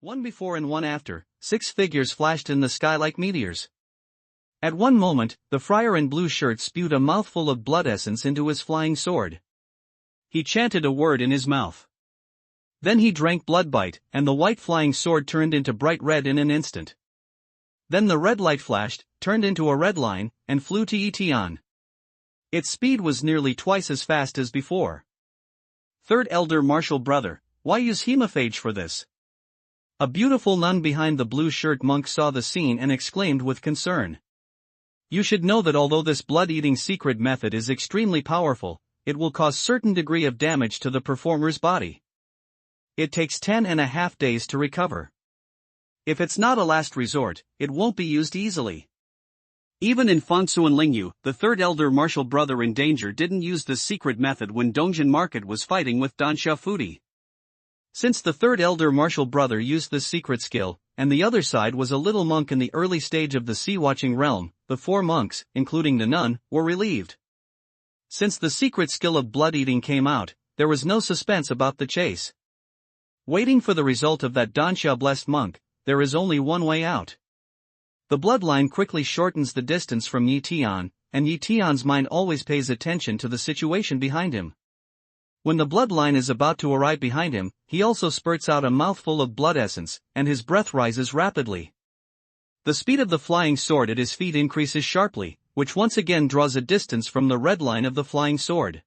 One before and one after, 6 figures flashed in the sky like meteors. At one moment, the friar in blue shirt spewed a mouthful of blood essence into his flying sword. He chanted a word in his mouth. Then he drank bloodbite, and the white flying sword turned into bright red in an instant. Then the red light flashed, turned into a red line, and flew to Tian. Its speed was nearly twice as fast as before. Third elder martial brother, why use hemophage for this? A beautiful nun behind the blue shirt monk saw the scene and exclaimed with concern. You should know that although this blood-eating secret method is extremely powerful, it will cause certain degree of damage to the performer's body. It takes 10.5 days to recover. If it's not a last resort, it won't be used easily. Even in Fangsu and Lingyu, the third elder martial brother in danger didn't use this secret method when Dongjin Market was fighting with Dansha Fudi. Since the third elder martial brother used this secret skill, and the other side was a little monk in the early stage of the sea-watching realm, the 4 monks, including the nun, were relieved. Since the secret skill of blood-eating came out, there was no suspense about the chase. Waiting for the result of that Dansha-blessed monk, there is only one way out. The bloodline quickly shortens the distance from Yi Tian, and Yi Tian's mind always pays attention to the situation behind him. When the bloodline is about to arrive behind him, he also spurts out a mouthful of blood essence, and his breath rises rapidly. The speed of the flying sword at his feet increases sharply, which once again draws a distance from the red line of the flying sword.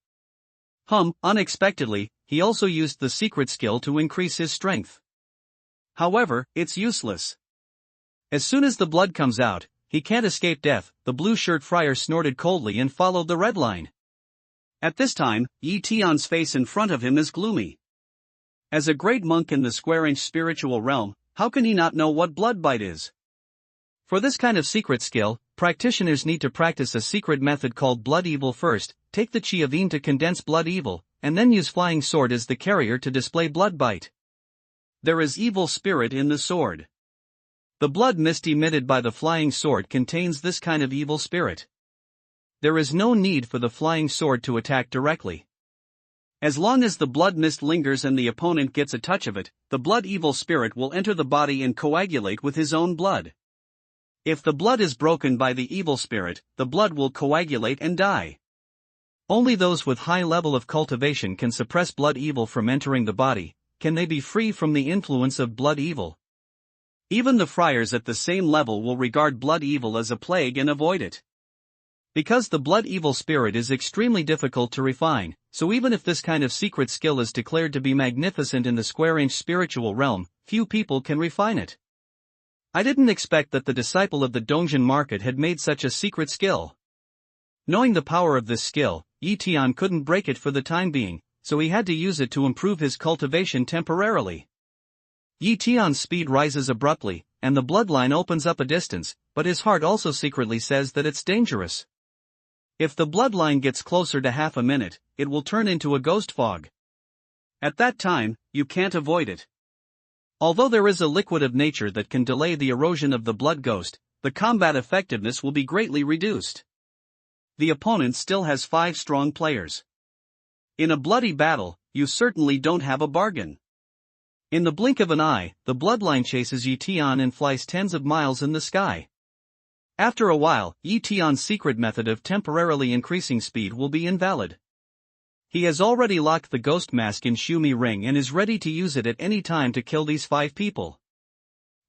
Unexpectedly, he also used the secret skill to increase his strength. However, it's useless. As soon as the blood comes out, he can't escape death. The blue shirt friar snorted coldly and followed the red line. At this time, Yi Tian's face in front of him is gloomy. As a great monk in the square-inch spiritual realm, how can he not know what bloodbite is? For this kind of secret skill, practitioners need to practice a secret method called blood evil first, take the chi of Yin to condense blood evil, and then use flying sword as the carrier to display bloodbite. There is evil spirit in the sword. The blood mist emitted by the flying sword contains this kind of evil spirit. There is no need for the flying sword to attack directly. As long as the blood mist lingers and the opponent gets a touch of it, the blood evil spirit will enter the body and coagulate with his own blood. If the blood is broken by the evil spirit, the blood will coagulate and die. Only those with high level of cultivation can suppress blood evil from entering the body. Can they be free from the influence of blood evil? Even the friars at the same level will regard blood evil as a plague and avoid it. Because the blood evil spirit is extremely difficult to refine, so even if this kind of secret skill is declared to be magnificent in the square-inch spiritual realm, few people can refine it. I didn't expect that the disciple of the Dongjin Market had made such a secret skill. Knowing the power of this skill, Yi Tian couldn't break it for the time being, so he had to use it to improve his cultivation temporarily. Yi Tian's speed rises abruptly, and the bloodline opens up a distance, but his heart also secretly says that it's dangerous. If the bloodline gets closer to half a minute, it will turn into a ghost fog. At that time, you can't avoid it. Although there is a liquid of nature that can delay the erosion of the blood ghost, the combat effectiveness will be greatly reduced. The opponent still has 5 strong players. In a bloody battle, you certainly don't have a bargain. In the blink of an eye, the bloodline chases Yi Tian and flies tens of miles in the sky. After a while, Yi Tian's secret method of temporarily increasing speed will be invalid. He has already locked the ghost mask in Shumi Ring and is ready to use it at any time to kill these 5 people.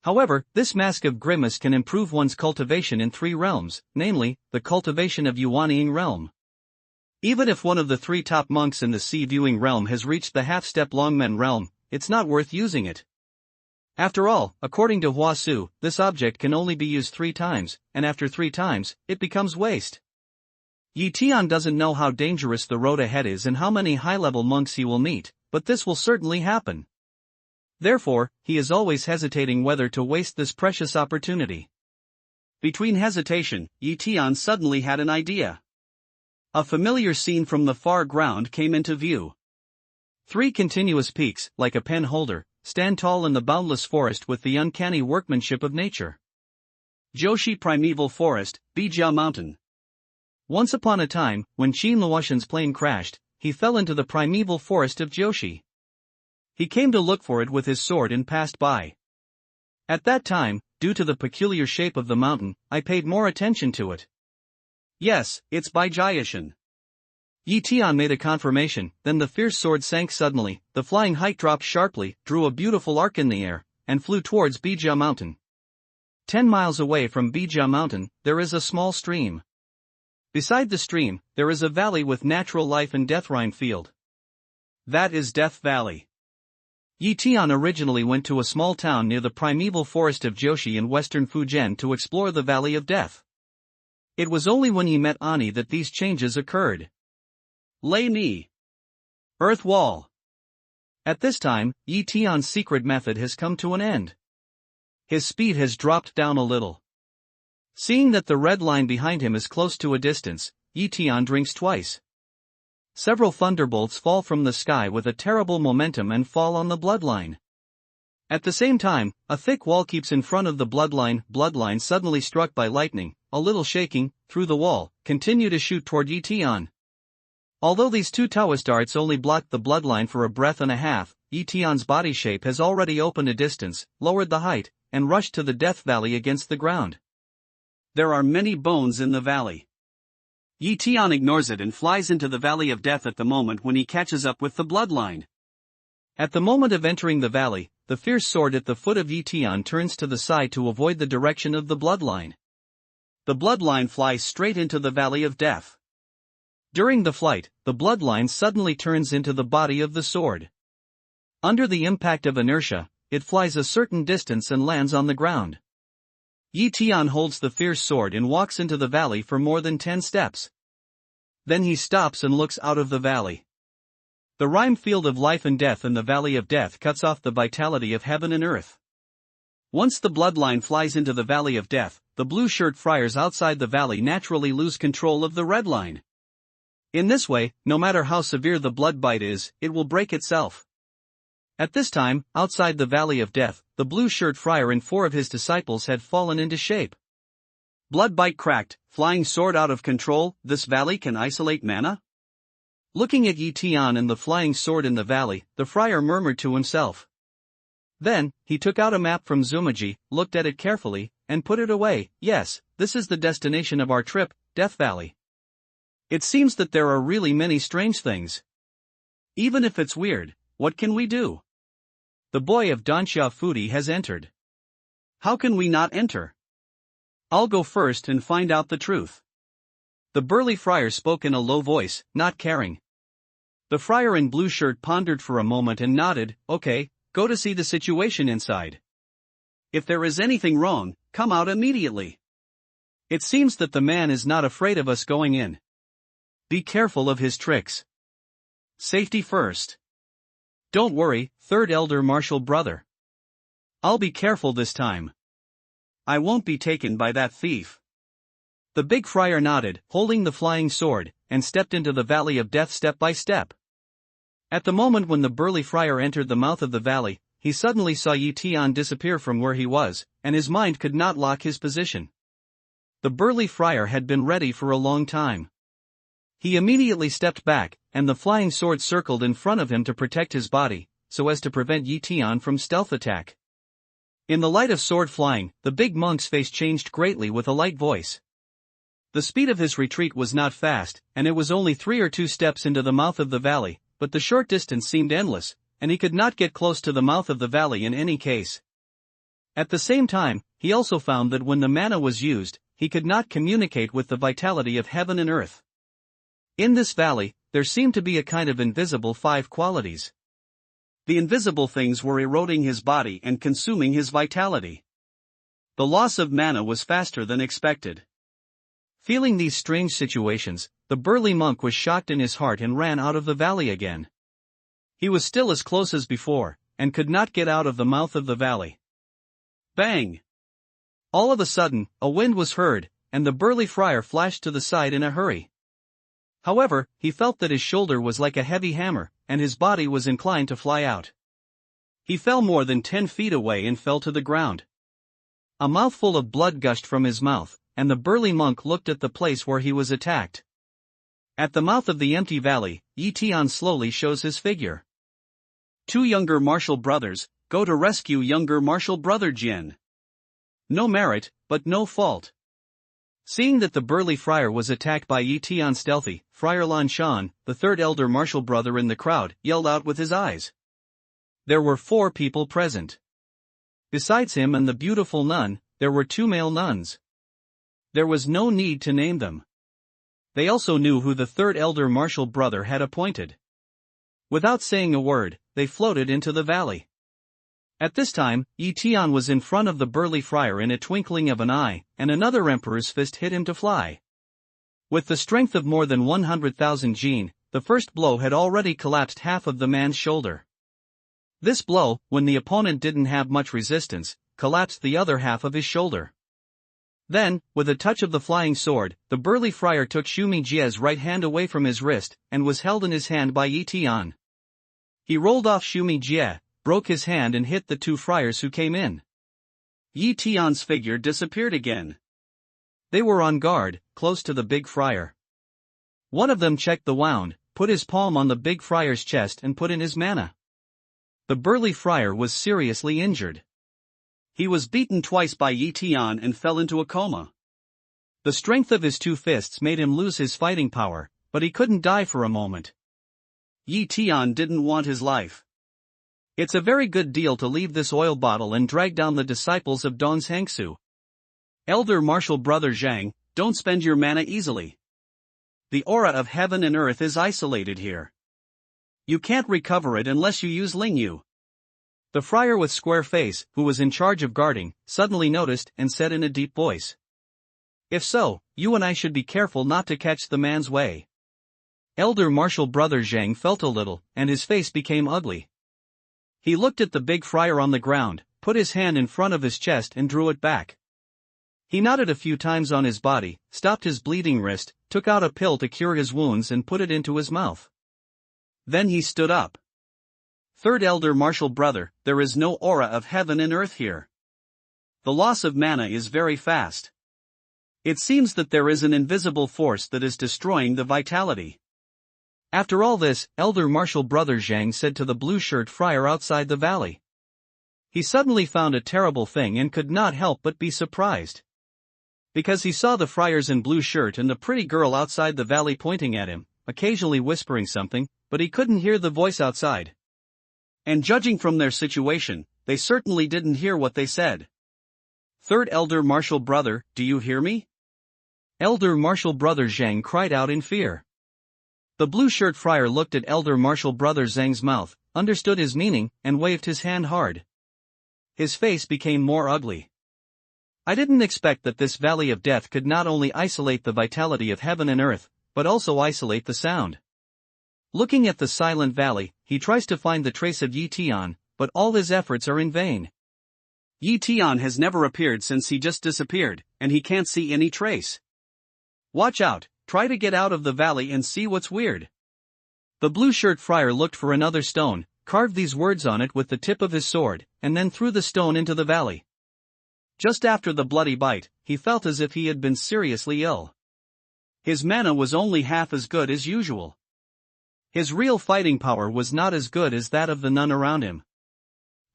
However, this mask of grimace can improve one's cultivation in 3 realms, namely, the cultivation of Yuanying realm. Even if one of the 3 top monks in the sea viewing realm has reached the half-step Longmen realm, it's not worth using it. After all, according to Huasu, this object can only be used 3 times, and after 3 times, it becomes waste. Yi Tian doesn't know how dangerous the road ahead is and how many high-level monks he will meet, but this will certainly happen. Therefore, he is always hesitating whether to waste this precious opportunity. Between hesitation, Yi Tian suddenly had an idea. A familiar scene from the far ground came into view. 3 continuous peaks, like a pen holder, stand tall in the boundless forest with the uncanny workmanship of nature. Joshi Primeval Forest, Bijia Mountain. Once upon a time, when Qin Luoshan's plane crashed, he fell into the primeval forest of Joshi. He came to look for it with his sword and passed by. At that time, due to the peculiar shape of the mountain, I paid more attention to it. Yes, it's by Jiashan. Tian made a confirmation, then the fierce sword sank suddenly, the flying height dropped sharply, drew a beautiful arc in the air, and flew towards Bija Mountain. 10 miles away from Bija Mountain, there is a small stream. Beside the stream, there is a valley with natural life and death rime field. That is Death Valley. Tian originally went to a small town near the primeval forest of Jiushi in western Fujian to explore the Valley of Death. It was only when he met Ani that these changes occurred. Lei Ni. Earth Wall. At this time, Tian's secret method has come to an end. His speed has dropped down a little. Seeing that the red line behind him is close to a distance, Tian drinks twice. Several thunderbolts fall from the sky with a terrible momentum and fall on the bloodline. At the same time, a thick wall keeps in front of the bloodline suddenly struck by lightning, a little shaking, through the wall, continue to shoot toward Tian. Although these two Taoist darts only blocked the bloodline for a breath and a half, Tian's body shape has already opened a distance, lowered the height, and rushed to the Death Valley against the ground. There are many bones in the valley. Tian ignores it and flies into the Valley of Death at the moment when he catches up with the bloodline. At the moment of entering the valley, the fierce sword at the foot of Tian turns to the side to avoid the direction of the bloodline. The bloodline flies straight into the Valley of Death. During the flight, the bloodline suddenly turns into the body of the sword. Under the impact of inertia, it flies a certain distance and lands on the ground. Tian holds the fierce sword and walks into the valley for more than 10 steps. Then he stops and looks out of the valley. The rime field of life and death in the Valley of Death cuts off the vitality of heaven and earth. Once the bloodline flies into the Valley of Death, the blue shirt friars outside the valley naturally lose control of the red line. In this way, no matter how severe the blood bite is, it will break itself. At this time, outside the Valley of Death, the blue shirt friar and 4 of his disciples had fallen into shape. Blood bite cracked, flying sword out of control, this valley can isolate mana? Looking at Tian and the flying sword in the valley, the friar murmured to himself. Then, he took out a map from Zumaji, looked at it carefully, and put it away. Yes, this is the destination of our trip, Death Valley. It seems that there are really many strange things. Even if it's weird, what can we do? The boy of Danxia Fudi has entered. How can we not enter? I'll go first and find out the truth. The burly friar spoke in a low voice, not caring. The friar in blue shirt pondered for a moment and nodded. Okay, go to see the situation inside. If there is anything wrong, come out immediately. It seems that the man is not afraid of us going in. Be careful of his tricks. Safety first. Don't worry, third elder martial brother. I'll be careful this time. I won't be taken by that thief. The big friar nodded, holding the flying sword, and stepped into the Valley of Death step by step. At the moment when the burly friar entered the mouth of the valley, he suddenly saw Tian disappear from where he was, and his mind could not lock his position. The burly friar had been ready for a long time. He immediately stepped back, and the flying sword circled in front of him to protect his body, so as to prevent Tian from stealth attack. In the light of sword flying, the big monk's face changed greatly with a light voice. The speed of his retreat was not fast, and it was only 3 or 2 steps into the mouth of the valley, but the short distance seemed endless, and he could not get close to the mouth of the valley in any case. At the same time, he also found that when the mana was used, he could not communicate with the vitality of heaven and earth. In this valley, there seemed to be a kind of invisible 5 qualities. The invisible things were eroding his body and consuming his vitality. The loss of mana was faster than expected. Feeling these strange situations, the burly monk was shocked in his heart and ran out of the valley again. He was still as close as before, and could not get out of the mouth of the valley. Bang! All of a sudden, a wind was heard, and the burly friar flashed to the side in a hurry. However, he felt that his shoulder was like a heavy hammer, and his body was inclined to fly out. He fell more than 10 feet away and fell to the ground. A mouthful of blood gushed from his mouth, and the burly monk looked at the place where he was attacked. At the mouth of the empty valley, Tian slowly shows his figure. 2 younger martial brothers, go to rescue younger martial brother Jian. No merit, but no fault. Seeing that the burly friar was attacked by Tian stealthy, Friar Lan Shan, the third elder martial brother in the crowd, yelled out with his eyes. There were 4 people present. Besides him and the beautiful nun, there were 2 male nuns. There was no need to name them. They also knew who the third elder martial brother had appointed. Without saying a word, they floated into the valley. At this time, Tian was in front of the burly friar in a twinkling of an eye, and another emperor's fist hit him to fly. With the strength of more than 100,000 jin, the first blow had already collapsed half of the man's shoulder. This blow, when the opponent didn't have much resistance, collapsed the other half of his shoulder. Then, with a touch of the flying sword, the burly friar took Xumi Jie's right hand away from his wrist, and was held in his hand by Tian. He rolled off Xumi Jie, broke his hand and hit the 2 friars who came in. Tian's figure disappeared again. They were on guard, close to the big friar. One of them checked the wound, put his palm on the big friar's chest and put in his mana. The burly friar was seriously injured. He was beaten twice by Tian and fell into a coma. The strength of his 2 fists made him lose his fighting power, but he couldn't die for a moment. Tian didn't want his life. It's a very good deal to leave this oil bottle and drag down the disciples of Dong's Hangsu. Elder martial brother Zhang, don't spend your mana easily. The aura of heaven and earth is isolated here. You can't recover it unless you use Lingyu. The friar with square face, who was in charge of guarding, suddenly noticed and said in a deep voice. If so, you and I should be careful not to catch the man's way. Elder martial brother Zhang felt a little, and his face became ugly. He looked at the big friar on the ground, put his hand in front of his chest and drew it back. He nodded a few times on his body, stopped his bleeding wrist, took out a pill to cure his wounds and put it into his mouth. Then he stood up. Third elder martial brother, there is no aura of heaven and earth here. The loss of mana is very fast. It seems that there is an invisible force that is destroying the vitality. After all this, elder martial brother Zhang said to the blue-shirt friar outside the valley. He suddenly found a terrible thing and could not help but be surprised. Because he saw the friars in blue shirt and the pretty girl outside the valley pointing at him, occasionally whispering something, but he couldn't hear the voice outside. And judging from their situation, they certainly didn't hear what they said. Third elder martial brother, do you hear me? Elder martial brother Zhang cried out in fear. The blue-shirt friar looked at elder martial brother Zhang's mouth, understood his meaning, and waved his hand hard. His face became more ugly. I didn't expect that this valley of death could not only isolate the vitality of heaven and earth, but also isolate the sound. Looking at the silent valley, he tries to find the trace of Tian, but all his efforts are in vain. Tian has never appeared since he just disappeared, and he can't see any trace. Watch out, try to get out of the valley and see what's weird. The blue-shirt friar looked for another stone, carved these words on it with the tip of his sword, and then threw the stone into the valley. Just after the bloody bite, he felt as if he had been seriously ill. His mana was only half as good as usual. His real fighting power was not as good as that of the nun around him.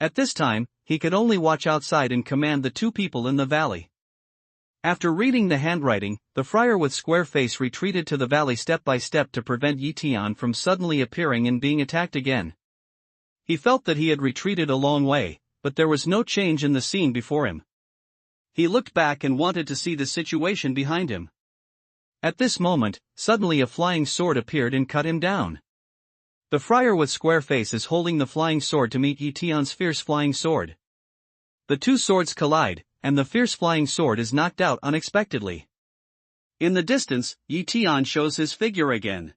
At this time, he could only watch outside and command the 2 people in the valley. After reading the handwriting, the friar with square face retreated to the valley step by step to prevent Tian from suddenly appearing and being attacked again. He felt that he had retreated a long way, but there was no change in the scene before him. He looked back and wanted to see the situation behind him. At this moment, suddenly a flying sword appeared and cut him down. The friar with square face is holding the flying sword to meet Tian's fierce flying sword. The 2 swords collide, and the fierce flying sword is knocked out unexpectedly. In the distance, Tian shows his figure again.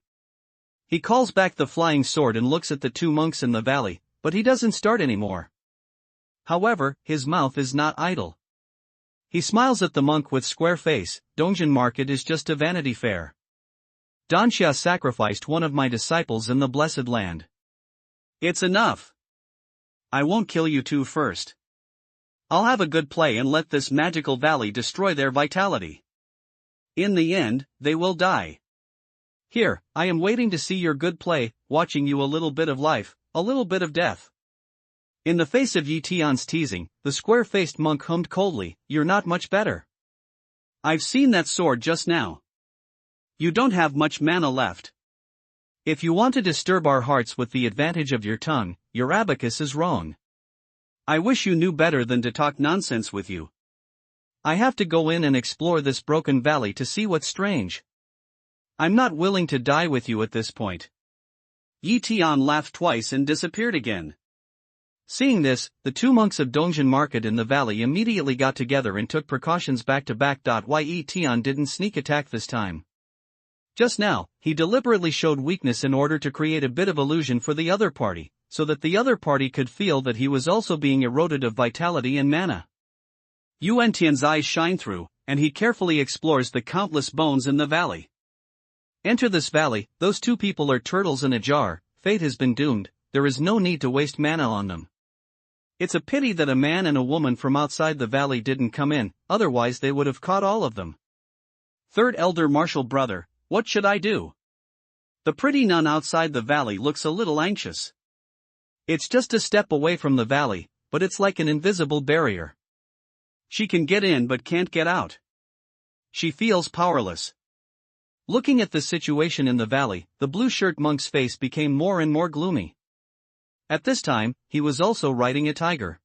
He calls back the flying sword and looks at the 2 monks in the valley, but he doesn't start anymore. However, his mouth is not idle. He smiles at the monk with square face. Dongjin market is just a vanity fair. Danxia sacrificed one of my disciples in the blessed land. It's enough. I won't kill you 2 first. I'll have a good play and let this magical valley destroy their vitality. In the end, they will die. Here, I am waiting to see your good play, watching you a little bit of life, a little bit of death. In the face of Yi Tian's teasing, the square-faced monk hummed coldly, "You're not much better. I've seen that sword just now. You don't have much mana left. If you want to disturb our hearts with the advantage of your tongue, your abacus is wrong. I wish you knew better than to talk nonsense with you. I have to go in and explore this broken valley to see what's strange. I'm not willing to die with you at this point." Yi Tian laughed twice and disappeared again. Seeing this, the two monks of Dongjian Market in the valley immediately got together and took precautions back to back. Why Yi Tian didn't sneak attack this time? Just now, he deliberately showed weakness in order to create a bit of illusion for the other party, so that the other party could feel that he was also being eroded of vitality and mana. Yuan Tian's eyes shine through, and he carefully explores the countless bones in the valley. Enter this valley, those two people are turtles in a jar, fate has been doomed, there is no need to waste mana on them. It's a pity that a man and a woman from outside the valley didn't come in, otherwise they would have caught all of them. Third elder martial brother, what should I do? The pretty nun outside the valley looks a little anxious. It's just a step away from the valley, but it's like an invisible barrier. She can get in but can't get out. She feels powerless. Looking at the situation in the valley, the blue-shirt monk's face became more and more gloomy. At this time, he was also riding a tiger.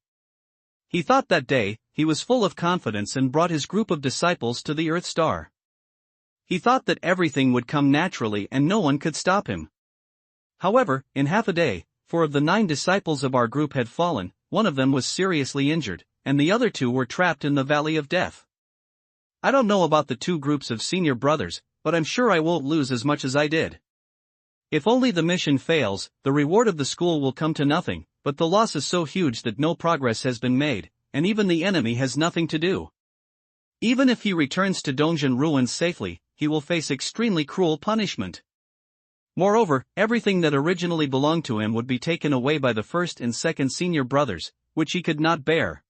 He thought that day, he was full of confidence and brought his group of disciples to the Earth Star. He thought that everything would come naturally and no one could stop him. However, in half a day, 4 of the 9 disciples of our group had fallen, 1 of them was seriously injured, and the other 2 were trapped in the Valley of Death. I don't know about the 2 groups of senior brothers, but I'm sure I won't lose as much as I did. If only the mission fails, the reward of the school will come to nothing, but the loss is so huge that no progress has been made, and even the enemy has nothing to do. Even if he returns to Dongjian ruins safely, he will face extremely cruel punishment. Moreover, everything that originally belonged to him would be taken away by the first and second senior brothers, which he could not bear.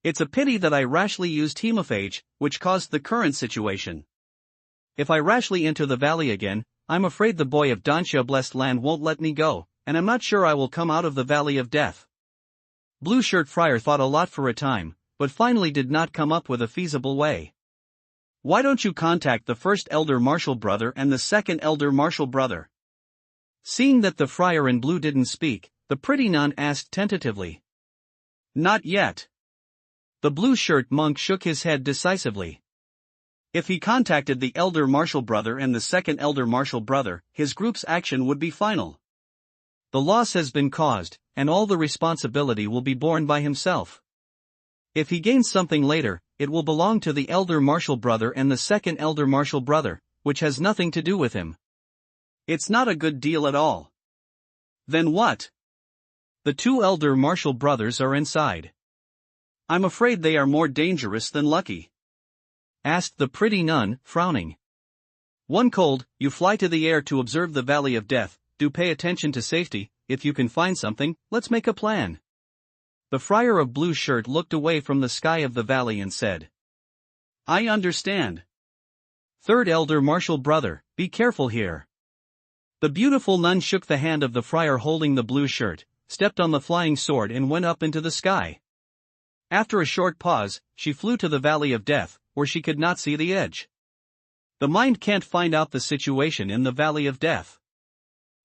It's a pity that I rashly used hemophage, which caused the current situation. If I rashly enter the valley again, I'm afraid the boy of Danxia blessed land won't let me go, and I'm not sure I will come out of the Valley of Death. Blue Shirt Friar thought a lot for a time, but finally did not come up with a feasible way. Why don't you contact the first elder martial brother and the second elder martial brother? Seeing that the friar in blue didn't speak, the pretty nun asked tentatively. Not yet. The blue shirt monk shook his head decisively. If he contacted the elder martial brother and the second elder martial brother, his group's action would be final. The loss has been caused, and all the responsibility will be borne by himself. If he gains something later, it will belong to the elder martial brother and the second elder martial brother, which has nothing to do with him. It's not a good deal at all. Then what? The 2 elder martial brothers are inside. I'm afraid they are more dangerous than lucky. Asked the pretty nun, frowning. One cold, you fly to the air to observe the Valley of Death, do pay attention to safety, if you can find something, let's make a plan. The friar of blue shirt looked away from the sky of the valley and said. I understand. Third elder martial brother, be careful here. The beautiful nun shook the hand of the friar holding the blue shirt, stepped on the flying sword and went up into the sky. After a short pause, she flew to the Valley of Death, where she could not see the edge. The mind can't find out the situation in the Valley of Death.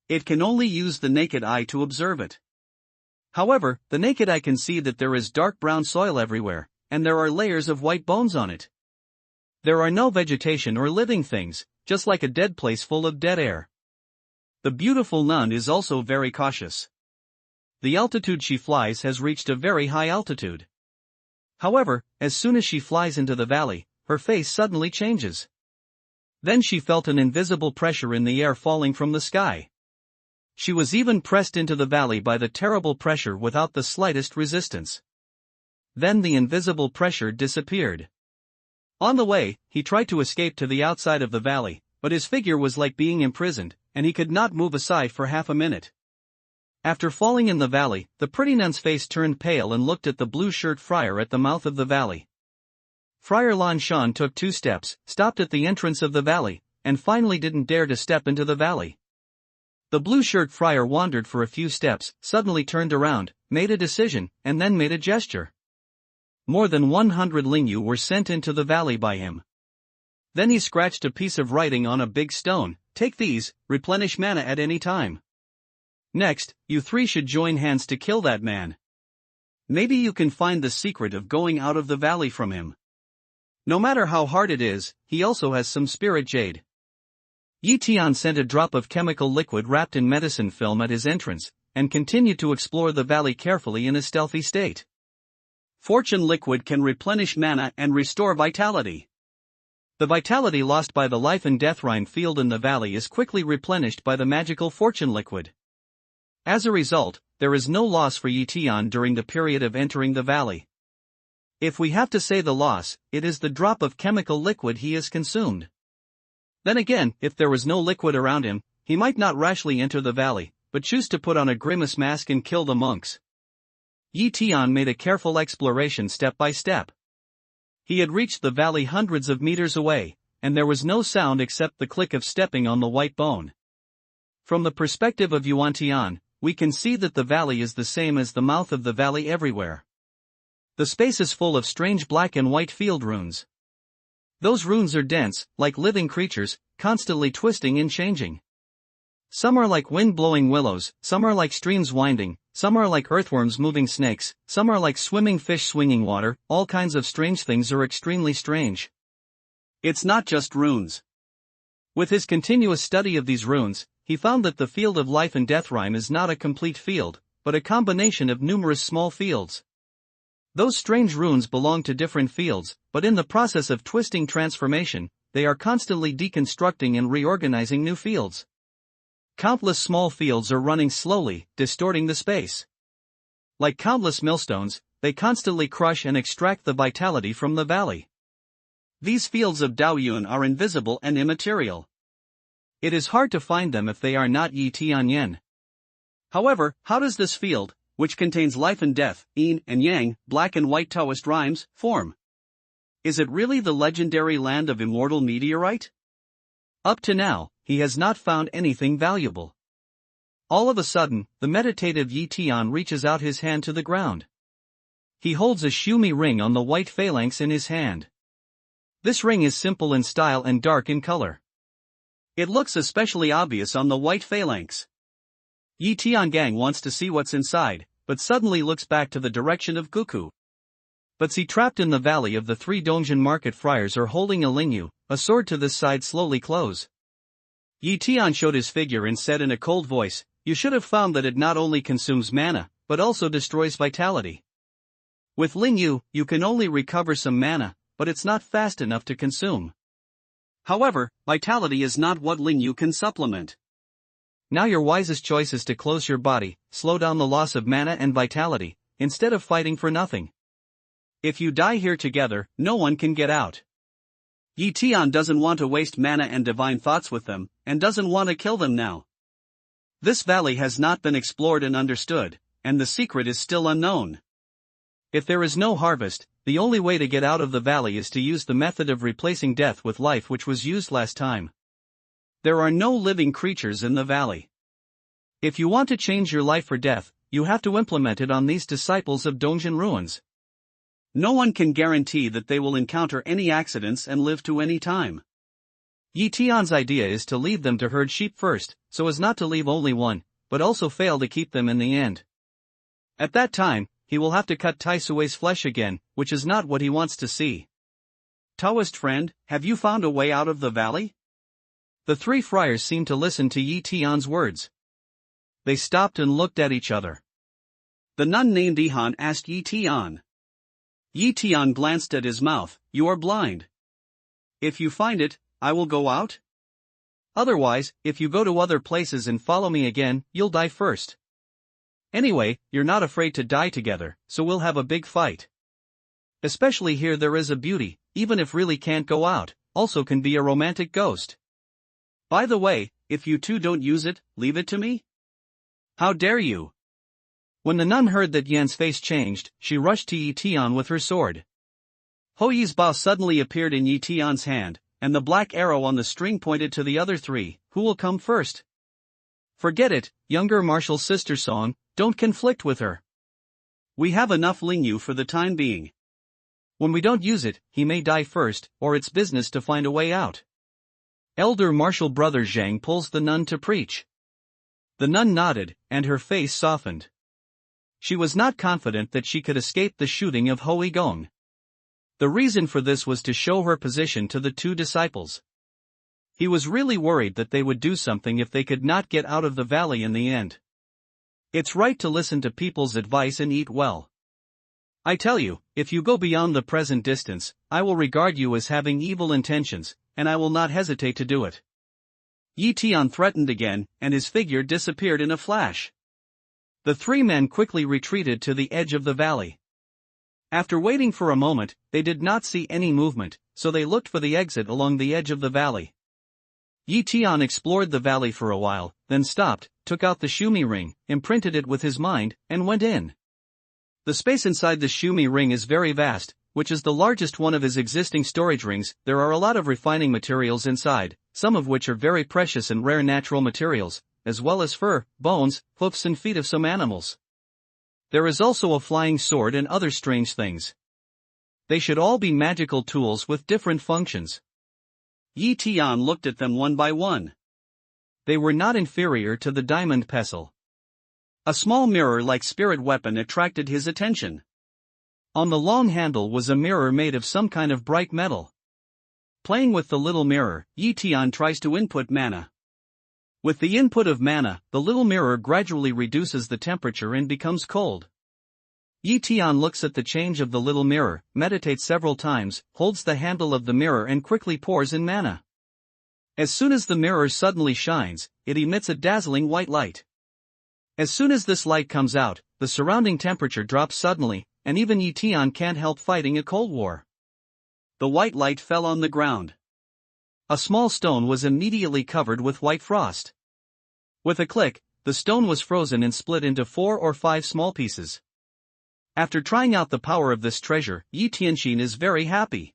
It can only use the naked eye to observe it. However, the naked eye can see that there is dark brown soil everywhere, and there are layers of white bones on it. There are no vegetation or living things, just like a dead place full of dead air. The beautiful nun is also very cautious. The altitude she flies has reached a very high altitude. However, as soon as she flies into the valley, her face suddenly changes. Then she felt an invisible pressure in the air falling from the sky. She was even pressed into the valley by the terrible pressure without the slightest resistance. Then the invisible pressure disappeared. On the way, he tried to escape to the outside of the valley, but his figure was like being imprisoned, and he could not move aside for half a minute. After falling in the valley, the pretty nun's face turned pale and looked at the blue-shirt friar at the mouth of the valley. Friar Lan Shan took 2 steps, stopped at the entrance of the valley, and finally didn't dare to step into the valley. The blue-shirt friar wandered for a few steps, suddenly turned around, made a decision, and then made a gesture. More than 100 Lingyu were sent into the valley by him. Then he scratched a piece of writing on a big stone. Take these, replenish mana at any time. Next, you three should join hands to kill that man. Maybe you can find the secret of going out of the valley from him. No matter how hard it is, he also has some spirit jade. Tian sent a drop of chemical liquid wrapped in medicine film at his entrance, and continued to explore the valley carefully in a stealthy state. Fortune liquid can replenish mana and restore vitality. The vitality lost by the life and death rhyme field in the valley is quickly replenished by the magical fortune liquid. As a result, there is no loss for Tian during the period of entering the valley. If we have to say the loss, it is the drop of chemical liquid he has consumed. Then again, if there was no liquid around him, he might not rashly enter the valley, but choose to put on a grimace mask and kill the monks. Tian made a careful exploration step by step. He had reached the valley hundreds of meters away, and there was no sound except the click of stepping on the white bone. From the perspective of Yuan Tian, we can see that the valley is the same as the mouth of the valley everywhere. The space is full of strange black and white field runes. Those runes are dense, like living creatures, constantly twisting and changing. Some are like wind-blowing willows, some are like streams winding, some are like earthworms moving snakes, some are like swimming fish swinging water. All kinds of strange things are extremely strange. It's not just runes. With his continuous study of these runes, he found that the field of life and death rhyme is not a complete field, but a combination of numerous small fields. Those strange runes belong to different fields, but in the process of twisting transformation, they are constantly deconstructing and reorganizing new fields. Countless small fields are running slowly, distorting the space. Like countless millstones, they constantly crush and extract the vitality from the valley. These fields of Daoyuan are invisible and immaterial. It is hard to find them if they are not Yi Tianyan. However, how does this field, which contains life and death, yin and yang, black and white Taoist rhymes, form? Is it really the legendary land of immortal meteorite? Up to now, he has not found anything valuable. All of a sudden, the meditative Yi Tian reaches out his hand to the ground. He holds a shumi ring on the white phalanx in his hand. This ring is simple in style and dark in color. It looks especially obvious on the white phalanx. Yi Tiangang wants to see what's inside, but suddenly looks back to the direction of Guku. But see, trapped in the valley of the three Dongjin market friars are holding a lingyu, a sword to this side slowly close. Yi Tian showed his figure and said in a cold voice, "You should have found that it not only consumes mana, but also destroys vitality. With lingyu, you can only recover some mana, but it's not fast enough to consume. However, vitality is not what lingyu can supplement. Now your wisest choice is to close your body, slow down the loss of mana and vitality, instead of fighting for nothing. If you die here together, no one can get out." Yi Tian doesn't want to waste mana and divine thoughts with them, and doesn't want to kill them now. This valley has not been explored and understood, and the secret is still unknown. If there is no harvest, the only way to get out of the valley is to use the method of replacing death with life which was used last time. There are no living creatures in the valley. If you want to change your life for death, you have to implement it on these disciples of Dongjin ruins. No one can guarantee that they will encounter any accidents and live to any time. Yi Tian's idea is to lead them to herd sheep first, so as not to leave only one, but also fail to keep them in the end. At that time, he will have to cut Tai Sui's flesh again, which is not what he wants to see. "Taoist friend, have you found a way out of the valley?" The three friars seemed to listen to Yi Tian's words. They stopped and looked at each other. The nun named Ihan asked Yi Tian. Yi Tian glanced at his mouth. "You are blind. If you find it, I will go out. Otherwise, if you go to other places and follow me again, you'll die first. Anyway, you're not afraid to die together, so we'll have a big fight. Especially here there is a beauty, even if really can't go out, also can be a romantic ghost. By the way, if you two don't use it, leave it to me? How dare you?" When the nun heard that Yan's face changed, she rushed to Yi Tian with her sword. Ho Yi's bow suddenly appeared in Yi Tian's hand, and the black arrow on the string pointed to the other three. "Who will come first?" Forget it, younger martial sister song, don't conflict with her. We have enough Lingyu for the time being. When we don't use it, he may die first, or it's business to find a way out. Elder martial brother Zhang pulls the nun to preach. The nun nodded, and her face softened. She was not confident that she could escape the shooting of Hui Gong. The reason for this was to show her position to the two disciples. He was really worried that they would do something if they could not get out of the valley in the end. It's right to listen to people's advice and eat well. I tell you, if you go beyond the present distance, I will regard you as having evil intentions, and I will not hesitate to do it. Tian threatened again, and his figure disappeared in a flash. The three men quickly retreated to the edge of the valley. After waiting for a moment, they did not see any movement, so they looked for the exit along the edge of the valley. Tian explored the valley for a while, then stopped, took out the Shumi ring, imprinted it with his mind, and went in. The space inside the Shumi ring is very vast, which is the largest one of his existing storage rings. There are a lot of refining materials inside, some of which are very precious and rare natural materials, as well as fur, bones, hoofs and feet of some animals. There is also a flying sword and other strange things. They should all be magical tools with different functions. Tian looked at them one by one. They were not inferior to the diamond pestle. A small mirror-like spirit weapon attracted his attention. On the long handle was a mirror made of some kind of bright metal. Playing with the little mirror, Tian tries to input mana. With the input of mana, the little mirror gradually reduces the temperature and becomes cold. Tian looks at the change of the little mirror, meditates several times, holds the handle of the mirror and quickly pours in mana. As soon as the mirror suddenly shines, it emits a dazzling white light. As soon as this light comes out, the surrounding temperature drops suddenly, and even Tian can't help fighting a cold war. The white light fell on the ground. A small stone was immediately covered with white frost. With a click, the stone was frozen and split into 4 or 5 small pieces. After trying out the power of this treasure, Tianxin is very happy.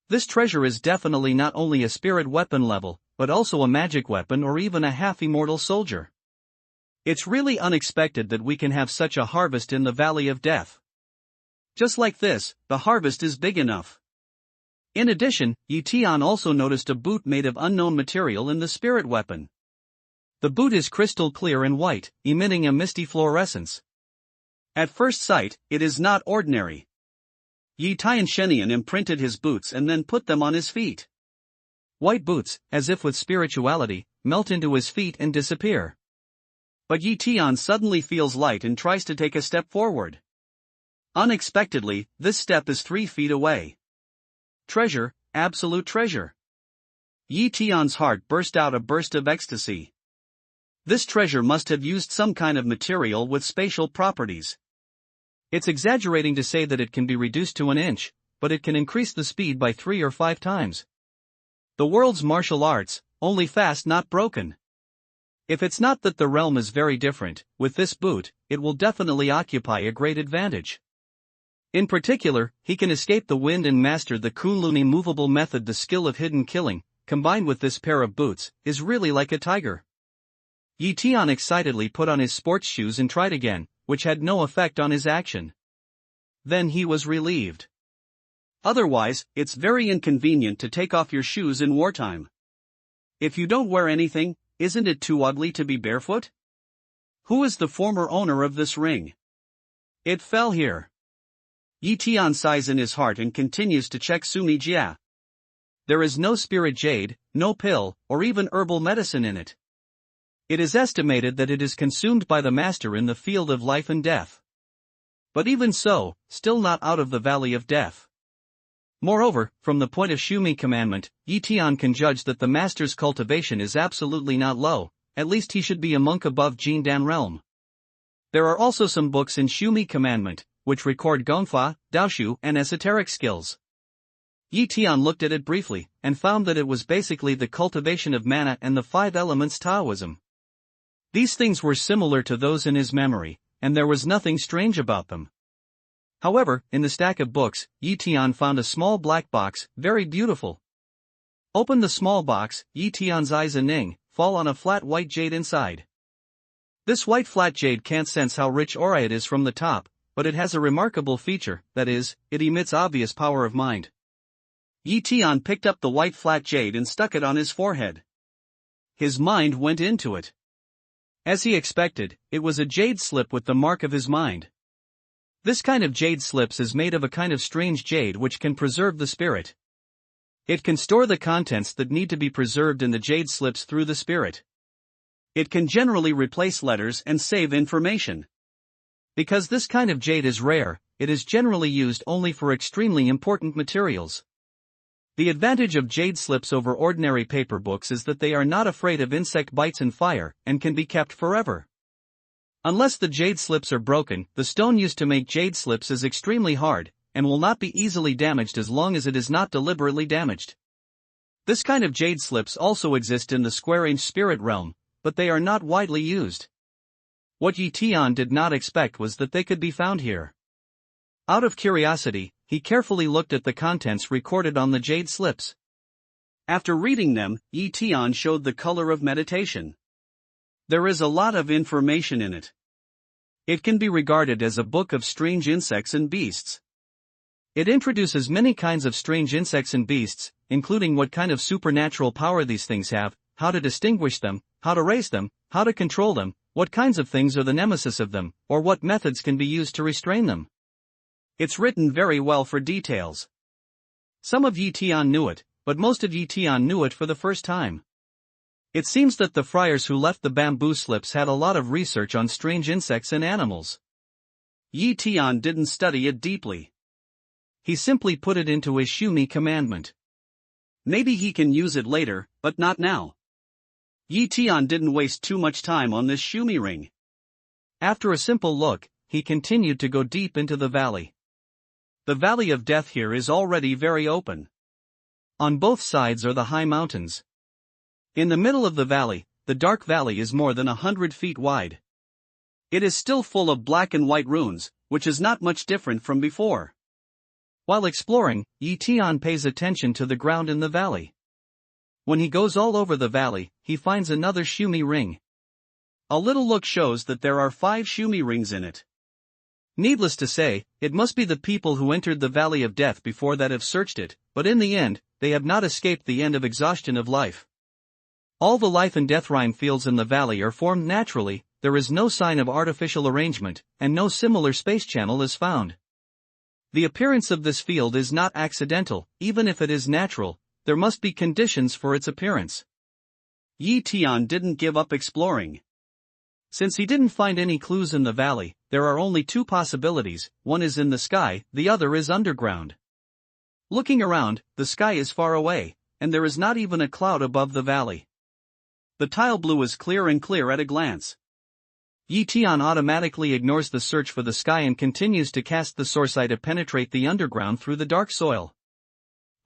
This treasure is definitely not only a spirit weapon level, but also a magic weapon or even a half-immortal soldier. It's really unexpected that we can have such a harvest in the Valley of Death. Just like this, the harvest is big enough. In addition, Tian also noticed a boot made of unknown material in the spirit weapon. The boot is crystal clear and white, emitting a misty fluorescence. At first sight, it is not ordinary. Tian Shenian imprinted his boots and then put them on his feet. White boots, as if with spirituality, melt into his feet and disappear. But Tian suddenly feels light and tries to take a step forward. Unexpectedly, this step is 3 feet away. Treasure, absolute treasure. Tian's heart burst out a burst of ecstasy. This treasure must have used some kind of material with spatial properties. It's exaggerating to say that it can be reduced to an inch, but it can increase the speed by 3 or 5 times. The world's martial arts, only fast not broken. If it's not that the realm is very different, with this boot, it will definitely occupy a great advantage. In particular, he can escape the wind and master the Kunlun movable method. The skill of hidden killing, combined with this pair of boots, is really like a tiger. Tian excitedly put on his sports shoes and tried again, which had no effect on his action. Then he was relieved. Otherwise, it's very inconvenient to take off your shoes in wartime. If you don't wear anything, isn't it too ugly to be barefoot? Who is the former owner of this ring? It fell here. Tian sighs in his heart and continues to check Sumi Jia. There is no spirit jade, no pill, or even herbal medicine in it. It is estimated that it is consumed by the master in the field of life and death. But even so, still not out of the valley of death. Moreover, from the point of Shumi commandment, Tian can judge that the master's cultivation is absolutely not low, at least he should be a monk above Jindan realm. There are also some books in Shumi commandment, which record Gongfa, Daoshu, and esoteric skills. Tian looked at it briefly, and found that it was basically the cultivation of mana and the 5 elements Taoism. These things were similar to those in his memory, and there was nothing strange about them. However, in the stack of books, Tian found a small black box, very beautiful. Open the small box, Tian's eyes aning, fall on a flat white jade inside. This white flat jade can't sense how rich aura it is from the top, but it has a remarkable feature, that is, it emits obvious power of mind. Tian picked up the white flat jade and stuck it on his forehead. His mind went into it. As he expected, it was a jade slip with the mark of his mind. This kind of jade slips is made of a kind of strange jade which can preserve the spirit. It can store the contents that need to be preserved in the jade slips through the spirit. It can generally replace letters and save information. Because this kind of jade is rare, it is generally used only for extremely important materials. The advantage of jade slips over ordinary paper books is that they are not afraid of insect bites and fire, and can be kept forever. Unless the jade slips are broken, the stone used to make jade slips is extremely hard, and will not be easily damaged as long as it is not deliberately damaged. This kind of jade slips also exist in the square-inch spirit realm, but they are not widely used. What Tian did not expect was that they could be found here. Out of curiosity, he carefully looked at the contents recorded on the jade slips. After reading them, Tian showed the color of meditation. There is a lot of information in it. It can be regarded as a book of strange insects and beasts. It introduces many kinds of strange insects and beasts, including what kind of supernatural power these things have, how to distinguish them, how to raise them, how to control them, what kinds of things are the nemesis of them, or what methods can be used to restrain them. It's written very well for details. Some of Tian knew it, but most of Tian knew it for the first time. It seems that the friars who left the bamboo slips had a lot of research on strange insects and animals. Tian didn't study it deeply. He simply put it into his Shumi commandment. Maybe he can use it later, but not now. Tian didn't waste too much time on this Shumi ring. After a simple look, he continued to go deep into the valley. The valley of death here is already very open. On both sides are the high mountains. In the middle of the valley, the dark valley is more than 100 feet wide. It is still full of black and white runes, which is not much different from before. While exploring, Tian pays attention to the ground in the valley. When he goes all over the valley, he finds another Shumi ring. A little look shows that there are 5 Shumi rings in it. Needless to say, it must be the people who entered the Valley of Death before that have searched it, but in the end, they have not escaped the end of exhaustion of life. All the life and death rhyme fields in the valley are formed naturally, there is no sign of artificial arrangement, and no similar space channel is found. The appearance of this field is not accidental, even if it is natural, there must be conditions for its appearance. Tian didn't give up exploring. Since he didn't find any clues in the valley, there are only 2 possibilities, one is in the sky, the other is underground. Looking around, the sky is far away, and there is not even a cloud above the valley. The tile blue is clear at a glance. Tian automatically ignores the search for the sky and continues to cast the source eye to penetrate the underground through the dark soil.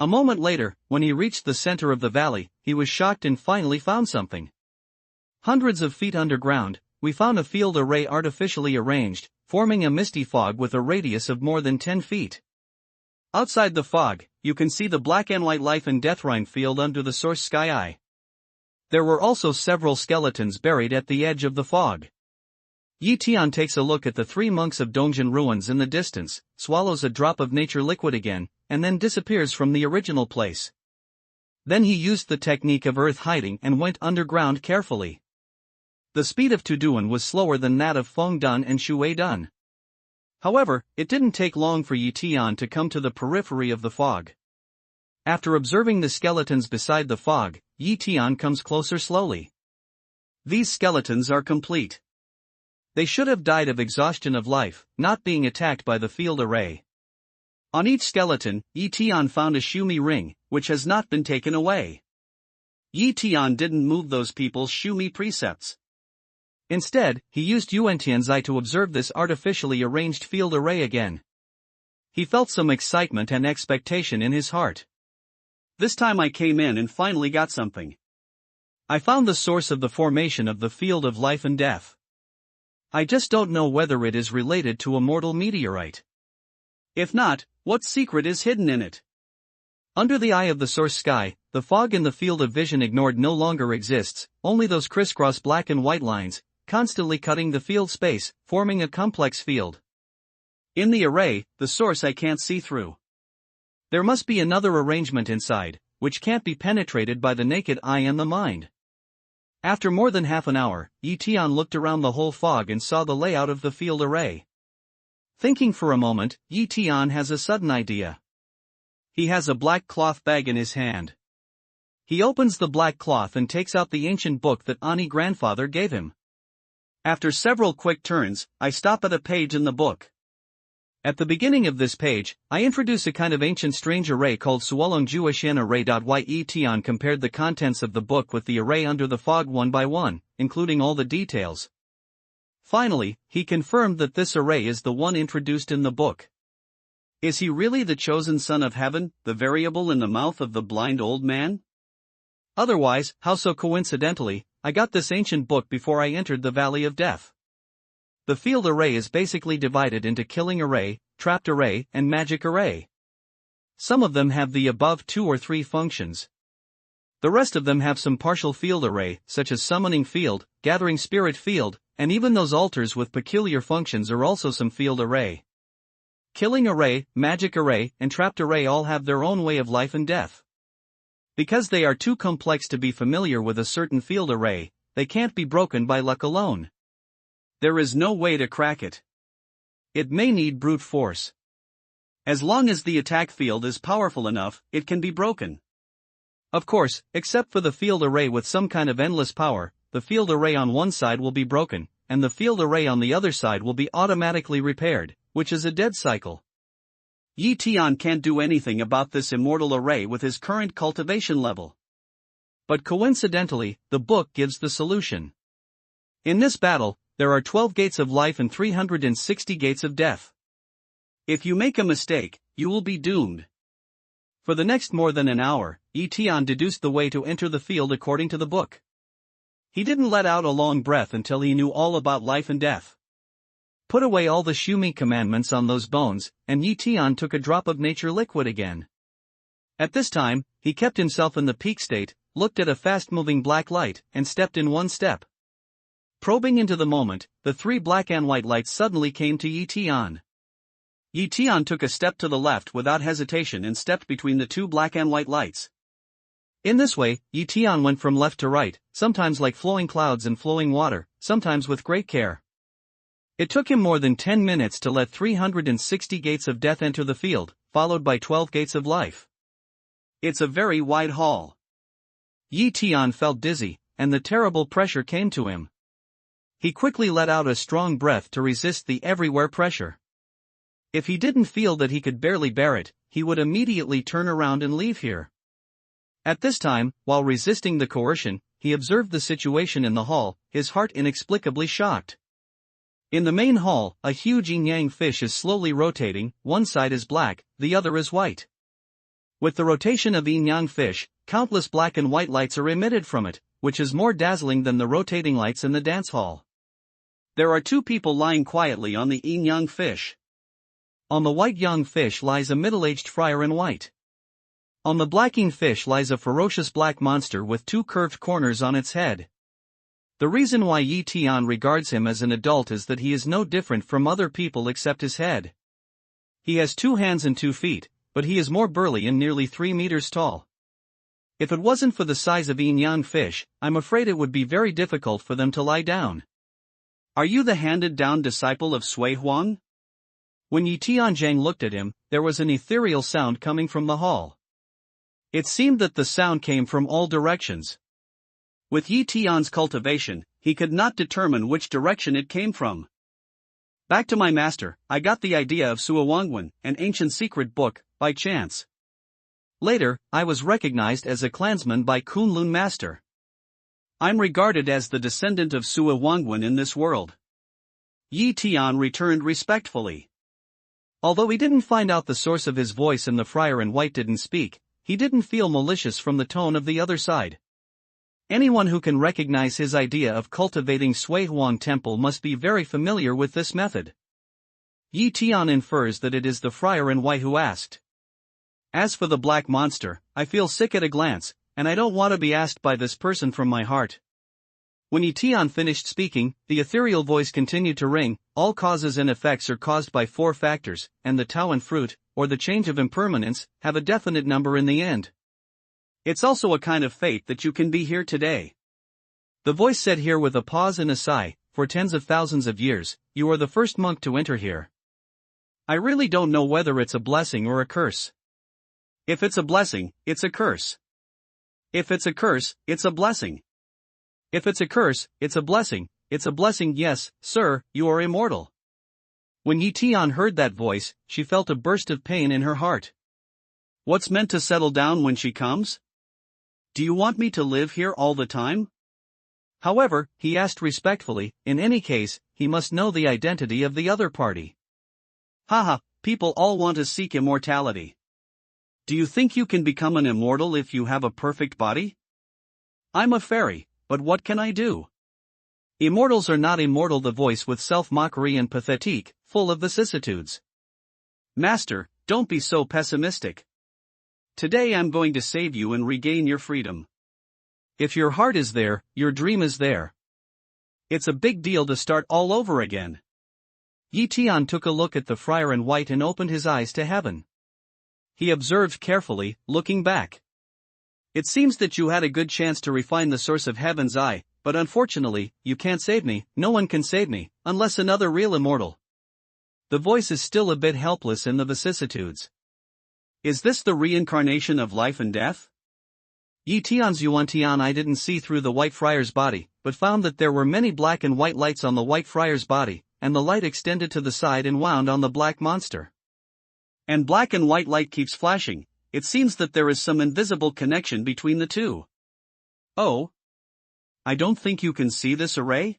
A moment later, when he reached the center of the valley, he was shocked and finally found something. Hundreds of feet underground, we found a field array artificially arranged, forming a misty fog with a radius of more than 10 feet. Outside the fog, you can see the black and white life and death rhyme field under the source sky eye. There were also several skeletons buried at the edge of the fog. Tian takes a look at the 3 monks of Dongjin ruins in the distance, swallows a drop of nature liquid again, and then disappears from the original place. Then he used the technique of earth hiding and went underground carefully. The speed of Tuduan was slower than that of Feng Dan and Shui Dan. However, it didn't take long for Tian to come to the periphery of the fog. After observing the skeletons beside the fog, Tian comes closer slowly. These skeletons are complete. They should have died of exhaustion of life, not being attacked by the field array. On each skeleton, Tian found a Shumi ring, which has not been taken away. Tian didn't move those people's Shumi precepts. Instead, he used Yuantian's eye to observe this artificially arranged field array again. He felt some excitement and expectation in his heart. This time I came in and finally got something. I found the source of the formation of the field of life and death. I just don't know whether it is related to a mortal meteorite. If not, what secret is hidden in it? Under the eye of the source sky, the fog in the field of vision ignored no longer exists, only those crisscross black and white lines, constantly cutting the field space, forming a complex field. In the array, the source I can't see through. There must be another arrangement inside, which can't be penetrated by the naked eye and the mind. After more than half an hour, Tian looked around the whole fog and saw the layout of the field array. Thinking for a moment, Tian has a sudden idea. He has a black cloth bag in his hand. He opens the black cloth and takes out the ancient book that Ani grandfather gave him. After several quick turns, I stop at a page in the book. At the beginning of this page, I introduce a kind of ancient strange array called Suolong Juishan array. Tian compared the contents of the book with the array under the fog one by one, including all the details. Finally, he confirmed that this array is the one introduced in the book. Is he really the chosen son of heaven, the variable in the mouth of the blind old man? Otherwise, how so coincidentally, I got this ancient book before I entered the Valley of Death. The field array is basically divided into killing array, trapped array, and magic array. Some of them have the above 2 or 3 functions. The rest of them have some partial field array, such as summoning field, gathering spirit field, and even those altars with peculiar functions are also some field array. Killing array, magic array, and trapped array all have their own way of life and death. Because they are too complex to be familiar with a certain field array, they can't be broken by luck alone. There is no way to crack it. It may need brute force. As long as the attack field is powerful enough, it can be broken. Of course, except for the field array with some kind of endless power, the field array on one side will be broken, and the field array on the other side will be automatically repaired, which is a dead cycle. Tian can't do anything about this immortal array with his current cultivation level. But coincidentally, the book gives the solution. In this battle, there are 12 gates of life and 360 gates of death. If you make a mistake, you will be doomed. For the next more than an hour, Tian deduced the way to enter the field according to the book. He didn't let out a long breath until he knew all about life and death. Put away all the Shumi commandments on those bones, and Tian took a drop of nature liquid again. At this time, he kept himself in the peak state, looked at a fast-moving black light, and stepped in one step. Probing into the moment, the 3 black and white lights suddenly came to Tian. Tian took a step to the left without hesitation and stepped between the 2 black and white lights. In this way, Tian went from left to right, sometimes like flowing clouds and flowing water, sometimes with great care. It took him more than 10 minutes to let 360 gates of death enter the field, followed by 12 gates of life. It's a very wide hall. Tian felt dizzy, and the terrible pressure came to him. He quickly let out a strong breath to resist the everywhere pressure. If he didn't feel that he could barely bear it, he would immediately turn around and leave here. At this time, while resisting the coercion, he observed the situation in the hall, his heart inexplicably shocked. In the main hall, a huge yin-yang fish is slowly rotating, one side is black, the other is white. With the rotation of yin-yang fish, countless black and white lights are emitted from it, which is more dazzling than the rotating lights in the dance hall. There are 2 people lying quietly on the yin-yang fish. On the white yang fish lies a middle-aged friar in white. On the black yin fish lies a ferocious black monster with 2 curved corners on its head. The reason why Tian regards him as an adult is that he is no different from other people except his head. He has 2 hands and 2 feet, but he is more burly and nearly 3 meters tall. If it wasn't for the size of yin-yang fish, I'm afraid it would be very difficult for them to lie down. Are you the handed-down disciple of Sui Huang? When Tianzhang looked at him, there was an ethereal sound coming from the hall. It seemed that the sound came from all directions. With Tian's cultivation, he could not determine which direction it came from. Back to my master, I got the idea of Suowangwen, an ancient secret book, by chance. Later, I was recognized as a clansman by Kunlun Master. I'm regarded as the descendant of Suowangwen in this world. Tian returned respectfully. Although he didn't find out the source of his voice and the friar in white didn't speak, he didn't feel malicious from the tone of the other side. Anyone who can recognize his idea of cultivating Sui Huang Temple must be very familiar with this method. Tian infers that it is the friar in white who asked. As for the black monster, I feel sick at a glance, and I don't want to be asked by this person from my heart. When Tian finished speaking, the ethereal voice continued to ring. All causes and effects are caused by 4 factors, and the Tao and fruit, or the change of impermanence, have a definite number in the end. It's also a kind of fate that you can be here today. The voice said here with a pause and a sigh, for tens of thousands of years, you are the first monk to enter here. I really don't know whether it's a blessing or a curse. If it's a blessing, it's a curse. If it's a curse, it's a blessing. If it's a curse, it's a blessing. It's a blessing. Yes, sir, you are immortal. When Tian heard that voice, she felt a burst of pain in her heart. What's meant to settle down when she comes? Do you want me to live here all the time? However, he asked respectfully, in any case, he must know the identity of the other party. Haha, people all want to seek immortality. Do you think you can become an immortal if you have a perfect body? I'm a fairy, but what can I do? Immortals are not immortal. The voice with self-mockery and pathetique, full of vicissitudes. Master, don't be so pessimistic. Today I'm going to save you and regain your freedom. If your heart is there, your dream is there. It's a big deal to start all over again. Tian took a look at the friar in white and opened his eyes to heaven. He observed carefully, looking back. It seems that you had a good chance to refine the source of heaven's eye, but unfortunately, you can't save me. No one can save me, unless another real immortal. The voice is still a bit helpless in the vicissitudes. Is this the reincarnation of life and death? Tian's Yuan Tian I didn't see through the white friar's body, but found that there were many black and white lights on the white friar's body, and the light extended to the side and wound on the black monster. And black and white light keeps flashing. It seems that there is some invisible connection between the two. Oh? I don't think you can see this array?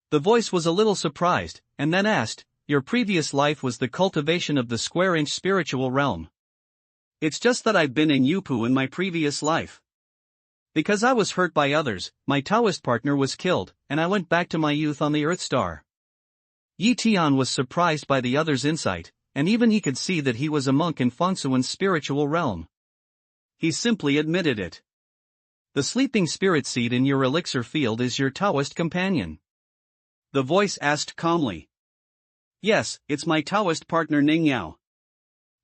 The voice was a little surprised, and then asked, your previous life was the cultivation of the square-inch spiritual realm. It's just that I've been in Yupu in my previous life. Because I was hurt by others, my Taoist partner was killed, and I went back to my youth on the Earth Star. Tian was surprised by the other's insight, and even he could see that he was a monk in Fengsuan's spiritual realm. He simply admitted it. The sleeping spirit seed in your elixir field is your Taoist companion. The voice asked calmly. Yes, it's my Taoist partner Ning Yao.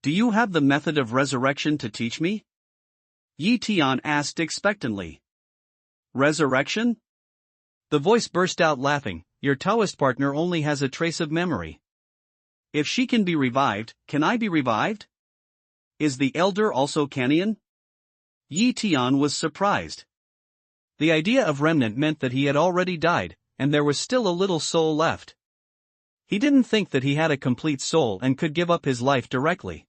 Do you have the method of resurrection to teach me? Tian asked expectantly. Resurrection? The voice burst out laughing. Your Taoist partner only has a trace of memory. If she can be revived, can I be revived? Is the elder also Canyon? Tian was surprised. The idea of remnant meant that he had already died, and there was still a little soul left. He didn't think that he had a complete soul and could give up his life directly.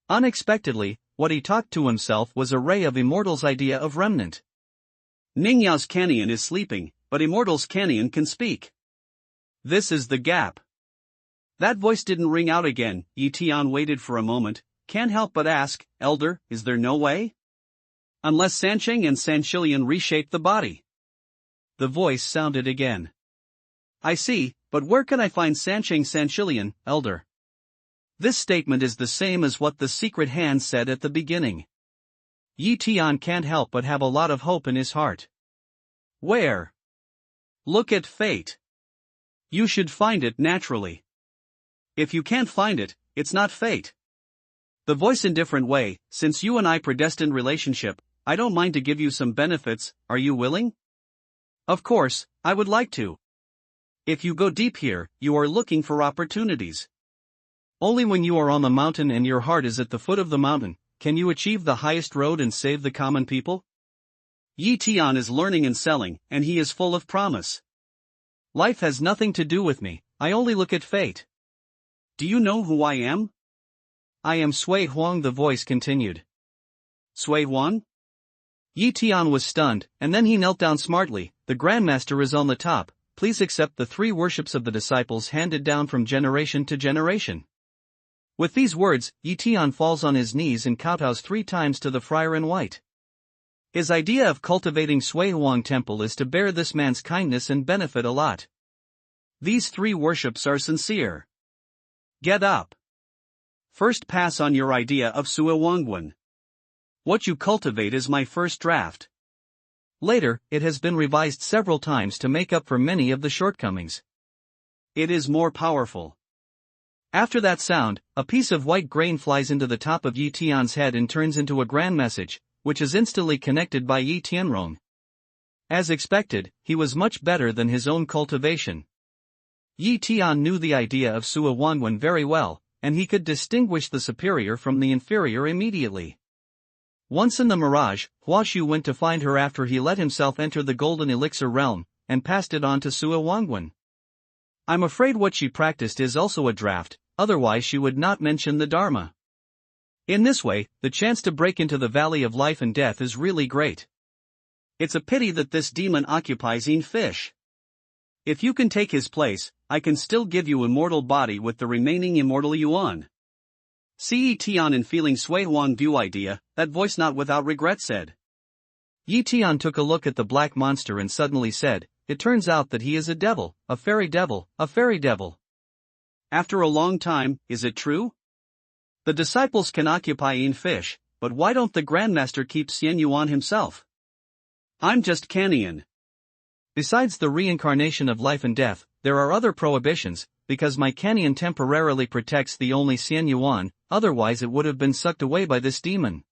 Unexpectedly, what he talked to himself was a ray of Immortal's idea of remnant. Ning Yao's Canyon is sleeping, but Immortal's Canyon can speak. This is the gap. That voice didn't ring out again. Tian waited for a moment, can't help but ask, Elder, is there no way? Unless Sancheng and Sanchilian reshape the body. The voice sounded again. I see, but where can I find Sancheng Sanchilian, Elder? This statement is the same as what the secret hand said at the beginning. Tian can't help but have a lot of hope in his heart. Where? Look at fate. You should find it naturally. If you can't find it, it's not fate. The voice in different way, since you and I predestined relationship, I don't mind to give you some benefits, are you willing? Of course, I would like to. If you go deep here, you are looking for opportunities. Only when you are on the mountain and your heart is at the foot of the mountain, can you achieve the highest road and save the common people? Tian is learning and selling, and he is full of promise. Life has nothing to do with me, I only look at fate. Do you know who I am? I am Sui Huang, the voice continued. Sui Huang? Tian was stunned, and then he knelt down smartly. The Grandmaster is on the top, please accept the 3 worships of the disciples handed down from generation to generation. With these words, Tian falls on his knees and kowtows 3 times to the friar in white. His idea of cultivating Sui Huang Temple is to bear this man's kindness and benefit a lot. These 3 worships are sincere. Get up. First pass on your idea of Sui Huangguan. What you cultivate is my first draft. Later, it has been revised several times to make up for many of the shortcomings. It is more powerful. After that sound, a piece of white grain flies into the top of Yi Tian's head and turns into a grand message, which is instantly connected by Yi Tianrong. As expected, he was much better than his own cultivation. Yi Tian knew the idea of Sua Wanwen very well, and he could distinguish the superior from the inferior immediately. Once in the mirage, Huashu went to find her after he let himself enter the golden elixir realm, and passed it on to Sua Wanwen. I'm afraid what she practiced is also a draft, otherwise she would not mention the Dharma. In this way, the chance to break into the valley of life and death is really great. It's a pity that this demon occupies Yin Fish. If you can take his place, I can still give you immortal body with the remaining immortal yuan. See Tian in feeling Sui Huang view idea, that voice not without regret said. Yi Tian took a look at the black monster and suddenly said, it turns out that he is a devil, a fairy devil, a fairy devil. After a long time, is it true? The disciples can occupy Yin Fish, but why don't the Grandmaster keep Xian Yuan himself? I'm just Canian. Besides the reincarnation of life and death, there are other prohibitions, because my Canian temporarily protects the only Xian Yuan, otherwise it would have been sucked away by this demon.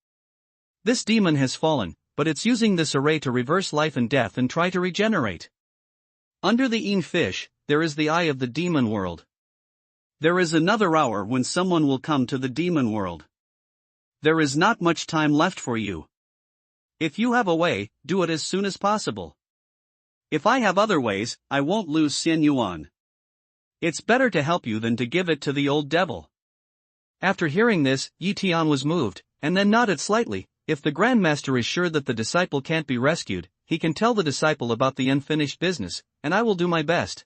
This demon has fallen, but it's using this array to reverse life and death and try to regenerate. Under the Yin Fish, there is the eye of the demon world. There is another hour when someone will come to the demon world. There is not much time left for you. If you have a way, do it as soon as possible. If I have other ways, I won't lose Xian Yuan. It's better to help you than to give it to the old devil. After hearing this, Yi Tian was moved, and then nodded slightly. If the Grandmaster is sure that the disciple can't be rescued, he can tell the disciple about the unfinished business, and I will do my best.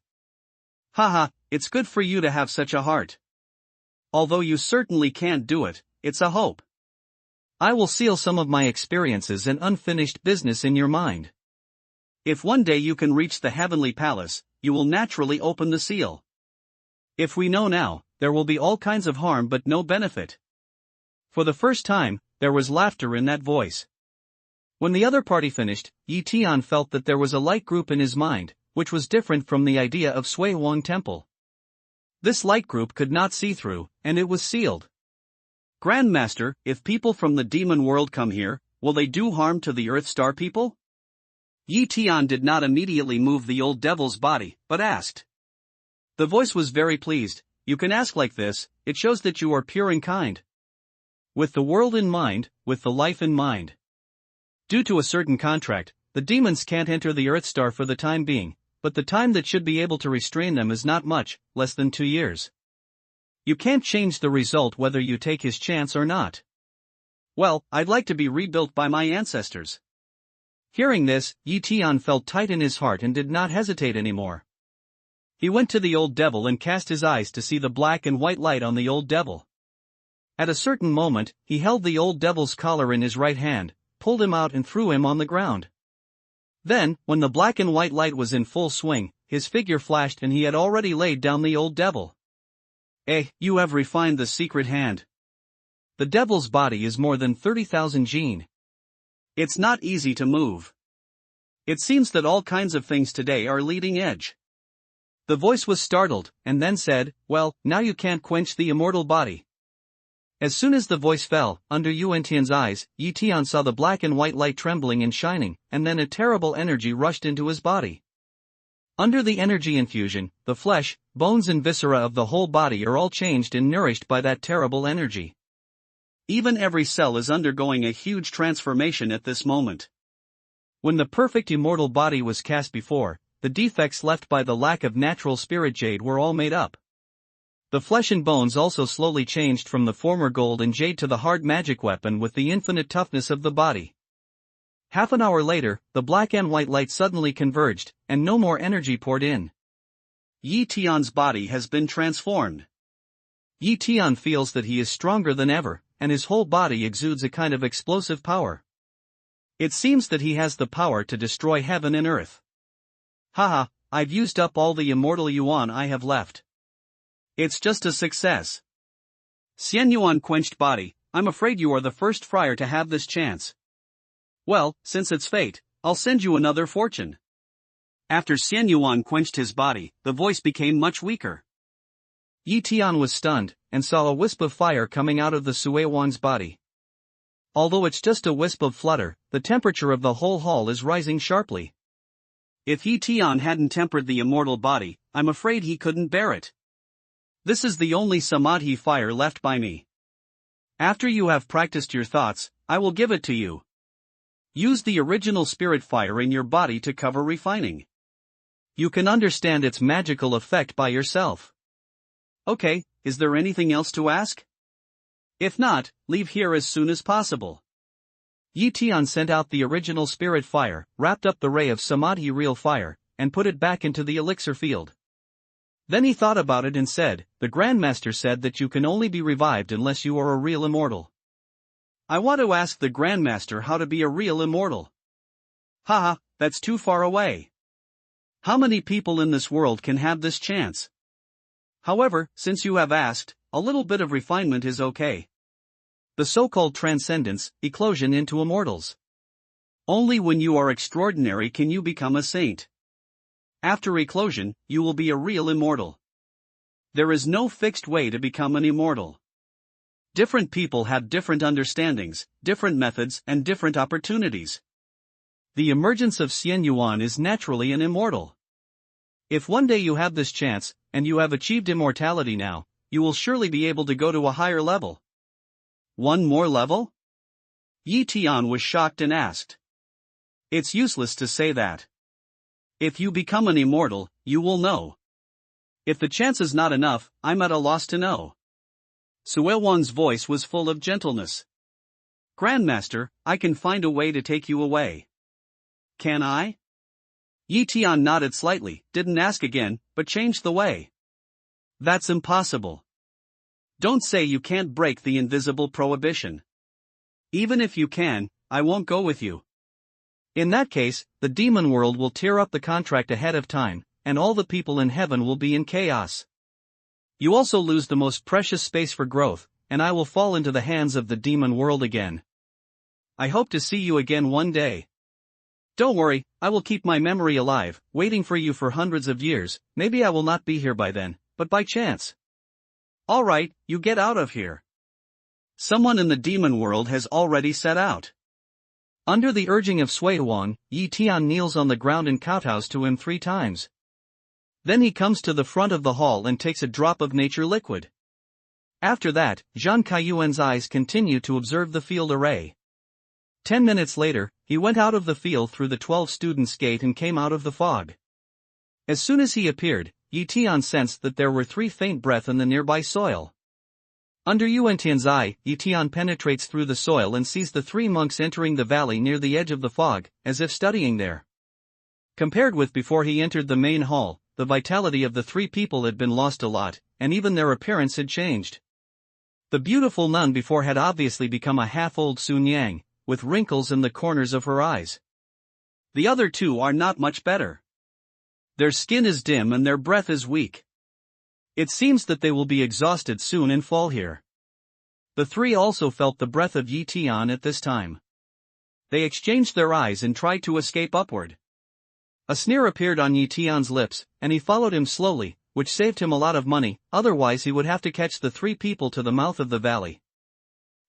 Haha, it's good for you to have such a heart. Although you certainly can't do it, it's a hope. I will seal some of my experiences and unfinished business in your mind. If one day you can reach the heavenly palace, you will naturally open the seal. If we know now, there will be all kinds of harm but no benefit. For the first time, there was laughter in that voice. When the other party finished, Yi Tian felt that there was a light group in his mind, which was different from the idea of Sui Wang Temple. This light group could not see through, and it was sealed. Grandmaster, if people from the demon world come here, will they do harm to the Earth Star people? Yi Tian did not immediately move the old devil's body, but asked. The voice was very pleased. You can ask like this, it shows that you are pure and kind. With the world in mind, with the life in mind. Due to a certain contract, the demons can't enter the Earth Star for the time being, but the time that should be able to restrain them is not much, less than 2 years. You can't change the result whether you take his chance or not. Well, I'd like to be rebuilt by my ancestors. Hearing this, Yi Tian felt tight in his heart and did not hesitate anymore. He went to the old devil and cast his eyes to see the black and white light on the old devil. At a certain moment, he held the old devil's collar in his right hand, pulled him out and threw him on the ground. Then, when the black and white light was in full swing, his figure flashed and he had already laid down the old devil. You have refined the secret hand. The devil's body is more than 30,000 jin. It's not easy to move. It seems that all kinds of things today are leading edge. The voice was startled, and then said, well, now you can't quench the immortal body. As soon as the voice fell, under Yuan Tian's eyes, Yi Tian saw the black and white light trembling and shining, and then a terrible energy rushed into his body. Under the energy infusion, the flesh, bones and viscera of the whole body are all changed and nourished by that terrible energy. Even every cell is undergoing a huge transformation at this moment. When the perfect immortal body was cast before, the defects left by the lack of natural spirit jade were all made up. The flesh and bones also slowly changed from the former gold and jade to the hard magic weapon with the infinite toughness of the body. Half an hour later, the black and white light suddenly converged, and no more energy poured in. Yi Tian's body has been transformed. Yi Tian feels that he is stronger than ever, and his whole body exudes a kind of explosive power. It seems that he has the power to destroy heaven and earth. Haha, I've used up all the immortal yuan I have left. It's just a success. Xian Yuan quenched body, I'm afraid you are the first friar to have this chance. Well, since it's fate, I'll send you another fortune. After Xian Yuan quenched his body, the voice became much weaker. Yi Tian was stunned, and saw a wisp of fire coming out of the Sui Wan's body. Although it's just a wisp of flutter, the temperature of the whole hall is rising sharply. If Yi Tian hadn't tempered the immortal body, I'm afraid he couldn't bear it. This is the only samadhi fire left by me. After you have practiced your thoughts, I will give it to you. Use the original spirit fire in your body to cover refining. You can understand its magical effect by yourself. Okay, is there anything else to ask? If not, leave here as soon as possible. Yi Tian sent out the original spirit fire, wrapped up the ray of samadhi real fire, and put it back into the elixir field. Then he thought about it and said, the Grandmaster said that you can only be revived unless you are a real immortal. I want to ask the Grandmaster how to be a real immortal. Haha, that's too far away. How many people in this world can have this chance? However, since you have asked, a little bit of refinement is okay. The so-called transcendence, eclosion into immortals. Only when you are extraordinary can you become a saint. After eclosion, you will be a real immortal. There is no fixed way to become an immortal. Different people have different understandings, different methods, and different opportunities. The emergence of Xian Yuan is naturally an immortal. If one day you have this chance, and you have achieved immortality now, you will surely be able to go to a higher level. One more level? Yi Tian was shocked and asked. It's useless to say that. If you become an immortal, you will know. If the chance is not enough, I'm at a loss to know. Sui Wan's voice was full of gentleness. Grandmaster, I can find a way to take you away. Can I? Yi Tian nodded slightly, didn't ask again, but changed the way. That's impossible. Don't say you can't break the invisible prohibition. Even if you can, I won't go with you. In that case, the demon world will tear up the contract ahead of time, and all the people in heaven will be in chaos. You also lose the most precious space for growth, and I will fall into the hands of the demon world again. I hope to see you again one day. Don't worry, I will keep my memory alive, waiting for you for hundreds of years. Maybe I will not be here by then, but by chance. Alright, you get out of here. Someone in the demon world has already set out. Under the urging of Sui Wan, Yi Tian kneels on the ground and kowtows to him 3 times. Then he comes to the front of the hall and takes a drop of nature liquid. After that, Zhang Kaiyuan's eyes continue to observe the field array. 10 minutes later, he went out of the field through the 12 students' gate and came out of the fog. As soon as he appeared, Yi Tian sensed that there were 3 faint breath in the nearby soil. Under Yuan Tian's eye, Yi Tian penetrates through the soil and sees the 3 monks entering the valley near the edge of the fog, as if studying there. Compared with before he entered the main hall, the vitality of the 3 people had been lost a lot, and even their appearance had changed. The beautiful nun before had obviously become a half-old Sun Yang, with wrinkles in the corners of her eyes. The other 2 are not much better. Their skin is dim and their breath is weak. It seems that they will be exhausted soon and fall here. The 3 also felt the breath of Yi Tian at this time. They exchanged their eyes and tried to escape upward. A sneer appeared on Yi Tian's lips, and he followed him slowly, which saved him a lot of money, otherwise he would have to catch the 3 people to the mouth of the valley.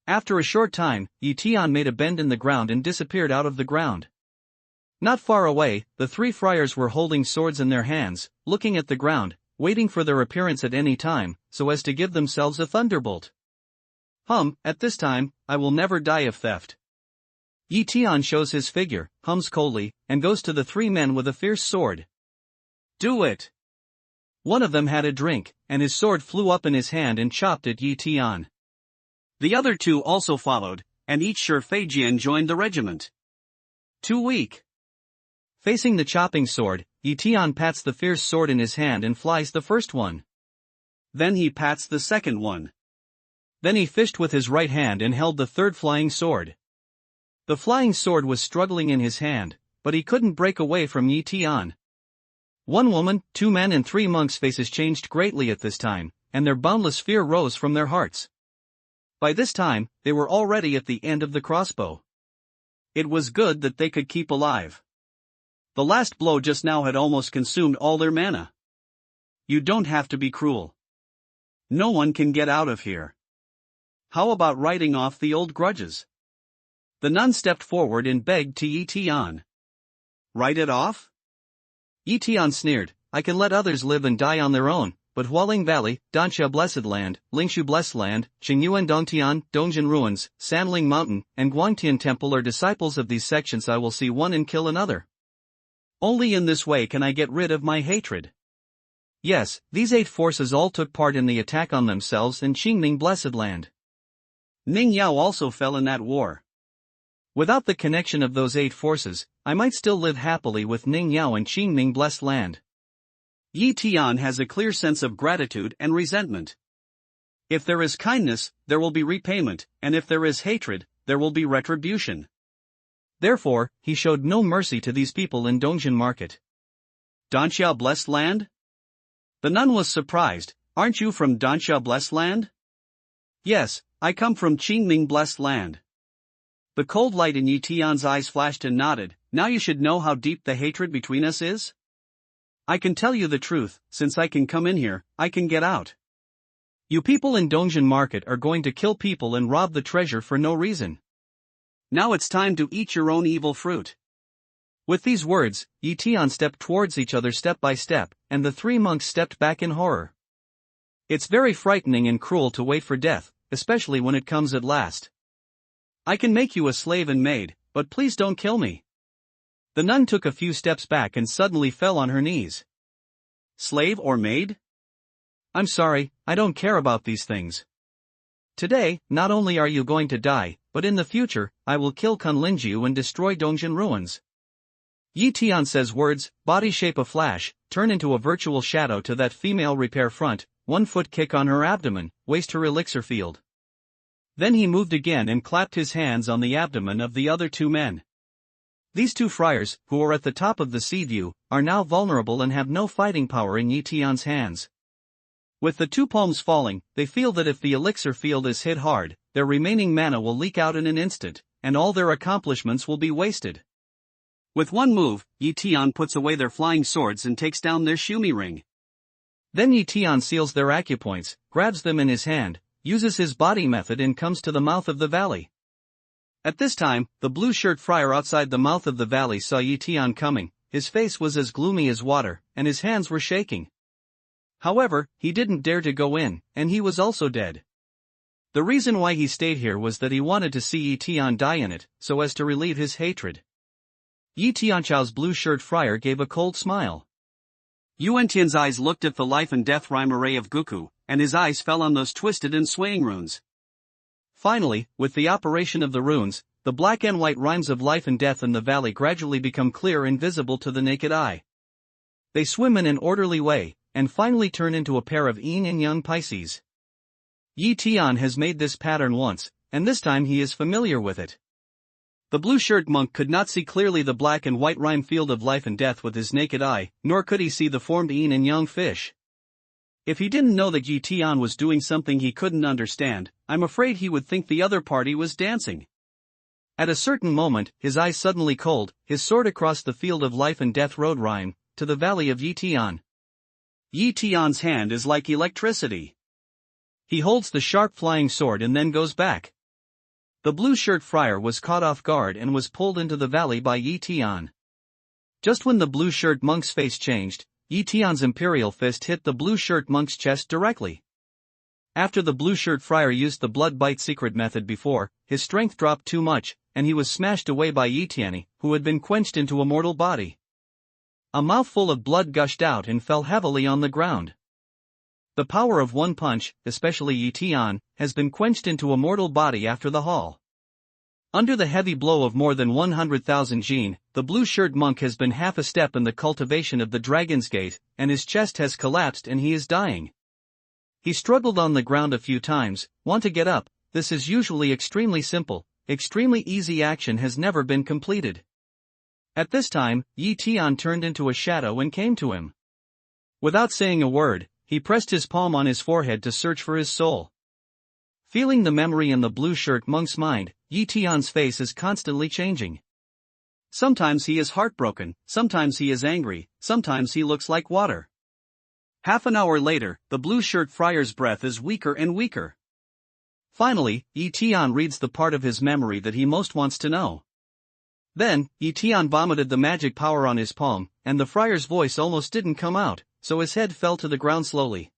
After a short time, Yi Tian made a bend in the ground and disappeared out of the ground. Not far away, the 3 friars were holding swords in their hands, looking at the ground, waiting for their appearance at any time, so as to give themselves a thunderbolt. At this time, I will never die of theft. Yi Tian shows his figure, hums coldly, and goes to the 3 men with a fierce sword. Do it! One of them had a drink, and his sword flew up in his hand and chopped at Yi Tian. The other 2 also followed, and each Shi Feijian joined the regiment. Too weak. Facing the chopping sword, Yi Tian pats the fierce sword in his hand and flies the first one. Then he pats the second one. Then he fished with his right hand and held the third flying sword. The flying sword was struggling in his hand, but he couldn't break away from Yi Tian. 1 woman, 2 men and 3 monks' faces changed greatly at this time, and their boundless fear rose from their hearts. By this time, they were already at the end of the crossbow. It was good that they could keep alive. The last blow just now had almost consumed all their mana. You don't have to be cruel. No one can get out of here. How about writing off the old grudges? The nun stepped forward and begged to Tian. Write it off? Tian sneered, I can let others live and die on their own, but Hualing Valley, Danxia Blessed Land, Lingshu Blessed Land, Qingyuan Dongtian, Dongjin Ruins, Sanling Mountain, and Guangtian Temple are disciples of these sections. I will see one and kill another. Only in this way can I get rid of my hatred. Yes, these 8 forces all took part in the attack on themselves in Qingning Blessed Land. Ning Yao also fell in that war. Without the connection of those 8 forces, I might still live happily with Ning Yao and Qingning Blessed Land. Tian has a clear sense of gratitude and resentment. If there is kindness, there will be repayment, and if there is hatred, there will be retribution. Therefore, he showed no mercy to these people in Dongjin Market. Danxia Blessed Land? The nun was surprised. Aren't you from Danxia Blessed Land? Yes, I come from Qingning Blessed Land. The cold light in Tian's eyes flashed and nodded. Now you should know how deep the hatred between us is? I can tell you the truth, since I can come in here, I can get out. You people in Dongjin Market are going to kill people and rob the treasure for no reason. Now it's time to eat your own evil fruit. With these words, Tian stepped towards each other step by step, and the 3 monks stepped back in horror. It's very frightening and cruel to wait for death, especially when it comes at last. I can make you a slave and maid, but please don't kill me. The nun took a few steps back and suddenly fell on her knees. Slave or maid? I'm sorry, I don't care about these things. Today, not only are you going to die, but in the future, I will kill Kunlingjiu and destroy Dongjin Ruins. Tian says words, body shape a flash, turn into a virtual shadow to that female repair front, 1 foot kick on her abdomen, waste her elixir field. Then he moved again and clapped his hands on the abdomen of the other 2 men. These 2 friars, who are at the top of the sea view, are now vulnerable and have no fighting power in Tian's hands. With the 2 palms falling, they feel that if the elixir field is hit hard, their remaining mana will leak out in an instant, and all their accomplishments will be wasted. With one move, Tian puts away their flying swords and takes down their shumi ring. Then Tian seals their acupoints, grabs them in his hand, uses his body method and comes to the mouth of the valley. At this time, the blue-shirt friar outside the mouth of the valley saw Tian coming. His face was as gloomy as water, and his hands were shaking. However, he didn't dare to go in, and he was also dead. The reason why he stayed here was that he wanted to see Tian die in it, so as to relieve his hatred. Tianchao's blue-shirt friar gave a cold smile. Yuantian's eyes looked at the life and death rhyme array of Guku, and his eyes fell on those twisted and swaying runes. Finally, with the operation of the runes, the black and white rhymes of life and death in the valley gradually become clear and visible to the naked eye. They swim in an orderly way, and finally turn into a pair of yin and yang Pisces. Tian has made this pattern once, and this time he is familiar with it. The blue-shirt monk could not see clearly the black and white rhyme field of life and death with his naked eye, nor could he see the formed yin and yang fish. If he didn't know that Tian was doing something he couldn't understand, I'm afraid he would think the other party was dancing. At a certain moment, his eyes suddenly cold, his sword across the field of life and death road rhyme, to the valley of Tian. Tian's hand is like electricity. He holds the sharp flying sword and then goes back. The blue-shirt friar was caught off guard and was pulled into the valley by Tian. Just when the blue-shirt monk's face changed, Tian's imperial fist hit the blue-shirt monk's chest directly. After the blue-shirt friar used the blood bite secret method before, his strength dropped too much, and he was smashed away by Tian, who had been quenched into a mortal body. A mouthful of blood gushed out and fell heavily on the ground. The power of one punch, especially Tian, has been quenched into a mortal body after the haul. Under the heavy blow of more than 100,000 jin, the blue-shirt monk has been half a step in the cultivation of the Dragon's Gate, and his chest has collapsed and he is dying. He struggled on the ground a few times, want to get up. This is usually extremely simple, extremely easy action has never been completed. At this time, Tian turned into a shadow and came to him. Without saying a word, he pressed his palm on his forehead to search for his soul. Feeling the memory in the blue-shirt monk's mind, Tian's face is constantly changing. Sometimes he is heartbroken, sometimes he is angry, sometimes he looks like water. Half an hour later, the blue shirt friar's breath is weaker and weaker. Finally, Tian reads the part of his memory that he most wants to know. Then, Tian vomited the magic power on his palm, and the friar's voice almost didn't come out, so his head fell to the ground slowly.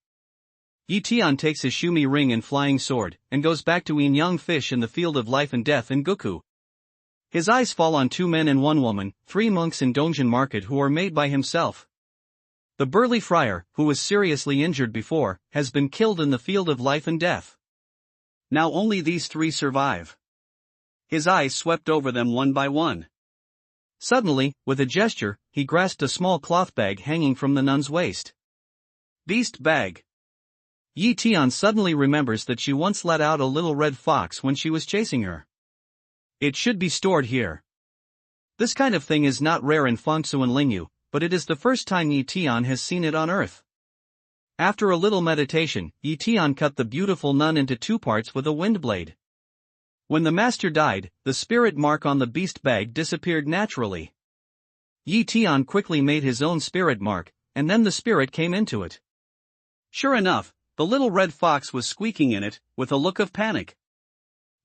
Tian takes his Shumi ring and flying sword, and goes back to Yin Yang Fish in the field of life and death in Goku. His eyes fall on 2 men and 1 woman, 3 monks in Dongjin Market who are made by himself. The burly friar, who was seriously injured before, has been killed in the field of life and death. Now only these 3 survive. His eyes swept over them one by one. Suddenly, with a gesture, he grasped a small cloth bag hanging from the nun's waist. Beast bag. Tian suddenly remembers that she once let out a little red fox when she was chasing her. It should be stored here. This kind of thing is not rare in Fangsu and Lingyu, but it is the first time Tian has seen it on Earth. After a little meditation, Tian cut the beautiful nun into 2 parts with a wind blade. When the master died, the spirit mark on the beast bag disappeared naturally. Tian quickly made his own spirit mark, and then the spirit came into it. Sure enough, the little red fox was squeaking in it, with a look of panic.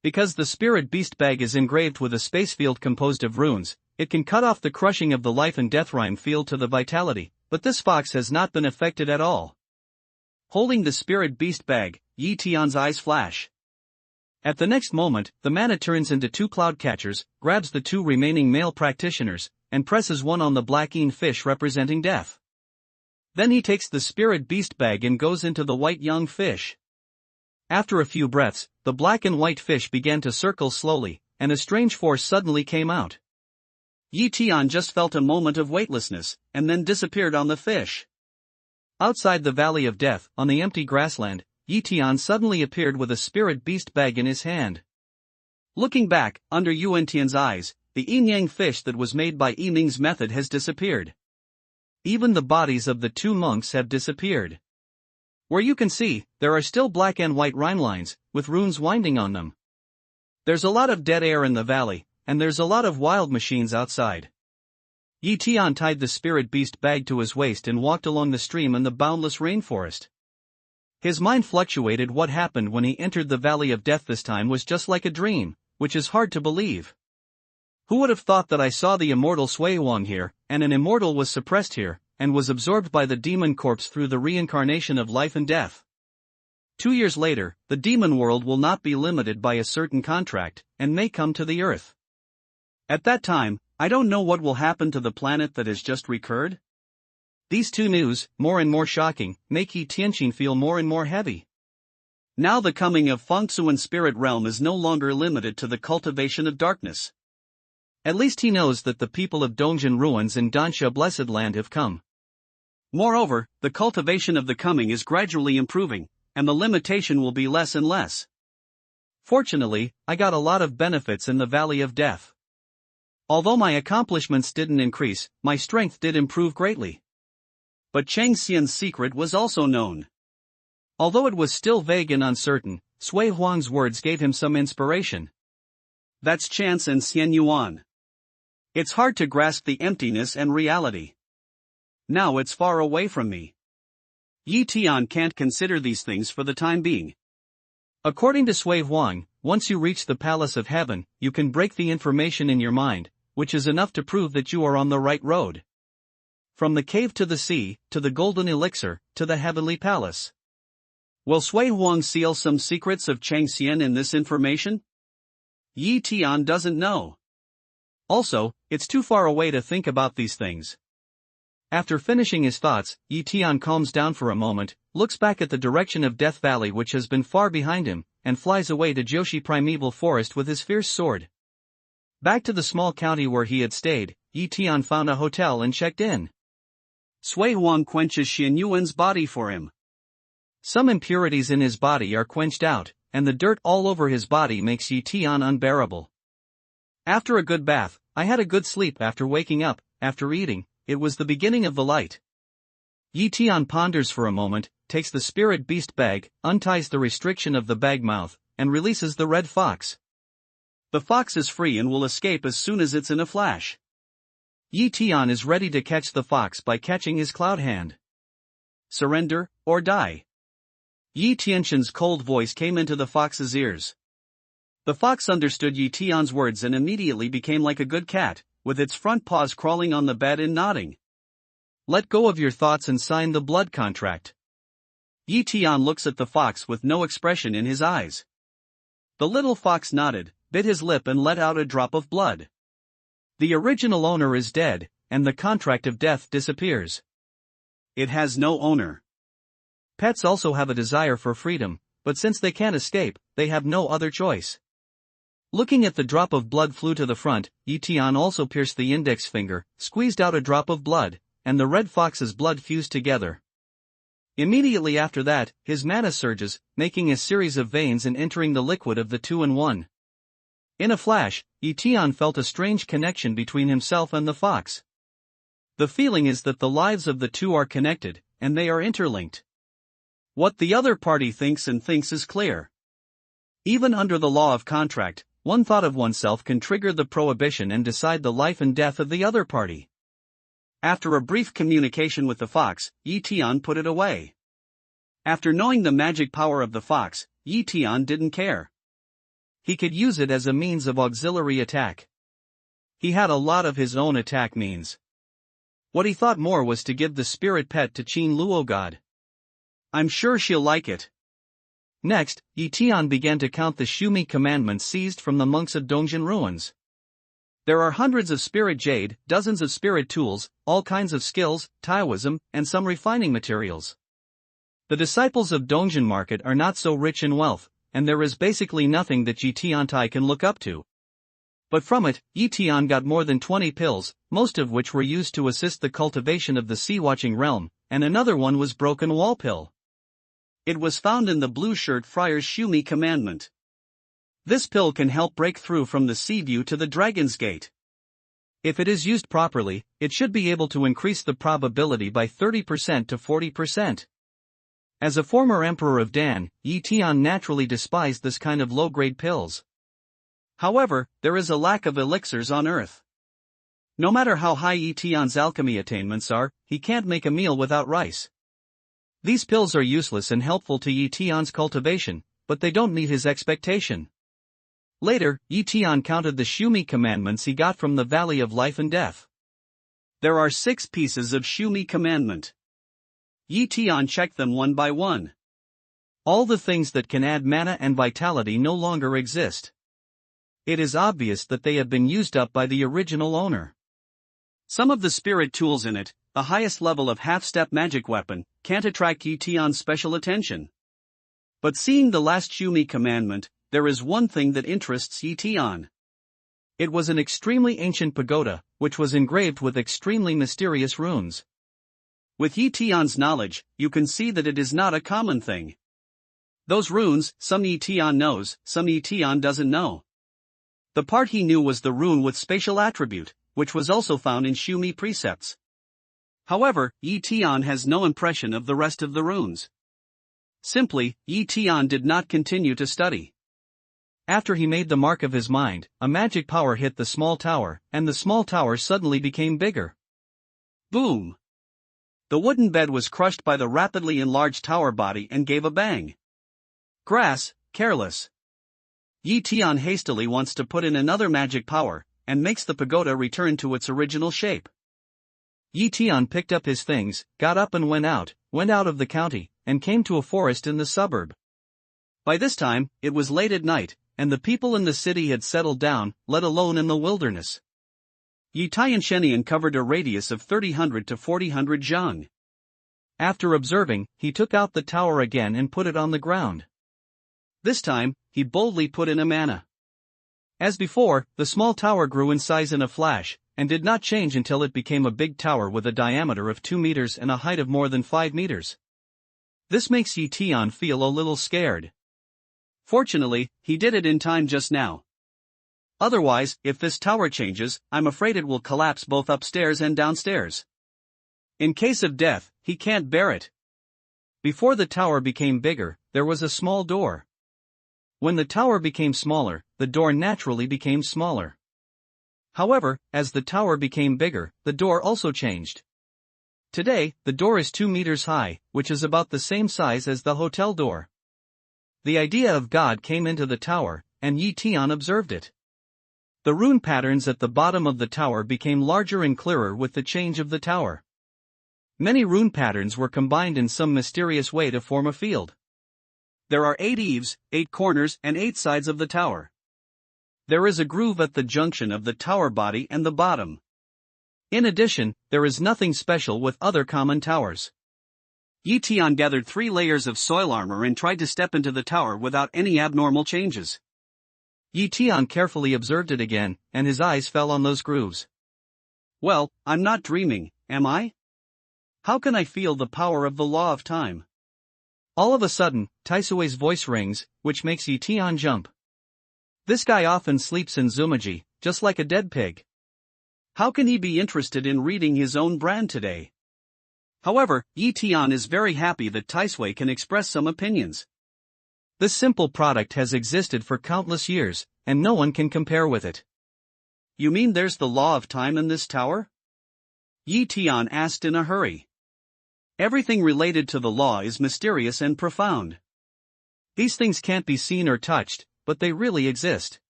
Because the spirit beast bag is engraved with a space field composed of runes, it can cut off the crushing of the life and death rhyme field to the vitality, but this fox has not been affected at all. Holding the spirit beast bag, Tian's eyes flash. At the next moment, the mana turns into 2 cloud catchers, grabs the 2 remaining male practitioners, and presses one on the black Yin fish representing death. Then he takes the spirit beast bag and goes into the white young fish. After a few breaths, the black and white fish began to circle slowly, and a strange force suddenly came out. Tian just felt a moment of weightlessness, and then disappeared on the fish. Outside the Valley of Death, on the empty grassland, Tian suddenly appeared with a spirit beast bag in his hand. Looking back, under Tian's eyes, the yin-yang fish that was made by Yiming's method has disappeared. Even the bodies of the 2 monks have disappeared. Where you can see, there are still black and white rhyme lines, with runes winding on them. There's a lot of dead air in the valley, and there's a lot of wild machines outside. Tian tied the spirit beast bag to his waist and walked along the stream in the boundless rainforest. His mind fluctuated. What happened when he entered the Valley of Death this time was just like a dream, which is hard to believe. Who would have thought that I saw the immortal Sui Wang here, and an immortal was suppressed here, and was absorbed by the demon corpse through the reincarnation of life and death. 2 years later, the demon world will not be limited by a certain contract, and may come to the earth. At that time, I don't know what will happen to the planet that has just recurred. These 2 news, more and more shocking, make Tianqin feel more and more heavy. Now the coming of Fangsuan spirit realm is no longer limited to the cultivation of darkness. At least he knows that the people of Dongjin Ruins and Dansha Blessed Land have come. Moreover, the cultivation of the coming is gradually improving, and the limitation will be less and less. Fortunately, I got a lot of benefits in the Valley of Death. Although my accomplishments didn't increase, my strength did improve greatly. But Chang Xian's secret was also known. Although it was still vague and uncertain, Sui Huang's words gave him some inspiration. That's chance and Xian Yuan. It's hard to grasp the emptiness and reality. Now it's far away from me. Tian can't consider these things for the time being. According to Sui Huang, once you reach the Palace of Heaven, you can break the information in your mind, which is enough to prove that you are on the right road. From the cave to the sea, to the golden elixir, to the heavenly palace. Will Sui Huang seal some secrets of Chang Xian in this information? Tian doesn't know. Also, it's too far away to think about these things. After finishing his thoughts, Tian calms down for a moment, looks back at the direction of Death Valley which has been far behind him, and flies away to Joshi Primeval Forest with his fierce sword. Back to the small county where he had stayed, Tian found a hotel and checked in. Sui Huang quenches Xian Yuan's body for him. Some impurities in his body are quenched out, and the dirt all over his body makes Tian unbearable. After a good bath, I had a good sleep. After waking up, after eating, it was the beginning of the light. Tian ponders for a moment, takes the spirit beast bag, unties the restriction of the bag mouth, and releases the red fox. The fox is free and will escape as soon as it's in a flash. Tian is ready to catch the fox by catching his cloud hand. Surrender, or die. Tian's cold voice came into the fox's ears. The fox understood Tian's words and immediately became like a good cat, with its front paws crawling on the bed and nodding. Let go of your thoughts and sign the blood contract. Tian looks at the fox with no expression in his eyes. The little fox nodded, bit his lip and let out a drop of blood. The original owner is dead, and the contract of death disappears. It has no owner. Pets also have a desire for freedom, but since they can't escape, they have no other choice. Looking at the drop of blood flew to the front, Tian also pierced the index finger, squeezed out a drop of blood, and the red fox's blood fused together. Immediately after that, his mana surges, making a series of veins and entering the liquid of the two-in-one. In a flash, Tian felt a strange connection between himself and the fox. The feeling is that the lives of the two are connected, and they are interlinked. What the other party thinks is clear. Even under the law of contract, one thought of oneself can trigger the prohibition and decide the life and death of the other party. After a brief communication with the fox, Tian put it away. After knowing the magic power of the fox, Tian didn't care. He could use it as a means of auxiliary attack. He had a lot of his own attack means. What he thought more was to give the spirit pet to Qin Luo God. I'm sure she'll like it. Next, Tian began to count the Shumi commandments seized from the monks of Dongjin ruins. There are hundreds of spirit jade, dozens of spirit tools, all kinds of skills, Taoism, and some refining materials. The disciples of Dongjin Market are not so rich in wealth, and there is basically nothing that Tiantai can look up to. But from it, Tian got more than 20 pills, most of which were used to assist the cultivation of the sea-watching realm, and another one was broken wall pill. It was found in the blue shirt friar's Shumi commandment. This pill can help break through from the sea view to the Dragon's Gate. If it is used properly, it should be able to increase the probability by 30% to 40%. As a former emperor of Dan, Tian naturally despised this kind of low-grade pills. However, there is a lack of elixirs on Earth. No matter how high Tian's alchemy attainments are, he can't make a meal without rice. These pills are useless and helpful to Tian's cultivation, but they don't meet his expectation. Later, Tian counted the Shumi commandments he got from the Valley of Life and Death. There are 6 pieces of Shumi commandment. Tian checked them one by one. All the things that can add mana and vitality no longer exist. It is obvious that they have been used up by the original owner. Some of the spirit tools in it, the highest level of half-step magic weapon, can't attract Tian's special attention. But seeing the last Shumi commandment, there is one thing that interests Tian. It was an extremely ancient pagoda, which was engraved with extremely mysterious runes. With Tian's knowledge, you can see that it is not a common thing. Those runes, some Tian knows, some Tian doesn't know. The part he knew was the rune with spatial attribute, which was also found in Shumi precepts. However, Tian has no impression of the rest of the runes. Simply, Tian did not continue to study. After he made the mark of his mind, a magic power hit the small tower, and the small tower suddenly became bigger. Boom! The wooden bed was crushed by the rapidly enlarged tower body and gave a bang. Grass, careless. Tian hastily wants to put in another magic power, and makes the pagoda return to its original shape. Tian picked up his things, got up and went out of the county, and came to a forest in the suburb. By this time, it was late at night, and the people in the city had settled down, let alone in the wilderness. Tian Shenian covered a radius of 3000 to 4000 zhang. After observing, he took out the tower again and put it on the ground. This time, he boldly put in a mana. As before, the small tower grew in size in a flash, and did not change until it became a big tower with a diameter of 2 meters and a height of more than 5 meters. This makes Tian feel a little scared. Fortunately, he did it in time just now. Otherwise, if this tower changes, I'm afraid it will collapse both upstairs and downstairs. In case of death, he can't bear it. Before the tower became bigger, there was a small door. When the tower became smaller, the door naturally became smaller. However, as the tower became bigger, the door also changed. Today, the door is 2 meters high, which is about the same size as the hotel door. The idea of God came into the tower, and Tian observed it. The rune patterns at the bottom of the tower became larger and clearer with the change of the tower. Many rune patterns were combined in some mysterious way to form a field. There are 8 eaves, 8 corners, and 8 sides of the tower. There is a groove at the junction of the tower body and the bottom. In addition, there is nothing special with other common towers. Tian gathered 3 layers of soil armor and tried to step into the tower without any abnormal changes. Tian carefully observed it again, and his eyes fell on those grooves. Well, I'm not dreaming, am I? How can I feel the power of the law of time? All of a sudden, Taisui's voice rings, which makes Tian jump. This guy often sleeps in Zumaji, just like a dead pig. How can he be interested in reading his own brand today? However, Tian is very happy that Taisui can express some opinions. This simple product has existed for countless years, and no one can compare with it. You mean there's the law of time in this tower? Tian asked in a hurry. Everything related to the law is mysterious and profound. These things can't be seen or touched, but they really exist.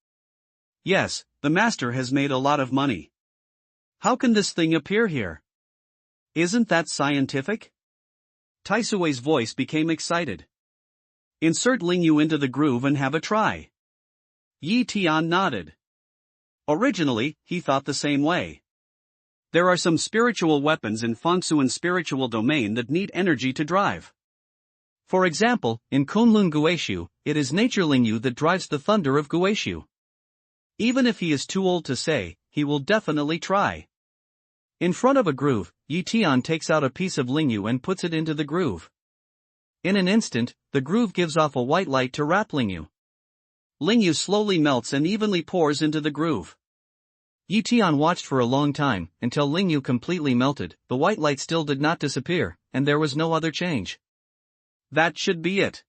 Yes, the master has made a lot of money. How can this thing appear here? Isn't that scientific? Taisui's voice became excited. Insert Lingyu into the groove and have a try. Tian nodded. Originally, he thought the same way. There are some spiritual weapons in Fengsuan spiritual domain that need energy to drive. For example, in Kunlun Guishu, it is nature Lingyu that drives the thunder of Guishu. Even if he is too old to say, he will definitely try. In front of a groove, Tian takes out a piece of Lingyu and puts it into the groove. In an instant, the groove gives off a white light to wrap Lingyu. Lingyu slowly melts and evenly pours into the groove. Tian watched for a long time, until Lingyu completely melted. The white light still did not disappear, and there was no other change. That should be it.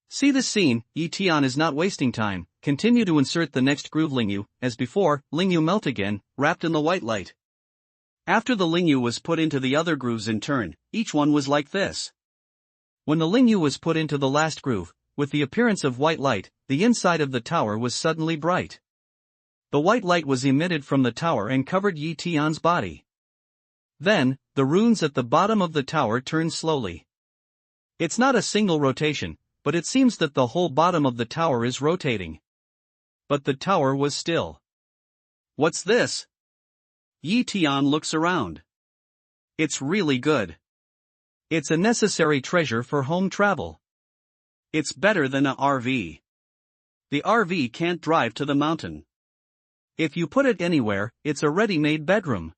See this scene, Tian is not wasting time. Continue to insert the next groove Lingyu. As before, Lingyu melt again, wrapped in the white light. After the Lingyu was put into the other grooves in turn, each one was like this. When the Lingyu was put into the last groove, with the appearance of white light, the inside of the tower was suddenly bright. The white light was emitted from the tower and covered Tian's body. Then, the runes at the bottom of the tower turned slowly. It's not a single rotation, but it seems that the whole bottom of the tower is rotating. But the tower was still. What's this? Tian looks around. It's really good. It's a necessary treasure for home travel. It's better than a RV. The RV can't drive to the mountain. If you put it anywhere, it's a ready-made bedroom.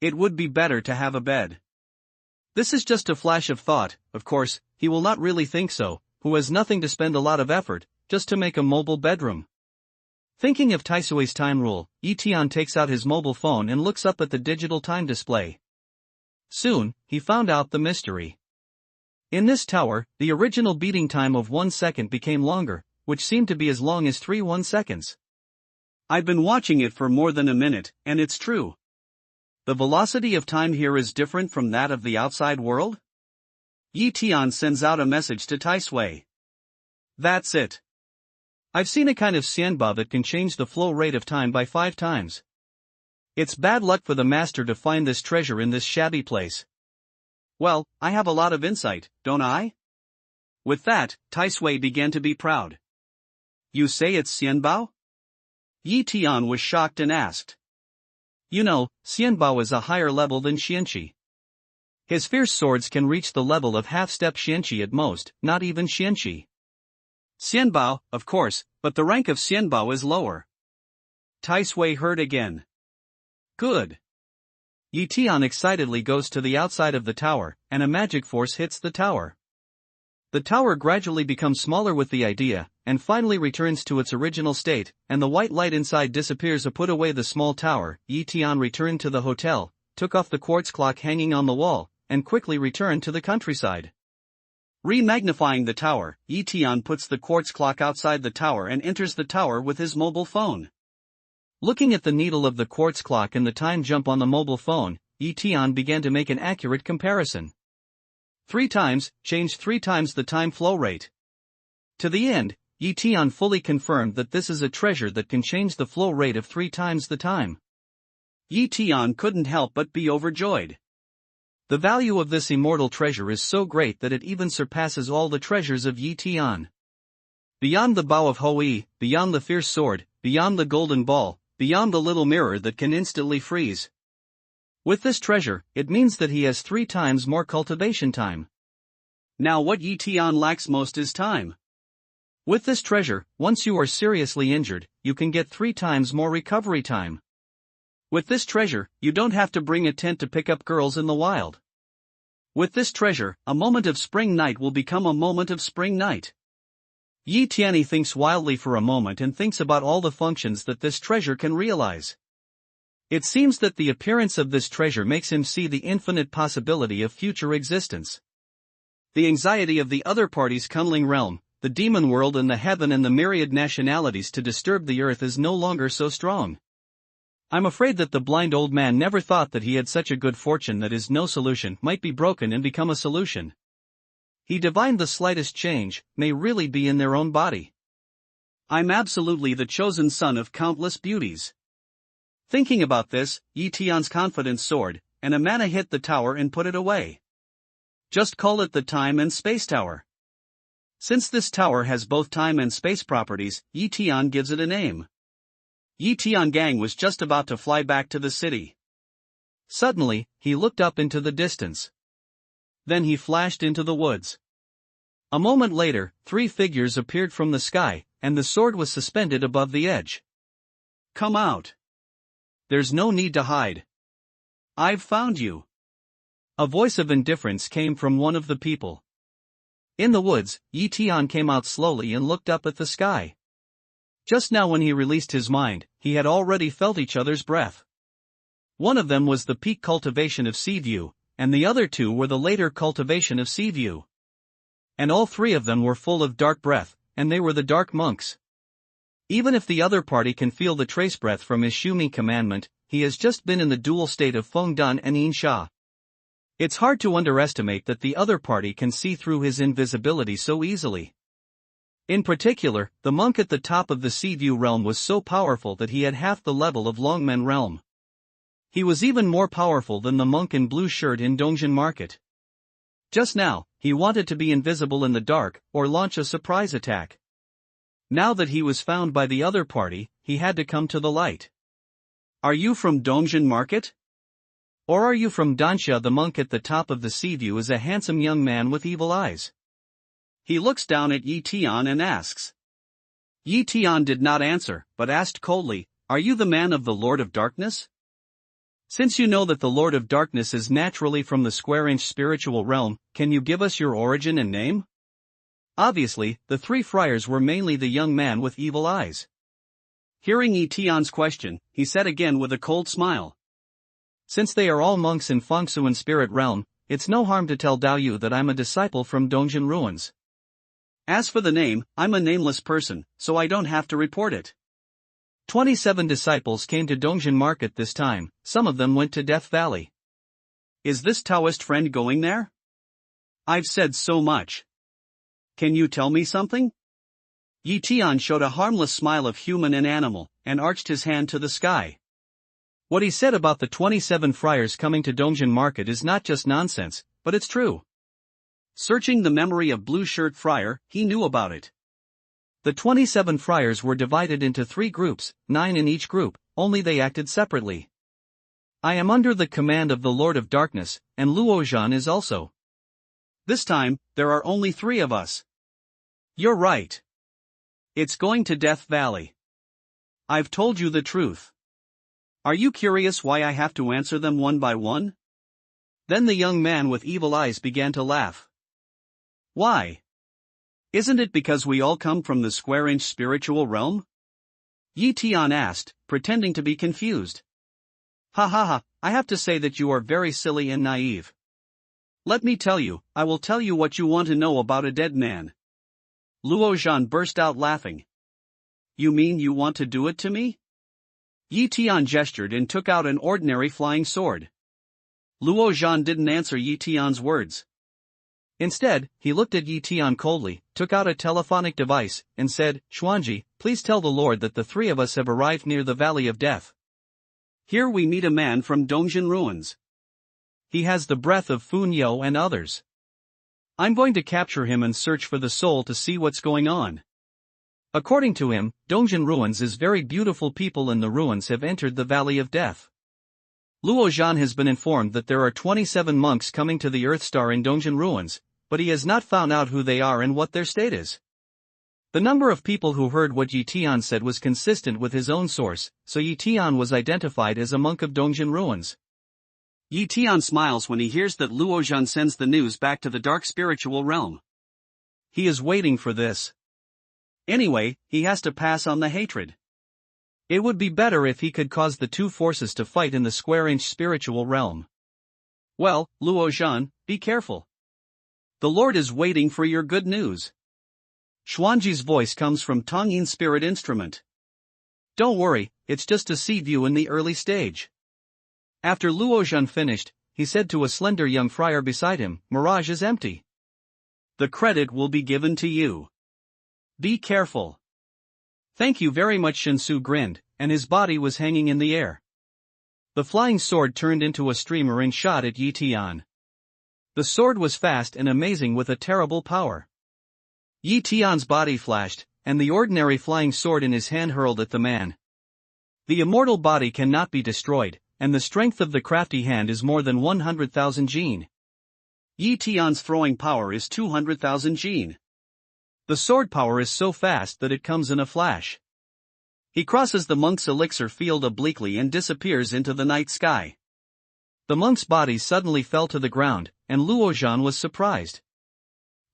It would be better to have a bed. This is just a flash of thought. Of course, he will not really think so, who has nothing to spend a lot of effort, just to make a mobile bedroom. Thinking of Taisui's time rule, Tian takes out his mobile phone and looks up at the digital time display. Soon, he found out the mystery. In this tower, the original beating time of 1 second became longer, which seemed to be as long as 3 1-seconds. I've been watching it for more than a minute, and it's true. The velocity of time here is different from that of the outside world? Tian sends out a message to Taisui. That's it. I've seen a kind of xianba that can change the flow rate of time by 5 times. It's bad luck for the master to find this treasure in this shabby place. Well, I have a lot of insight, don't I? With that, Taisui began to be proud. You say it's xianbao? Tian was shocked and asked. You know, xianbao is a higher level than xianqi. His fierce swords can reach the level of half-step xianqi at most, not even xianqi. Xianbao, of course, but the rank of xianbao is lower. Taisui heard again. Good. Tian excitedly goes to the outside of the tower, and a magic force hits the tower. The tower gradually becomes smaller with the idea, and finally returns to its original state, and the white light inside disappears. Put away the small tower, Tian returned to the hotel, took off the quartz clock hanging on the wall, and quickly returned to the countryside. Re-magnifying the tower, Tian puts the quartz clock outside the tower and enters the tower with his mobile phone. Looking at the needle of the quartz clock and the time jump on the mobile phone, Tian began to make an accurate comparison. 3 times, change 3 times the time flow rate. To the end, Tian fully confirmed that this is a treasure that can change the flow rate of 3 times the time. Tian couldn't help but be overjoyed. The value of this immortal treasure is so great that it even surpasses all the treasures of Tian. Beyond the bow of Hoi, beyond the fierce sword, beyond the golden ball, beyond the little mirror that can instantly freeze. With this treasure, it means that he has 3 times more cultivation time. Now what Tian lacks most is time. With this treasure, once you are seriously injured, you can get 3 times more recovery time. With this treasure, you don't have to bring a tent to pick up girls in the wild. With this treasure, a moment of spring night will become a moment of spring night. Tian thinks wildly for a moment and thinks about all the functions that this treasure can realize. It seems that the appearance of this treasure makes him see the infinite possibility of future existence. The anxiety of the other party's cuddling realm, the demon world and the heaven and the myriad nationalities to disturb the earth is no longer so strong. I'm afraid that the blind old man never thought that he had such a good fortune that his no solution might be broken and become a solution. He divined the slightest change may really be in their own body. I'm absolutely the chosen son of countless beauties. Thinking about this, Tian's confidence soared, and a mana hit the tower and put it away. Just call it the Time and Space Tower. Since this tower has both time and space properties, Tian gives it a name. Tian Gang was just about to fly back to the city. Suddenly, he looked up into the distance. Then he flashed into the woods. A moment later, 3 figures appeared from the sky, and the sword was suspended above the edge. Come out. There's no need to hide. I've found you. A voice of indifference came from one of the people. In the woods, Tian came out slowly and looked up at the sky. Just now when he released his mind, he had already felt each other's breath. One of them was the peak cultivation of Sea View, and the other 2 were the later cultivation of Sea View. And all 3 of them were full of dark breath, and they were the dark monks. Even if the other party can feel the trace breath from his Shumi commandment, he has just been in the dual state of Feng Dan and Yin Sha. It's hard to underestimate that the other party can see through his invisibility so easily. In particular, the monk at the top of the Sea View realm was so powerful that he had half the level of Longmen realm. He was even more powerful than the monk in blue shirt in Dongjin Market. Just now, he wanted to be invisible in the dark, or launch a surprise attack. Now that he was found by the other party, he had to come to the light. Are you from Dongjin Market? Or are you from Dansha? The monk at the top of the Sea View is a handsome young man with evil eyes. He looks down at Tian and asks. Tian did not answer, but asked coldly, Are you the man of the Lord of Darkness? Since you know that the Lord of Darkness is naturally from the square-inch spiritual realm, can you give us your origin and name? Obviously, the 3 friars were mainly the young man with evil eyes. Hearing Tian's question, he said again with a cold smile. Since they are all monks in Fengsuan spirit realm, it's no harm to tell Dao Yu that I'm a disciple from Dongjin Ruins. As for the name, I'm a nameless person, so I don't have to report it. 27 disciples came to Dongjin Market this time, some of them went to Death Valley. Is this Taoist friend going there? I've said so much. Can you tell me something? Tian showed a harmless smile of human and animal, and arched his hand to the sky. What he said about the 27 friars coming to Dongjin Market is not just nonsense, but it's true. Searching the memory of Blue Shirt Friar, he knew about it. The 27 friars were divided into 3 groups, 9 in each group, only they acted separately. I am under the command of the Lord of Darkness, and Luozhan is also. This time, there are only 3 of us. You're right. It's going to Death Valley. I've told you the truth. Are you curious why I have to answer them one by one? Then the young man with evil eyes began to laugh. Why? Isn't it because we all come from the square-inch spiritual realm? Tian asked, pretending to be confused. Ha ha ha, I have to say that you are very silly and naive. Let me tell you, I will tell you what you want to know about a dead man. Luozhan burst out laughing. You mean you want to do it to me? Yi Tian gestured and took out an ordinary flying sword. Luo Zhan didn't answer Yi Tian's words. Instead, he looked at Yi Tian coldly, took out a telephonic device, and said, "Xuanji, please tell the Lord that the three of us have arrived near the Valley of Death. Here we meet a man from Dongjin Ruins. He has the breath of Fun Yo and others. I'm going to capture him and search for the soul to see what's going on." According to him, Dongjin Ruins is very beautiful. People in the ruins have entered the Valley of Death. Luo Zhan has been informed that there are 27 monks coming to the Earth Star in Dongjin Ruins, but he has not found out who they are and what their state is. The number of people who heard what Yi Tian said was consistent with his own source, so Yi Tian was identified as a monk of Dongjin Ruins. Yi Tian smiles when he hears that Luo Zhan sends the news back to the dark spiritual realm. He is waiting for this. Anyway, he has to pass on the hatred. It would be better if he could cause the two forces to fight in the square-inch spiritual realm. Well, Luo Zhan, be careful. The Lord is waiting for your good news. Xuanji's voice comes from Tongyin's spirit instrument. Don't worry, it's just a seed view in the early stage. After Luo Zhan finished, he said to a slender young friar beside him, "Mirage is empty. The credit will be given to you. Be careful." "Thank you very much." Shensu grinned, and his body was hanging in the air. The flying sword turned into a streamer and shot at Yi Tian. The sword was fast and amazing with a terrible power. Yi Tian's body flashed, and the ordinary flying sword in his hand hurled at the man. The immortal body cannot be destroyed, and the strength of the crafty hand is more than 100,000 jin. Yi Tian's throwing power is 200,000 jin. The sword power is so fast that it comes in a flash. He crosses the monk's elixir field obliquely and disappears into the night sky. The monk's body suddenly fell to the ground, and Luo Zhan was surprised.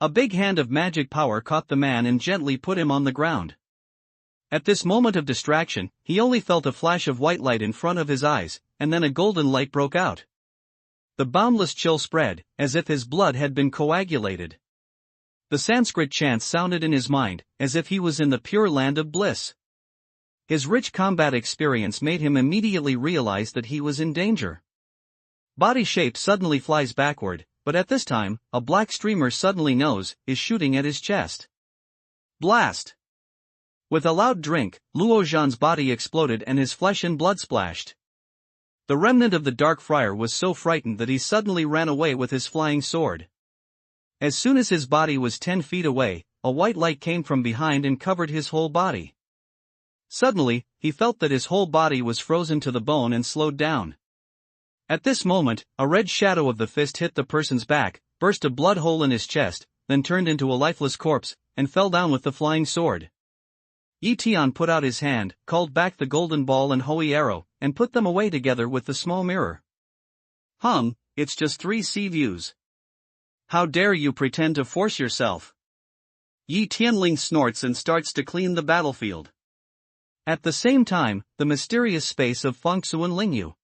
A big hand of magic power caught the man and gently put him on the ground. At this moment of distraction, he only felt a flash of white light in front of his eyes, and then a golden light broke out. The boundless chill spread, as if his blood had been coagulated. The Sanskrit chants sounded in his mind, as if he was in the pure land of bliss. His rich combat experience made him immediately realize that he was in danger. Body shape suddenly flies backward, but at this time, a black streamer suddenly is shooting at his chest. Blast! With a loud drink, Luo Zhan's body exploded and his flesh and blood splashed. The remnant of the dark friar was so frightened that he suddenly ran away with his flying sword. As soon as his body was 10 feet away, a white light came from behind and covered his whole body. Suddenly, he felt that his whole body was frozen to the bone and slowed down. At this moment, a red shadow of the fist hit the person's back, burst a blood hole in his chest, then turned into a lifeless corpse, and fell down with the flying sword. Yi Tian put out his hand, called back the golden ball and holy arrow, and put them away together with the small mirror. It's just 3 sea views. How dare you pretend to force yourself? Yi Tianling snorts and starts to clean the battlefield. At the same time, the mysterious space of Fengsu and Lingyu.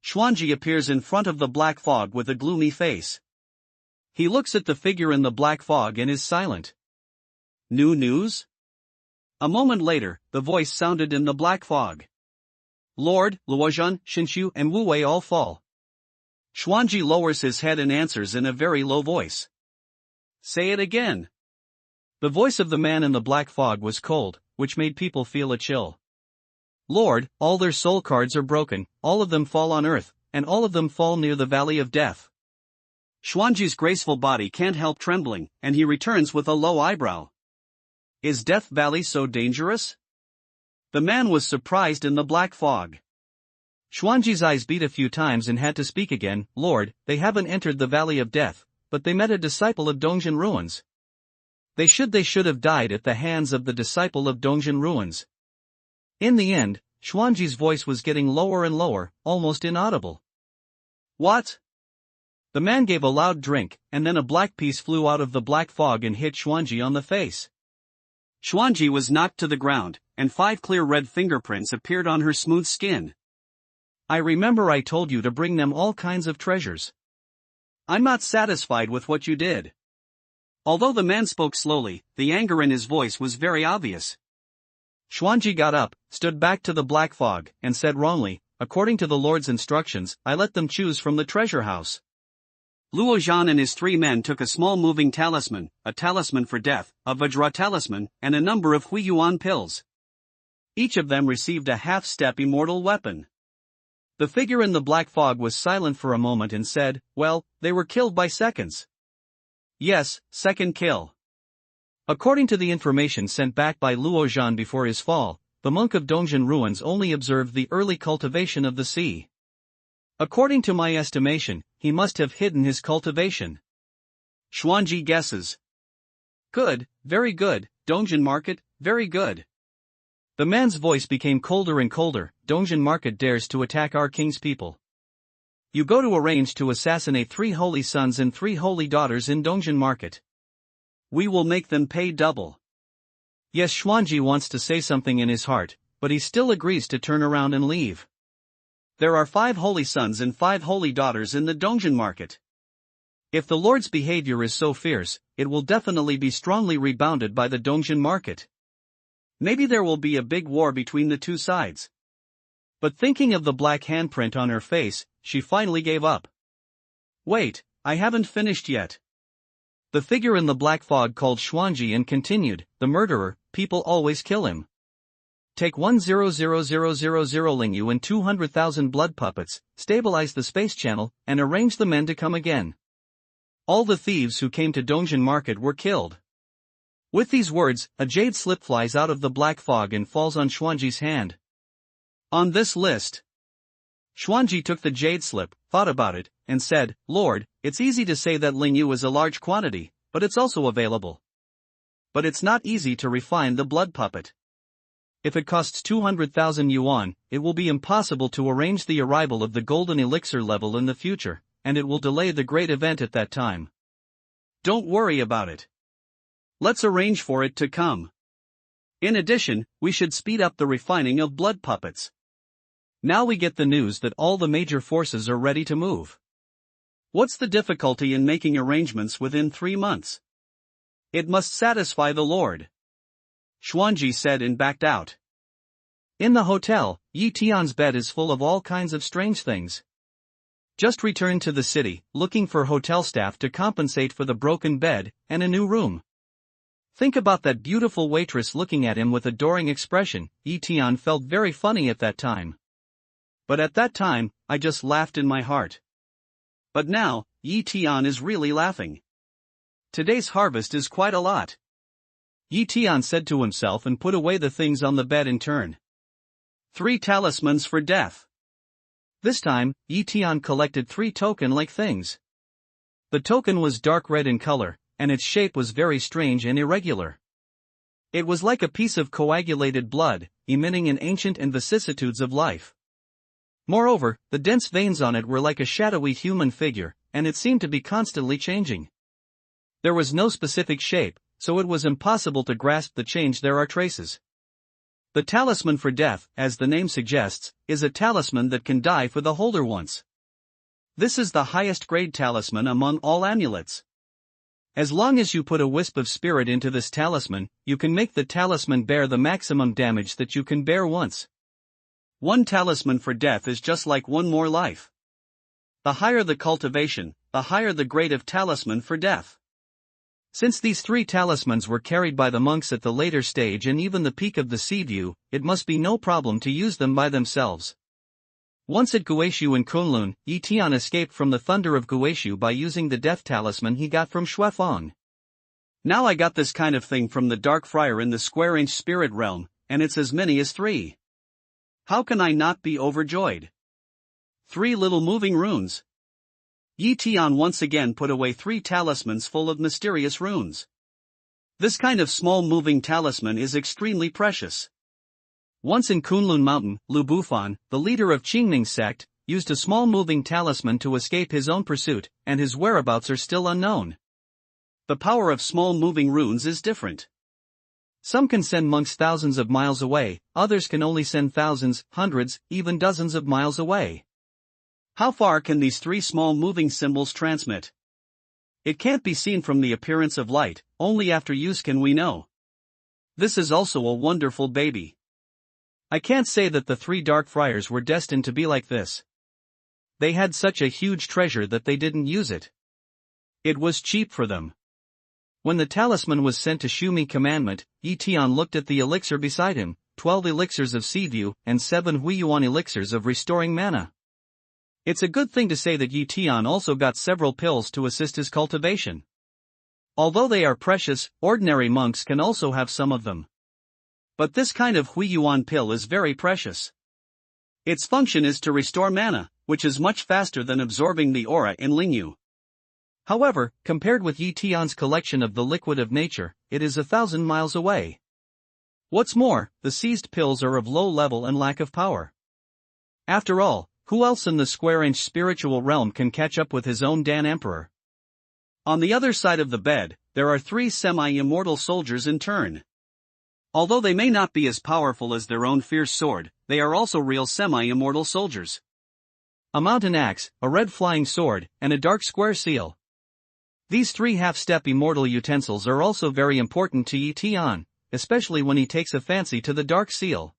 Xuanji appears in front of the black fog with a gloomy face. He looks at the figure in the black fog and is silent. New news? A moment later, the voice sounded in the black fog. Lord, Luozhan, Shinshu and Wu Wei all fall. Xuanji lowers his head and answers in a very low voice. Say it again. The voice of the man in the black fog was cold, which made people feel a chill. Lord, all their soul cards are broken, all of them fall on earth, and all of them fall near the Valley of Death. Xuanji's graceful body can't help trembling, and he returns with a low eyebrow. Is Death Valley so dangerous? The man was surprised in the black fog. Xuanji's eyes beat a few times and had to speak again. Lord, they haven't entered the Valley of Death, but they met a disciple of Dongjin Ruins. They should have died at the hands of the disciple of Dongjin Ruins. In the end, Xuanji's voice was getting lower and lower, almost inaudible. What? The man gave a loud drink, and then a black piece flew out of the black fog and hit Xuanji on the face. Xuanji was knocked to the ground, and 5 clear red fingerprints appeared on her smooth skin. I remember I told you to bring them all kinds of treasures. I'm not satisfied with what you did. Although the man spoke slowly, the anger in his voice was very obvious. Xuanji got up, stood back to the black fog, and said wrongly, according to the Lord's instructions, I let them choose from the treasure house. Luo Zhan and his 3 men took a small moving talisman, a talisman for death, a Vajra talisman, and a number of Hui Yuan pills. Each of them received a half-step immortal weapon. The figure in the black fog was silent for a moment and said, well, they were killed by seconds. Yes, second kill. According to the information sent back by Luo Zhan before his fall, the monk of Dongzhen ruins only observed the early cultivation of the sea. According to my estimation, he must have hidden his cultivation. Xuanji guesses. Good, very good, Dongzhen market, very good. The man's voice became colder and colder. Dongzhen market dares to attack our king's people. You go to arrange to assassinate 3 holy sons and 3 holy daughters in Dongzhen market. We will make them pay double. Yes, Xuanji wants to say something in his heart, but he still agrees to turn around and leave. There are 5 holy sons and 5 holy daughters in the Dongzhen market. If the Lord's behavior is so fierce, it will definitely be strongly rebounded by the Dongzhen market. Maybe there will be a big war between the 2 sides. But thinking of the black handprint on her face, she finally gave up. Wait, I haven't finished yet. The figure in the black fog called Xuanji and continued, the murderer, people always kill him. Take 100,000 Ling Yu and 200,000 blood puppets, stabilize the space channel, and arrange the men to come again. All the thieves who came to Dongzhen market were killed. With these words, a jade slip flies out of the black fog and falls on Xuanji's hand. On this list. Xuanji took the jade slip, thought about it, and said, Lord, it's easy to say that Ling Yu is a large quantity, but it's also available. But it's not easy to refine the blood puppet. If it costs 200,000 yuan, it will be impossible to arrange the arrival of the golden elixir level in the future, and it will delay the great event at that time. Don't worry about it. Let's arrange for it to come. In addition, we should speed up the refining of blood puppets. Now we get the news that all the major forces are ready to move. What's the difficulty in making arrangements within 3 months? It must satisfy the Lord. Xuanji said and backed out. In the hotel, Yi Tian's bed is full of all kinds of strange things. Just returned to the city, looking for hotel staff to compensate for the broken bed, and a new room. Think about that beautiful waitress looking at him with adoring expression. Yi Tian felt very funny at that time. But at that time, I just laughed in my heart. But now, Yi Tian is really laughing. Today's harvest is quite a lot. Yi Tian said to himself and put away the things on the bed in turn. 3 talismans for death. This time, Yi Tian collected 3 token-like things. The token was dark red in color, and its shape was very strange and irregular. It was like a piece of coagulated blood, emitting an ancient and vicissitudes of life. Moreover, the dense veins on it were like a shadowy human figure, and it seemed to be constantly changing. There was no specific shape, so it was impossible to grasp the change. There are traces. The talisman for death, as the name suggests, is a talisman that can die for the holder once. This is the highest grade talisman among all amulets. As long as you put a wisp of spirit into this talisman, you can make the talisman bear the maximum damage that you can bear once. 1 talisman for death is just like 1 more life. The higher the cultivation, the higher the grade of talisman for death. Since these 3 talismans were carried by the monks at the later stage and even the peak of the sea view, it must be no problem to use them by themselves. Once at Guishu in Kunlun, Yi Tian escaped from the thunder of Guishu by using the death talisman he got from Xuefeng. Now I got this kind of thing from the Dark Friar in the square-inch spirit realm, and it's as many as 3. How can I not be overjoyed? 3 little moving runes. Yi Tian once again put away 3 talismans full of mysterious runes. This kind of small moving talisman is extremely precious. Once in Kunlun Mountain, Lu Bufan, the leader of Qingming's sect, used a small moving talisman to escape his own pursuit, and his whereabouts are still unknown. The power of small moving runes is different. Some can send monks thousands of miles away, others can only send thousands, hundreds, even dozens of miles away. How far can these 3 small moving symbols transmit? It can't be seen from the appearance of light, only after use can we know. This is also a wonderful baby. I can't say that the three dark friars were destined to be like this. They had such a huge treasure that they didn't use it. It was cheap for them. When the talisman was sent to Shumi Commandment, Tian looked at the elixir beside him, 12 elixirs of Seaview and 7 Huiyuan elixirs of restoring mana. It's a good thing to say that Tian also got several pills to assist his cultivation. Although they are precious, ordinary monks can also have some of them. But this kind of Huiyuan pill is very precious. Its function is to restore mana, which is much faster than absorbing the aura in Lingyu. However, compared with Tian's collection of the liquid of nature, it is 1,000 miles away. What's more, the seized pills are of low level and lack of power. After all, who else in the square-inch spiritual realm can catch up with his own Dan Emperor? On the other side of the bed, there are 3 semi-immortal soldiers in turn. Although they may not be as powerful as their own fierce sword, they are also real semi-immortal soldiers. A mountain axe, a red flying sword, and a dark square seal. These 3 half-step immortal utensils are also very important to Yi Tian, especially when he takes a fancy to the dark seal.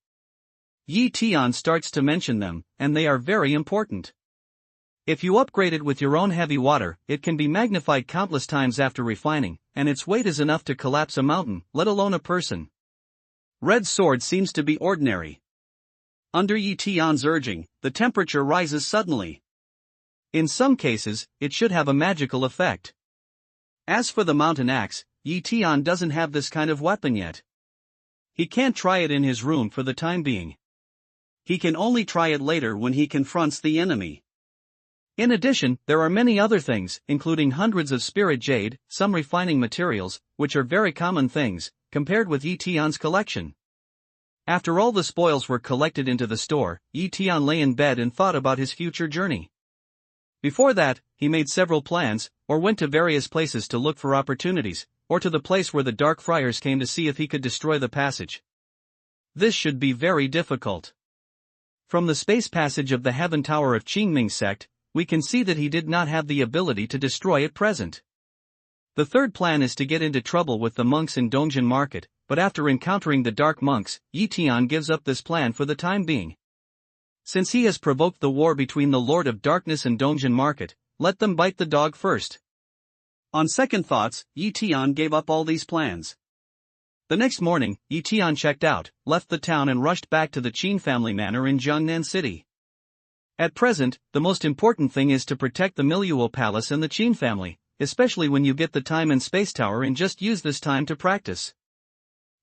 Yi Tian starts to mention them, and they are very important. If you upgrade it with your own heavy water, it can be magnified countless times after refining, and its weight is enough to collapse a mountain, let alone a person. Red sword seems to be ordinary. Under Yi Tian's urging, the temperature rises suddenly. In some cases, it should have a magical effect. As for the mountain axe, Yi Tian doesn't have this kind of weapon yet. He can't try it in his room for the time being. He can only try it later when he confronts the enemy. In addition, there are many other things, including hundreds of spirit jade, some refining materials, which are very common things, compared with Yi Tian's collection. After all the spoils were collected into the store, Yi Tian lay in bed and thought about his future journey. Before that, he made several plans, or went to various places to look for opportunities, or to the place where the Dark Friars came to see if he could destroy the passage. This should be very difficult. From the space passage of the Heaven Tower of Qingming sect, we can see that he did not have the ability to destroy at present. The third plan is to get into trouble with the monks in Dongjin Market, but after encountering the dark monks, Yi Tian gives up this plan for the time being. Since he has provoked the war between the Lord of Darkness and Dongjin Market, let them bite the dog first. On second thoughts, Yi Tian gave up all these plans. The next morning, Yi Tian checked out, left the town and rushed back to the Qin family manor in Jiangnan City. At present, the most important thing is to protect the Miluo Palace and the Qin family, especially when you get the time and space tower and just use this time to practice.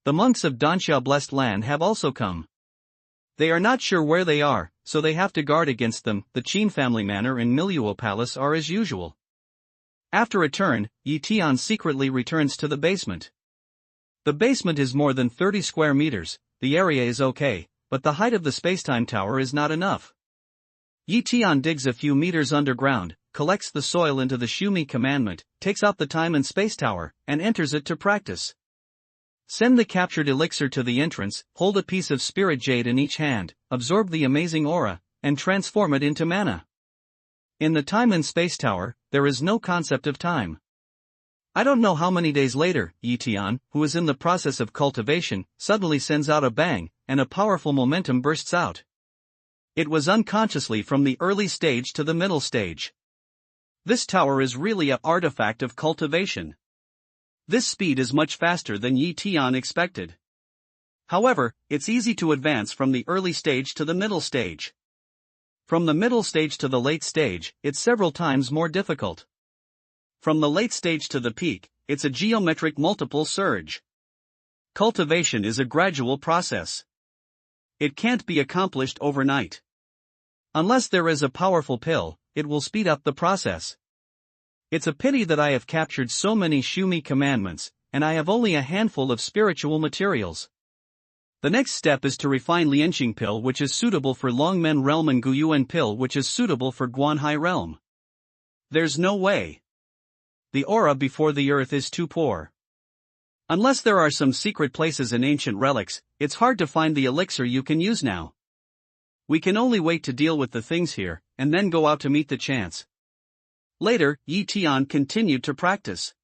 The monks of Danxiao Blessed Land have also come. They are not sure where they are, so they have to guard against them. The Qin family manor and Miluo Palace are as usual. After a turn, Yi Tian secretly returns to the basement. The basement is more than 30 square meters, the area is okay, but the height of the spacetime tower is not enough. Yi Tian digs a few meters underground, collects the soil into the Shumi Commandment, takes out the time and space tower, and enters it to practice. Send the captured elixir to the entrance, hold a piece of spirit jade in each hand, absorb the amazing aura, and transform it into mana. In the time and space tower, there is no concept of time. I don't know how many days later, Yi Tian, who is in the process of cultivation, suddenly sends out a bang, and a powerful momentum bursts out. It was unconsciously from the early stage to the middle stage. This tower is really an artifact of cultivation. This speed is much faster than Yi Tian expected. However, it's easy to advance from the early stage to the middle stage. From the middle stage to the late stage, it's several times more difficult. From the late stage to the peak, it's a geometric multiple surge. Cultivation is a gradual process. It can't be accomplished overnight. Unless there is a powerful pill, it will speed up the process. It's a pity that I have captured so many Shumi commandments, and I have only a handful of spiritual materials. The next step is to refine Lianqing pill, which is suitable for Longmen realm, and Guyuan pill, which is suitable for Guanhai realm. There's no way. The aura before the earth is too poor. Unless there are some secret places in ancient relics, it's hard to find the elixir you can use now. We can only wait to deal with the things here, and then go out to meet the chance. Later, Yi Tian continued to practice.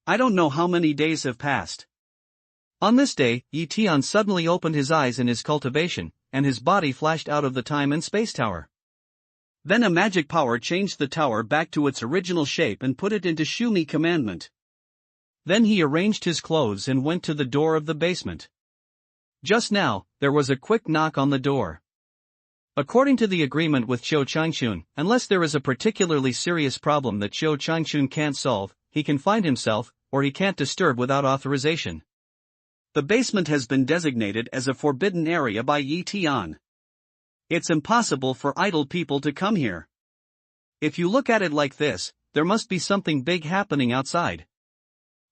I don't know how many days have passed. On this day, Tian suddenly opened his eyes in his cultivation, and his body flashed out of the time and space tower. Then a magic power changed the tower back to its original shape and put it into Shumi commandment. Then he arranged his clothes and went to the door of the basement. Just now, there was a quick knock on the door. According to the agreement with Qiu Changchun, unless there is a particularly serious problem that Qiu Changchun can't solve, he can find himself, or he can't disturb without authorization. The basement has been designated as a forbidden area by Tian. It's impossible for idle people to come here. If you look at it like this, there must be something big happening outside.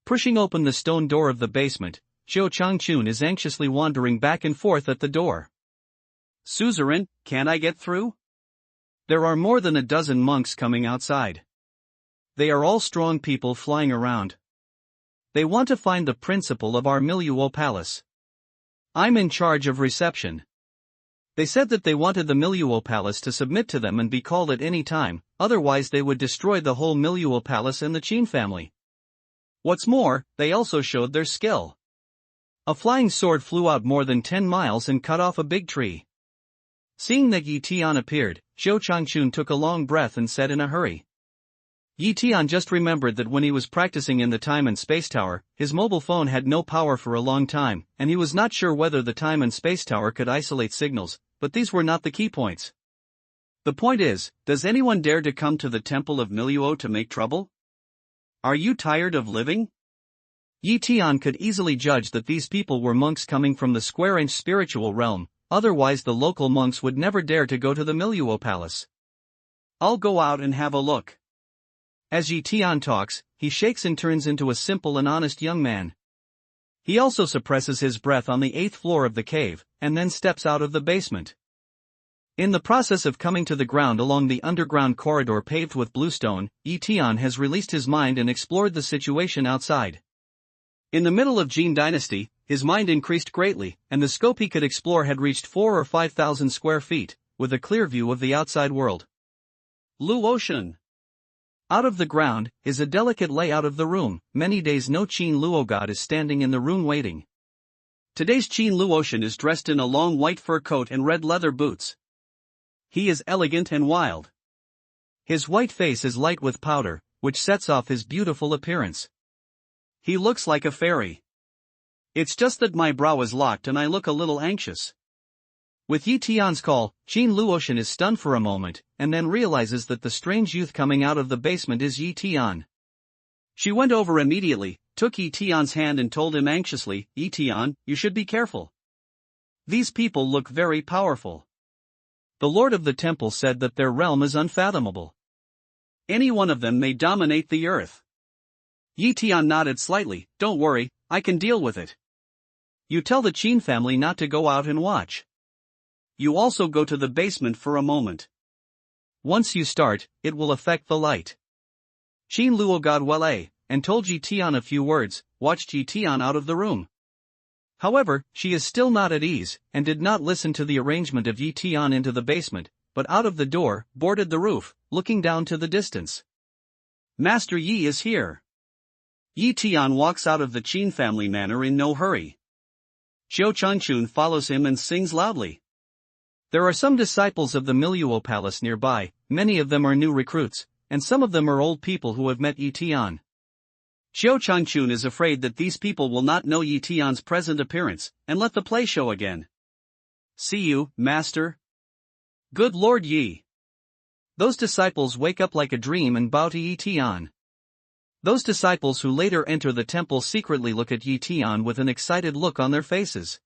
Pushing open the stone door of the basement, Qiu Changchun is anxiously wandering back and forth at the door. Suzerain, can't I get through? There are more than a dozen monks coming outside. They are all strong people flying around. They want to find the principal of our Miluo Palace. I'm in charge of reception. They said that they wanted the Miluo Palace to submit to them and be called at any time, otherwise they would destroy the whole Miluo Palace and the Qin family. What's more, they also showed their skill. A flying sword flew out more than 10 miles and cut off a big tree. Seeing that Tian appeared, Qiu Changchun took a long breath and said in a hurry. Tian just remembered that when he was practicing in the time and space tower, his mobile phone had no power for a long time, and he was not sure whether the time and space tower could isolate signals, but these were not the key points. The point is, does anyone dare to come to the temple of Miluo to make trouble? Are you tired of living? Tian could easily judge that these people were monks coming from the square-inch spiritual realm, otherwise the local monks would never dare to go to the Miluo Palace. I'll go out and have a look. As Tian talks, he shakes and turns into a simple and honest young man. He also suppresses his breath on the 8th floor of the cave, and then steps out of the basement. In the process of coming to the ground along the underground corridor paved with bluestone, Tian has released his mind and explored the situation outside. In the middle of Jin Dynasty, his mind increased greatly, and the scope he could explore had reached 4,000 or 5,000 square feet, with a clear view of the outside world. Lu Ocean. Out of the ground is a delicate layout of the room. Many days no Qin Luo god is standing in the room waiting. Today's Qin Luotian is dressed in a long white fur coat and red leather boots. He is elegant and wild. His white face is light with powder, which sets off his beautiful appearance. He looks like a fairy. It's just that my brow is locked and I look a little anxious. With Tian's call, Qin Luotian is stunned for a moment, and then realizes that the strange youth coming out of the basement is Tian. She went over immediately, took Tian's hand and told him anxiously, Tian, you should be careful. These people look very powerful. The lord of the temple said that their realm is unfathomable. Any one of them may dominate the earth. Tian nodded slightly. Don't worry, I can deal with it. You tell the Qin family not to go out and watch. You also go to the basement for a moment. Once you start, it will affect the light. Qin Luo God Wele, and told Tian a few words, watched Tian out of the room. However, she is still not at ease, and did not listen to the arrangement of Tian into the basement, but out of the door, boarded the roof, looking down to the distance. Master Yi is here. Tian walks out of the Qin family manor in no hurry. Qiu Changchun follows him and sings loudly. There are some disciples of the Miluo Palace nearby, many of them are new recruits, and some of them are old people who have met Tian. Qiu Changchun is afraid that these people will not know Tian's present appearance, and let the play show again. See you, master. Good Lord Yi. Those disciples wake up like a dream and bow to Tian. Those disciples who later enter the temple secretly look at Tian with an excited look on their faces.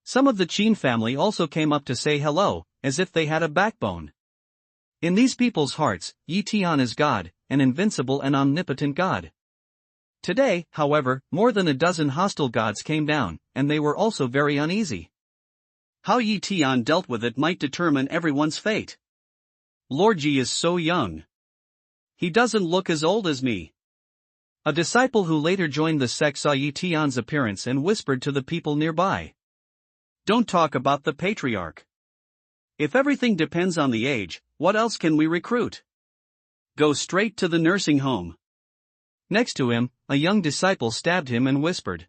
Some of the Qin family also came up to say hello, as if they had a backbone. In these people's hearts, Tian is God, an invincible and omnipotent God. Today, however, more than a dozen hostile gods came down, and they were also very uneasy. How Tian dealt with it might determine everyone's fate. Lord Yi is so young. He doesn't look as old as me. A disciple who later joined the sect saw Tian's appearance and whispered to the people nearby. Don't talk about the patriarch. If everything depends on the age, what else can we recruit? Go straight to the nursing home. Next to him, a young disciple stabbed him and whispered.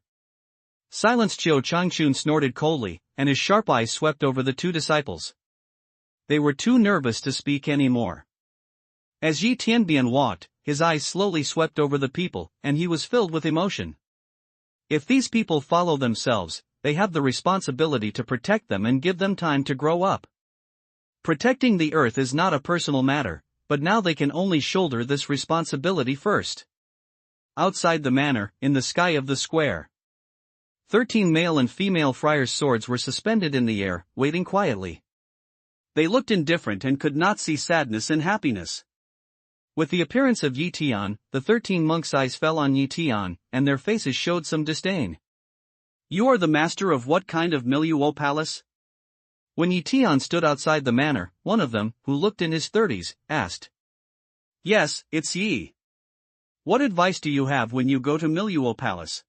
Silence. Qiu Changchun snorted coldly, and his sharp eyes swept over the two disciples. They were too nervous to speak anymore. As Yi Tianbian walked, his eyes slowly swept over the people, and he was filled with emotion. If these people follow themselves, they have the responsibility to protect them and give them time to grow up. Protecting the earth is not a personal matter, but now they can only shoulder this responsibility first. Outside the manor, in the sky of the square, 13 male and female friars' swords were suspended in the air, waiting quietly. They looked indifferent and could not see sadness and happiness. With the appearance of Yi Tian, the 13 monks' eyes fell on Yi Tian, and their faces showed some disdain. You are the master of what kind of milieu palace? When Yi Tian stood outside the manor, one of them, who looked in his 30s, asked. Yes, it's Yi. What advice do you have when you go to milieu palace?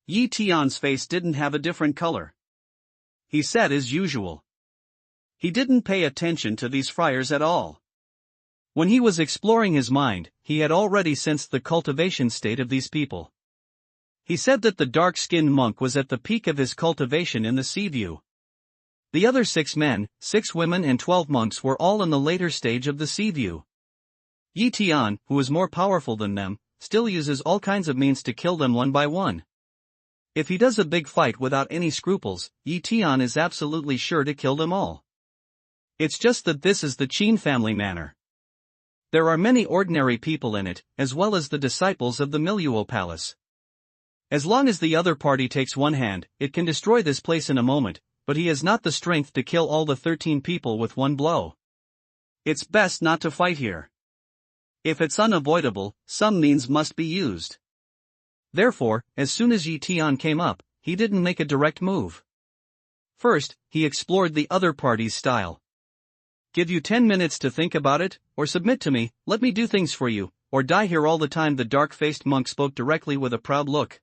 Yi Tian's face didn't have a different color. He said as usual. He didn't pay attention to these friars at all. When he was exploring his mind, he had already sensed the cultivation state of these people. He said that the dark-skinned monk was at the peak of his cultivation in the sea view. The other 6 men, 6 women and 12 monks were all in the later stage of the sea view. Yi Tian, who is more powerful than them, still uses all kinds of means to kill them one by one. If he does a big fight without any scruples, Yi Tian is absolutely sure to kill them all. It's just that this is the Qin family manor. There are many ordinary people in it, as well as the disciples of the milieu palace. As long as the other party takes one hand, it can destroy this place in a moment, but he has not the strength to kill all the 13 people with one blow. It's best not to fight here. If it's unavoidable, some means must be used. Therefore, as soon as Yi Tian came up, he didn't make a direct move. First, he explored the other party's style. Give you 10 minutes to think about it, or submit to me, let me do things for you, or die here all the time. The dark-faced monk spoke directly with a proud look.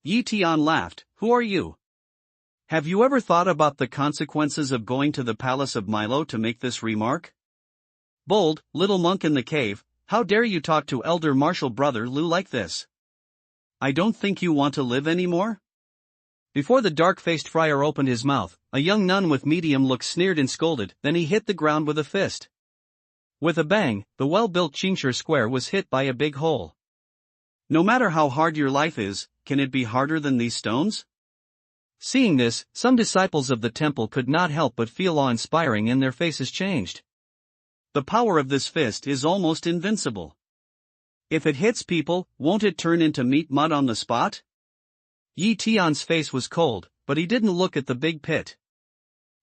Yi Tian laughed. Who are you? Have you ever thought about the consequences of going to the palace of Milo to make this remark? Bold, little monk in the cave, how dare you talk to elder martial brother Lu like this? I don't think you want to live anymore? Before the dark-faced friar opened his mouth, a young nun with medium look sneered and scolded, then he hit the ground with a fist. With a bang, the well-built Qingshi square was hit by a big hole. No matter how hard your life is, can it be harder than these stones? Seeing this, some disciples of the temple could not help but feel awe-inspiring and their faces changed. The power of this fist is almost invincible. If it hits people, won't it turn into meat mud on the spot? Yi Tian's face was cold, but he didn't look at the big pit.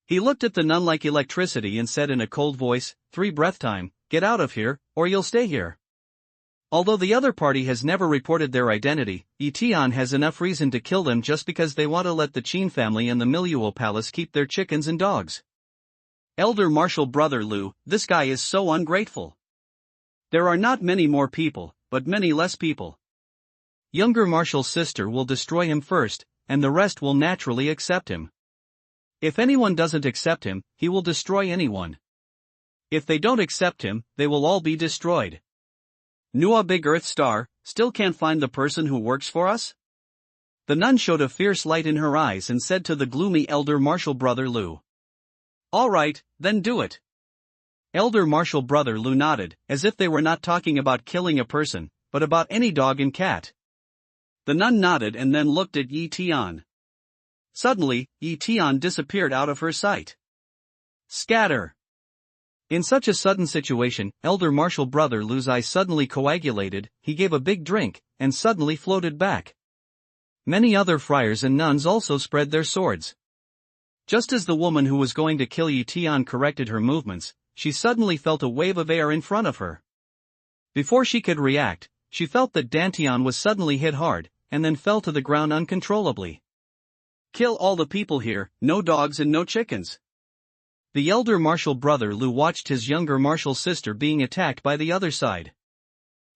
He looked at the nun like electricity and said in a cold voice, 3 breath time, get out of here, or you'll stay here. Although the other party has never reported their identity, Yi Tian has enough reason to kill them just because they want to let the Qin family and the milieu palace keep their chickens and dogs. Elder martial brother Lu, this guy is so ungrateful. There are not many more people, but many less people. Younger martial sister will destroy him first, and the rest will naturally accept him. If anyone doesn't accept him, he will destroy anyone. If they don't accept him, they will all be destroyed. Nua Big Earth Star, still can't find the person who works for us? The nun showed a fierce light in her eyes and said to the gloomy elder martial brother Lu. All right, then do it. Elder martial brother Lu nodded, as if they were not talking about killing a person, but about any dog and cat. The nun nodded and then looked at Yi Tian. Suddenly, Yi Tian disappeared out of her sight. Scatter! In such a sudden situation, elder martial brother Lu's eyes suddenly coagulated, he gave a big drink, and suddenly floated back. Many other friars and nuns also spread their swords. Just as the woman who was going to kill Yi Tian corrected her movements, she suddenly felt a wave of air in front of her. Before she could react, she felt that Dantian was suddenly hit hard, and then fell to the ground uncontrollably. Kill all the people here, no dogs and no chickens. The elder martial brother Lu watched his younger martial sister being attacked by the other side.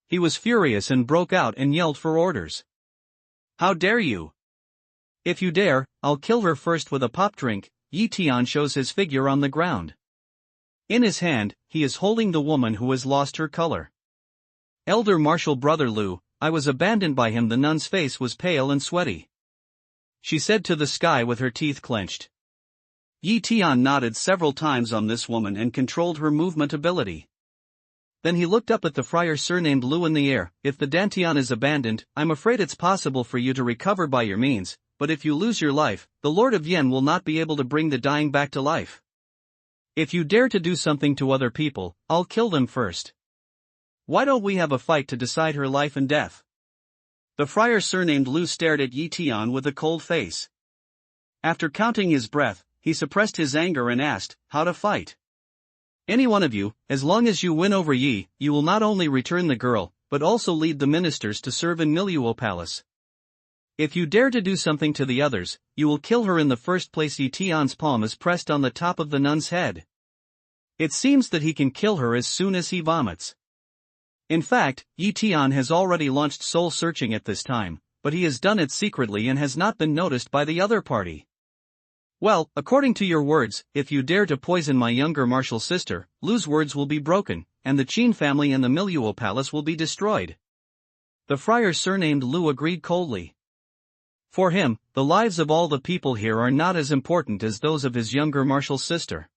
He was furious and broke out and yelled for orders. How dare you? If you dare, I'll kill her first with a pop drink. Yi Tian shows his figure on the ground. In his hand, he is holding the woman who has lost her color. Elder martial brother Lu, I was abandoned by him. The nun's face was pale and sweaty. she said to the sky with her teeth clenched. Yi Tian nodded several times on this woman and controlled her movement ability. Then he looked up at the friar surnamed Lu in the air. If the Dantian is abandoned, I'm afraid it's possible for you to recover by your means, but if you lose your life, the Lord of Yen will not be able to bring the dying back to life. If you dare to do something to other people, I'll kill them first. Why don't we have a fight to decide her life and death? The friar surnamed Lu stared at Yi Tian with a cold face. After counting his breath, he suppressed his anger and asked, how to fight? Any one of you, as long as you win over Yi, you will not only return the girl, but also lead the ministers to serve in Miluo Palace. If you dare to do something to the others, you will kill her in the first place. Yi Tian's palm is pressed on the top of the nun's head. It seems that he can kill her as soon as he vomits. In fact, Yi Tian has already launched soul searching at this time, but he has done it secretly and has not been noticed by the other party. Well, according to your words, if you dare to poison my younger martial sister, Lu's words will be broken, and the Qin family and the Miluo Palace will be destroyed. The friar surnamed Lu agreed coldly. For him, the lives of all the people here are not as important as those of his younger martial sister.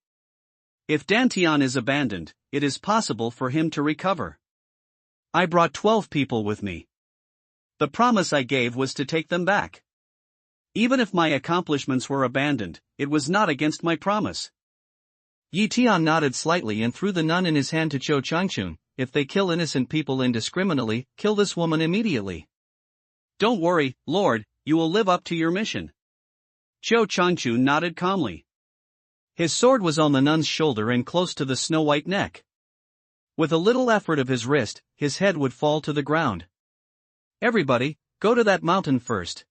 If Dantian is abandoned, it is possible for him to recover. I brought 12 people with me. The promise I gave was to take them back. Even if my accomplishments were abandoned, it was not against my promise. Yi Tian nodded slightly and threw the nun in his hand to Cho Changchun. If they kill innocent people indiscriminately, kill this woman immediately. Don't worry, Lord, you will live up to your mission. Cho Changchun nodded calmly. His sword was on the nun's shoulder and close to the snow-white neck. With a little effort of his wrist, his head would fall to the ground. Everybody, go to that mountain first.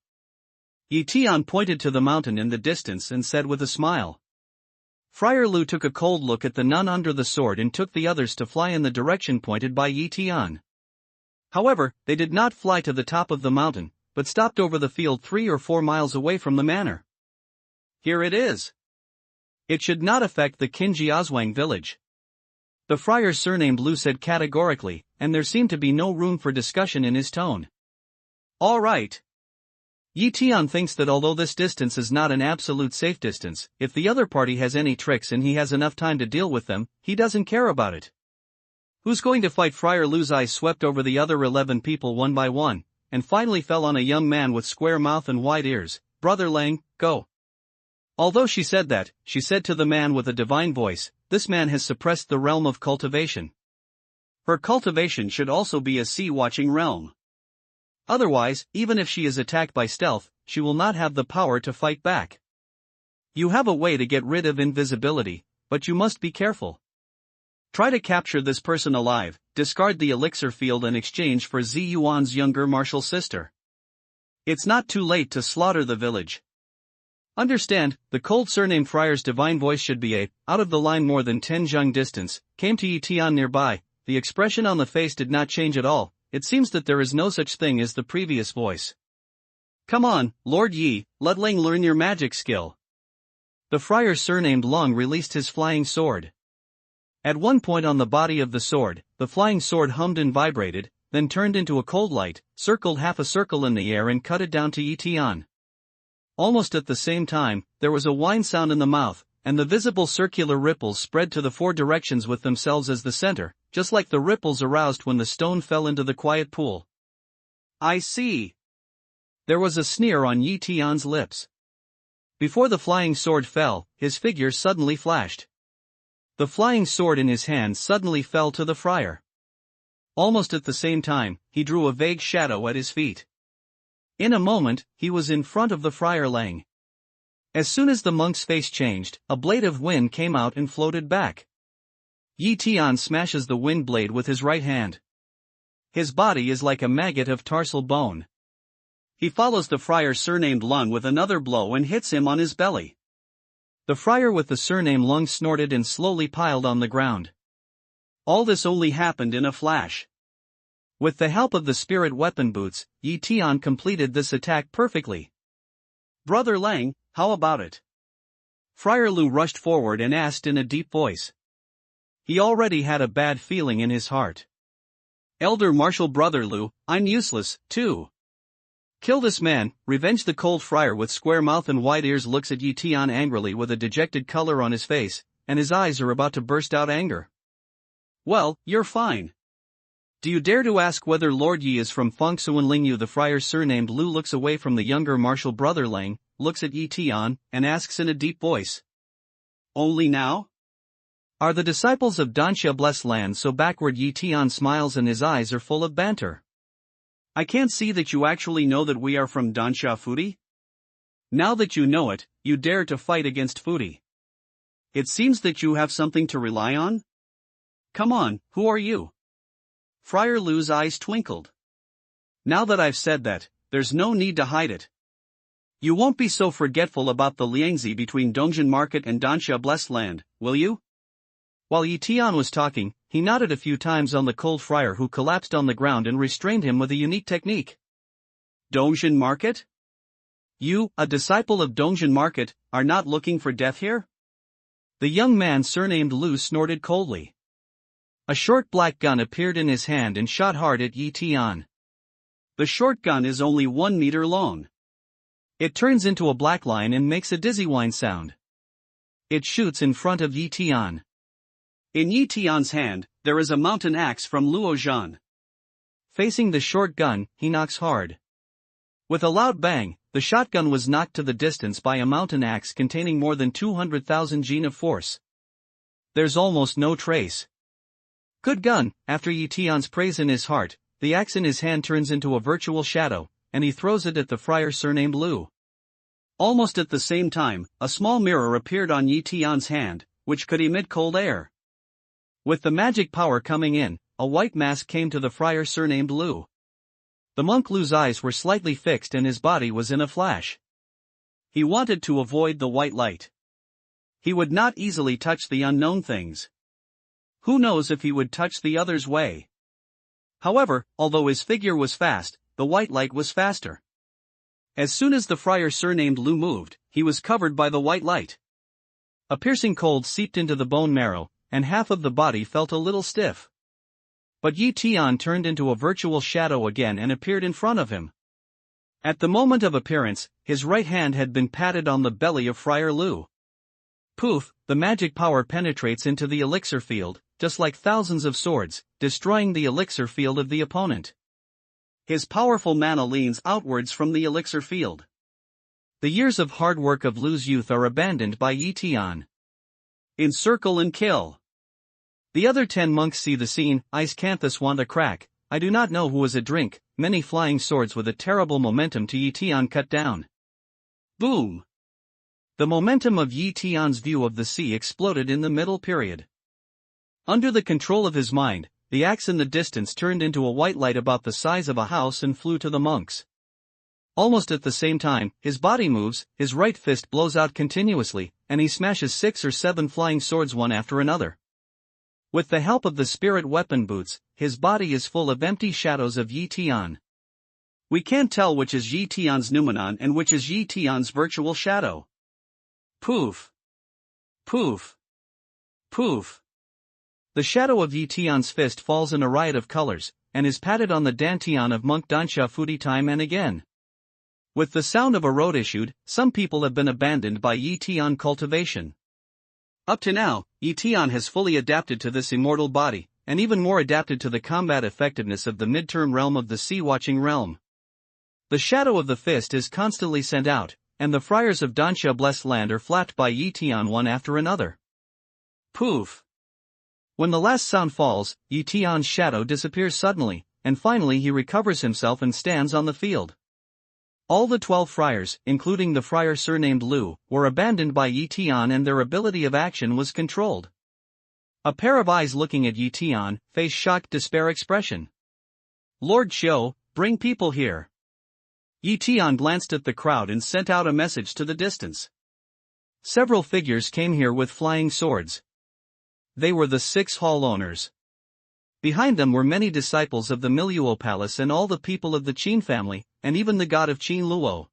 Yi Tian pointed to the mountain in the distance and said with a smile. Friar Lu took a cold look at the nun under the sword and took the others to fly in the direction pointed by Yi Tian. However, they did not fly to the top of the mountain, but stopped over the field 3 or 4 miles away from the manor. Here it is. It should not affect the Qinjiazhuang village. The friar surnamed Lu said categorically, and there seemed to be no room for discussion in his tone. All right. Yi Tian thinks that although this distance is not an absolute safe distance, if the other party has any tricks and he has enough time to deal with them, he doesn't care about it. Who's going to fight? Friar Lu's eyes swept over the other 11 people one by one, and finally fell on a young man with square mouth and wide ears. Brother Lang, go. Although she said that, she said to the man with a divine voice, this man has suppressed the realm of cultivation. Her cultivation should also be a sea-watching realm. Otherwise, even if she is attacked by stealth, she will not have the power to fight back. You have a way to get rid of invisibility, but you must be careful. Try to capture this person alive, discard the elixir field in exchange for Zi Yuan's younger martial sister. It's not too late to slaughter the village. Understand, the cold surname friar's divine voice should be out of the line more than 10 zhang distance, came to Yi Tian nearby. The expression on the face did not change at all. It seems that there is no such thing as the previous voice. Come on, Lord Yi, let Lang learn your magic skill. The friar surnamed Long released his flying sword. At one point on the body of the sword, the flying sword hummed and vibrated, then turned into a cold light, circled half a circle in the air and cut it down to Yi Tian. Almost at the same time, there was a whine sound in the mouth, and the visible circular ripples spread to the 4 directions with themselves as the center, just like the ripples aroused when the stone fell into the quiet pool. I see. There was a sneer on Yi Tian's lips. Before the flying sword fell, his figure suddenly flashed. The flying sword in his hand suddenly fell to the friar. Almost at the same time, he drew a vague shadow at his feet. In a moment, he was in front of the friar Lang. As soon as the monk's face changed, a blade of wind came out and floated back. Yi Tian smashes the wind blade with his right hand. His body is like a maggot of tarsal bone. He follows the friar surnamed Lung with another blow and hits him on his belly. The friar with the surname Lung snorted and slowly piled on the ground. All this only happened in a flash. With the help of the spirit weapon boots, Yi Tian completed this attack perfectly. Brother Lang, how about it? Friar Lu rushed forward and asked in a deep voice. He already had a bad feeling in his heart. Elder Martial Brother Lu, I'm useless, too. Kill this man, revenge the cold friar with square mouth and wide ears looks at Yi Tian angrily with a dejected color on his face, and his eyes are about to burst out anger. Well, you're fine. Do you dare to ask whether Lord Yi is from Fengsuan Lingyu? The friar surnamed Lu looks away from the younger martial brother Lang, looks at Yi Tian, and asks in a deep voice. Only now? Are the disciples of Danxia blessed land so backward? Yi Tian smiles and his eyes are full of banter. I can't see that you actually know that we are from Danxia Fudi. Now that you know it, you dare to fight against Fudi. It seems that you have something to rely on? Come on, who are you? Friar Lu's eyes twinkled. Now that I've said that, there's no need to hide it. You won't be so forgetful about the liangzi between Dongjin Market and Danxia blessed land, will you? While Yi Tian was talking, he nodded a few times on the cold friar who collapsed on the ground and restrained him with a unique technique. Dongjin Market? You, a disciple of Dongjin Market, are not looking for death here? The young man surnamed Lu snorted coldly. A short black gun appeared in his hand and shot hard at Yi Tian. The short gun is only 1 meter long. It turns into a black line and makes a dizzy whine sound. It shoots in front of Yi Tian. In Yi Tian's hand, there is a mountain axe from Luo Zhan. Facing the short gun, he knocks hard. With a loud bang, the shotgun was knocked to the distance by a mountain axe containing more than 200,000 jin of force. There's almost no trace. Good gun. After Yi Tian's praise in his heart, the axe in his hand turns into a virtual shadow, and he throws it at the friar surnamed Lu. Almost at the same time, a small mirror appeared on Yi Tian's hand, which could emit cold air. With the magic power coming in, a white mask came to the friar surnamed Lu. The monk Lu's eyes were slightly fixed and his body was in a flash. He wanted to avoid the white light. He would not easily touch the unknown things. Who knows if he would touch the other's way? However, although his figure was fast, the white light was faster. As soon as the friar surnamed Lu moved, he was covered by the white light. A piercing cold seeped into the bone marrow, and half of the body felt a little stiff. But Yi Tian turned into a virtual shadow again and appeared in front of him. At the moment of appearance, his right hand had been patted on the belly of Friar Lu. Poof, the magic power penetrates into the elixir field, just like thousands of swords, destroying the elixir field of the opponent. His powerful mana leans outwards from the elixir field. The years of hard work of Lu's youth are abandoned by Yi Tian. Encircle and kill. The other 10 monks see the scene. Ice Canthus want a crack. I do not know who is a drink. Many flying swords with a terrible momentum to Yi Tian cut down. Boom! The momentum of Yi Tian's view of the sea exploded in the middle period. Under the control of his mind, the axe in the distance turned into a white light about the size of a house and flew to the monks. Almost at the same time, his body moves, his right fist blows out continuously, and he smashes 6 or 7 flying swords one after another. With the help of the spirit weapon boots, his body is full of empty shadows of Yi Tian. We can't tell which is Yi Tian's noumenon and which is Yi Tian's virtual shadow. Poof! Poof! Poof! The shadow of Yi Tian's fist falls in a riot of colors, and is patted on the dantian of monk Danxia Fudi time and again. With the sound of a road issued, some people have been abandoned by Yi Tian cultivation. Up to now, Yi Tian has fully adapted to this immortal body, and even more adapted to the combat effectiveness of the midterm realm of the sea-watching realm. The shadow of the fist is constantly sent out, and the friars of Danxia blessed land are flapped by Yi Tian one after another. Poof! When the last sound falls, Yi Tian's shadow disappears suddenly, and finally he recovers himself and stands on the field. All the 12 friars, including the friar surnamed Lu, were abandoned by Yi Tian and their ability of action was controlled. A pair of eyes looking at Yi Tian, face shocked despair expression. Lord Xiu, bring people here. Yi Tian glanced at the crowd and sent out a message to the distance. Several figures came here with flying swords. They were the 6 hall owners. Behind them were many disciples of the Miluo Palace and all the people of the Qin family, and even the god of Qin Luo.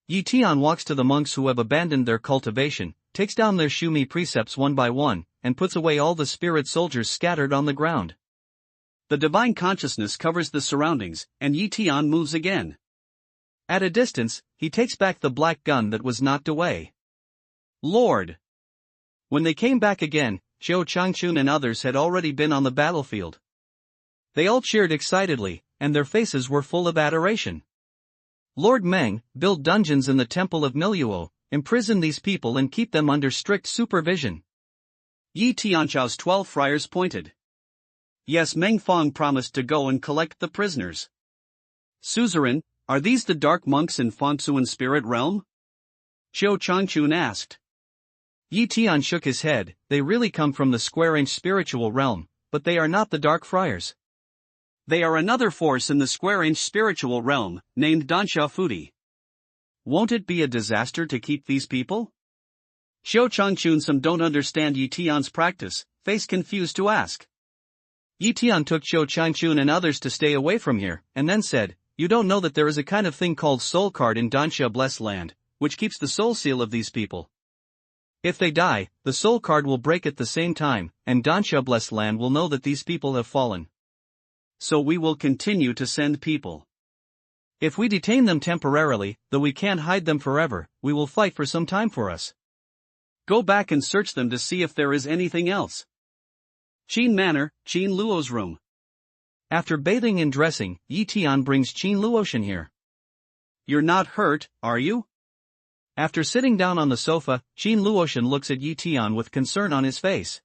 Yi Tian walks to the monks who have abandoned their cultivation, takes down their Shumi precepts one by one, and puts away all the spirit soldiers scattered on the ground. The divine consciousness covers the surroundings, and Yi Tian moves again. At a distance, he takes back the black gun that was knocked away. Lord! When they came back again, Zhou Changchun and others had already been on the battlefield. They all cheered excitedly, and their faces were full of adoration. Lord Meng, build dungeons in the Temple of Miluo, imprison these people and keep them under strict supervision. Yi Tianchao's 12 friars pointed. Yes, Meng Fong promised to go and collect the prisoners. Suzerain, are these the dark monks in Fangsuan spirit realm? Zhou Changchun asked. Yi Tian shook his head, they really come from the square-inch spiritual realm, but they are not the dark friars. They are another force in the square-inch spiritual realm, named Dansha Fudi. Won't it be a disaster to keep these people? Zhou Changchun some don't understand Yi Tian's practice, face confused to ask. Yi Tian took Zhou Changchun and others to stay away from here, and then said, you don't know that there is a kind of thing called soul card in Dansha Blessed Land, which keeps the soul seal of these people. If they die, the soul card will break at the same time, and Dansha Blessed Land will know that these people have fallen. So we will continue to send people. If we detain them temporarily, though we can't hide them forever, we will fight for some time for us. Go back and search them to see if there is anything else. Qin Manor, Qin Luo's room. After bathing and dressing, Yi Tian brings Qin Luoshan here. You're not hurt, are you? After sitting down on the sofa, Qin Luoshan looks at Yi Tian with concern on his face.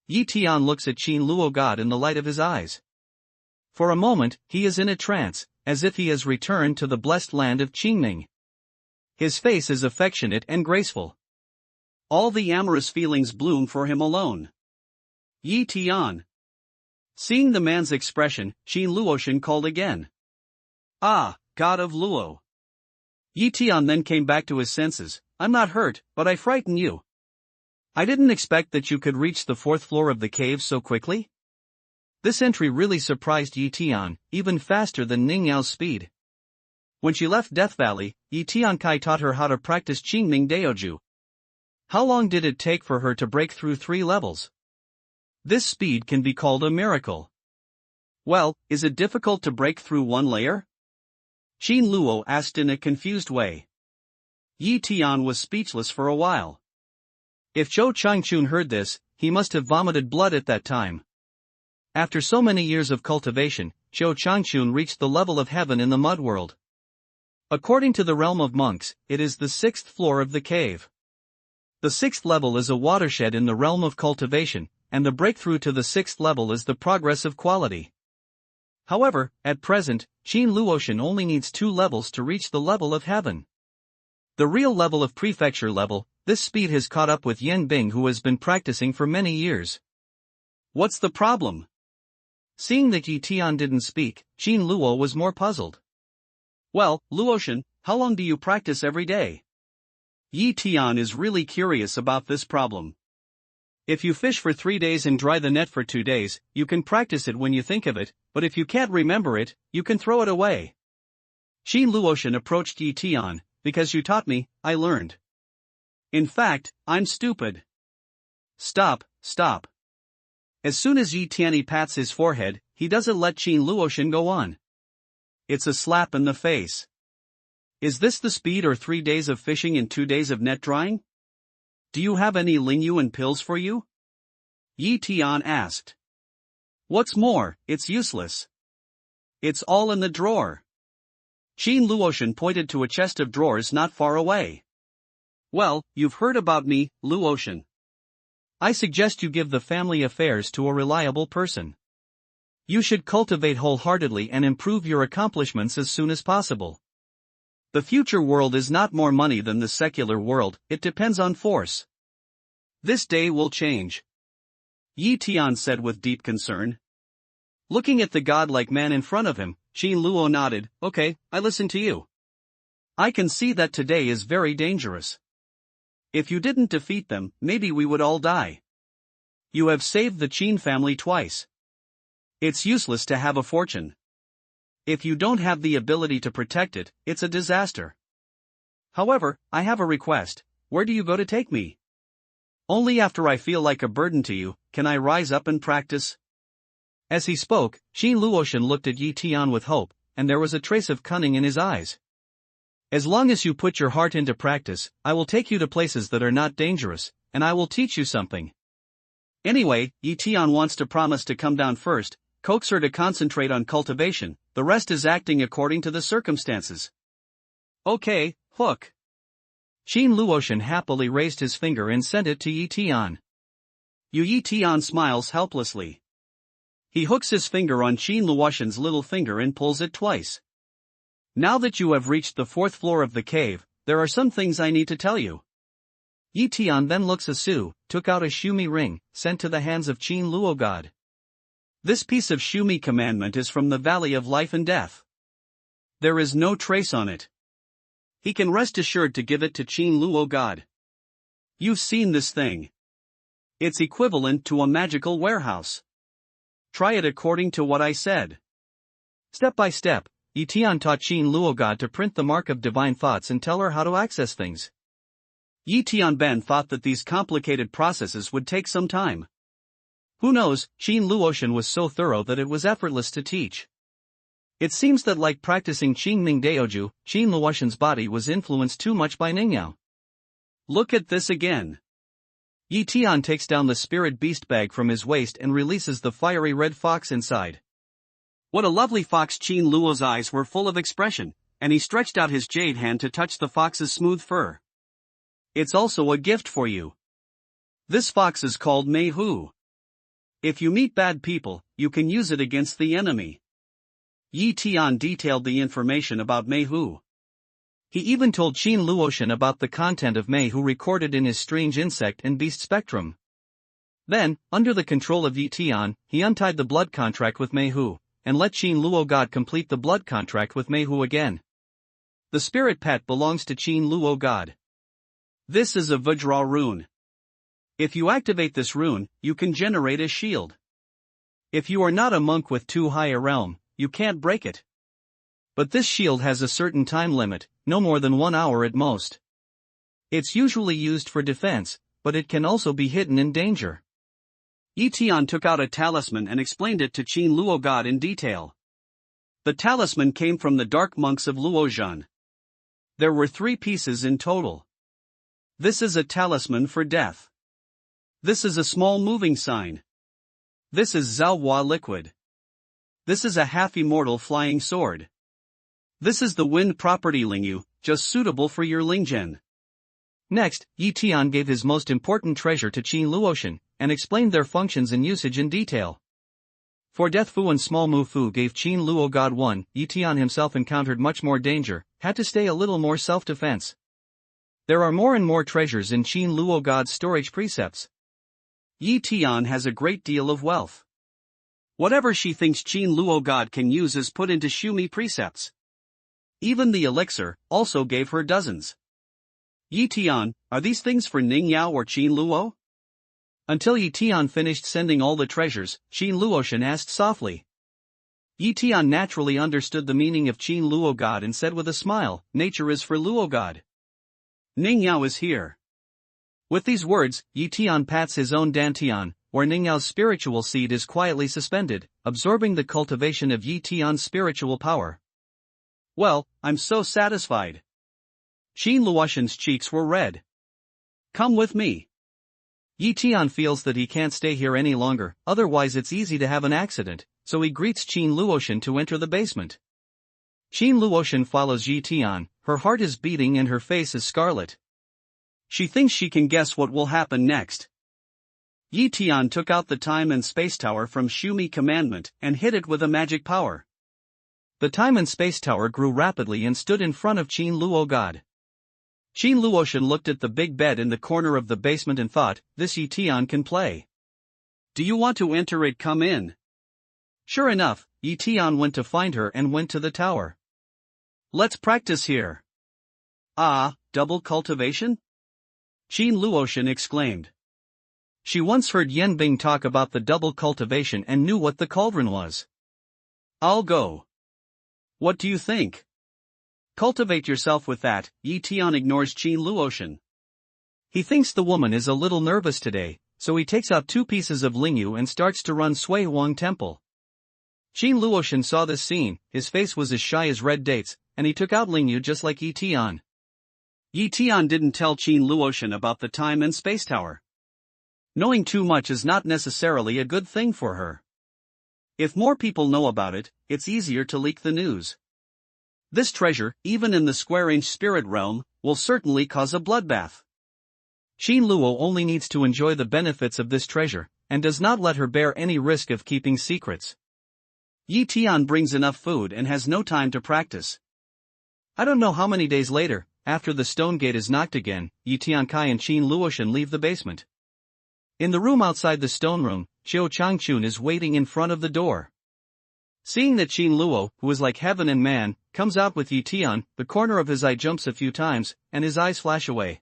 Yi Tian looks at Qin Luo God in the light of his eyes. For a moment, he is in a trance, as if he has returned to the blessed land of Qingming. His face is affectionate and graceful. All the amorous feelings bloom for him alone. Yi Tian. Seeing the man's expression, Qin Luoshan called again. Ah, God of Luo. Yi Tian then came back to his senses. I'm not hurt, but I frighten you. I didn't expect that you could reach the 4th floor of the cave so quickly. This entry really surprised Yi Tian, even faster than Ning Yao's speed. When she left Death Valley, Yi Tiankai taught her how to practice Qingming Daoju. How long did it take for her to break through 3 levels? This speed can be called a miracle. Well, is it difficult to break through 1 layer? Qin Luo asked in a confused way. Yi Tian was speechless for a while. If Zhou Changchun heard this, he must have vomited blood at that time. After so many years of cultivation, Zhou Changchun reached the level of heaven in the mud world. According to the realm of monks, it is the 6th floor of the cave. The 6th level is a watershed in the realm of cultivation, and the breakthrough to the 6th level is the progress of quality. However, at present, Qin Luoshan only needs 2 levels to reach the level of heaven. The real level of prefecture level, this speed has caught up with Yan Bing, who has been practicing for many years. What's the problem? Seeing that Yi Tian didn't speak, Qin Luo was more puzzled. Well, Luoshan, how long do you practice every day? Yi Tian is really curious about this problem. If you fish for 3 days and dry the net for 2 days, you can practice it when you think of it, but if you can't remember it, you can throw it away. Qin Luoshan approached Yi Tian, because you taught me, I learned. In fact, I'm stupid. Stop. As soon as Yi Tian pats his forehead, he doesn't let Qin Luoshan go on. It's a slap in the face. Is this the speed or 3 days of fishing and 2 days of net drying? Do you have any Lingyuan pills for you? Yi Tian asked. What's more, it's useless. It's all in the drawer. Qin Luoshan pointed to a chest of drawers not far away. Well, you've heard about me, Luoshan. I suggest you give the family affairs to a reliable person. You should cultivate wholeheartedly and improve your accomplishments as soon as possible. The future world is not more money than the secular world, it depends on force. This day will change. Yi Tian said with deep concern. Looking at the godlike man in front of him, Qin Luo nodded, okay, I listen to you. I can see that today is very dangerous. If you didn't defeat them, maybe we would all die. You have saved the Qin family twice. It's useless to have a fortune. If you don't have the ability to protect it, it's a disaster. However, I have a request. Where do you go to take me? Only after I feel like a burden to you, can I rise up and practice? As he spoke, Qin Luoshan looked at Yi Tian with hope, and there was a trace of cunning in his eyes. As long as you put your heart into practice, I will take you to places that are not dangerous, and I will teach you something. Anyway, Tian wants to promise to come down first, coax her to concentrate on cultivation, the rest is acting according to the circumstances. Okay, hook. Qin Luotian happily raised his finger and sent it to Tian. Tian smiles helplessly. He hooks his finger on Qin Luotian's little finger and pulls it twice. Now that you have reached the 4th floor of the cave, there are some things I need to tell you. Tian then looks Su, took out a Shumi ring, sent to the hands of Qin Luo God. This piece of Shumi commandment is from the Valley of Life and Death. There is no trace on it. He can rest assured to give it to Qin Luo God. You've seen this thing. It's equivalent to a magical warehouse. Try it according to what I said. Step by step, Tian taught Qin Luo God to print the mark of divine thoughts and tell her how to access things. Tian Ben thought that these complicated processes would take some time. Who knows, Qin Luotian was so thorough that it was effortless to teach. It seems that like practicing Qingming Daoju, Qin Luotian's body was influenced too much by Ningyao. Look at this again. Tian takes down the spirit beast bag from his waist and releases the fiery red fox inside. What a lovely fox! Qin Luo's eyes were full of expression, and he stretched out his jade hand to touch the fox's smooth fur. It's also a gift for you. This fox is called Mei Hu. If you meet bad people, you can use it against the enemy. Tian detailed the information about Mei Hu. He even told Qin Luotian about the content of Mei Hu recorded in his strange insect and beast spectrum. Then, under the control of Tian, he untied the blood contract with Mei Hu, and let Qin Luo God complete the blood contract with Mei Hu again. The spirit pet belongs to Qin Luo God. This is a Vajra rune. If you activate this rune, you can generate a shield. If you are not a monk with too high a realm, you can't break it. But this shield has a certain time limit, no more than 1 hour at most. It's usually used for defense, but it can also be hidden in danger. Tian took out a talisman and explained it to Qin Luo God in detail. The talisman came from the dark monks of Luozhan. There were 3 pieces in total. This is a talisman for death. This is a small moving sign. This is Zhaohua liquid. This is a half-immortal flying sword. This is the wind property Lingyu, just suitable for your Lingzhen. Next, Tian gave his most important treasure to Qin Luotian, and explained their functions and usage in detail. For Death Fu and Small Mu Fu gave Qin Luo God 1, Tian himself encountered much more danger, had to stay a little more self-defense. There are more and more treasures in Qin Luo God's storage precepts. Tian has a great deal of wealth. Whatever she thinks Qin Luo God can use is put into Shumi precepts. Even the elixir also gave her dozens. Tian, are these things for Ningyao or Qin Luo? Until Tian finished sending all the treasures, Qin Luotian asked softly. Tian naturally understood the meaning of Qin Luo God and said with a smile, nature is for Luo God. Ningyao is here. With these words, Tian pats his own dantian, where Ningyao's spiritual seed is quietly suspended, absorbing the cultivation of Tian's spiritual power. Well, I'm so satisfied. Qin Luotian's cheeks were red. Come with me. Tian feels that he can't stay here any longer, otherwise it's easy to have an accident, so he greets Qin Luotian to enter the basement. Qin Luotian follows Tian, her heart is beating and her face is scarlet. She thinks she can guess what will happen next. Tian took out the time and space tower from Shumi commandment and hit it with a magic power. The time and space tower grew rapidly and stood in front of Qin Luo God. Qin Luotian looked at the big bed in the corner of the basement and thought, this Tian can play. Do you want to enter it? Come in. Sure enough, Tian went to find her and went to the tower. Let's practice here. Ah, double cultivation? Qin Luotian exclaimed. She once heard Yan Bing talk about the double cultivation and knew what the cauldron was. I'll go. What do you think? Cultivate yourself with that. Tian ignores Qin Luotian. He thinks the woman is a little nervous today, so he takes out 2 pieces of Lingyu and starts to run Sui Huang Temple. Qin Luotian saw this scene, his face was as shy as red dates, and he took out Ling Yu just like Yi Tian. Yi Tian didn't tell Qin Luoshan about the time and space tower. Knowing too much is not necessarily a good thing for her. If more people know about it, it's easier to leak the news. This treasure, even in the square-inch spirit realm, will certainly cause a bloodbath. Qin Luo only needs to enjoy the benefits of this treasure, and does not let her bear any risk of keeping secrets. Yi Tian brings enough food and has no time to practice. I don't know how many days later, after the stone gate is knocked again, Yi Tiankai and Qin Luoshan leave the basement. In the room outside the stone room, Xiao Changchun is waiting in front of the door. Seeing that Qin Luo, who is like heaven and man, comes out with Yi Tian, the corner of his eye jumps a few times, and his eyes flash away.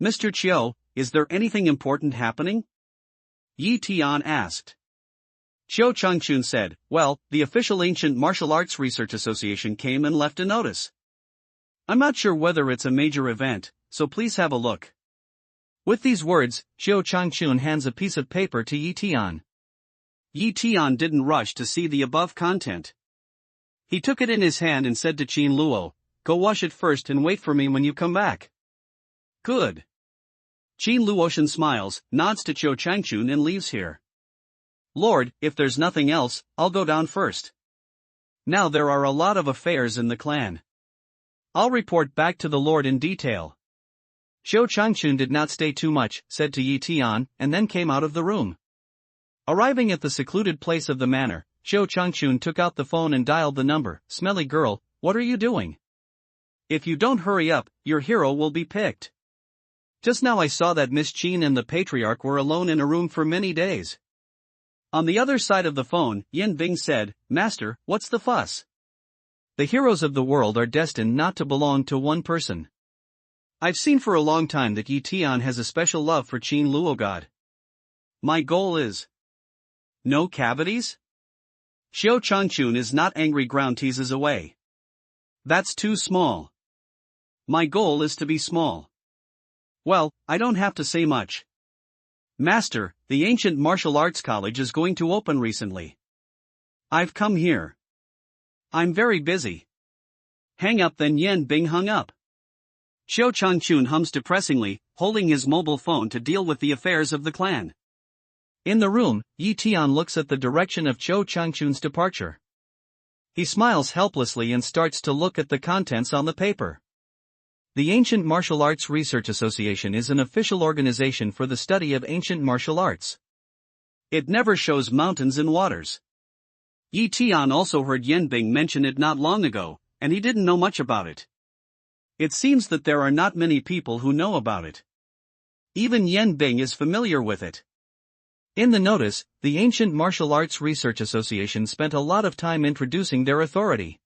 Mr. Qiao, is there anything important happening? Yi Tian asked. Xiao Changchun said, well, the official Ancient Martial Arts Research Association came and left a notice. I'm not sure whether it's a major event, so please have a look. With these words, Xiao Changchun hands a piece of paper to Yi Tian. Yi Tian didn't rush to see the above content. He took it in his hand and said to Qin Luo, go wash it first and wait for me when you come back. Good. Qin Luoshan smiles, nods to Xiao Changchun and leaves here. Lord, if there's nothing else, I'll go down first. Now there are a lot of affairs in the clan. I'll report back to the Lord in detail. Xiao Changchun did not stay too much, said to Yi Tian, and then came out of the room. Arriving at the secluded place of the manor, Xiao Changchun took out the phone and dialed the number. Smelly girl, what are you doing? If you don't hurry up, your hero will be picked. Just now I saw that Miss Qin and the patriarch were alone in a room for many days. On the other side of the phone, Yin Bing said, Master, what's the fuss? The heroes of the world are destined not to belong to one person. I've seen for a long time that Yi Tian has a special love for Qin Luo God. My goal is... No cavities? Xiao Changchun is not angry, ground teases away. That's too small. My goal is to be small. Well, I don't have to say much. Master, the Ancient Martial Arts College is going to open recently. I've come here. I'm very busy. Hang up. Then Yen Bing hung up. Xiao Changchun hums depressingly, holding his mobile phone to deal with the affairs of the clan. In the room, Yi Tian looks at the direction of Xiao Changchun's departure. He smiles helplessly and starts to look at the contents on the paper. The Ancient Martial Arts Research Association is an official organization for the study of ancient martial arts. It never shows mountains and waters. Yi Tian also heard Yen Bing mention it not long ago, and he didn't know much about it. It seems that there are not many people who know about it. Even Yen Bing is familiar with it. In the notice, the Ancient Martial Arts Research Association spent a lot of time introducing their authority.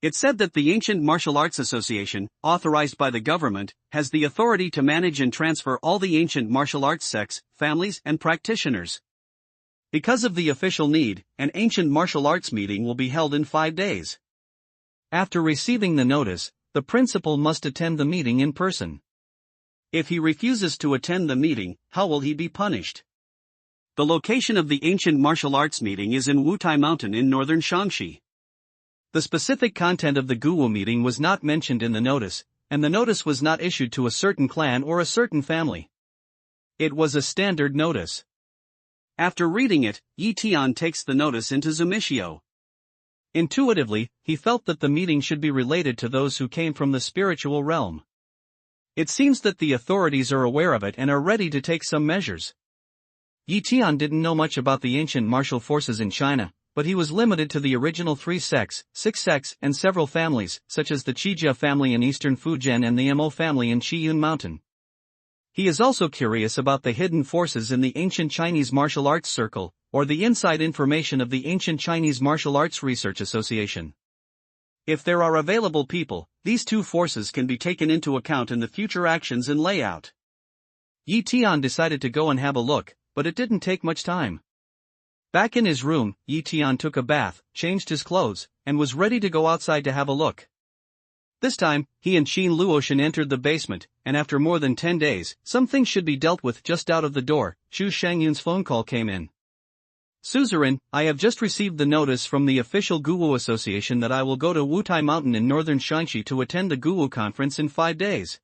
It said that the Ancient Martial Arts Association, authorized by the government, has the authority to manage and transfer all the ancient martial arts sects, families, and practitioners. Because of the official need, an ancient martial arts meeting will be held in 5 days. After receiving the notice, the principal must attend the meeting in person. If he refuses to attend the meeting, how will he be punished? The location of the ancient martial arts meeting is in Wutai Mountain in northern Shaanxi. The specific content of the Guwu meeting was not mentioned in the notice, and the notice was not issued to a certain clan or a certain family. It was a standard notice. After reading it, Yi Tian takes the notice into Zumishio. Intuitively, he felt that the meeting should be related to those who came from the spiritual realm. It seems that the authorities are aware of it and are ready to take some measures. Yi Tian didn't know much about the ancient martial forces in China, but he was limited to the original 3 sects, 6 sects, and several families, such as the Qijia family in eastern Fujian and the Mo family in Qiyun Mountain. He is also curious about the hidden forces in the ancient Chinese martial arts circle, or the inside information of the ancient Chinese Martial Arts Research Association. If there are available people, these 2 forces can be taken into account in the future actions and layout. Yi Tian decided to go and have a look, but it didn't take much time. Back in his room, Yi Tian took a bath, changed his clothes, and was ready to go outside to have a look. This time, he and Qin Luoshan entered the basement, and after more than 10 days, some things should be dealt with. Just out of the door, Xu Shangyun's phone call came in. Suzerain, I have just received the notice from the official Guwu Association that I will go to Wutai Mountain in northern Shanxi to attend the Guwu conference in 5 days.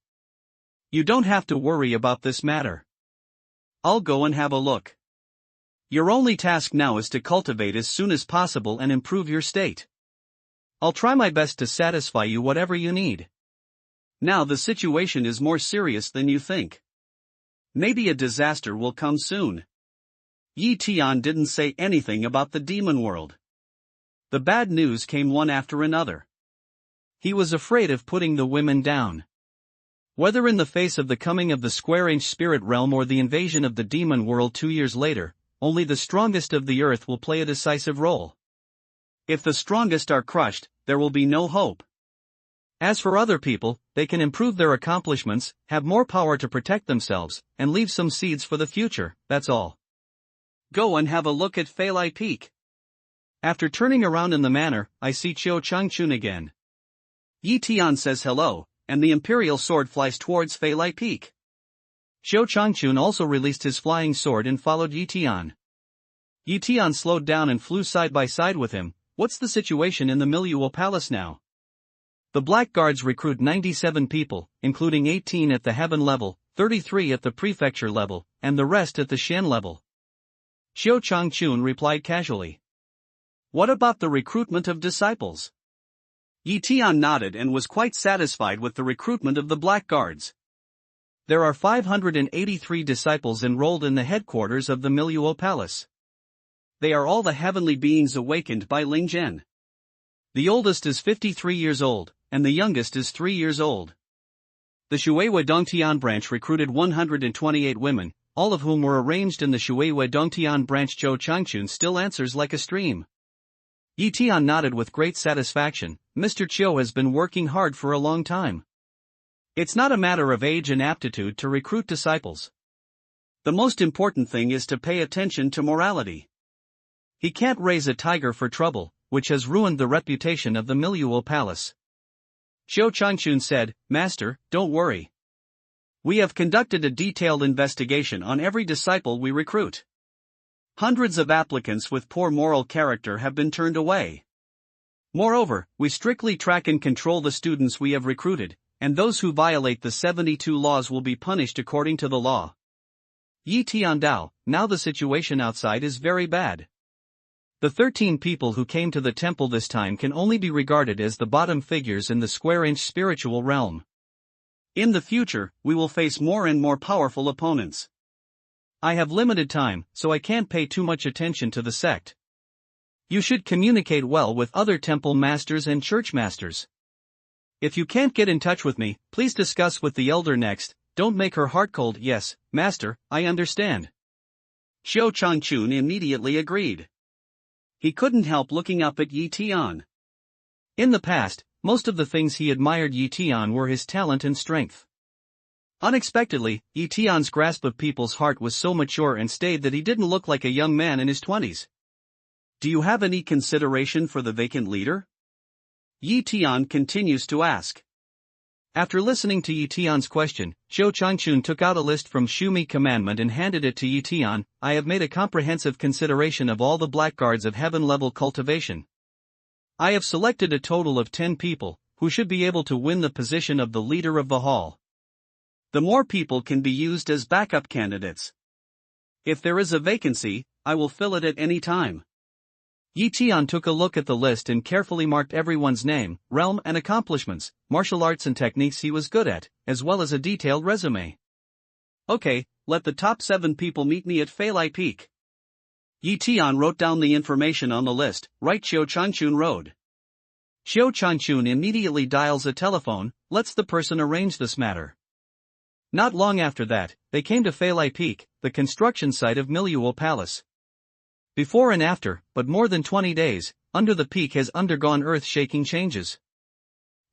You don't have to worry about this matter. I'll go and have a look. Your only task now is to cultivate as soon as possible and improve your state. I'll try my best to satisfy you whatever you need. Now the situation is more serious than you think. Maybe a disaster will come soon. Tian didn't say anything about the demon world. The bad news came one after another. He was afraid of putting the women down. Whether in the face of the coming of the square-inch spirit realm or the invasion of the demon world 2 years later, only the strongest of the earth will play a decisive role. If the strongest are crushed, there will be no hope. As for other people, they can improve their accomplishments, have more power to protect themselves, and leave some seeds for the future, that's all. Go and have a look at Feilai Peak. After turning around in the manor, I see Qiu Changchun again. Yi Tian says hello, and the imperial sword flies towards Feilai Peak. Qiu Changchun also released his flying sword and followed Yi Tian. Yi Tian slowed down and flew side by side with him. What's the situation in the Miluo Palace now? The Black Guards recruit 97 people, including 18 at the heaven level, 33 at the prefecture level, and the rest at the Shen level. Qiu Changchun replied casually. What about the recruitment of disciples? Yi Tian nodded and was quite satisfied with the recruitment of the Black Guards. There are 583 disciples enrolled in the headquarters of the Miluo Palace. They are all the heavenly beings awakened by Ling Zhen. The oldest is 53 years old, and the youngest is 3 years old. The Shuiwe Dongtian branch recruited 128 women, all of whom were arranged in the Shuiwe Dongtian branch. Zhou Changchun still answers like a stream. Yi Tian nodded with great satisfaction. Mr. Qiu has been working hard for a long time. It's not a matter of age and aptitude to recruit disciples. The most important thing is to pay attention to morality. He can't raise a tiger for trouble, which has ruined the reputation of the Miluo Palace. Qiu Changchun said, Master, don't worry. We have conducted a detailed investigation on every disciple we recruit. Hundreds of applicants with poor moral character have been turned away. Moreover, we strictly track and control the students we have recruited, and those who violate the 72 laws will be punished according to the law. Yi Tiandao, now the situation outside is very bad. The 13 people who came to the temple this time can only be regarded as the bottom figures in the square-inch spiritual realm. In the future, we will face more and more powerful opponents. I have limited time, so I can't pay too much attention to the sect. You should communicate well with other temple masters and church masters. If you can't get in touch with me, please discuss with the elder next. Don't make her heart cold. Yes, master, I understand. Qiu Changchun immediately agreed. He couldn't help looking up at Yi Tian. In the past, most of the things he admired Yi Tian were his talent and strength. Unexpectedly, Yi Tian's grasp of people's heart was so mature and staid that he didn't look like a young man in his 20s. Do you have any consideration for the vacant leader? Yi Tian continues to ask. After listening to Yi Tian's question, Qiu Changchun took out a list from Shumi Commandment and handed it to Yi Tian. I have made a comprehensive consideration of all the blackguards of heaven-level cultivation. I have selected a total of 10 people, who should be able to win the position of the leader of the hall. The more people can be used as backup candidates. If there is a vacancy, I will fill it at any time. Yi Tian took a look at the list and carefully marked everyone's name, realm and accomplishments, martial arts and techniques he was good at, as well as a detailed resume. Okay, let the top 7 people meet me at Feilai Peak. Yi Tian wrote down the information on the list. Right, Qiu Changchun wrote. Qiu Changchun immediately dials a telephone, lets the person arrange this matter. Not long after that, they came to Feilai Peak, the construction site of Miluo Palace. Before and after, but more than 20 days, under the peak has undergone earth-shaking changes.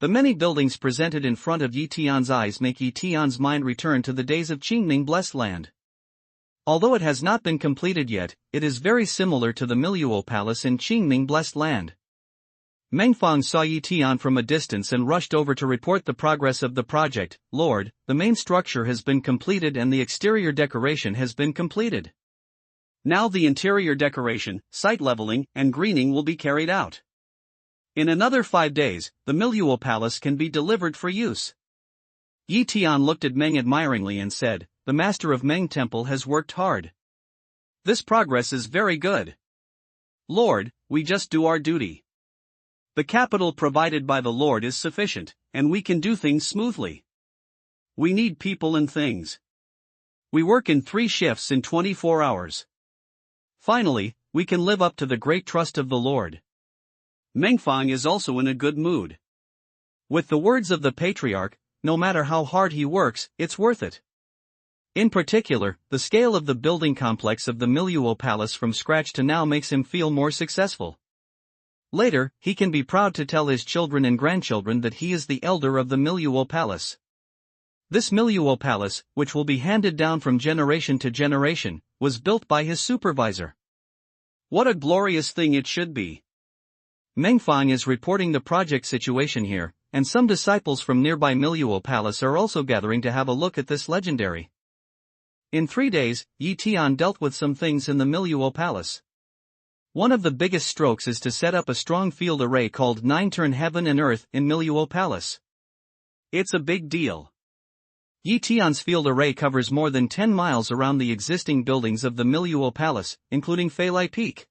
The many buildings presented in front of Yi Tian's eyes make Yi Tian's mind return to the days of Qingming Blessed Land. Although it has not been completed yet, it is very similar to the Miluo Palace in Qingming Blessed Land. Mengfang saw Yi Tian from a distance and rushed over to report the progress of the project. Lord, the main structure has been completed and the exterior decoration has been completed. Now the interior decoration, site leveling, and greening will be carried out. In another 5 days, the Miluo Palace can be delivered for use. Yi Tian looked at Meng admiringly and said, "The master of Meng Temple has worked hard. This progress is very good. Lord, we just do our duty. The capital provided by the Lord is sufficient, and we can do things smoothly. We need people and things. We work in 3 shifts in 24 hours. Finally, we can live up to the great trust of the Lord." Mengfang is also in a good mood. With the words of the patriarch, no matter how hard he works, it's worth it. In particular, the scale of the building complex of the Miluo Palace from scratch to now makes him feel more successful. Later, he can be proud to tell his children and grandchildren that he is the elder of the Miluo Palace. This Miluo Palace, which will be handed down from generation to generation, was built by his supervisor. What a glorious thing it should be. Mengfang is reporting the project situation here, and some disciples from nearby Miluo Palace are also gathering to have a look at this legendary. In 3 days, Yi Tian dealt with some things in the Miluo Palace. One of the biggest strokes is to set up a strong field array called 9-turn Heaven and Earth in Miluo Palace. It's a big deal. Yi Tian's field array covers more than 10 miles around the existing buildings of the Miluo Palace, including Feilai Peak.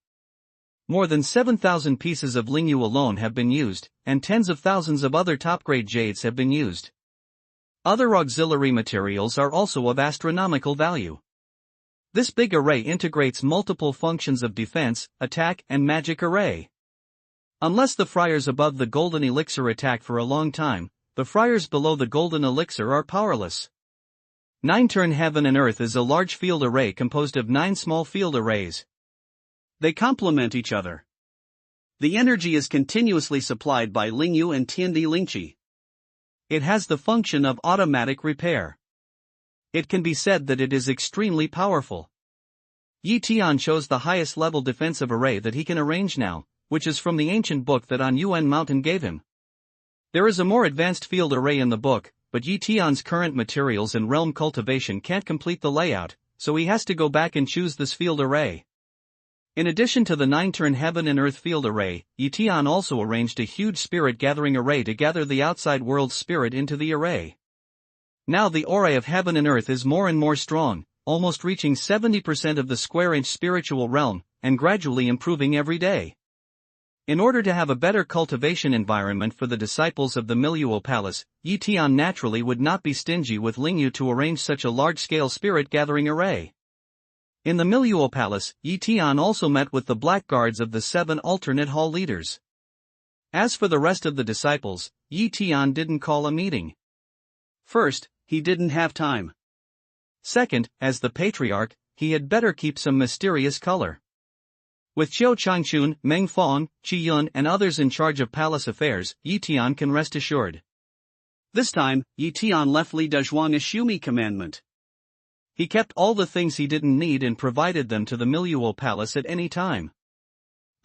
More than 7,000 pieces of Lingyu alone have been used, and tens of thousands of other top-grade jades have been used. Other auxiliary materials are also of astronomical value. This big array integrates multiple functions of defense, attack, and magic array. Unless the friars above the golden elixir attack for a long time, the friars below the golden elixir are powerless. 9-turn Heaven and Earth is a large field array composed of 9 small field arrays. They complement each other. The energy is continuously supplied by Lingyu and Tiandi Lingqi. It has the function of automatic repair. It can be said that it is extremely powerful. Yi Tian chose the highest level defensive array that he can arrange now, which is from the ancient book that An Yuan Mountain gave him. There is a more advanced field array in the book, but Yi Tian's current materials and realm cultivation can't complete the layout, so he has to go back and choose this field array. In addition to the 9-turn Heaven and Earth field array, Yi Tian also arranged a huge spirit gathering array to gather the outside world's spirit into the array. Now the aura of Heaven and Earth is more and more strong, almost reaching 70% of the square-inch spiritual realm, and gradually improving every day. In order to have a better cultivation environment for the disciples of the Miluo Palace, Yi Tian naturally would not be stingy with Lingyu to arrange such a large-scale spirit gathering array. In the Miluo Palace, Yi Tian also met with the black guards of the 7 alternate hall leaders. As for the rest of the disciples, Yi Tian didn't call a meeting. First, he didn't have time. Second, as the patriarch, he had better keep some mysterious color. With Qiu Changchun, Meng Fong, Qi Yun and others in charge of palace affairs, Yi Tian can rest assured. This time, Yi Tian left Li Dezhuang a Shumi commandment. He kept all the things he didn't need and provided them to the Miluo Palace at any time.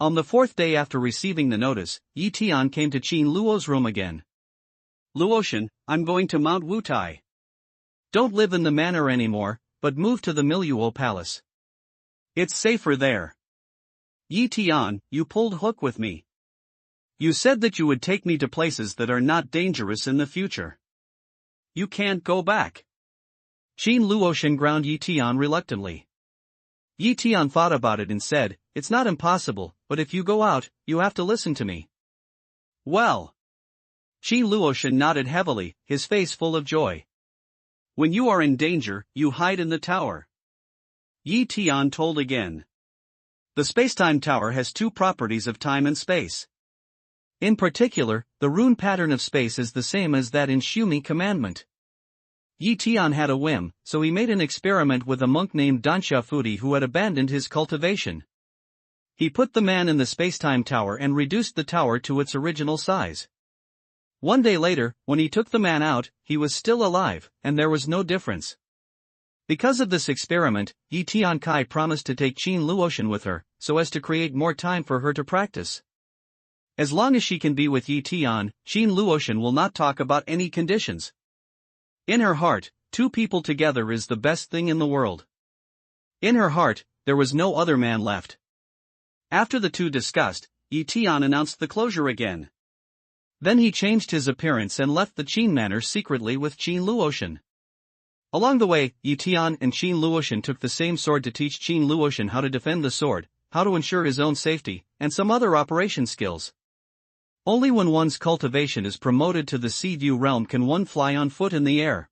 On the 4th day after receiving the notice, Yi Tian came to Qin Luo's room again. "Luoshan, I'm going to Mount Wutai. Don't live in the manor anymore, but move to the Miluo Palace. It's safer there." "Yi Tian, you pulled hook with me. You said that you would take me to places that are not dangerous in the future. You can't go back." Qin Luoshan ground Yi Tian reluctantly. Yi Tian thought about it and said, "It's not impossible, but if you go out, you have to listen to me." "Well." Qin Luoshan nodded heavily, his face full of joy. "When you are in danger, you hide in the tower." Yi Tian told again. The spacetime tower has 2 properties of time and space. In particular, the rune pattern of space is the same as that in Shumi commandment. Yi Tian had a whim, so he made an experiment with a monk named Dansha Fudi who had abandoned his cultivation. He put the man in the spacetime tower and reduced the tower to its original size. 1 day later, when he took the man out, he was still alive, and there was no difference. Because of this experiment, Yi Tian Kai promised to take Qin Luoshan with her, so as to create more time for her to practice. As long as she can be with Yi Tian, Qin Luoshan will not talk about any conditions. In her heart, 2 people together is the best thing in the world. In her heart, there was no other man left. After the two discussed, Tian announced the closure again. Then he changed his appearance and left the Qin manor secretly with Qin Luotian. Along the way, Tian and Qin Luotian took the same sword to teach Qin Luotian how to defend the sword, how to ensure his own safety, and some other operation skills. Only when one's cultivation is promoted to the Sea View realm can one fly on foot in the air.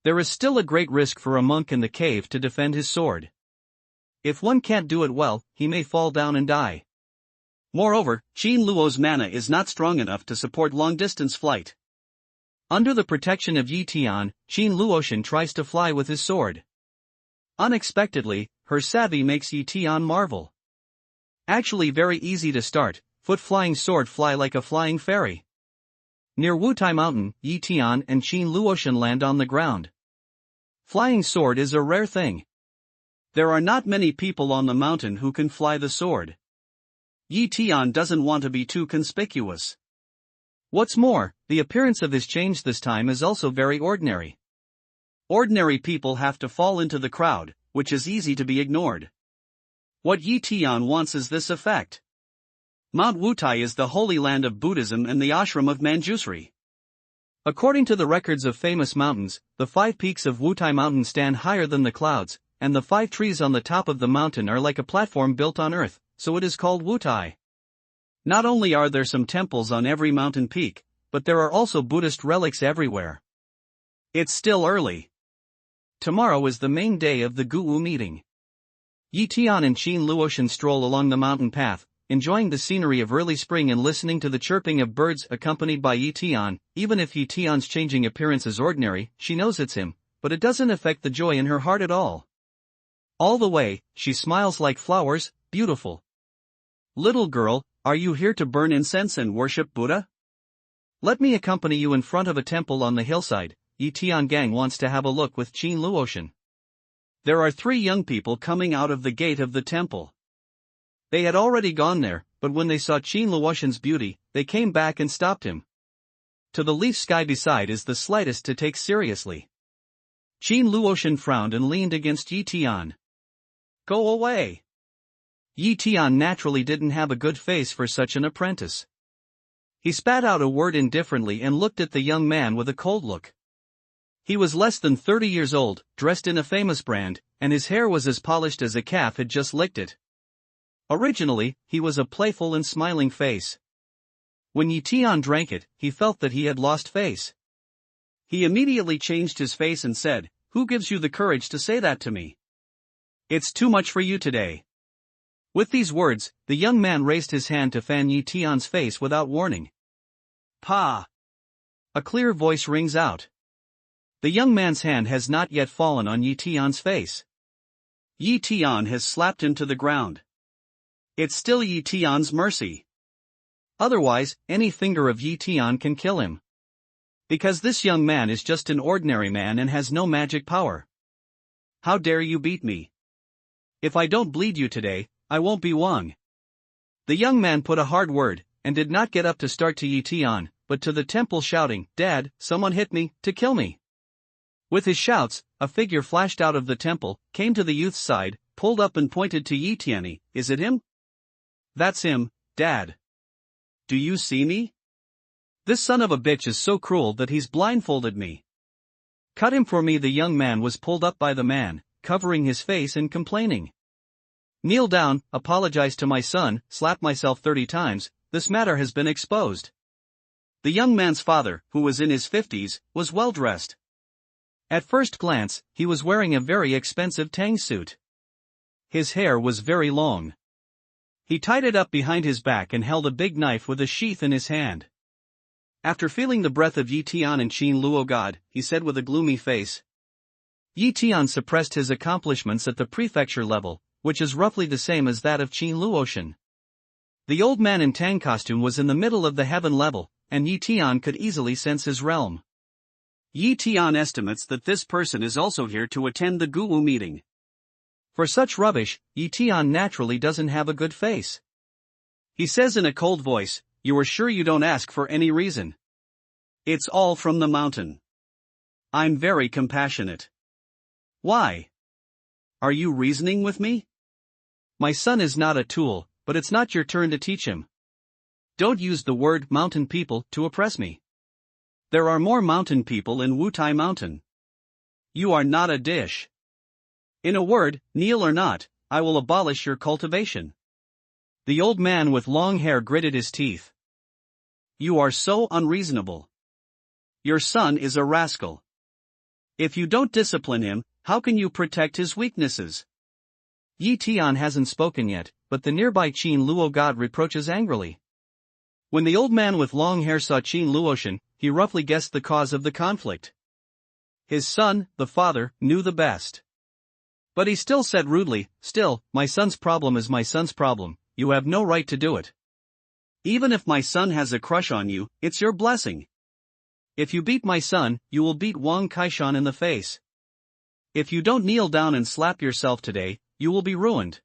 There is still a great risk for a monk in the cave to defend his sword. If one can't do it well, he may fall down and die. Moreover, Qin Luo's mana is not strong enough to support long-distance flight. Under the protection of Tian, Qin Luotian tries to fly with his sword. Unexpectedly, her savvy makes Tian marvel. Actually very easy to start, foot-flying sword fly like a flying fairy. Near Wutai Mountain, Tian and Qin Luotian land on the ground. Flying sword is a rare thing. There are not many people on the mountain who can fly the sword. Tian doesn't want to be too conspicuous. What's more, the appearance of his change this time is also very ordinary. Ordinary people have to fall into the crowd, which is easy to be ignored. What Tian wants is this effect. Mount Wutai is the holy land of Buddhism and the ashram of Manjusri. According to the records of famous mountains, the 5 peaks of Wutai Mountain stand higher than the clouds, and the 5 trees on the top of the mountain are like a platform built on earth, so it is called Wutai. Not only are there some temples on every mountain peak, but there are also Buddhist relics everywhere. It's still early. Tomorrow is the main day of the Guwu meeting. Tian and Qin Luotian stroll along the mountain path, enjoying the scenery of early spring and listening to the chirping of birds accompanied by Tian. Even if Tian's changing appearance is ordinary, she knows it's him, but it doesn't affect the joy in her heart at all. All the way, she smiles like flowers, beautiful. Little girl, are you here to burn incense and worship Buddha? Let me accompany you in front of a temple on the hillside. Tian gang wants to have a look with Qin Luotian. There are 3 young people coming out of the gate of the temple. They had already gone there, but when they saw Qin Luotian's beauty, they came back and stopped him. To the leaf sky beside is the slightest to take seriously. Qin Luotian frowned and leaned against Tian. Go away. Tian naturally didn't have a good face for such an apprentice. He spat out a word indifferently and looked at the young man with a cold look. He was less than 30 years old, dressed in a famous brand, and his hair was as polished as a calf had just licked it. Originally, he was a playful and smiling face. When Tian drank it, he felt that he had lost face. He immediately changed his face and said, "Who gives you the courage to say that to me? It's too much for you today." With these words, the young man raised his hand to fan Tian's face without warning. Pa! A clear voice rings out. The young man's hand has not yet fallen on Tian's face. Tian has slapped him to the ground. It's still Tian's mercy. Otherwise, any finger of Tian can kill him. Because this young man is just an ordinary man and has no magic power. How dare you beat me? If I don't bleed you today, I won't be Wang. The young man put a hard word, and did not get up to start to Tian, but to the temple shouting, "Dad, someone hit me, to kill me." With his shouts, a figure flashed out of the temple, came to the youth's side, pulled up and pointed to Tian. "Is it him?" "That's him, Dad. Do you see me? This son of a bitch is so cruel that he's blindfolded me. Cut him for me." The young man was pulled up by the man, covering his face and complaining. "Kneel down, apologize to my son, slap myself 30 times, this matter has been exposed." The young man's father, who was in his 50s, was well dressed. At first glance, he was wearing a very expensive tang suit. His hair was very long. He tied it up behind his back and held a big knife with a sheath in his hand. After feeling the breath of Tian and Qin Luo God, he said with a gloomy face. Tian suppressed his accomplishments at the prefecture level, which is roughly the same as that of Qin Luotian. The old man in tang costume was in the middle of the heaven level, and Tian could easily sense his realm. Tian estimates that this person is also here to attend the Guwu meeting. For such rubbish, Tian naturally doesn't have a good face. He says in a cold voice, "You are sure you don't ask for any reason? It's all from the mountain. I'm very compassionate. Why? Are you reasoning with me?" My son is not a tool, but it's not your turn to teach him. Don't use the word mountain people to oppress me. There are more mountain people in Wutai Mountain. You are not a dish. In a word, kneel or not, I will abolish your cultivation. The old man with long hair gritted his teeth. You are so unreasonable. Your son is a rascal. If you don't discipline him, how can you protect his weaknesses? Yi Tian hasn't spoken yet, but the nearby Qin Luo god reproaches angrily. When the old man with long hair saw Qin Luoshan, he roughly guessed the cause of the conflict. His son, the father, knew the best. But he still said rudely, still, my son's problem is my son's problem, you have no right to do it. Even if my son has a crush on you, it's your blessing. If you beat my son, you will beat Wang Kaishan in the face. If you don't kneel down and slap yourself today, you will be ruined.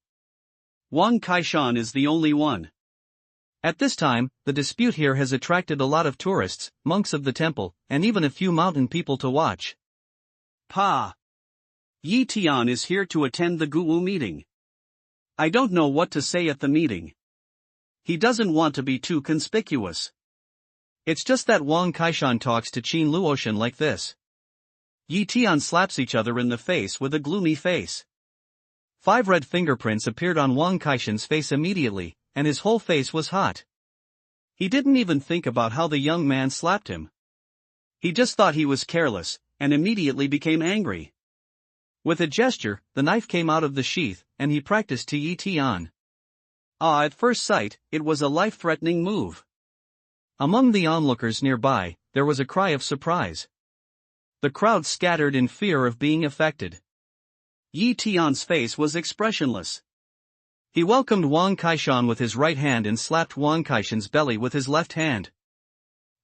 Wang Kaishan is the only one. At this time, the dispute here has attracted a lot of tourists, monks of the temple, and even a few mountain people to watch. Pa! Yi Tian is here to attend the Guwu meeting. I don't know what to say at the meeting. He doesn't want to be too conspicuous. It's just that Wang Kaishan talks to Qin Luoshan like this. Yi Tian slaps each other in the face with a gloomy face. 5 red fingerprints appeared on Wang Kaishan's face immediately, and his whole face was hot. He didn't even think about how the young man slapped him. He just thought he was careless, and immediately became angry. With a gesture, the knife came out of the sheath, and he practiced to Yi Tian. At first sight, it was a life-threatening move. Among the onlookers nearby, there was a cry of surprise. The crowd scattered in fear of being affected. Yi Tian's face was expressionless. He welcomed Wang Kaishan with his right hand and slapped Wang Kaishan's belly with his left hand.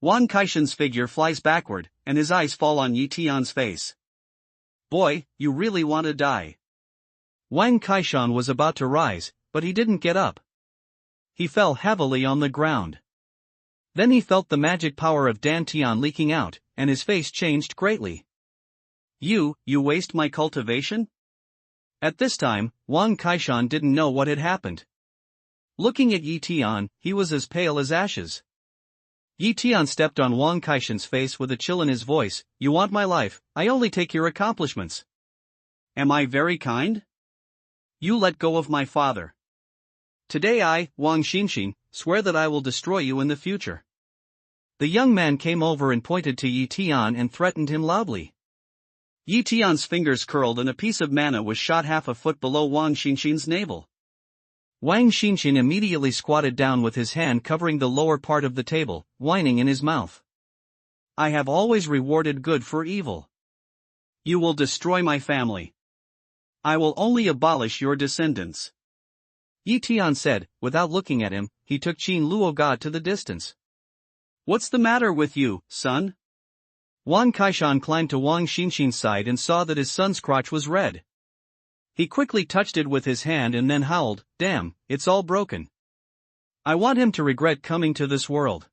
Wang Kaishan's figure flies backward, and his eyes fall on Yi Tian's face. Boy, you really want to die. Wang Kaishan was about to rise, but he didn't get up. He fell heavily on the ground. Then he felt the magic power of Dan Tian leaking out, and his face changed greatly. You waste my cultivation? At this time, Wang Kaishan didn't know what had happened. Looking at Yi Tian, he was as pale as ashes. Yi Tian stepped on Wang Kaishan's face with a chill in his voice. You want my life, I only take your accomplishments. Am I very kind? You let go of my father. Today I, Wang Xinxin, swear that I will destroy you in the future. The young man came over and pointed to Yi Tian and threatened him loudly. Yi Tian's fingers curled and a piece of mana was shot half a foot below Wang Xinxin's navel. Wang Xinxin immediately squatted down with his hand covering the lower part of the table, whining in his mouth. I have always rewarded good for evil. You will destroy my family. I will only abolish your descendants. Yi Tian said. Without looking at him, he took Qin Luo God to the distance. What's the matter with you, son? Wang Kaishan climbed to Wang Xinxin's side and saw that his son's crotch was red. He quickly touched it with his hand and then howled, damn, it's all broken. I want him to regret coming to this world.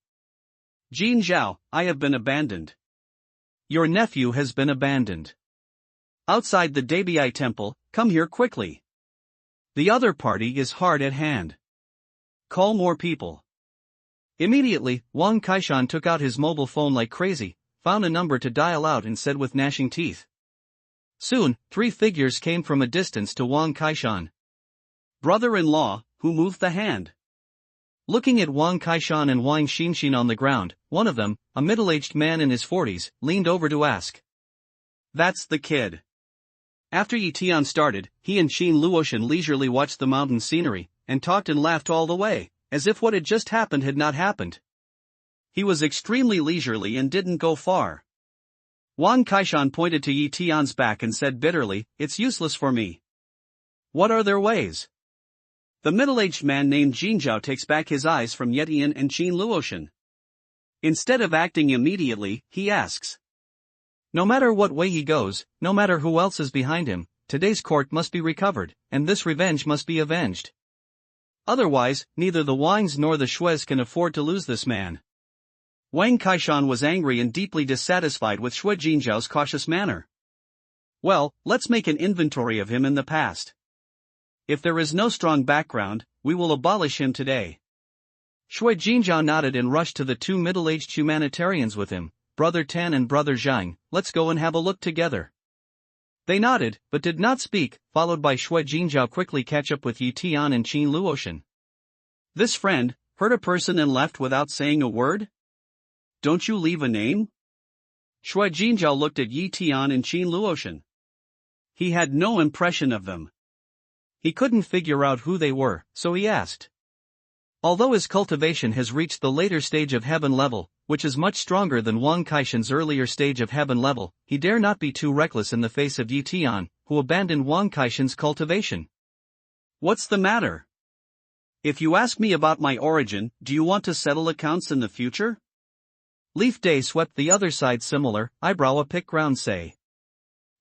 Jin Zhao, I have been abandoned. Your nephew has been abandoned. Outside the Debiai temple, come here quickly. The other party is hard at hand. Call more people. Immediately, Wang Kaishan took out his mobile phone like crazy, found a number to dial out and said with gnashing teeth. Soon, 3 figures came from a distance to Wang Kaishan. Brother-in-law, who moved the hand. Looking at Wang Kaishan and Wang Xinxin on the ground, one of them, a middle-aged man in his 40s, leaned over to ask. That's the kid. After Yi Tian started, he and Qin Luoshan leisurely watched the mountain scenery, and talked and laughed all the way, as if what had just happened had not happened. He was extremely leisurely and didn't go far. Wang Kaishan pointed to Yi Tian's back and said bitterly, it's useless for me. What are their ways? The middle-aged man named Jinzhao takes back his eyes from Yetian and Qin Luoshan. Instead of acting immediately, he asks. No matter what way he goes, no matter who else is behind him, today's court must be recovered, and this revenge must be avenged. Otherwise, neither the Wangs nor the Shues can afford to lose this man. Wang Kaishan was angry and deeply dissatisfied with Shui Jinzhao's cautious manner. Well, let's make an inventory of him in the past. If there is no strong background, we will abolish him today. Shui Jinzhao nodded and rushed to the two middle-aged humanitarians with him, Brother Tian and Brother Zhang. Let's go and have a look together. They nodded, but did not speak, followed by Shui Jinzhao quickly catch up with Yi Tian and Qin Luoshan. This friend, heard a person and left without saying a word? Don't you leave a name? Shui Jinzhao looked at Yi Tian and Qin Luoshan. He had no impression of them. He couldn't figure out who they were, so he asked. Although his cultivation has reached the later stage of heaven level, which is much stronger than Wang Kaishan's earlier stage of heaven level, he dare not be too reckless in the face of Yi Tian, who abandoned Wang Kaishan's cultivation. What's the matter? If you ask me about my origin, do you want to settle accounts in the future? Leaf Day swept the other side similar, eyebrow a pick ground say.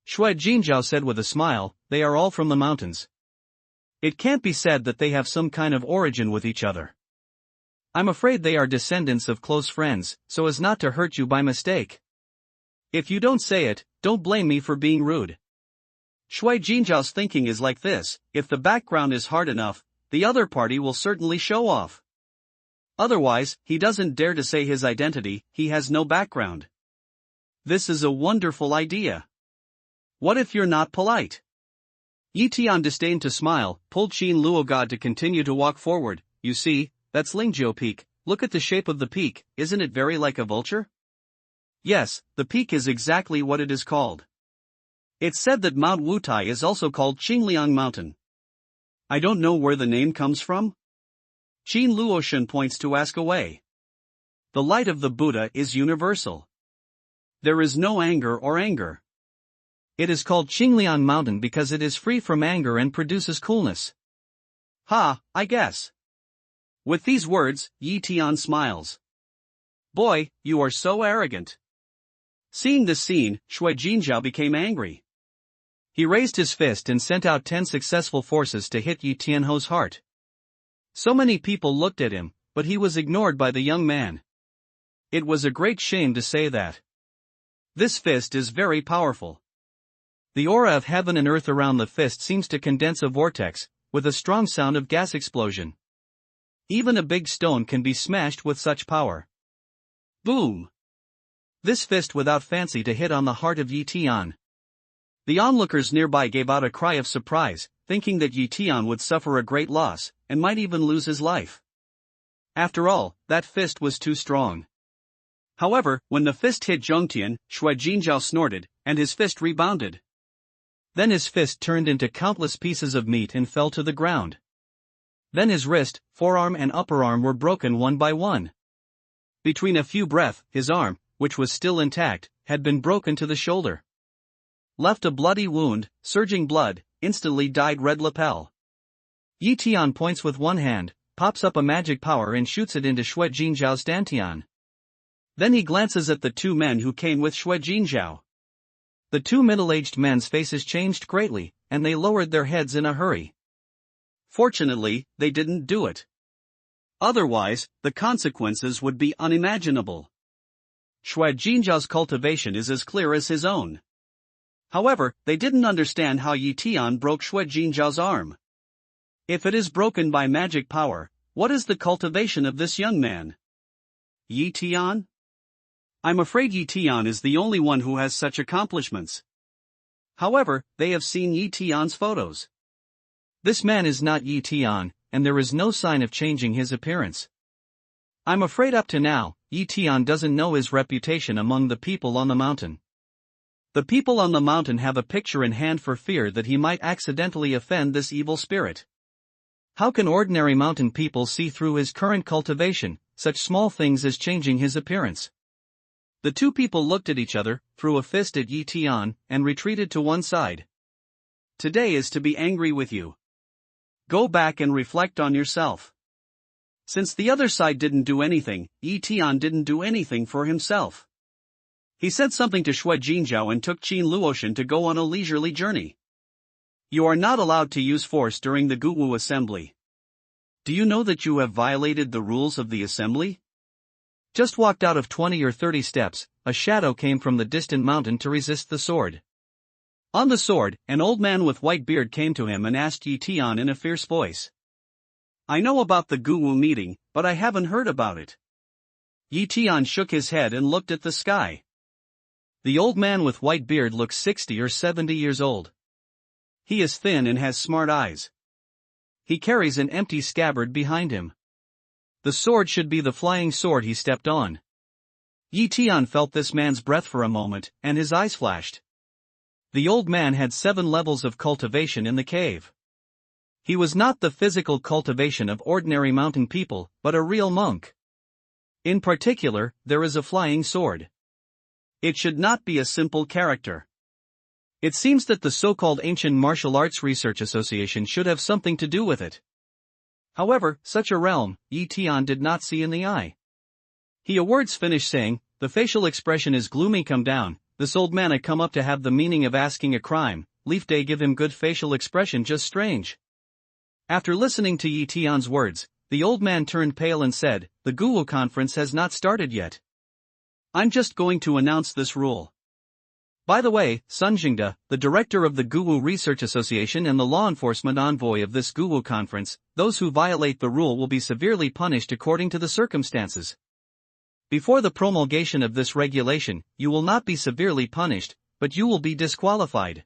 Shui Jinzhao said with a smile, they are all from the mountains. It can't be said that they have some kind of origin with each other. I'm afraid they are descendants of close friends, so as not to hurt you by mistake. If you don't say it, don't blame me for being rude. Shui Jinzhao's thinking is like this: if the background is hard enough, the other party will certainly show off. Otherwise, he doesn't dare to say his identity, he has no background. This is a wonderful idea. What if you're not polite? Yi Tian disdained to smile, pulled Qin Luogod to continue to walk forward. You see, that's Lingjiu Peak, look at the shape of the peak, isn't it very like a vulture? Yes, the peak is exactly what it is called. It's said that Mount Wutai is also called Qingliang Mountain. I don't know where the name comes from. Qin Luoshan points to ask away. The light of the Buddha is universal. There is no anger or anger. It is called Qingliang Mountain because it is free from anger and produces coolness. Ha, I guess. With these words, Yi Tian smiles. Boy, you are so arrogant. Seeing this scene, Shui Jinzhao became angry. He raised his fist and sent out 10 successful forces to hit Yi Tianho's heart. So many people looked at him, but he was ignored by the young man. It was a great shame to say that. This fist is very powerful. The aura of heaven and earth around the fist seems to condense a vortex, with a strong sound of gas explosion. Even a big stone can be smashed with such power. Boom! This fist without fancy to hit on the heart of Yi Tian. The onlookers nearby gave out a cry of surprise, thinking that Yi Tian would suffer a great loss, and might even lose his life. After all, that fist was too strong. However, when the fist hit Zhongtian, Shui Jinzhao snorted, and his fist rebounded. Then his fist turned into countless pieces of meat and fell to the ground. Then his wrist, forearm and upper arm were broken one by one. Between a few breaths, his arm, which was still intact, had been broken to the shoulder. Left a bloody wound, surging blood, instantly dyed red lapel. Yi Tian points with one hand, pops up a magic power and shoots it into Shui Jinzhao's dantian. Then he glances at the two men who came with Shui Jinzhao. The two middle-aged men's faces changed greatly, and they lowered their heads in a hurry. Fortunately, they didn't do it. Otherwise, the consequences would be unimaginable. Shui Jinzhao's cultivation is as clear as his own. However, they didn't understand how Yi Tian broke Shui Jinzhao's arm. If it is broken by magic power, what is the cultivation of this young man? Yi Tian? I'm afraid Yi Tian is the only one who has such accomplishments. However, they have seen Yi Tian's photos. This man is not Yi Tian, and there is no sign of changing his appearance. I'm afraid up to now, Yi Tian doesn't know his reputation among the people on the mountain. The people on the mountain have a picture in hand for fear that he might accidentally offend this evil spirit. How can ordinary mountain people see through his current cultivation, such small things as changing his appearance? The two people looked at each other, threw a fist at Yi Tian, and retreated to one side. Today is to be angry with you. Go back and reflect on yourself. Since the other side didn't do anything, Yi Tian didn't do anything for himself. He said something to Shui Jinzhao and took Qin Luoshan to go on a leisurely journey. You are not allowed to use force during the Guwu assembly. Do you know that you have violated the rules of the assembly? Just walked out of 20 or 30 steps, a shadow came from the distant mountain to resist the sword. On the sword, an old man with white beard came to him and asked Yi Tian in a fierce voice. I know about the Guwu meeting, but I haven't heard about it. Yi Tian shook his head and looked at the sky. The old man with white beard looks 60 or 70 years old. He is thin and has smart eyes. He carries an empty scabbard behind him. The sword should be the flying sword he stepped on. Yi Tian felt this man's breath for a moment, and his eyes flashed. The old man had 7 levels of cultivation in the cave. He was not the physical cultivation of ordinary mountain people, but a real monk. In particular, there is a flying sword. It should not be a simple character. It seems that the so-called Ancient Martial Arts Research Association should have something to do with it. However, such a realm, Yi Tian did not see in the eye. He a words finished saying, the facial expression is gloomy. Come down, this old man a come up to have the meaning of asking a crime, Leaf Day give him good facial expression just strange. After listening to Yi Tian's words, the old man turned pale and said, the Guwu conference has not started yet. I'm just going to announce this rule. By the way, Sun Jingde, the director of the Guwu Research Association and the law enforcement envoy of this Guwu conference, those who violate the rule will be severely punished according to the circumstances. Before the promulgation of this regulation, you will not be severely punished, but you will be disqualified.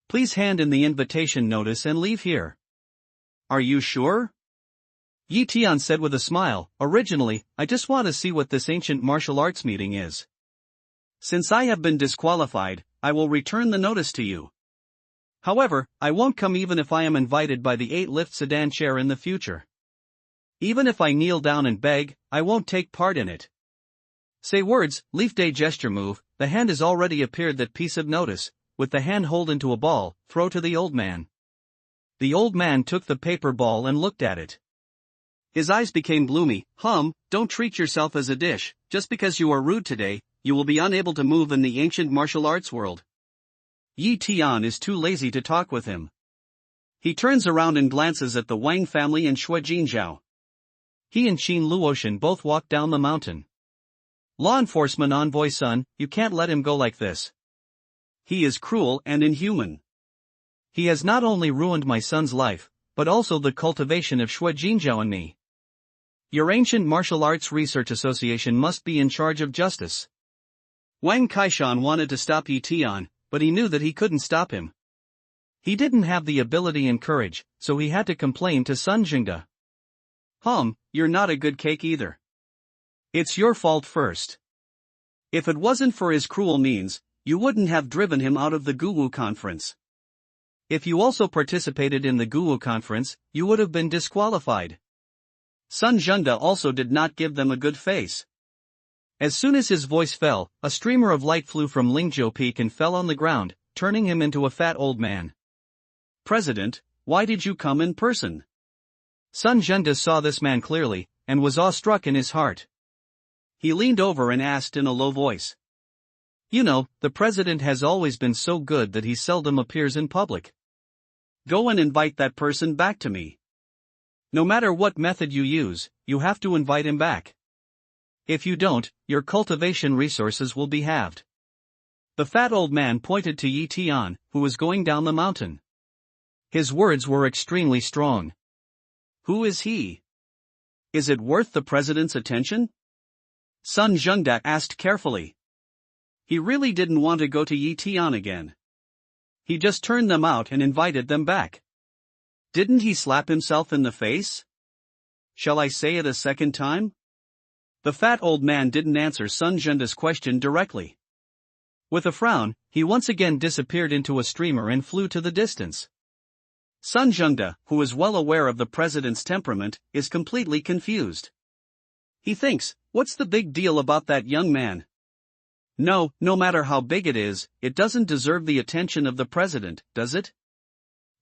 Please hand in the invitation notice and leave here. Are you sure? Yi Tian said with a smile, originally, I just want to see what this ancient martial arts meeting is. Since I have been disqualified, I will return the notice to you. However, I won't come even if I am invited by the 8-lift sedan chair in the future. Even if I kneel down and beg, I won't take part in it. Say words, Leaf Day gesture move, the hand has already appeared that piece of notice, with the hand hold into a ball, throw to the old man. The old man took the paper ball and looked at it. His eyes became gloomy. Don't treat yourself as a dish. Just because you are rude today, you will be unable to move in the ancient martial arts world. Yi Tian is too lazy to talk with him. He turns around and glances at the Wang family and Shui Jinzhao. He and Qin Luoshan both walk down the mountain. Law enforcement envoy son, you can't let him go like this. He is cruel and inhuman. He has not only ruined my son's life, but also the cultivation of Shui Jinzhao and me. Your Ancient Martial Arts Research Association must be in charge of justice. Wang Kaishan wanted to stop Yi Tian, but he knew that he couldn't stop him. He didn't have the ability and courage, so he had to complain to Sun Jingde. You're not a good cake either. It's your fault first. If it wasn't for his cruel means, you wouldn't have driven him out of the Guwu conference. If you also participated in the Guwu conference, you would have been disqualified. Sun Jingde also did not give them a good face. As soon as his voice fell, a streamer of light flew from Lingzhou Peak and fell on the ground, turning him into a fat old man. President, why did you come in person? Sun Jingde saw this man clearly, and was awestruck in his heart. He leaned over and asked in a low voice. You know, the president has always been so good that he seldom appears in public. Go and invite that person back to me. No matter what method you use, you have to invite him back. If you don't, your cultivation resources will be halved. The fat old man pointed to Yi Tian, who was going down the mountain. His words were extremely strong. Who is he? Is it worth the president's attention? Sun Jingde asked carefully. He really didn't want to go to Yi Tian again. He just turned them out and invited them back. Didn't he slap himself in the face? Shall I say it a second time? The fat old man didn't answer Sun Jingde's question directly. With a frown, he once again disappeared into a streamer and flew to the distance. Sun Jingde, who is well aware of the president's temperament, is completely confused. He thinks, what's the big deal about that young man? No matter how big it is, it doesn't deserve the attention of the president, does it?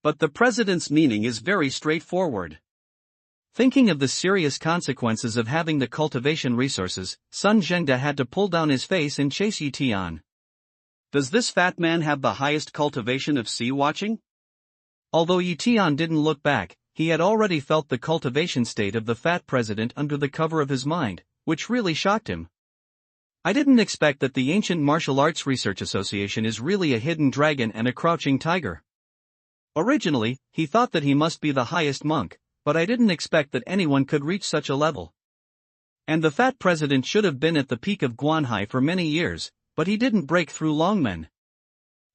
But the president's meaning is very straightforward. Thinking of the serious consequences of having the cultivation resources, Sun Jingde had to pull down his face and chase Yi Tian. Does this fat man have the highest cultivation of sea watching? Although Yi Tian didn't look back, he had already felt the cultivation state of the fat president under the cover of his mind, which really shocked him. I didn't expect that the Ancient Martial Arts Research Association is really a hidden dragon and a crouching tiger. Originally, he thought that he must be the highest monk, but I didn't expect that anyone could reach such a level. And the fat president should have been at the peak of Guanhai for many years, but he didn't break through Longmen.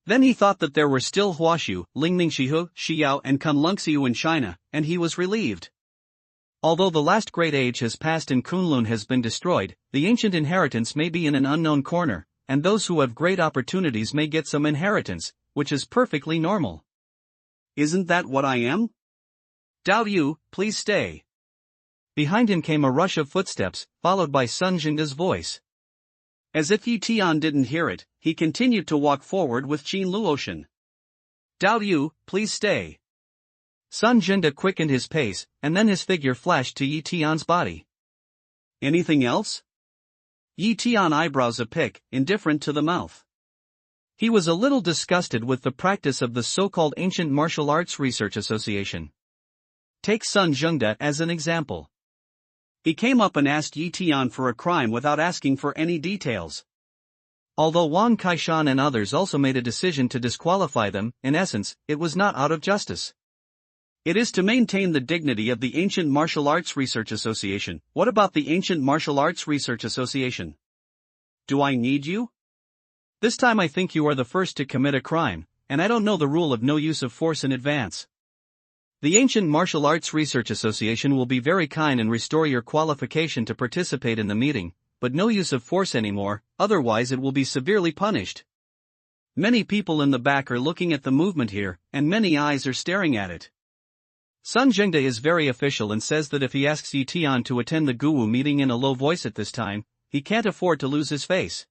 Then he thought that there were still Huashu, Lingning Shihu, Xiyao and Kunlunxiu in China, and he was relieved. Although the last great age has passed and Kunlun has been destroyed, the ancient inheritance may be in an unknown corner, and those who have great opportunities may get some inheritance, which is perfectly normal. Isn't that what I am? Dao Yu, please stay. Behind him came a rush of footsteps, followed by Sun Jingda's voice. As if Tian didn't hear it, he continued to walk forward with Qin Luoshan. Dao Yu, please stay. Sun Jingda quickened his pace, and then his figure flashed to Tian's body. Anything else? Tian eyebrows a pick, indifferent to the mouth. He was a little disgusted with the practice of the so-called Ancient Martial Arts Research Association. Take Sun Jingda as an example. He came up and asked Tian for a crime without asking for any details. Although Wang Kaishan and others also made a decision to disqualify them, in essence, it was not out of justice. It is to maintain the dignity of the Ancient Martial Arts Research Association. What about the Ancient Martial Arts Research Association? Do I need you? This time I think you are the first to commit a crime, and I don't know the rule of no use of force in advance. The Ancient Martial Arts Research Association will be very kind and restore your qualification to participate in the meeting, but no use of force anymore, otherwise it will be severely punished. Many people in the back are looking at the movement here, and many eyes are staring at it. Sun Jingda is very official and says that if he asks Tian to attend the Guwu meeting in a low voice at this time, he can't afford to lose his face.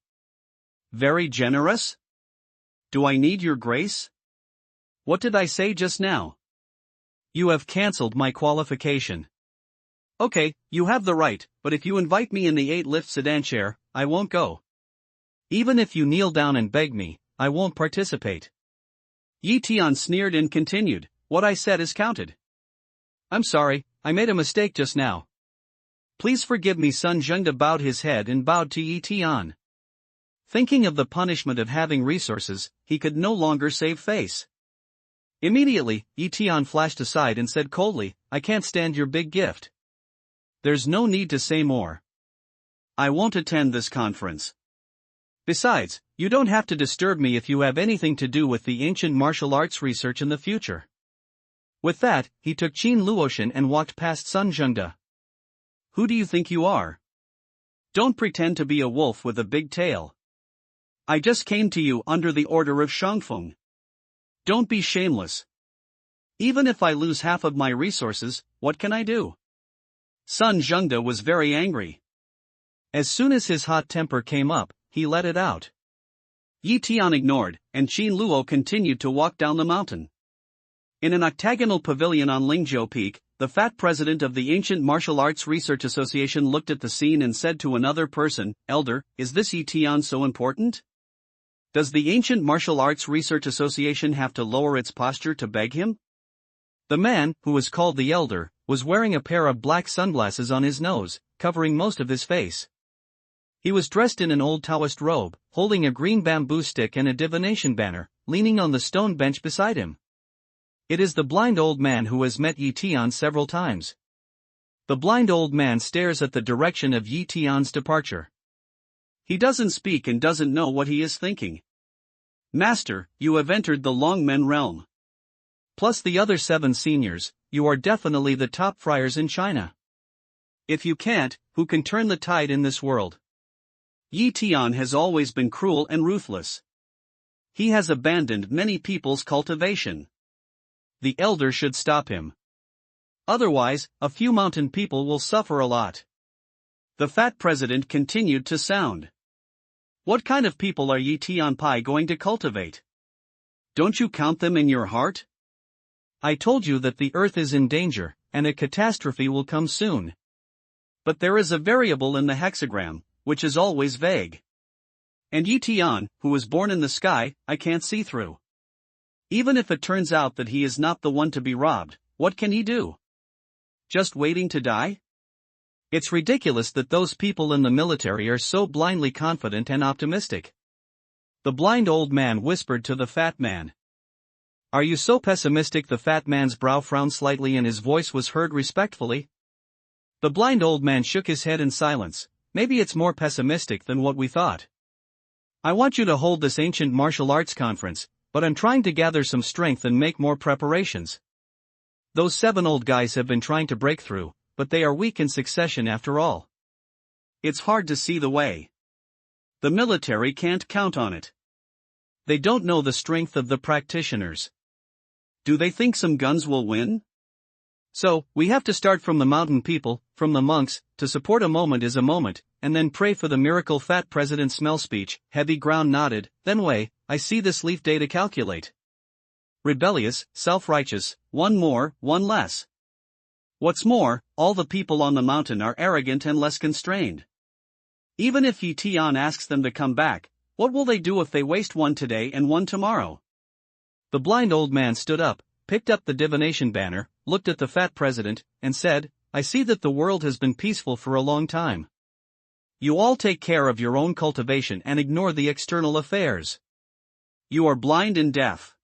Very generous? Do I need your grace? What did I say just now? You have cancelled my qualification. Okay, you have the right, but if you invite me in the 8-lift sedan chair, I won't go. Even if you kneel down and beg me, I won't participate. Tian sneered and continued, what I said is counted. I'm sorry, I made a mistake just now. Please forgive me. Sun Jingda bowed his head and bowed to Tian. Thinking of the punishment of having resources, he could no longer save face. Immediately, Tian flashed aside and said coldly, I can't stand your big gift. There's no need to say more. I won't attend this conference. Besides, you don't have to disturb me if you have anything to do with the ancient martial arts research in the future. With that, he took Qin Luoshan and walked past Sun Jingda. Who do you think you are? Don't pretend to be a wolf with a big tail. I just came to you under the order of Shangfeng. Don't be shameless. Even if I lose half of my resources, what can I do? Sun Jingda was very angry. As soon as his hot temper came up, he let it out. Tian ignored, and Qin Luo continued to walk down the mountain. In an octagonal pavilion on Lingzhou Peak, the fat president of the Ancient Martial Arts Research Association looked at the scene and said to another person, Elder, is this Tian so important? Does the Ancient Martial Arts Research Association have to lower its posture to beg him? The man, who was called the Elder, was wearing a pair of black sunglasses on his nose, covering most of his face. He was dressed in an old Taoist robe, holding a green bamboo stick and a divination banner, leaning on the stone bench beside him. It is the blind old man who has met Tian several times. The blind old man stares at the direction of Tian's departure. He doesn't speak and doesn't know what he is thinking. Master, you have entered the Longmen realm. Plus the other 7 seniors, you are definitely the top friars in China. If you can't, who can turn the tide in this world? Tian has always been cruel and ruthless. He has abandoned many people's cultivation. The elder should stop him. Otherwise, a few mountain people will suffer a lot. The fat president continued to sound. What kind of people are Tian Pai going to cultivate? Don't you count them in your heart? I told you that the earth is in danger, and a catastrophe will come soon. But there is a variable in the hexagram, which is always vague. And Tian, who was born in the sky, I can't see through. Even if it turns out that he is not the one to be robbed, what can he do? Just waiting to die? It's ridiculous that those people in the military are so blindly confident and optimistic. The blind old man whispered to the fat man. Are you so pessimistic? The fat man's brow frowned slightly and his voice was heard respectfully. The blind old man shook his head in silence. Maybe it's more pessimistic than what we thought. I want you to hold this ancient martial arts conference, but I'm trying to gather some strength and make more preparations. Those 7 old guys have been trying to break through, but they are weak in succession after all. It's hard to see the way. The military can't count on it. They don't know the strength of the practitioners. Do they think some guns will win? So, we have to start from the mountain people, from the monks. To support a moment is a moment, and then pray for the miracle. Fat President Smell speech. Heavy ground nodded. Then I see this leaf day to calculate. Rebellious, self-righteous, one more, one less. What's more, all the people on the mountain are arrogant and less constrained. Even if Tian asks them to come back, what will they do if they waste one today and one tomorrow? The blind old man stood up, picked up the divination banner, looked at the fat president, and said, I see that the world has been peaceful for a long time. You all take care of your own cultivation and ignore the external affairs. You are blind and deaf.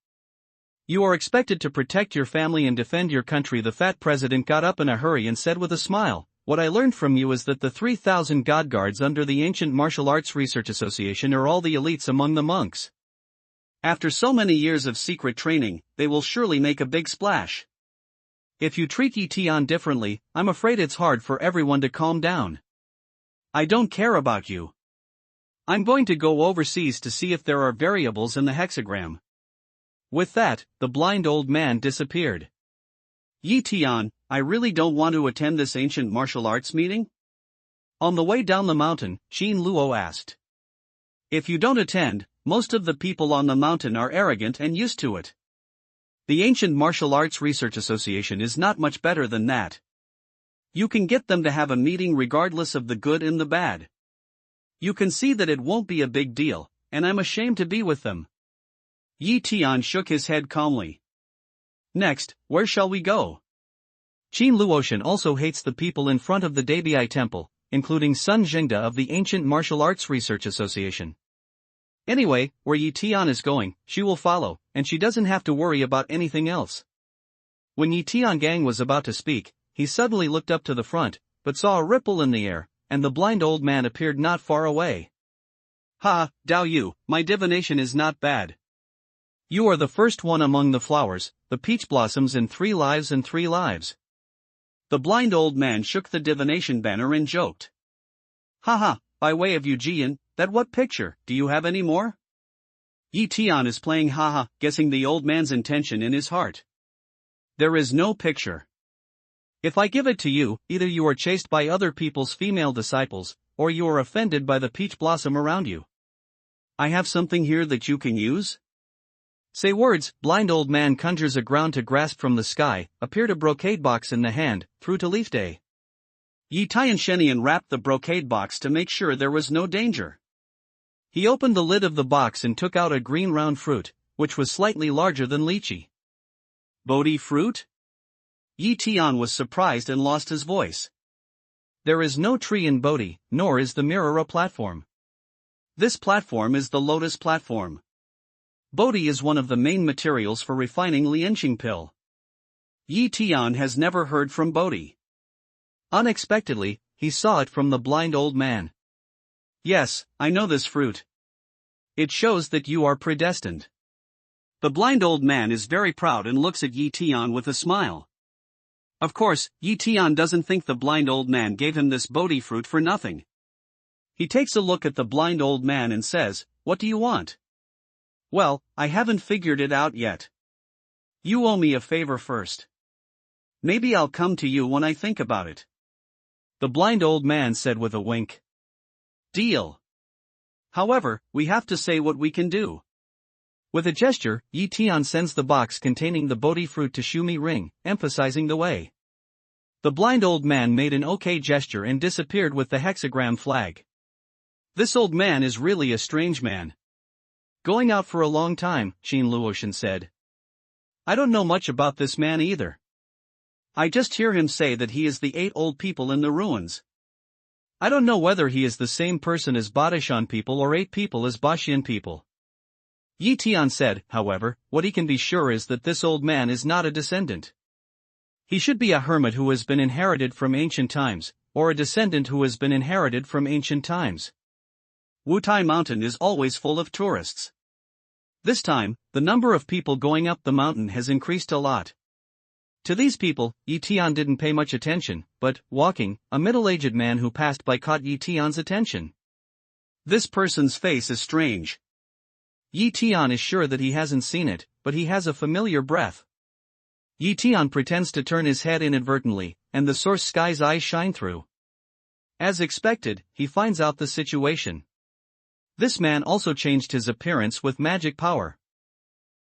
You are expected to protect your family and defend your country. The fat president got up in a hurry and said with a smile, what I learned from you is that the 3,000 god guards under the Ancient Martial Arts Research Association are all the elites among the monks. After so many years of secret training, they will surely make a big splash. If you treat Tian differently, I'm afraid it's hard for everyone to calm down. I don't care about you. I'm going to go overseas to see if there are variables in the hexagram. With that, the blind old man disappeared. Tian, I really don't want to attend this ancient martial arts meeting? On the way down the mountain, Xin Luo asked. If you don't attend, most of the people on the mountain are arrogant and used to it. The Ancient Martial Arts Research Association is not much better than that. You can get them to have a meeting regardless of the good and the bad. You can see that it won't be a big deal, and I'm ashamed to be with them. Tian shook his head calmly. Next, where shall we go? Qin Luoshan also hates the people in front of the Dabii Temple, including Sun Jingda of the Ancient Martial Arts Research Association. Anyway, where Tian is going, she will follow, and she doesn't have to worry about anything else. When Tian Gang was about to speak, he suddenly looked up to the front, but saw a ripple in the air, and the blind old man appeared not far away. Ha, Dao Yu, my divination is not bad. You are the first one among the flowers, the peach blossoms in 3 lives and 3 lives. The blind old man shook the divination banner and joked. Haha, by way of Eugean, that what picture, do you have any more? Tian is playing haha, guessing the old man's intention in his heart. There is no picture. If I give it to you, either you are chased by other people's female disciples, or you are offended by the peach blossom around you. I have something here that you can use? Say words. Blind old man conjures a ground to grasp from the sky, appeared a brocade box in the hand, through to leaf day. Tian Shenian wrapped the brocade box to make sure there was no danger. He opened the lid of the box and took out a green round fruit, which was slightly larger than lychee. Bodhi fruit? Tian was surprised and lost his voice. There is no tree in Bodhi, nor is the mirror a platform. This platform is the lotus platform. Bodhi is one of the main materials for refining lianqing pill. Tian has never heard from Bodhi. Unexpectedly, he saw it from the blind old man. Yes, I know this fruit. It shows that you are predestined. The blind old man is very proud and looks at Tian with a smile. Of course, Tian doesn't think the blind old man gave him this Bodhi fruit for nothing. He takes a look at the blind old man and says, What do you want? Well, I haven't figured it out yet. You owe me a favor first. Maybe I'll come to you when I think about it. The blind old man said with a wink. Deal. However, we have to say what we can do. With a gesture, Tian sends the box containing the Bodhi fruit to Shumi Ring, emphasizing the way. The blind old man made an okay gesture and disappeared with the hexagram flag. This old man is really a strange man. Going out for a long time, Xin Luoshan said. I don't know much about this man either. I just hear him say that he is the 8 old people in the ruins. I don't know whether he is the same person as Badashan people or 8 people as Bashian people. Yi Tian said, however, what he can be sure is that this old man is not a descendant. He should be a hermit who has been inherited from ancient times, or a descendant who has been inherited from ancient times. Wutai Mountain is always full of tourists. This time, the number of people going up the mountain has increased a lot. To these people, Yi Tian didn't pay much attention, but, walking, a middle-aged man who passed by caught Yi Tian's attention. This person's face is strange. Yi Tian is sure that he hasn't seen it, but he has a familiar breath. Yi Tian pretends to turn his head inadvertently, and the source sky's eyes shine through. As expected, he finds out the situation. This man also changed his appearance with magic power.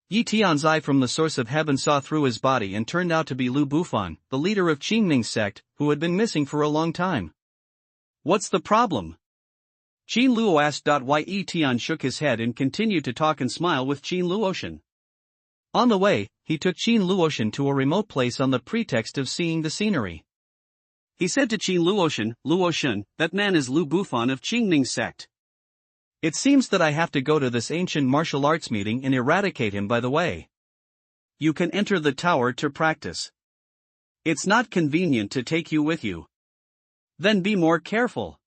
Yi Tian's eye from the source of heaven saw through his body and turned out to be Lu Bufan, the leader of Qingming's sect, who had been missing for a long time. What's the problem? Qin Luo asked. Yi Tian shook his head and continued to talk and smile with Qin Luoshan. On the way, he took Qin Luoshan to a remote place on the pretext of seeing the scenery. He said to Qin Luoshan, that man is Lu Bufan of Qingming's sect. It seems that I have to go to this ancient martial arts meeting and eradicate him by the way. You can enter the tower to practice. It's not convenient to take you with you. Then be more careful.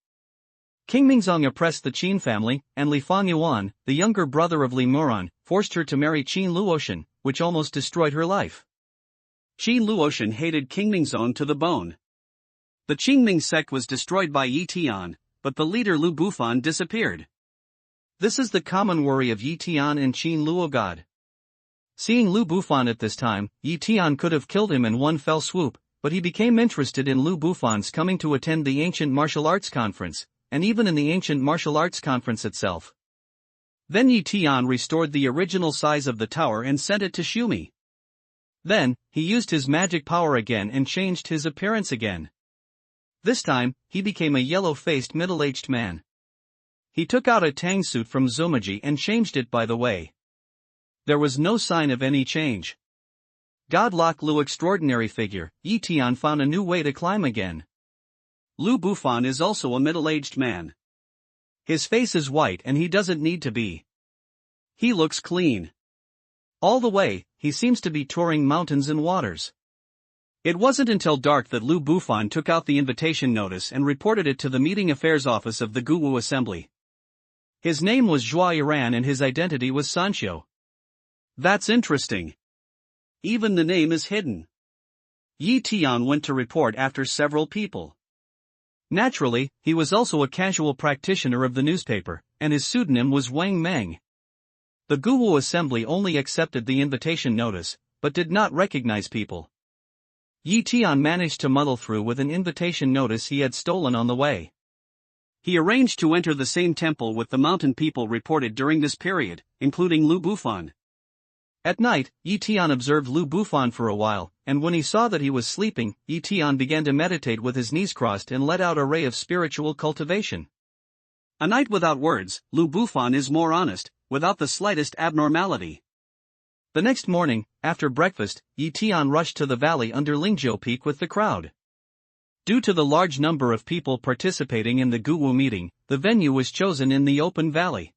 King Mingzong oppressed the Qin family, and Li Fangyuan, the younger brother of Li Muran, forced her to marry Qin Luoshan, which almost destroyed her life. Qin Luoshan hated King Mingzong to the bone. The Qingming sect was destroyed by Yi Tian, but the leader Lu Bufan disappeared. This is the common worry of Yi Tian and Qin Luo God. Seeing Lu Bufan at this time, Yi Tian could have killed him in one fell swoop, but he became interested in Lu Bufan's coming to attend the Ancient Martial Arts Conference, and even in the Ancient Martial Arts Conference itself. Then Yi Tian restored the original size of the tower and sent it to Shumi. Then, he used his magic power again and changed his appearance again. This time, he became a yellow-faced middle-aged man. He took out a tang suit from Zomaji and changed it by the way. There was no sign of any change. Godlock Lu extraordinary figure, Yi Tian found a new way to climb again. Lu Bufan is also a middle-aged man. His face is white and he doesn't need to be. He looks clean. All the way, he seems to be touring mountains and waters. It wasn't until dark that Lu Bufan took out the invitation notice and reported it to the meeting affairs office of the Guwu Assembly. His name was Zhua Iran and his identity was Sancho. That's interesting. Even the name is hidden. Yi Tian went to report after several people. Naturally, he was also a casual practitioner of the newspaper, and his pseudonym was Wang Meng. The Guwu Assembly only accepted the invitation notice, but did not recognize people. Yi Tian managed to muddle through with an invitation notice he had stolen on the way. He arranged to enter the same temple with the mountain people reported during this period, including Lu Bufan. At night, Yi Tian observed Lu Bufan for a while, and when he saw that he was sleeping, Yi Tian began to meditate with his knees crossed and let out a ray of spiritual cultivation. A night without words, Lu Bufan is more honest, without the slightest abnormality. The next morning, after breakfast, Yi Tian rushed to the valley under Lingzhou Peak with the crowd. Due to the large number of people participating in the Guwu meeting, the venue was chosen in the open valley.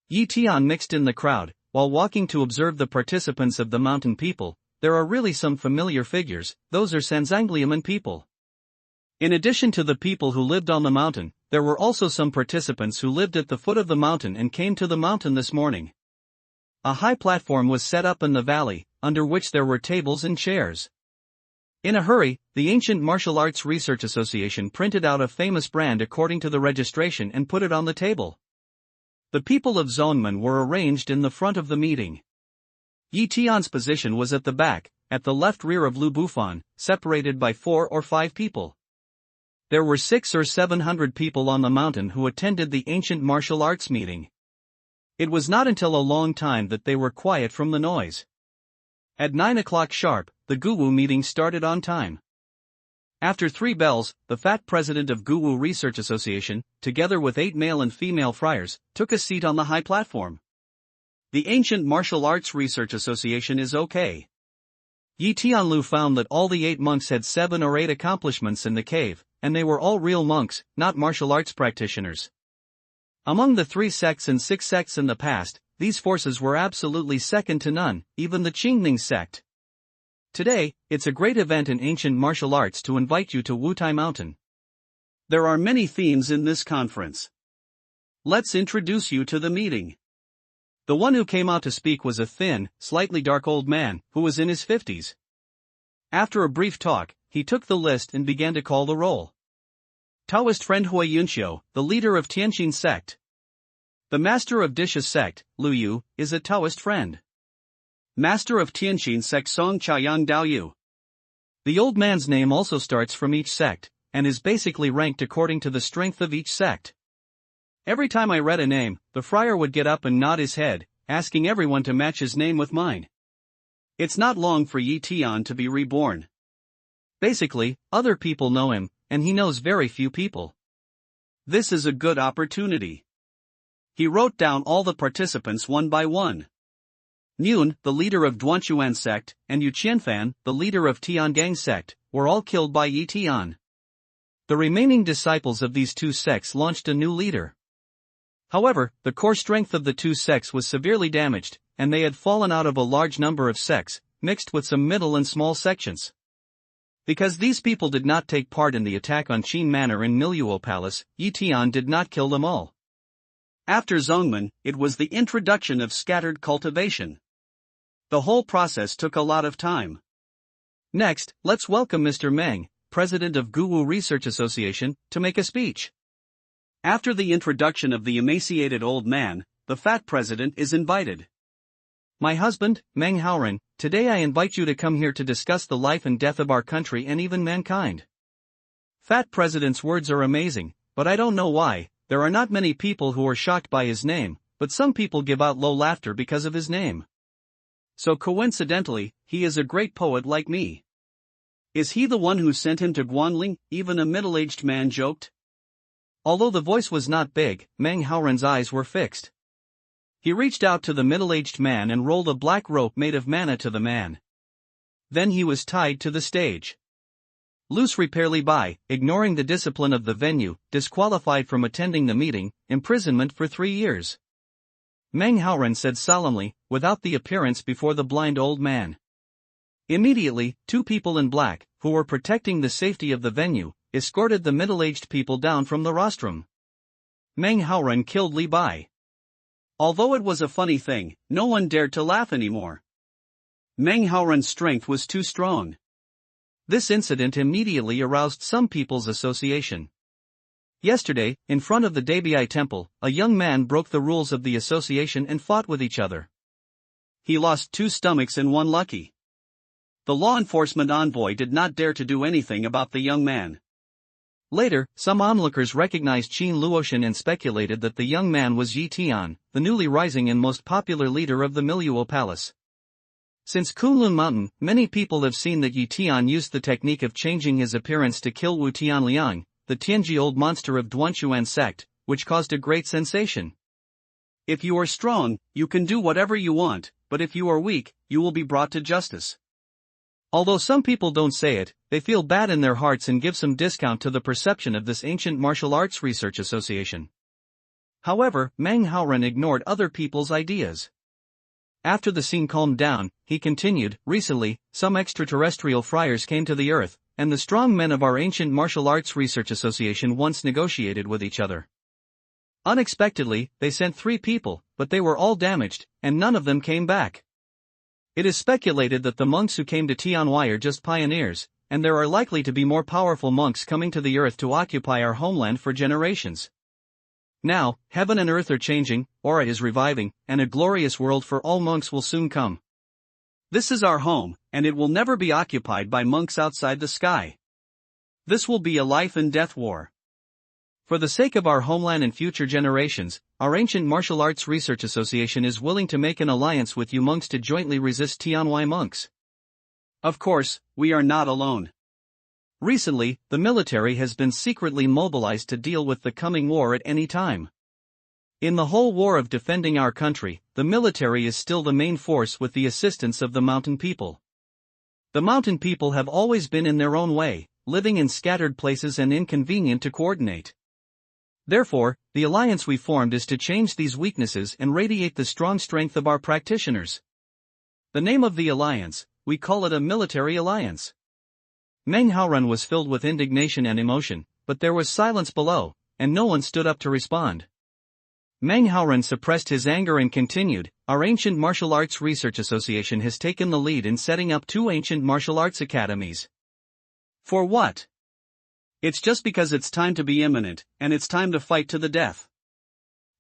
Yi Tian mixed in the crowd. While walking to observe the participants of the mountain people, there are really some familiar figures, those are Sanzangliaman people. In addition to the people who lived on the mountain, there were also some participants who lived at the foot of the mountain and came to the mountain this morning. A high platform was set up in the valley, under which there were tables and chairs. In a hurry, the Ancient Martial Arts Research Association printed out a famous brand according to the registration and put it on the table. The people of Zonman were arranged in the front of the meeting. Yi Tian's position was at the back, at the left rear of Lu Bufan, separated by 4 or 5 people. There were 600 or 700 people on the mountain who attended the Ancient Martial Arts meeting. It was not until a long time that they were quiet from the noise. At 9 o'clock sharp, the Guwu meeting started on time. After 3 bells, the fat president of Guwu Research Association, together with 8 male and female friars, took a seat on the high platform. The Ancient Martial Arts Research Association is okay. Yi Tianlu found that all the 8 monks had 7 or 8 accomplishments in the cave, and they were all real monks, not martial arts practitioners. Among the 3 sects and 6 sects in the past, these forces were absolutely second to none, even the Qingning sect. Today, it's a great event in ancient martial arts to invite you to Wutai Mountain. There are many themes in this conference. Let's introduce you to the meeting. The one who came out to speak was a thin, slightly dark old man, who was in his 50s. After a brief talk, he took the list and began to call the roll. Taoist friend Hui Yunxiu, the leader of Tianqin sect. The master of Disha's sect, Lu Yu, is a Taoist friend. Master of Tianqin sect Song Chaoyang Dao Yu. The old man's name also starts from each sect, and is basically ranked according to the strength of each sect. Every time I read a name, the friar would get up and nod his head, asking everyone to match his name with mine. It's not long for Yi Tian to be reborn. Basically, other people know him, and he knows very few people. This is a good opportunity. He wrote down all the participants one by one. Yun, the leader of Duanquan sect, and Yu Qianfan, the leader of Tiangang sect, were all killed by Yi Tian. The remaining disciples of these 2 sects launched a new leader. However, the core strength of the 2 sects was severely damaged, and they had fallen out of a large number of sects, mixed with some middle and small sections. Because these people did not take part in the attack on Qin Manor and Miluo Palace, Yi Tian did not kill them all. After Zongmen, it was the introduction of scattered cultivation. The whole process took a lot of time. Next, let's welcome Mr. Meng, president of Guwu Research Association, to make a speech. After the introduction of the emaciated old man, the fat president is invited. My husband, Meng Haoren, today I invite you to come here to discuss the life and death of our country and even mankind. Fat president's words are amazing, but I don't know why. There are not many people who are shocked by his name, but some people give out low laughter because of his name. So coincidentally, he is a great poet like me. Is he the one who sent him to Guanling? Even a middle-aged man joked. Although the voice was not big, Meng Haoren's eyes were fixed. He reached out to the middle-aged man and rolled a black rope made of mana to the man. Then he was tied to the stage. Loose Repair Li Bai, ignoring the discipline of the venue, disqualified from attending the meeting, imprisonment for 3 years. Meng Haoren said solemnly, without the appearance before the blind old man. Immediately, 2 people in black, who were protecting the safety of the venue, escorted the middle-aged people down from the rostrum. Meng Haoren killed Li Bai. Although it was a funny thing, no one dared to laugh anymore. Meng Haoren's strength was too strong. This incident immediately aroused some people's association. Yesterday, in front of the Debiai temple, a young man broke the rules of the association and fought with each other. He lost 2 stomachs and 1 lucky. The law enforcement envoy did not dare to do anything about the young man. Later, some onlookers recognized Qin Luoshan and speculated that the young man was Yi Tian, the newly rising and most popular leader of the Miluo Palace. Since Kunlun Mountain, many people have seen that Yi Tian used the technique of changing his appearance to kill Wu Tianliang, the Tianji old monster of Duanquan sect, which caused a great sensation. If you are strong, you can do whatever you want, but if you are weak, you will be brought to justice. Although some people don't say it, they feel bad in their hearts and give some discount to the perception of this ancient martial arts research association. However, Meng Haoren ignored other people's ideas. After the scene calmed down, he continued, recently, some extraterrestrial friars came to the earth, and the strong men of our ancient martial arts research association once negotiated with each other. Unexpectedly, they sent 3 people, but they were all damaged, and none of them came back. It is speculated that the monks who came to Tianwai are just pioneers, and there are likely to be more powerful monks coming to the earth to occupy our homeland for generations. Now, heaven and earth are changing, aura is reviving, and a glorious world for all monks will soon come. This is our home, and it will never be occupied by monks outside the sky. This will be a life and death war. For the sake of our homeland and future generations, our ancient martial arts research association is willing to make an alliance with you monks to jointly resist Tianwai monks. Of course, we are not alone. Recently, the military has been secretly mobilized to deal with the coming war at any time. In the whole war of defending our country, the military is still the main force with the assistance of the mountain people. The mountain people have always been in their own way, living in scattered places and inconvenient to coordinate. Therefore, the alliance we formed is to change these weaknesses and radiate the strong strength of our practitioners. The name of the alliance, we call it a military alliance. Meng Haoren was filled with indignation and emotion, but there was silence below, and no one stood up to respond. Meng Haoren suppressed his anger and continued, "Our Ancient Martial Arts Research Association has taken the lead in setting up 2 ancient martial arts academies." For what? It's just because it's time to be imminent, and it's time to fight to the death.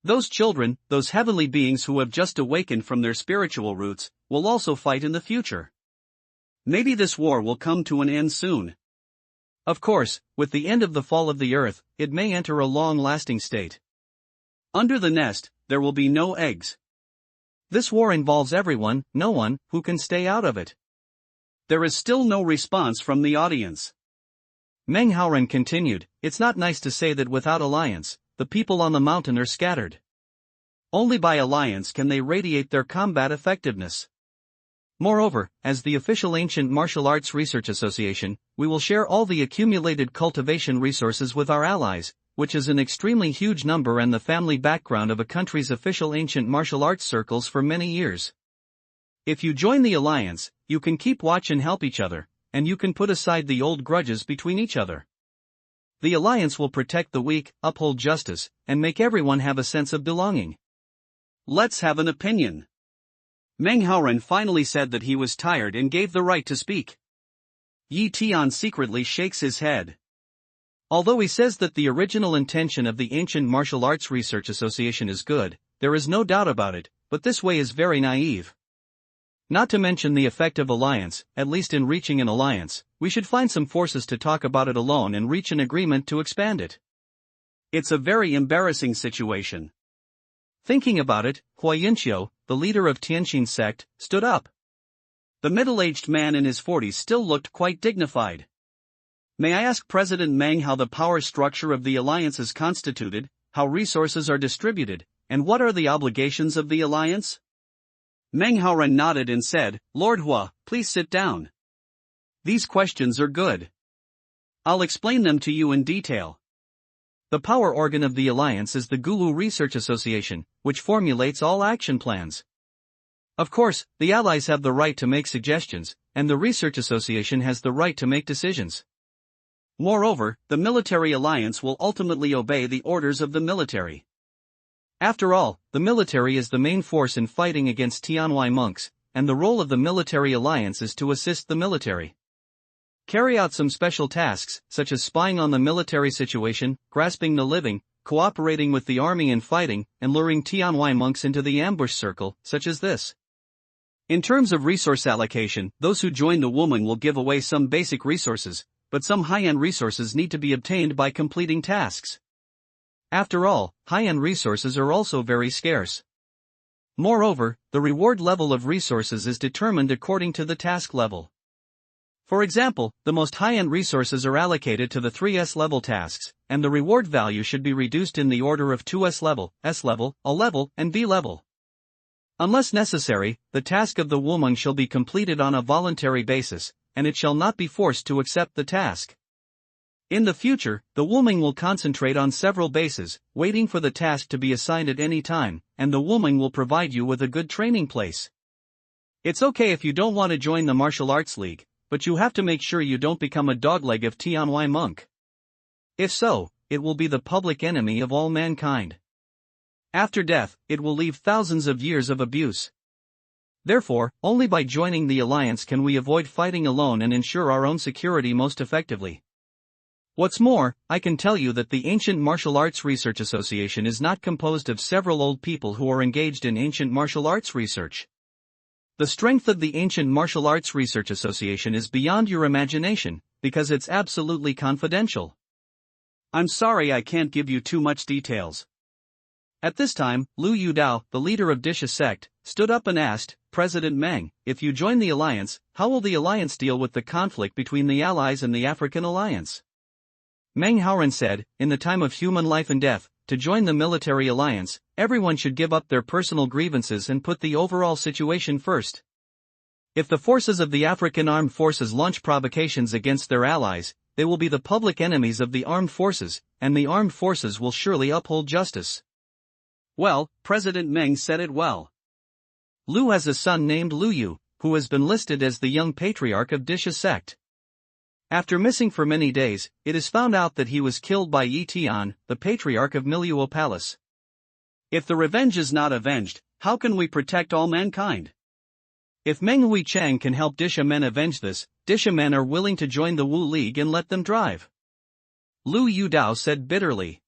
Those children, those heavenly beings who have just awakened from their spiritual roots, will also fight in the future. Maybe this war will come to an end soon. Of course, with the end of the fall of the earth, it may enter a long-lasting state. Under the nest, there will be no eggs. This war involves everyone, no one, who can stay out of it. There is still no response from the audience. Meng Haoren continued, "It's not nice to say that without alliance, the people on the mountain are scattered. Only by alliance can they radiate their combat effectiveness. Moreover, as the official Ancient Martial Arts Research Association, we will share all the accumulated cultivation resources with our allies, which is an extremely huge number and the family background of a country's official ancient martial arts circles for many years. If you join the alliance, you can keep watch and help each other, and you can put aside the old grudges between each other. The alliance will protect the weak, uphold justice, and make everyone have a sense of belonging. Let's have an opinion." Meng Haoren finally said that he was tired and gave the right to speak. Yi Tian secretly shakes his head. Although he says that the original intention of the Ancient Martial Arts Research Association is good, there is no doubt about it, but this way is very naive. Not to mention the effect of alliance, at least in reaching an alliance, we should find some forces to talk about it alone and reach an agreement to expand it. It's a very embarrassing situation. Thinking about it, Hua Yinqiu, the leader of Tianqin's sect, stood up. The middle-aged man in his 40s still looked quite dignified. "May I ask President Meng how the power structure of the alliance is constituted, how resources are distributed, and what are the obligations of the alliance?" Meng Haoren nodded and said, "Lord Hua, please sit down. These questions are good. I'll explain them to you in detail. The power organ of the alliance is the Gulu Research Association, which formulates all action plans. Of course, the allies have the right to make suggestions, and the Research Association has the right to make decisions. Moreover, the military alliance will ultimately obey the orders of the military. After all, the military is the main force in fighting against Tianwai monks, and the role of the military alliance is to assist the military. Carry out some special tasks, such as spying on the military situation, grasping the living, cooperating with the army in fighting, and luring Tianwai monks into the ambush circle, such as this. In terms of resource allocation, those who join the woman will give away some basic resources, but some high-end resources need to be obtained by completing tasks. After all, high-end resources are also very scarce. Moreover, the reward level of resources is determined according to the task level. For example, the most high-end resources are allocated to the 3S level tasks, and the reward value should be reduced in the order of 2S level, S level, A level, and B level. Unless necessary, the task of the woman shall be completed on a voluntary basis, and it shall not be forced to accept the task. In the future, the woman will concentrate on several bases, waiting for the task to be assigned at any time, and the woman will provide you with a good training place. It's okay if you don't want to join the martial arts league, but you have to make sure you don't become a dogleg of Tianwai monk. If so, it will be the public enemy of all mankind. After death, it will leave thousands of years of abuse. Therefore, only by joining the alliance can we avoid fighting alone and ensure our own security most effectively. What's more, I can tell you that the Ancient Martial Arts Research Association is not composed of several old people who are engaged in ancient martial arts research. The strength of the Ancient Martial Arts Research Association is beyond your imagination, because it's absolutely confidential. I'm sorry I can't give you too much details. At this time, Lu Yudao, the leader of Disha's sect, stood up and asked, "President Meng, if you join the alliance, how will the alliance deal with the conflict between the allies and the African alliance?" Meng Haoren said, "In the time of human life and death, to join the military alliance, everyone should give up their personal grievances and put the overall situation first. If the forces of the African armed forces launch provocations against their allies, they will be the public enemies of the armed forces, and the armed forces will surely uphold justice. Well, President Meng said it well. Lu has a son named Lu Yu, who has been listed as the young patriarch of Disha sect. After missing for many days, it is found out that he was killed by Yi Tian, the patriarch of Miluo Palace. If the revenge is not avenged, how can we protect all mankind? If Meng Huichang can help Disha men avenge this, Disha men are willing to join the Wu League and let them drive. Lu Yudao said bitterly.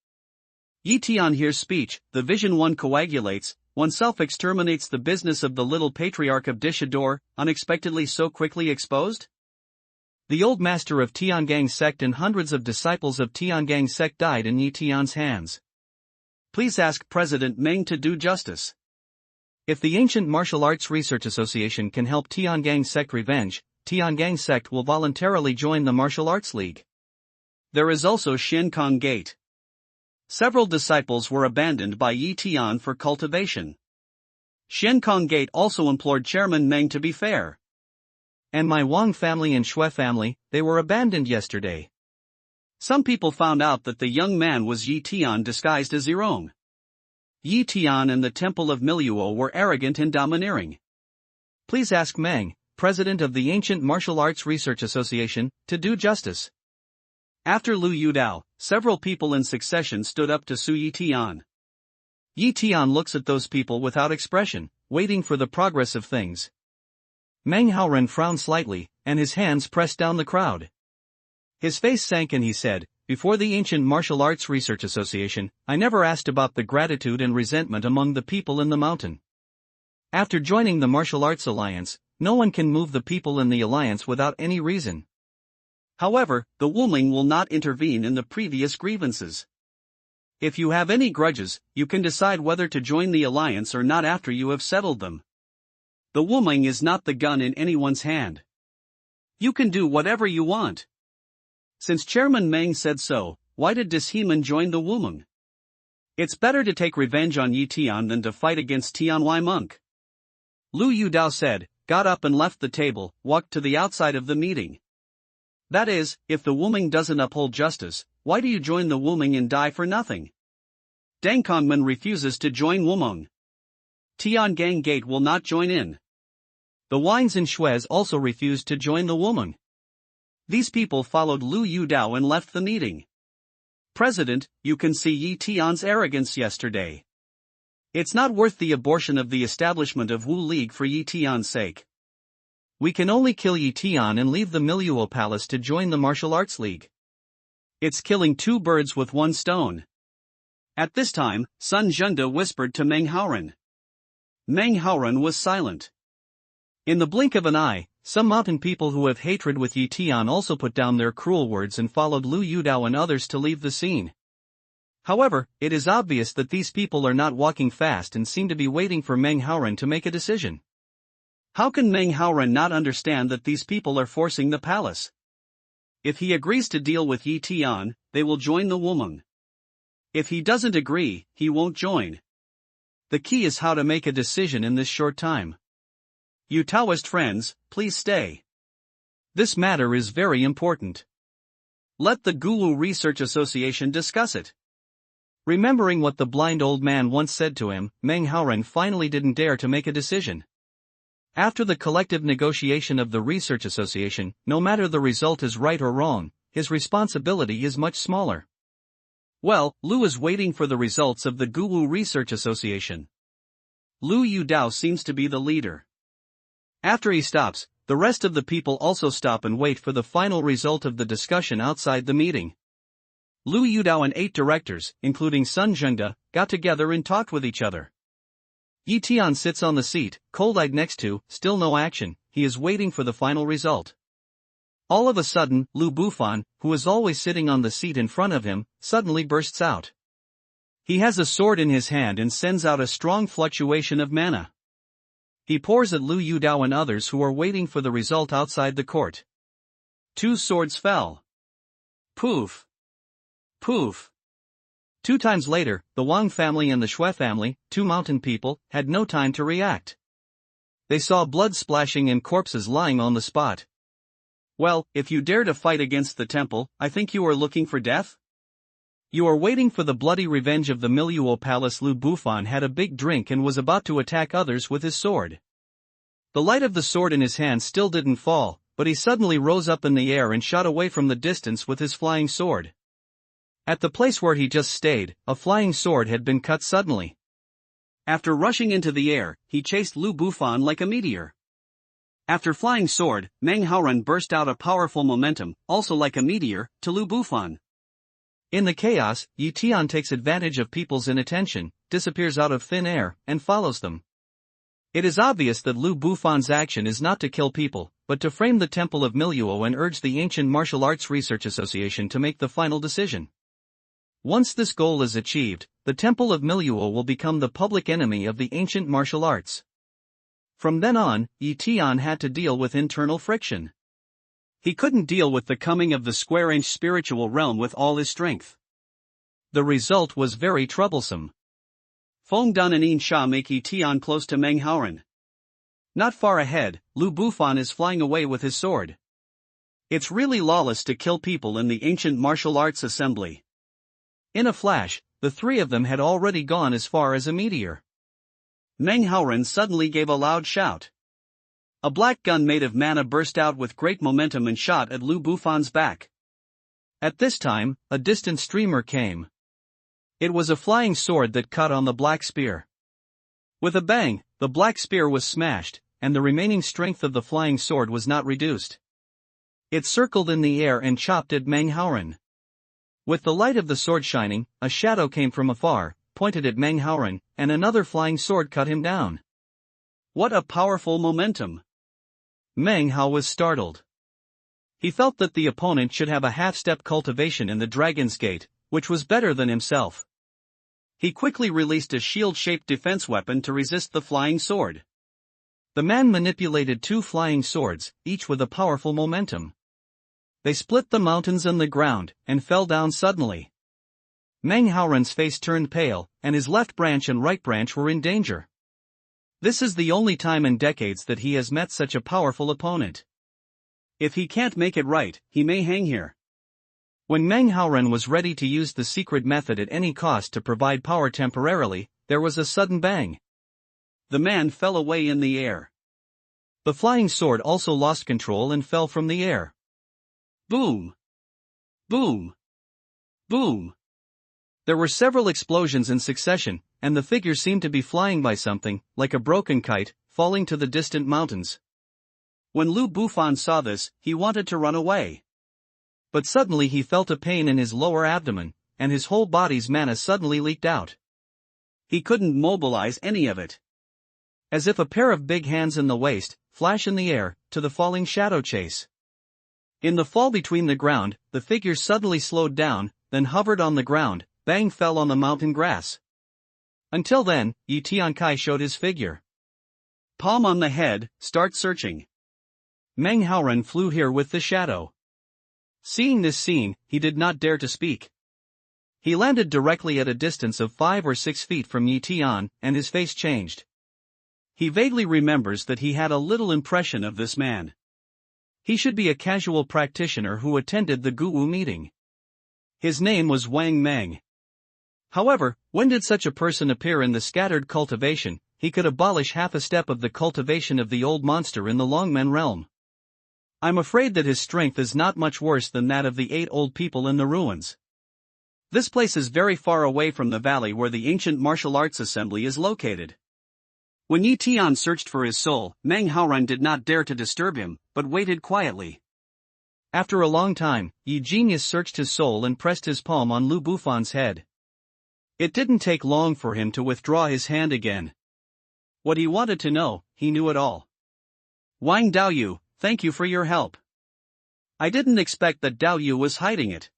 Yi Tian hears speech, the vision one coagulates, oneself exterminates the business of the little patriarch of Dishador, unexpectedly so quickly exposed? The old master of Tiangang sect and hundreds of disciples of Tiangang sect died in Yi Tian's hands. Please ask President Meng to do justice. If the Ancient Martial Arts Research Association can help Tiangang sect revenge, Tiangang sect will voluntarily join the Martial Arts League. There is also Shenkong Gate. Several disciples were abandoned by Yi Tian for cultivation. Shenkong Gate also implored Chairman Meng to be fair. And my Wang family and Shui family, they were abandoned yesterday. Some people found out that the young man was Yi Tian disguised as Zirong. Yi Tian and the Temple of Miluo were arrogant and domineering. Please ask Meng, president of the Ancient Martial Arts Research Association, to do justice. After Lu Yudao, several people in succession stood up to sue Yi Tian. Yi Tian looks at those people without expression, waiting for the progress of things. Meng Haoren frowned slightly, and his hands pressed down the crowd. His face sank and he said, before the Ancient Martial Arts Research Association, I never asked about the gratitude and resentment among the people in the mountain. After joining the Martial Arts Alliance, no one can move the people in the alliance without any reason. However, the Wuming will not intervene in the previous grievances. If you have any grudges, you can decide whether to join the alliance or not after you have settled them. The Wuming is not the gun in anyone's hand. You can do whatever you want. Since Chairman Meng said so, why did Disheman join the Wuming? It's better to take revenge on Yi Tian than to fight against Tianwai Monk. Lu Yudao said, got up and left the table, walked to the outside of the meeting. That is, if the Wuming doesn't uphold justice, why do you join the Wuming and die for nothing? Deng Kongman refuses to join Wuming. Tiangang Gate will not join in. The Wines and Shues also refused to join the Wuming. These people followed Lu Yudao and left the meeting. President, you can see Yi Tian's arrogance yesterday. It's not worth the abortion of the establishment of Wu League for Yi Tian's sake. We can only kill Yi Tian and leave the Miluo Palace to join the Martial Arts League. It's killing two birds with one stone. At this time, Sun Zhengde whispered to Meng Haoren. Meng Haoren was silent. In the blink of an eye, some mountain people who have hatred with Yi Tian also put down their cruel words and followed Lu Yudao and others to leave the scene. However, it is obvious that these people are not walking fast and seem to be waiting for Meng Haoren to make a decision. How can Meng Haoren not understand that these people are forcing the palace? If he agrees to deal with Yi Tian, they will join the Wuming. If he doesn't agree, he won't join. The key is how to make a decision in this short time. You Taoist friends, please stay. This matter is very important. Let the Gulu Research Association discuss it. Remembering what the blind old man once said to him, Meng Haoren finally didn't dare to make a decision. After the collective negotiation of the Research Association, no matter the result is right or wrong, his responsibility is much smaller. Well, Lu is waiting for the results of the Gulu Research Association. Lu Yudao seems to be the leader. After he stops, the rest of the people also stop and wait for the final result of the discussion outside the meeting. Lu Yudao and 8 directors, including Sun Zhengde, got together and talked with each other. Yi Tian sits on the seat, cold-eyed next to, still no action, he is waiting for the final result. All of a sudden, Lu Bufan, who is always sitting on the seat in front of him, suddenly bursts out. He has a sword in his hand and sends out a strong fluctuation of mana. He pours at Lu Yudao and others who are waiting for the result outside the court. 2 swords fell. Poof. Poof. 2 times later, the Wang family and the Shui family, 2 mountain people, had no time to react. They saw blood splashing and corpses lying on the spot. Well, if you dare to fight against the temple, I think you are looking for death? You are waiting for the bloody revenge of the Miluo Palace. Lu Bufan had a big drink and was about to attack others with his sword. The light of the sword in his hand still didn't fall, but he suddenly rose up in the air and shot away from the distance with his flying sword. At the place where he just stayed, a flying sword had been cut suddenly. After rushing into the air, he chased Lu Bufan like a meteor. After flying sword, Meng Haoran burst out a powerful momentum, also like a meteor, to Lu Bufan. In the chaos, Tian takes advantage of people's inattention, disappears out of thin air, and follows them. It is obvious that Lu Bufan's action is not to kill people, but to frame the Temple of Miluo and urge the Ancient Martial Arts Research Association to make the final decision. Once this goal is achieved, the Temple of Miluo will become the public enemy of the ancient martial arts. From then on, Tian had to deal with internal friction. He couldn't deal with the coming of the square-inch spiritual realm with all his strength. The result was very troublesome. Feng Dan and In Sha make Tian close to Meng Haoran. Not far ahead, Lu Bufan is flying away with his sword. It's really lawless to kill people in the ancient martial arts assembly. In a flash, the three of them had already gone as far as a meteor. Meng Haoran suddenly gave a loud shout. A black gun made of mana burst out with great momentum and shot at Lu Bufan's back. At this time, a distant streamer came. It was a flying sword that cut on the black spear. With a bang, the black spear was smashed, and the remaining strength of the flying sword was not reduced. It circled in the air and chopped at Meng Haoran. With the light of the sword shining, a shadow came from afar, pointed at Meng Haoran, and another flying sword cut him down. What a powerful momentum! Meng Hao was startled. He felt that the opponent should have a half-step cultivation in the Dragon's Gate, which was better than himself. He quickly released a shield-shaped defense weapon to resist the flying sword. The man manipulated two flying swords, each with a powerful momentum. They split the mountains and the ground, and fell down suddenly. Meng Haoran's face turned pale, and his left branch and right branch were in danger. This is the only time in decades that he has met such a powerful opponent. If he can't make it right, he may hang here. When Meng Haoran was ready to use the secret method at any cost to provide power temporarily, there was a sudden bang. The man fell away in the air. The flying sword also lost control and fell from the air. Boom! Boom! Boom! There were several explosions in succession, and the figure seemed to be flying by something, like a broken kite, falling to the distant mountains. When Lu Bufan saw this, he wanted to run away. But suddenly he felt a pain in his lower abdomen, and his whole body's mana suddenly leaked out. He couldn't mobilize any of it. As if a pair of big hands in the waist, flash in the air, to the falling shadow chase. In the fall between the ground, the figure suddenly slowed down, then hovered on the ground, bang fell on the mountain grass. Until then, Tian Kai showed his figure. Palm on the head, start searching. Meng Haoran flew here with the shadow. Seeing this scene, he did not dare to speak. He landed directly at a distance of 5 or 6 feet from Tian, and his face changed. He vaguely remembers that he had a little impression of this man. He should be a casual practitioner who attended the Guwu meeting. His name was Wang Meng. However, when did such a person appear in the scattered cultivation? He could abolish half a step of the cultivation of the old monster in the Longmen realm. I'm afraid that his strength is not much worse than that of the 8 old people in the ruins. This place is very far away from the valley where the ancient martial arts assembly is located. When Tian searched for his soul, Meng Haoran did not dare to disturb him, but waited quietly. After a long time, Genius searched his soul and pressed his palm on Lu Bufan's head. It didn't take long for him to withdraw his hand again. What he wanted to know, he knew it all. Wang Daoyu, thank you for your help. I didn't expect that Daoyu was hiding it.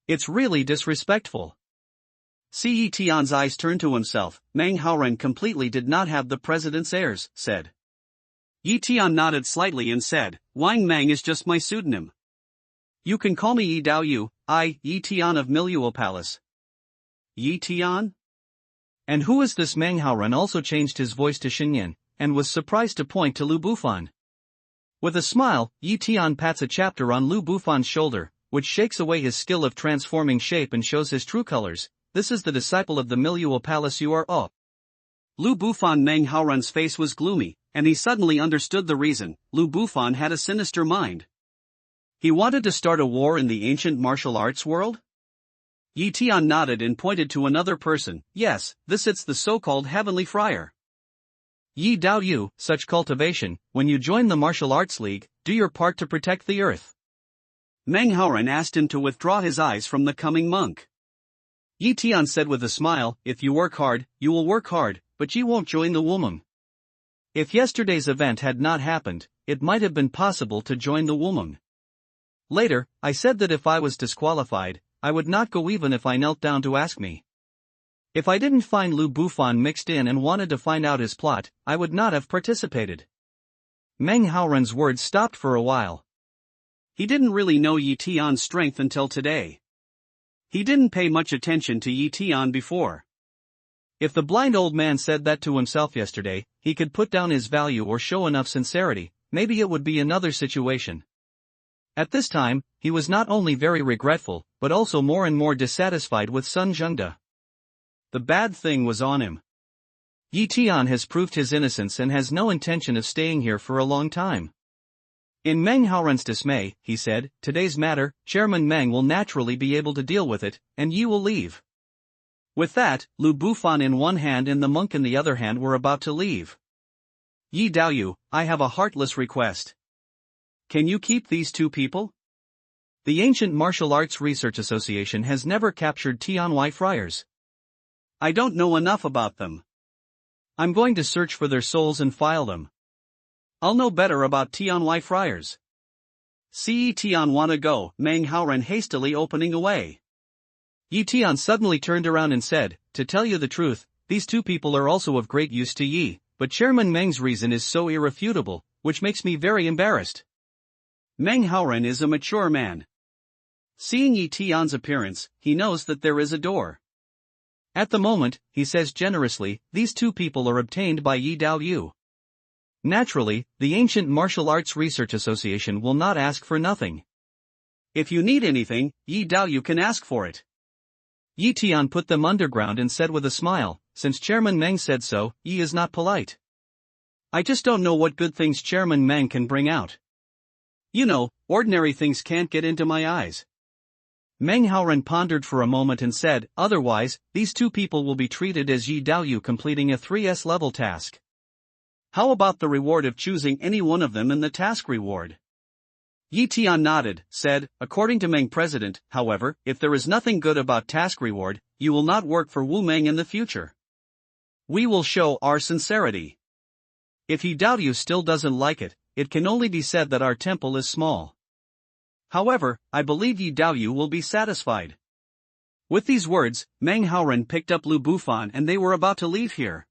It's really disrespectful. Tian's eyes turned to himself. Meng Haoran completely did not have the president's airs, said. Tian nodded slightly and said, Wang Meng is just my pseudonym. You can call me Daoyu, Tian of Miluo Palace. Tian? And who is this? Meng Haoran also changed his voice to Xinyan, and was surprised to point to Lu Bufan. With a smile, Tian pats a chapter on Lu Bufan's shoulder, which shakes away his skill of transforming shape and shows his true colors. This is the disciple of the Milieu Palace you are. Oh. Lu Bufan Meng Haoran's face was gloomy, and he suddenly understood the reason. Lu Bufan had a sinister mind. He wanted to start a war in the ancient martial arts world? Yi Tian nodded and pointed to another person. Yes, it's the so-called Heavenly Friar. Yi Dao Yu, such cultivation, when you join the Martial Arts League, do your part to protect the earth. Meng Haoran asked him to withdraw his eyes from the coming monk. Yi Tian said with a smile, if you work hard, you will work hard, but you won't join the woman. If yesterday's event had not happened, it might have been possible to join the woman. Later, I said that if I was disqualified, I would not go even if I knelt down to ask me. If I didn't find Lu Bufan mixed in and wanted to find out his plot, I would not have participated. Meng Haoran's words stopped for a while. He didn't really know Yi Tian's strength until today. He didn't pay much attention to Yi Tian before. If the blind old man said that to himself yesterday, he could put down his value or show enough sincerity, maybe it would be another situation. At this time, he was not only very regretful, but also more and more dissatisfied with Sun Zhengde. The bad thing was on him. Yi Tian has proved his innocence and has no intention of staying here for a long time. In Meng Haoran's dismay, he said, today's matter, Chairman Meng will naturally be able to deal with it, and Yi will leave. With that, Lu Bufan in one hand and the monk in the other hand were about to leave. Yi Daoyu, I have a heartless request. Can you keep these two people? The Ancient Martial Arts Research Association has never captured Tianwai friars. I don't know enough about them. I'm going to search for their souls and file them. I'll know better about Tianwai friars. See Tian wanna go, Meng Haoran hastily opening away. Yi Tian suddenly turned around and said, to tell you the truth, these two people are also of great use to Yi, but Chairman Meng's reason is so irrefutable, which makes me very embarrassed. Meng Haoran is a mature man. Seeing Yi Tian's appearance, he knows that there is a door. At the moment, he says generously, these two people are obtained by Yi Daoyu. Naturally, the Ancient Martial Arts Research Association will not ask for nothing. If you need anything, Yi Daoyu can ask for it. Yi Tian put them underground and said with a smile, since Chairman Meng said so, Yi is not polite. I just don't know what good things Chairman Meng can bring out. You know, ordinary things can't get into my eyes. Meng Haoran pondered for a moment and said, otherwise, these two people will be treated as Yi Daoyu completing a 3S level task. How about the reward of choosing any one of them in the task reward? Yi Tian nodded, said, according to Meng President, however, if there is nothing good about task reward, you will not work for Wu Meng in the future. We will show our sincerity. If Yi Daoyu still doesn't like it, it can only be said that our temple is small. However, I believe Yi Daoyu will be satisfied. With these words, Meng Haoran picked up Lu Bufan and they were about to leave here.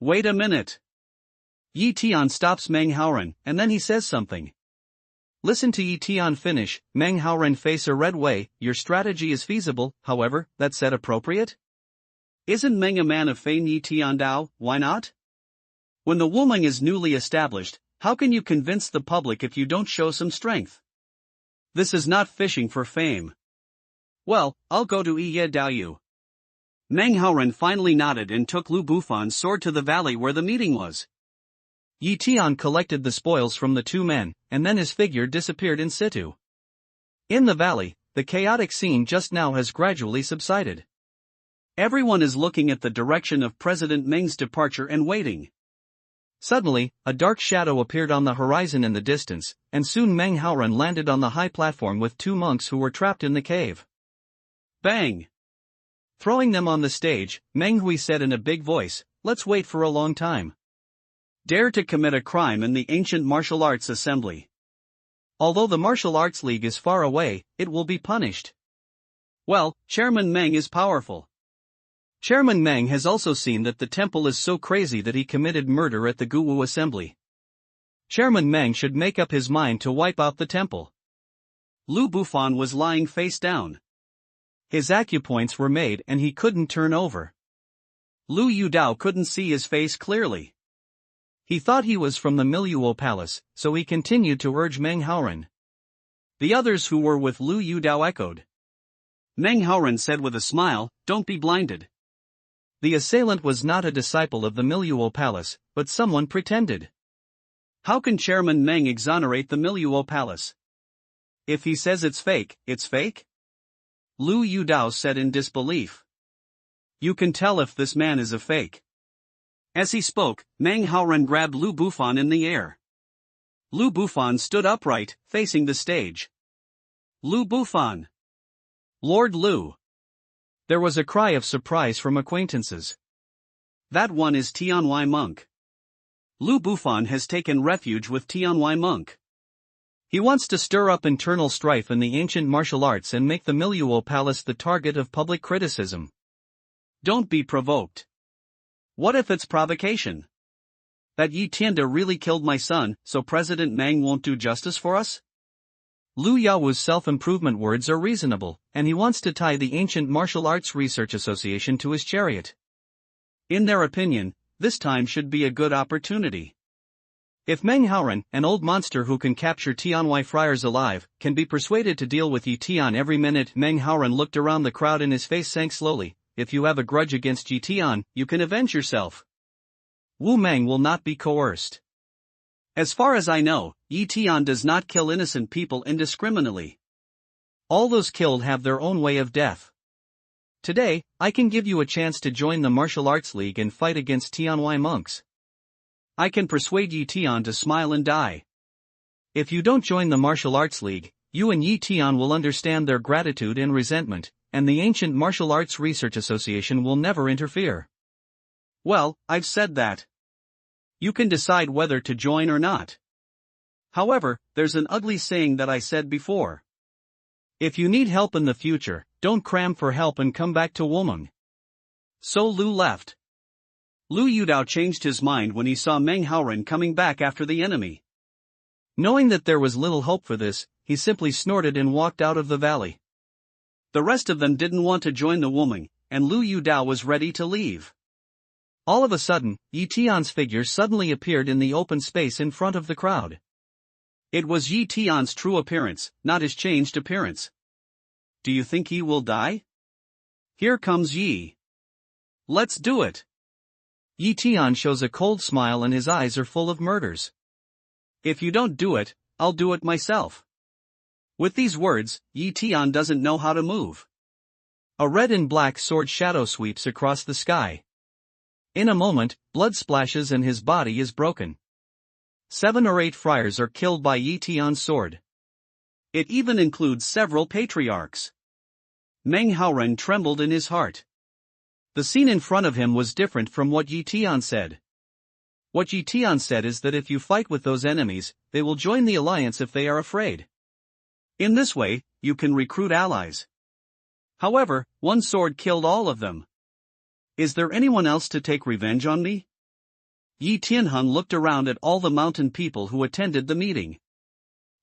Wait a minute. Yi Tian stops Meng Haoran, and then he says something. Listen to Yi Tian finish. Meng Haoran face a red way, your strategy is feasible, however, that said appropriate? Isn't Meng a man of fame? Yi Tian Dao, why not? When the Wu Meng is newly established, how can you convince the public if you don't show some strength? This is not fishing for fame. Well, I'll go to Yi Daoyu. Meng Haoran finally nodded and took Lu Bufan's sword to the valley where the meeting was. Yi Tian collected the spoils from the two men, and then his figure disappeared in situ. In the valley, the chaotic scene just now has gradually subsided. Everyone is looking at the direction of President Meng's departure and waiting. Suddenly, a dark shadow appeared on the horizon in the distance, and soon Meng Haoran landed on the high platform with two monks who were trapped in the cave. Bang! Throwing them on the stage, Meng Hui said in a big voice, let's wait for a long time. Dare to commit a crime in the Ancient Martial Arts Assembly. Although the Martial Arts League is far away, it will be punished. Well, Chairman Meng is powerful. Chairman Meng has also seen that the temple is so crazy that he committed murder at the Guwu Assembly. Chairman Meng should make up his mind to wipe out the temple. Lu Bufan was lying face down. His acupoints were made and he couldn't turn over. Lu Yudao couldn't see his face clearly. He thought he was from the Miluo Palace, so he continued to urge Meng Haoran. The others who were with Lu Yudao echoed. Meng Haoran said with a smile, "Don't be blinded." The assailant was not a disciple of the Miluo Palace, but someone pretended. How can Chairman Meng exonerate the Miluo Palace? If he says it's fake, it's fake? Lu Yudao said in disbelief. You can tell if this man is a fake. As he spoke, Meng Haoran grabbed Lu Bufan in the air. Lu Bufan stood upright, facing the stage. Lu Bufan! Lord Lu! There was a cry of surprise from acquaintances. That one is Tianwei monk. Lu Bufan has taken refuge with Tianwei monk. He wants to stir up internal strife in the ancient martial arts and make the Miluo Palace the target of public criticism. Don't be provoked. What if it's provocation? That Yi Tianda really killed my son, so President Meng won't do justice for us? Lu Yao's self-improvement words are reasonable, and he wants to tie the Ancient Martial Arts Research Association to his chariot. In their opinion, this time should be a good opportunity. If Meng Haoran, an old monster who can capture Tianwei friars alive, can be persuaded to deal with Yi Tian every minute. Meng Haoran looked around the crowd and his face sank slowly. If you have a grudge against Yi Tian, you can avenge yourself. Wu Meng will not be coerced. As far as I know, Yi Tian does not kill innocent people indiscriminately. All those killed have their own way of death. Today, I can give you a chance to join the Martial Arts League and fight against Tianwei monks. I can persuade Yi Tian to smile and die. If you don't join the Martial Arts League, you and Yi Tian will understand their gratitude and resentment, and the Ancient Martial Arts Research Association will never interfere. Well, I've said that. You can decide whether to join or not. However, there's an ugly saying that I said before. If you need help in the future, don't cram for help and come back to Womeng. So Lu left. Lu Yudao changed his mind when he saw Meng Haoran coming back after the enemy. Knowing that there was little hope for this, he simply snorted and walked out of the valley. The rest of them didn't want to join the Womeng, and Lu Yudao was ready to leave. All of a sudden, Yi Tian's figure suddenly appeared in the open space in front of the crowd. It was Yi Tian's true appearance, not his changed appearance. Do you think he will die? Here comes Yi. Let's do it. Yi Tian shows a cold smile and his eyes are full of murders. If you don't do it, I'll do it myself. With these words, Yi Tian doesn't know how to move. A red and black sword shadow sweeps across the sky. In a moment, blood splashes and his body is broken. 7 or 8 friars are killed by Yi Tian's sword. It even includes several patriarchs. Meng Haoran trembled in his heart. The scene in front of him was different from what Yi Tian said. What Yi Tian said is that if you fight with those enemies, they will join the alliance if they are afraid. In this way, you can recruit allies. However, one sword killed all of them. Is there anyone else to take revenge on me? Yi Tianheng looked around at all the mountain people who attended the meeting.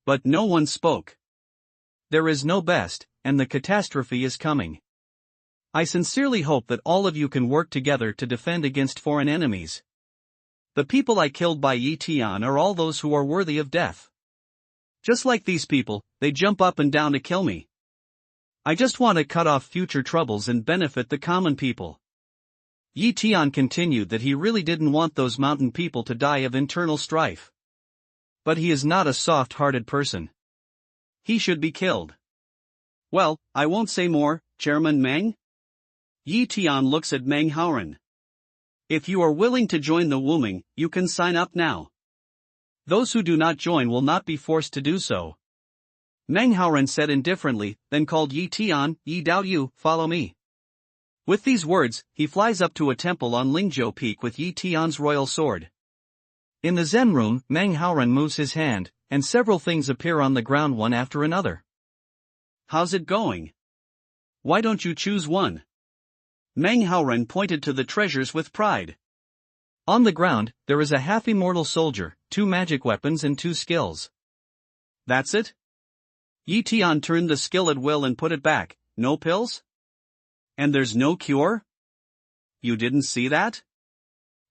But no one spoke. There is no best, and the catastrophe is coming. I sincerely hope that all of you can work together to defend against foreign enemies. The people I killed by Yi Tian are all those who are worthy of death. Just like these people, they jump up and down to kill me. I just want to cut off future troubles and benefit the common people. Yi Tian continued that he really didn't want those mountain people to die of internal strife. But he is not a soft-hearted person. He should be killed. Well, I won't say more, Chairman Meng. Yi Tian looks at Meng Haoran. If you are willing to join the Womeng, you can sign up now. Those who do not join will not be forced to do so. Meng Haoran said indifferently, then called Yi Tian, Yi Dao Yu, follow me. With these words, he flies up to a temple on Lingzhou Peak with Yi Tian's royal sword. In the Zen room, Meng Haoran moves his hand, and several things appear on the ground one after another. How's it going? Why don't you choose one? Meng Haoran pointed to the treasures with pride. On the ground, there is a half-immortal soldier, 2 magic weapons and 2 skills. That's it? Yi Tian turned the skill at will and put it back. No pills? And there's no cure? You didn't see that?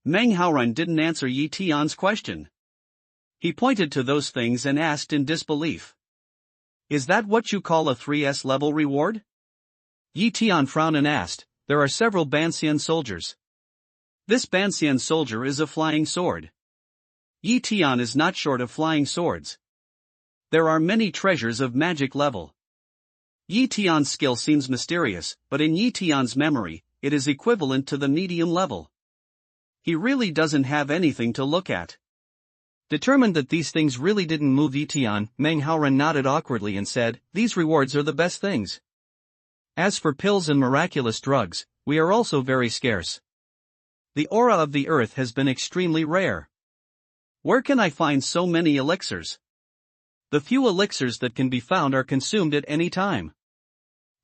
Meng Haoran didn't answer Yi Tian's question. He pointed to those things and asked in disbelief. Is that what you call a 3S level reward? Yi Tian frowned and asked, there are several Banxian soldiers. This Banxian soldier is a flying sword. Yi Tian is not short of flying swords. There are many treasures of magic level. Yi Tian's skill seems mysterious, but in Yi Tian's memory, it is equivalent to the medium level. He really doesn't have anything to look at. Determined that these things really didn't move Yi Tian, Meng Haoran nodded awkwardly and said, these rewards are the best things. As for pills and miraculous drugs, we are also very scarce. The aura of the earth has been extremely rare. Where can I find so many elixirs? The few elixirs that can be found are consumed at any time.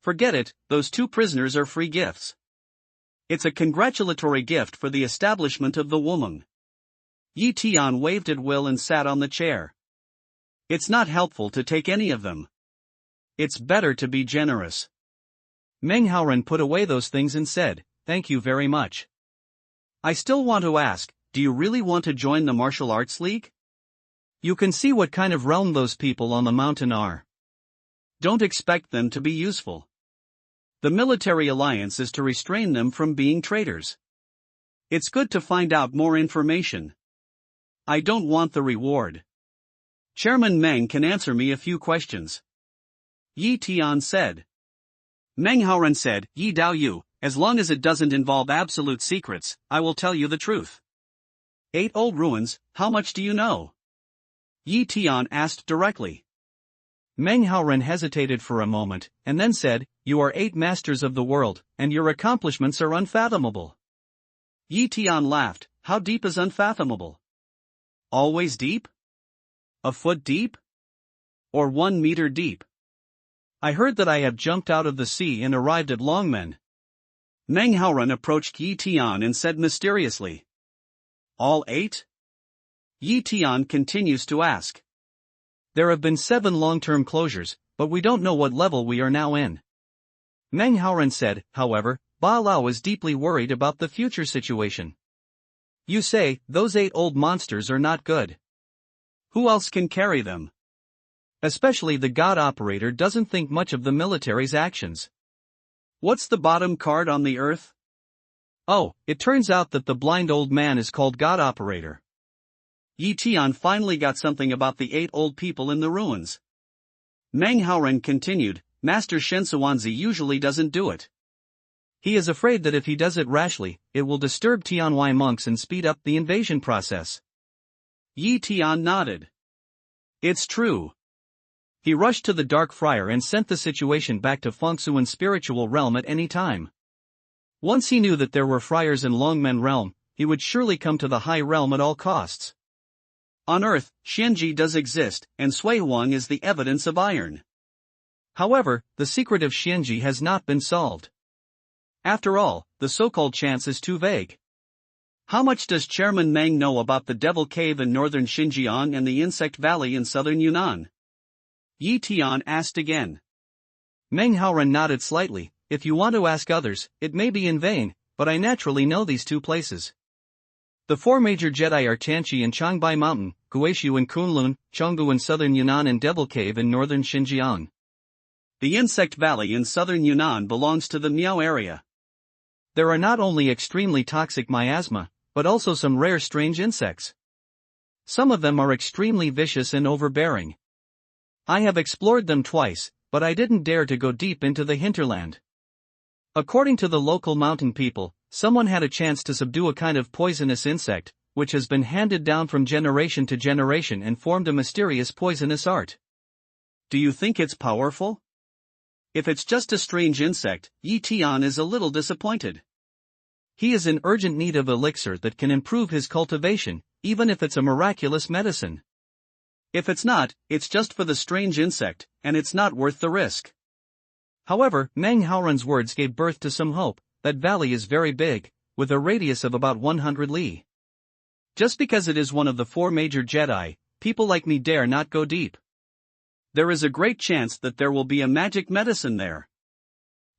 Forget it, those 2 prisoners are free gifts. It's a congratulatory gift for the establishment of the woman. Yi Tian waved at will and sat on the chair. It's not helpful to take any of them. It's better to be generous. Meng Haoran put away those things and said, thank you very much. I still want to ask, do you really want to join the martial arts league? You can see what kind of realm those people on the mountain are. Don't expect them to be useful. The military alliance is to restrain them from being traitors. It's good to find out more information. I don't want the reward. Chairman Meng can answer me a few questions. Yi Tian said. Meng Haoran said, Yi Dao Yu, as long as it doesn't involve absolute secrets, I will tell you the truth. 8 old ruins, how much do you know? Yi Tian asked directly. Meng Haoran hesitated for a moment, and then said, you are 8 masters of the world, and your accomplishments are unfathomable. Yi Tian laughed, how deep is unfathomable? Always deep? A foot deep? Or 1 meter deep? I heard that I have jumped out of the sea and arrived at Longmen. Meng Haoran approached Yi Tian and said mysteriously. All 8? Yi Tian continues to ask. There have been 7 long-term closures, but we don't know what level we are now in. Meng Haoran said, however, Ba Lao is deeply worried about the future situation. You say, those 8 old monsters are not good. Who else can carry them? Especially the God Operator doesn't think much of the military's actions. What's the bottom card on the earth? Oh, it turns out that the blind old man is called God Operator. Yi Tian finally got something about the 8 old people in the ruins. Meng Haoran continued, Master Shensuanzi usually doesn't do it. He is afraid that if he does it rashly, it will disturb Tianwei monks and speed up the invasion process. Yi Tian nodded. It's true. He rushed to the Dark Friar and sent the situation back to Fengsuan's spiritual realm at any time. Once he knew that there were friars in Longmen realm, he would surely come to the High Realm at all costs. On Earth, Xianji does exist, and Sui Huang is the evidence of iron. However, the secret of Xianji has not been solved. After all, the so-called chance is too vague. How much does Chairman Meng know about the Devil Cave in northern Xinjiang and the Insect Valley in southern Yunnan? Yi Tian asked again. Meng Haoran nodded slightly. If you want to ask others, it may be in vain, but I naturally know these 2 places. The 4 major Jedi are Tianqi in Changbai Mountain, Guishu in Kunlun, Chengdu in southern Yunnan and Devil Cave in northern Xinjiang. The Insect Valley in southern Yunnan belongs to the Miao area. There are not only extremely toxic miasma, but also some rare strange insects. Some of them are extremely vicious and overbearing. I have explored them twice, but I didn't dare to go deep into the hinterland. According to the local mountain people, someone had a chance to subdue a kind of poisonous insect, which has been handed down from generation to generation and formed a mysterious poisonous art. Do you think it's powerful? If it's just a strange insect, Yi Tian is a little disappointed. He is in urgent need of elixir that can improve his cultivation, even if it's a miraculous medicine. If it's not, it's just for the strange insect, and it's not worth the risk. However, Meng Haoran's words gave birth to some hope. That valley is very big, with a radius of about 100 li. Just because it is one of the 4 major Jedi, people like me dare not go deep. There is a great chance that there will be a magic medicine there.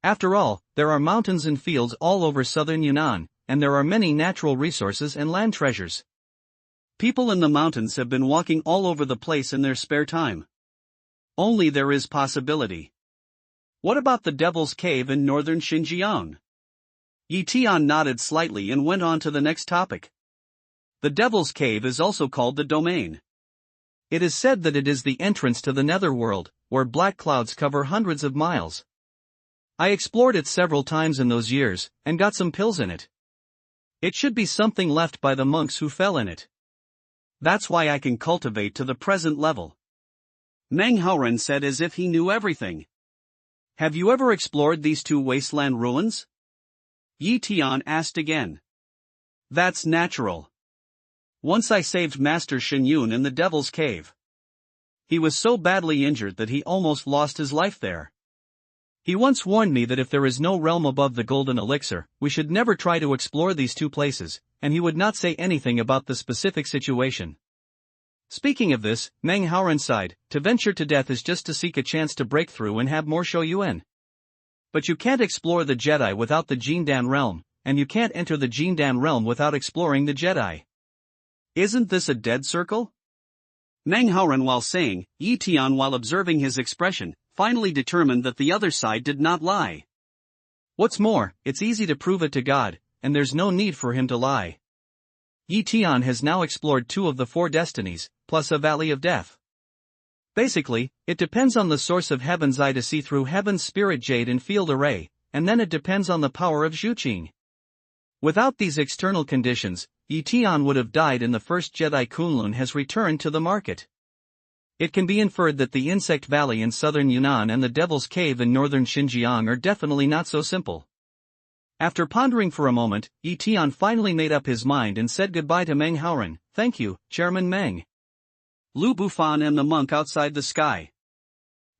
After all, there are mountains and fields all over southern Yunnan, and there are many natural resources and land treasures. People in the mountains have been walking all over the place in their spare time. Only there is possibility. What about the Devil's Cave in northern Xinjiang? Tian nodded slightly and went on to the next topic. The Devil's Cave is also called the Domain. It is said that it is the entrance to the netherworld, where black clouds cover hundreds of miles. I explored it several times in those years, and got some pills in it. It should be something left by the monks who fell in it. That's why I can cultivate to the present level. Meng Haoren said as if he knew everything. Have you ever explored these two wasteland ruins? Yi Tian asked again. That's natural. Once I saved Master Shenyun in the Devil's Cave. He was so badly injured that he almost lost his life there. He once warned me that if there is no realm above the golden elixir, we should never try to explore these two places, and he would not say anything about the specific situation. Speaking of this, Meng Haoren sighed, to venture to death is just to seek a chance to break through and have more Shoyuan. But you can't explore the Jedi without the Jindan realm, and you can't enter the Jindan realm without exploring the Jedi. Isn't this a dead circle? Meng Haoren while saying, Yi Tian while observing his expression, finally determined that the other side did not lie. What's more, it's easy to prove it to God, and there's no need for him to lie. Yi Tian has now explored 2 of the 4 destinies, plus a valley of death. Basically, it depends on the source of heaven's eye to see through heaven's spirit jade and field array, and then it depends on the power of Zhuqing. Without these external conditions, Yi Tian would have died and the first Jedi Kunlun has returned to the market. It can be inferred that the Insect Valley in southern Yunnan and the Devil's Cave in northern Xinjiang are definitely not so simple. After pondering for a moment, Yi Tian finally made up his mind and said goodbye to Meng Haoren. Thank you, Chairman Meng. Lu Bufan and the monk outside the sky.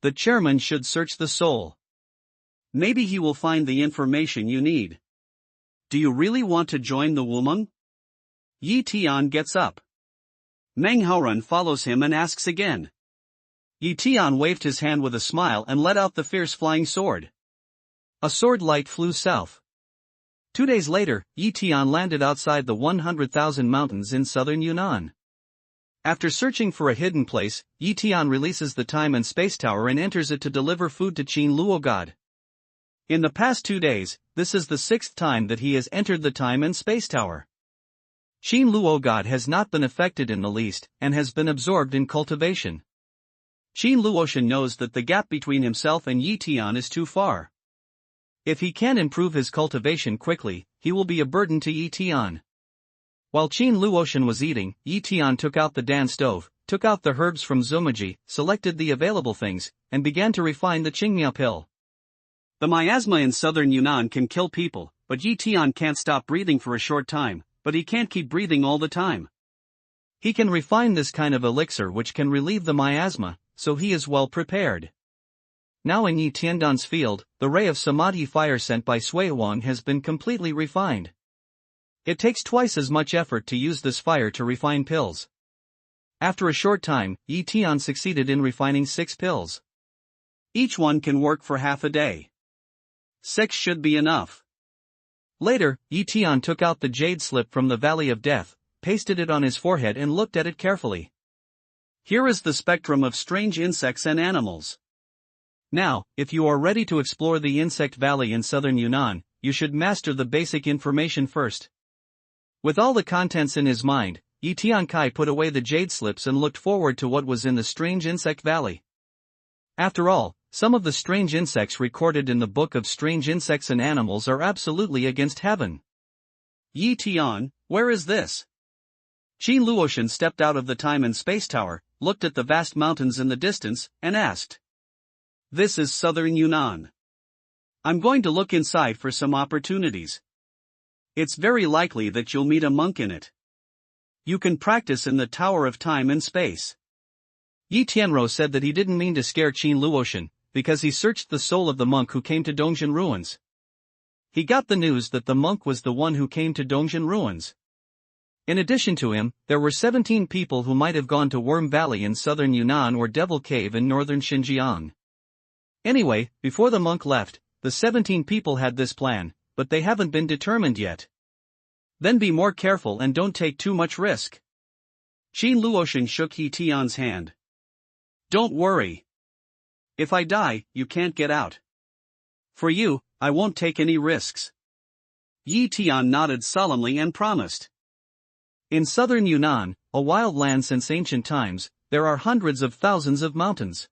The chairman should search the soul. Maybe he will find the information you need. Do you really want to join the Wumeng? Yi Tian gets up. Meng Haoren follows him and asks again. Yi Tian waved his hand with a smile and let out the fierce flying sword. A sword light flew south. 2 days later, Yi Tian landed outside the 100,000 mountains in southern Yunnan. After searching for a hidden place, Yi Tian releases the Time and Space Tower and enters it to deliver food to Qin Luo God. In the past 2 days, this is the 6th time that he has entered the Time and Space Tower. Qin Luo God has not been affected in the least, and has been absorbed in cultivation. Qin Luoshan knows that the gap between himself and Yi Tian is too far. If he can improve his cultivation quickly, he will be a burden to Yi Tian. While Qin Luoshan was eating, Yi Tian took out the Dan stove, took out the herbs from Zumaji, selected the available things, and began to refine the Qingmia pill. The miasma in southern Yunnan can kill people, but Yi Tian can't stop breathing for a short time, but he can't keep breathing all the time. He can refine this kind of elixir which can relieve the miasma, so he is well prepared. Now in Yi Tiandan's field, the ray of Samadhi fire sent by Sui Wang has been completely refined. It takes twice as much effort to use this fire to refine pills. After a short time, Yi Tian succeeded in refining 6 pills. Each one can work for half a day. 6 should be enough. Later, Yi Tian took out the jade slip from the Valley of Death, pasted it on his forehead and looked at it carefully. Here is the spectrum of strange insects and animals. Now, if you are ready to explore the Insect Valley in southern Yunnan, you should master the basic information first. With all the contents in his mind, Yi Tian Kai put away the jade slips and looked forward to what was in the strange Insect Valley. After all, some of the strange insects recorded in the Book of Strange Insects and Animals are absolutely against heaven. Yi Tian, where is this? Qin Luoshan stepped out of the Time and Space Tower, looked at the vast mountains in the distance, and asked. This is southern Yunnan. I'm going to look inside for some opportunities. It's very likely that you'll meet a monk in it. You can practice in the Tower of Time and Space. Yi Tianro said that he didn't mean to scare Qin Luoshan, because he searched the soul of the monk who came to Dongjin Ruins. He got the news that the monk was the one who came to Dongjin Ruins. In addition to him, there were 17 people who might have gone to Worm Valley in southern Yunnan or Devil Cave in northern Xinjiang. Anyway, before the monk left, the 17 people had this plan, but they haven't been determined yet. Then be more careful and don't take too much risk. Qin Luotian shook He Tian's hand. Don't worry. If I die, you can't get out. For you, I won't take any risks. Yi Tian nodded solemnly and promised. In southern Yunnan, a wild land since ancient times, there are hundreds of thousands of mountains.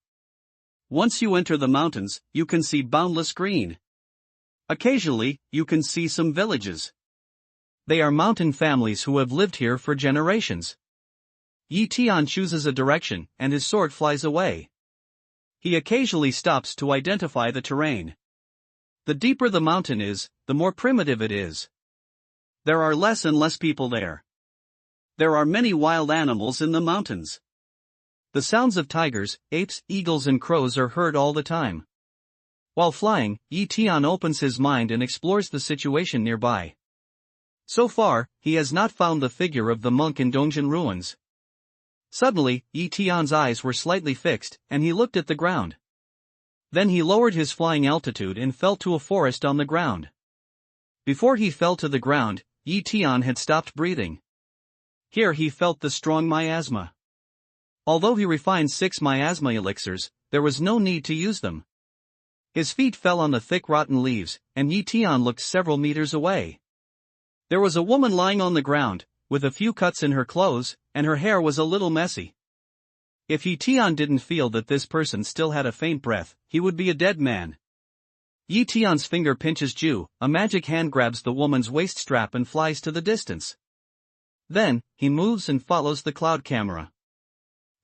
Once you enter the mountains, you can see boundless green. Occasionally, you can see some villages. They are mountain families who have lived here for generations. Yi Tian chooses a direction, and his sword flies away. He occasionally stops to identify the terrain. The deeper the mountain is, the more primitive it is. There are less and less people there. There are many wild animals in the mountains. The sounds of tigers, apes, eagles and crows are heard all the time. While flying, Yi Tian opens his mind and explores the situation nearby. So far, he has not found the figure of the monk in Dongjian ruins. Suddenly, Yi Tian's eyes were slightly fixed, and he looked at the ground. Then he lowered his flying altitude and fell to a forest on the ground. Before he fell to the ground, Yi Tian had stopped breathing. Here he felt the strong miasma. Although he refined 6 miasma elixirs, there was no need to use them. His feet fell on the thick rotten leaves, and Yi Tian looked several meters away. There was a woman lying on the ground, with a few cuts in her clothes, and her hair was a little messy. If Yi Tian didn't feel that this person still had a faint breath, he would be a dead man. Yi Tian's finger pinches Ju, a magic hand grabs the woman's waist strap and flies to the distance. Then, he moves and follows the cloud camera.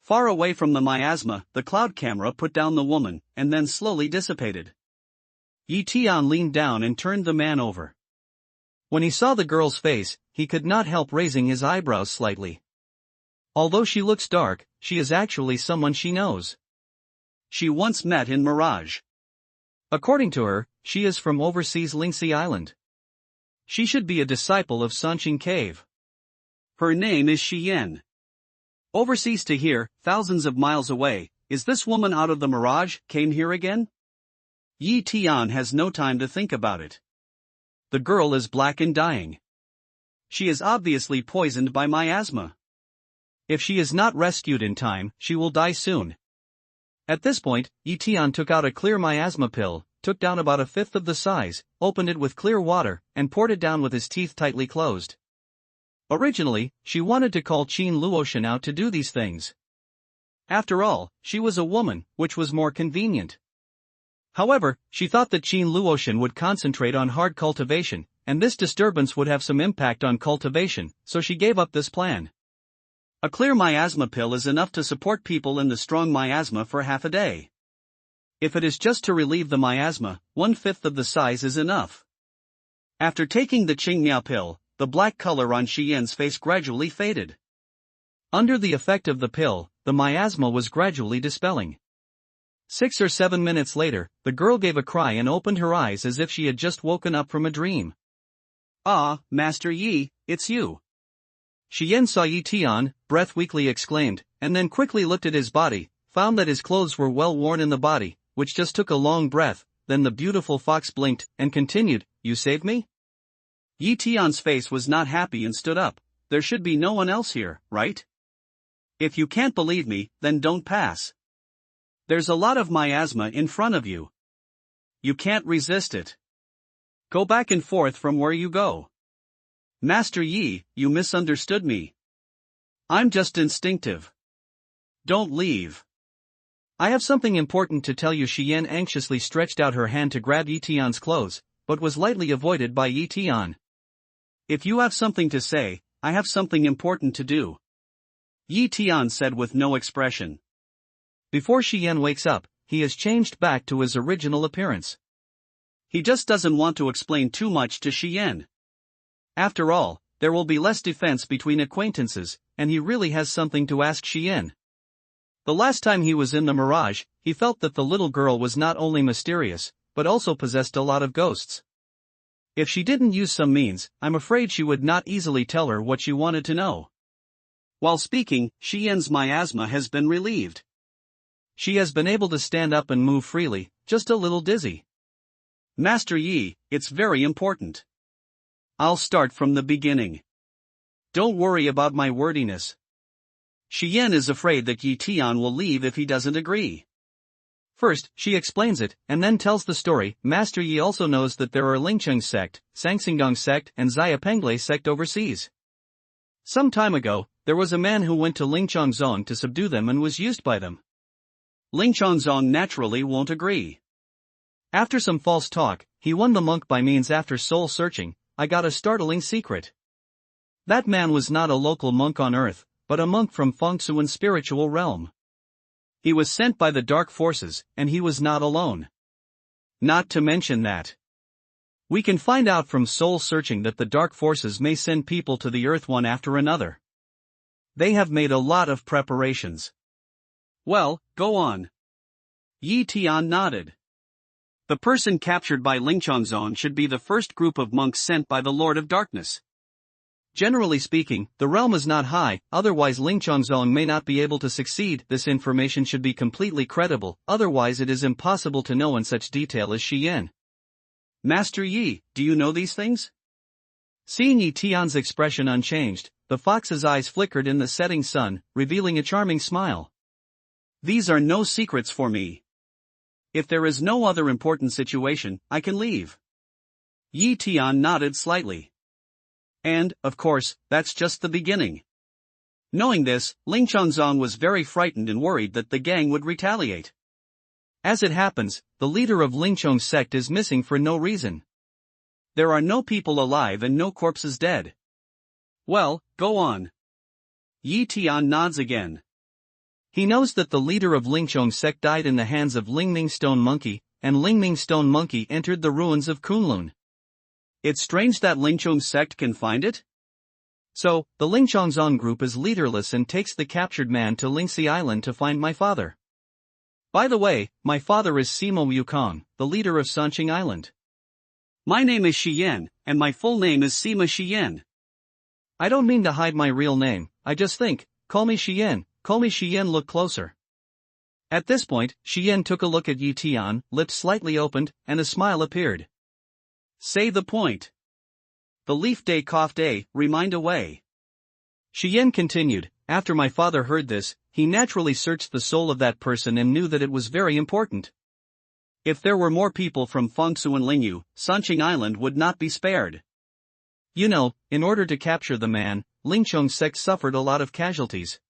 Far away from the miasma, the cloud camera put down the woman, and then slowly dissipated. Yi Tian leaned down and turned the man over. When he saw the girl's face, he could not help raising his eyebrows slightly. Although she looks dark, she is actually someone she knows. She once met in Mirage. According to her, she is from overseas Lingxi Island. She should be a disciple of Sanqing Cave. Her name is Xian. Overseas to here, thousands of miles away, is this woman out of the Mirage came here again? Yi Tian has no time to think about it. The girl is black and dying. She is obviously poisoned by miasma. If she is not rescued in time, she will die soon. At this point, Yi Tian took out a clear miasma pill, took down about a fifth of the size, opened it with clear water, and poured it down with his teeth tightly closed. Originally, she wanted to call Qin Luotian out to do these things. After all, she was a woman, which was more convenient. However, she thought that Qin Luotian would concentrate on hard cultivation, and this disturbance would have some impact on cultivation, so she gave up this plan. A clear miasma pill is enough to support people in the strong miasma for half a day. If it is just to relieve the miasma, 1/5 of the size is enough. After taking the Qingmiao pill, the black color on Xian's face gradually faded. Under the effect of the pill, the miasma was gradually dispelling. 6 or 7 minutes later, the girl gave a cry and opened her eyes as if she had just woken up from a dream. "Ah, Master Yi, it's you." Xian saw Yi Tian, breath weakly exclaimed, and then quickly looked at his body, found that his clothes were well worn in the body, which just took a long breath. Then the beautiful fox blinked, and continued, "You saved me?" Yi Tian's face was not happy and stood up. "There should be no one else here, right? If you can't believe me, then don't pass. There's a lot of miasma in front of you. You can't resist it. Go back and forth from where you go." "Master Yi, you misunderstood me. I'm just instinctive. Don't leave. I have something important to tell you." Xian anxiously stretched out her hand to grab Yi Tian's clothes, but was lightly avoided by Yi Tian. "If you have something to say, I have something important to do," Yi Tian said with no expression. Before Xian wakes up, he has changed back to his original appearance. He just doesn't want to explain too much to Xian. After all, there will be less defense between acquaintances, and he really has something to ask Xian. The last time he was in the Mirage, he felt that the little girl was not only mysterious, but also possessed a lot of ghosts. If she didn't use some means, I'm afraid she would not easily tell her what she wanted to know. While speaking, Xian's miasma has been relieved. She has been able to stand up and move freely, just a little dizzy. "Master Yi, it's very important. I'll start from the beginning. Don't worry about my wordiness. Tian is afraid that Tian will leave if he doesn't agree. First, she explains it, and then tells the story. Master Yi also knows that there are Lingcheng sect, Sangsingdong sect, and Xiapengle sect overseas. Some time ago, there was a man who went to Lingchongzong to subdue them and was used by them. Lingchongzong naturally won't agree. After some false talk, he won the monk by means. After soul searching, I got a startling secret. That man was not a local monk on earth, but a monk from Fengsuan's spiritual realm. He was sent by the dark forces, and he was not alone. Not to mention that we can find out from soul searching that the dark forces may send people to the earth one after another. They have made a lot of preparations. Well, go on. Tian nodded. The person captured by Lingchongzong should be the first group of monks sent by the Lord of Darkness. Generally speaking, the realm is not high, otherwise Lingchongzong may not be able to succeed. This information should be completely credible, otherwise it is impossible to know in such detail as Tian. Master Yi, do you know these things? Seeing Tian's expression unchanged, the fox's eyes flickered in the setting sun, revealing a charming smile. These are no secrets for me. If there is no other important situation, I can leave. Tian nodded slightly. And, of course, that's just the beginning. Knowing this, Lingchongzong was very frightened and worried that the gang would retaliate. As it happens, the leader of Lingchong's sect is missing for no reason. There are no people alive and no corpses dead. Well, go on. Tian nods again. He knows that the leader of Lingchong's sect died in the hands of Lingming Stone Monkey, and Lingming Stone Monkey entered the ruins of Kunlun. It's strange that Lingchong's sect can find it. So, the Lingchongzong group is leaderless and takes the captured man to Lingxi Island to find my father. By the way, my father is Simo Yukong, the leader of Sanqing Island. My name is Tian, and my full name is Sima Tian. I don't mean to hide my real name, I just think, call me Tian, look closer. At this point, Tian took a look at Tian, lips slightly opened, and a smile appeared. Say the point. The leaf day cough day, remind away. Tian continued, after my father heard this, he naturally searched the soul of that person and knew that it was very important. If there were more people from Fengsu and Lingyu, Sanqing Island would not be spared. You know, in order to capture the man, Lingchong's sect suffered a lot of casualties.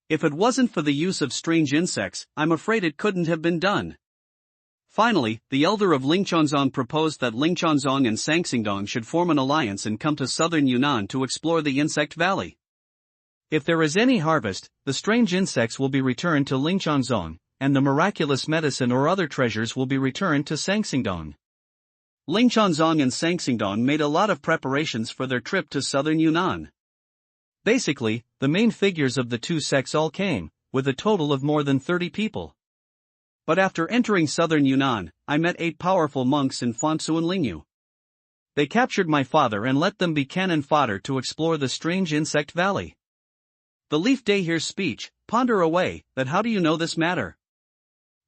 If it wasn't for the use of strange insects, I'm afraid it couldn't have been done. Finally, the elder of Lingchongzong proposed that Lingchongzong and Sangsingdong should form an alliance and come to southern Yunnan to explore the insect valley. If there is any harvest, the strange insects will be returned to Lingchongzong, and the miraculous medicine or other treasures will be returned to Sangsingdong. Lingchongzong and Sangsingdong made a lot of preparations for their trip to southern Yunnan. Basically, the main figures of the two sects all came, with a total of more than 30 people. But after entering southern Yunnan, I met 8 powerful monks in Fengsu and Lingyu. They captured my father and let them be cannon fodder to explore the strange insect valley. The leaf day hears speech, ponder away, that how do you know this matter?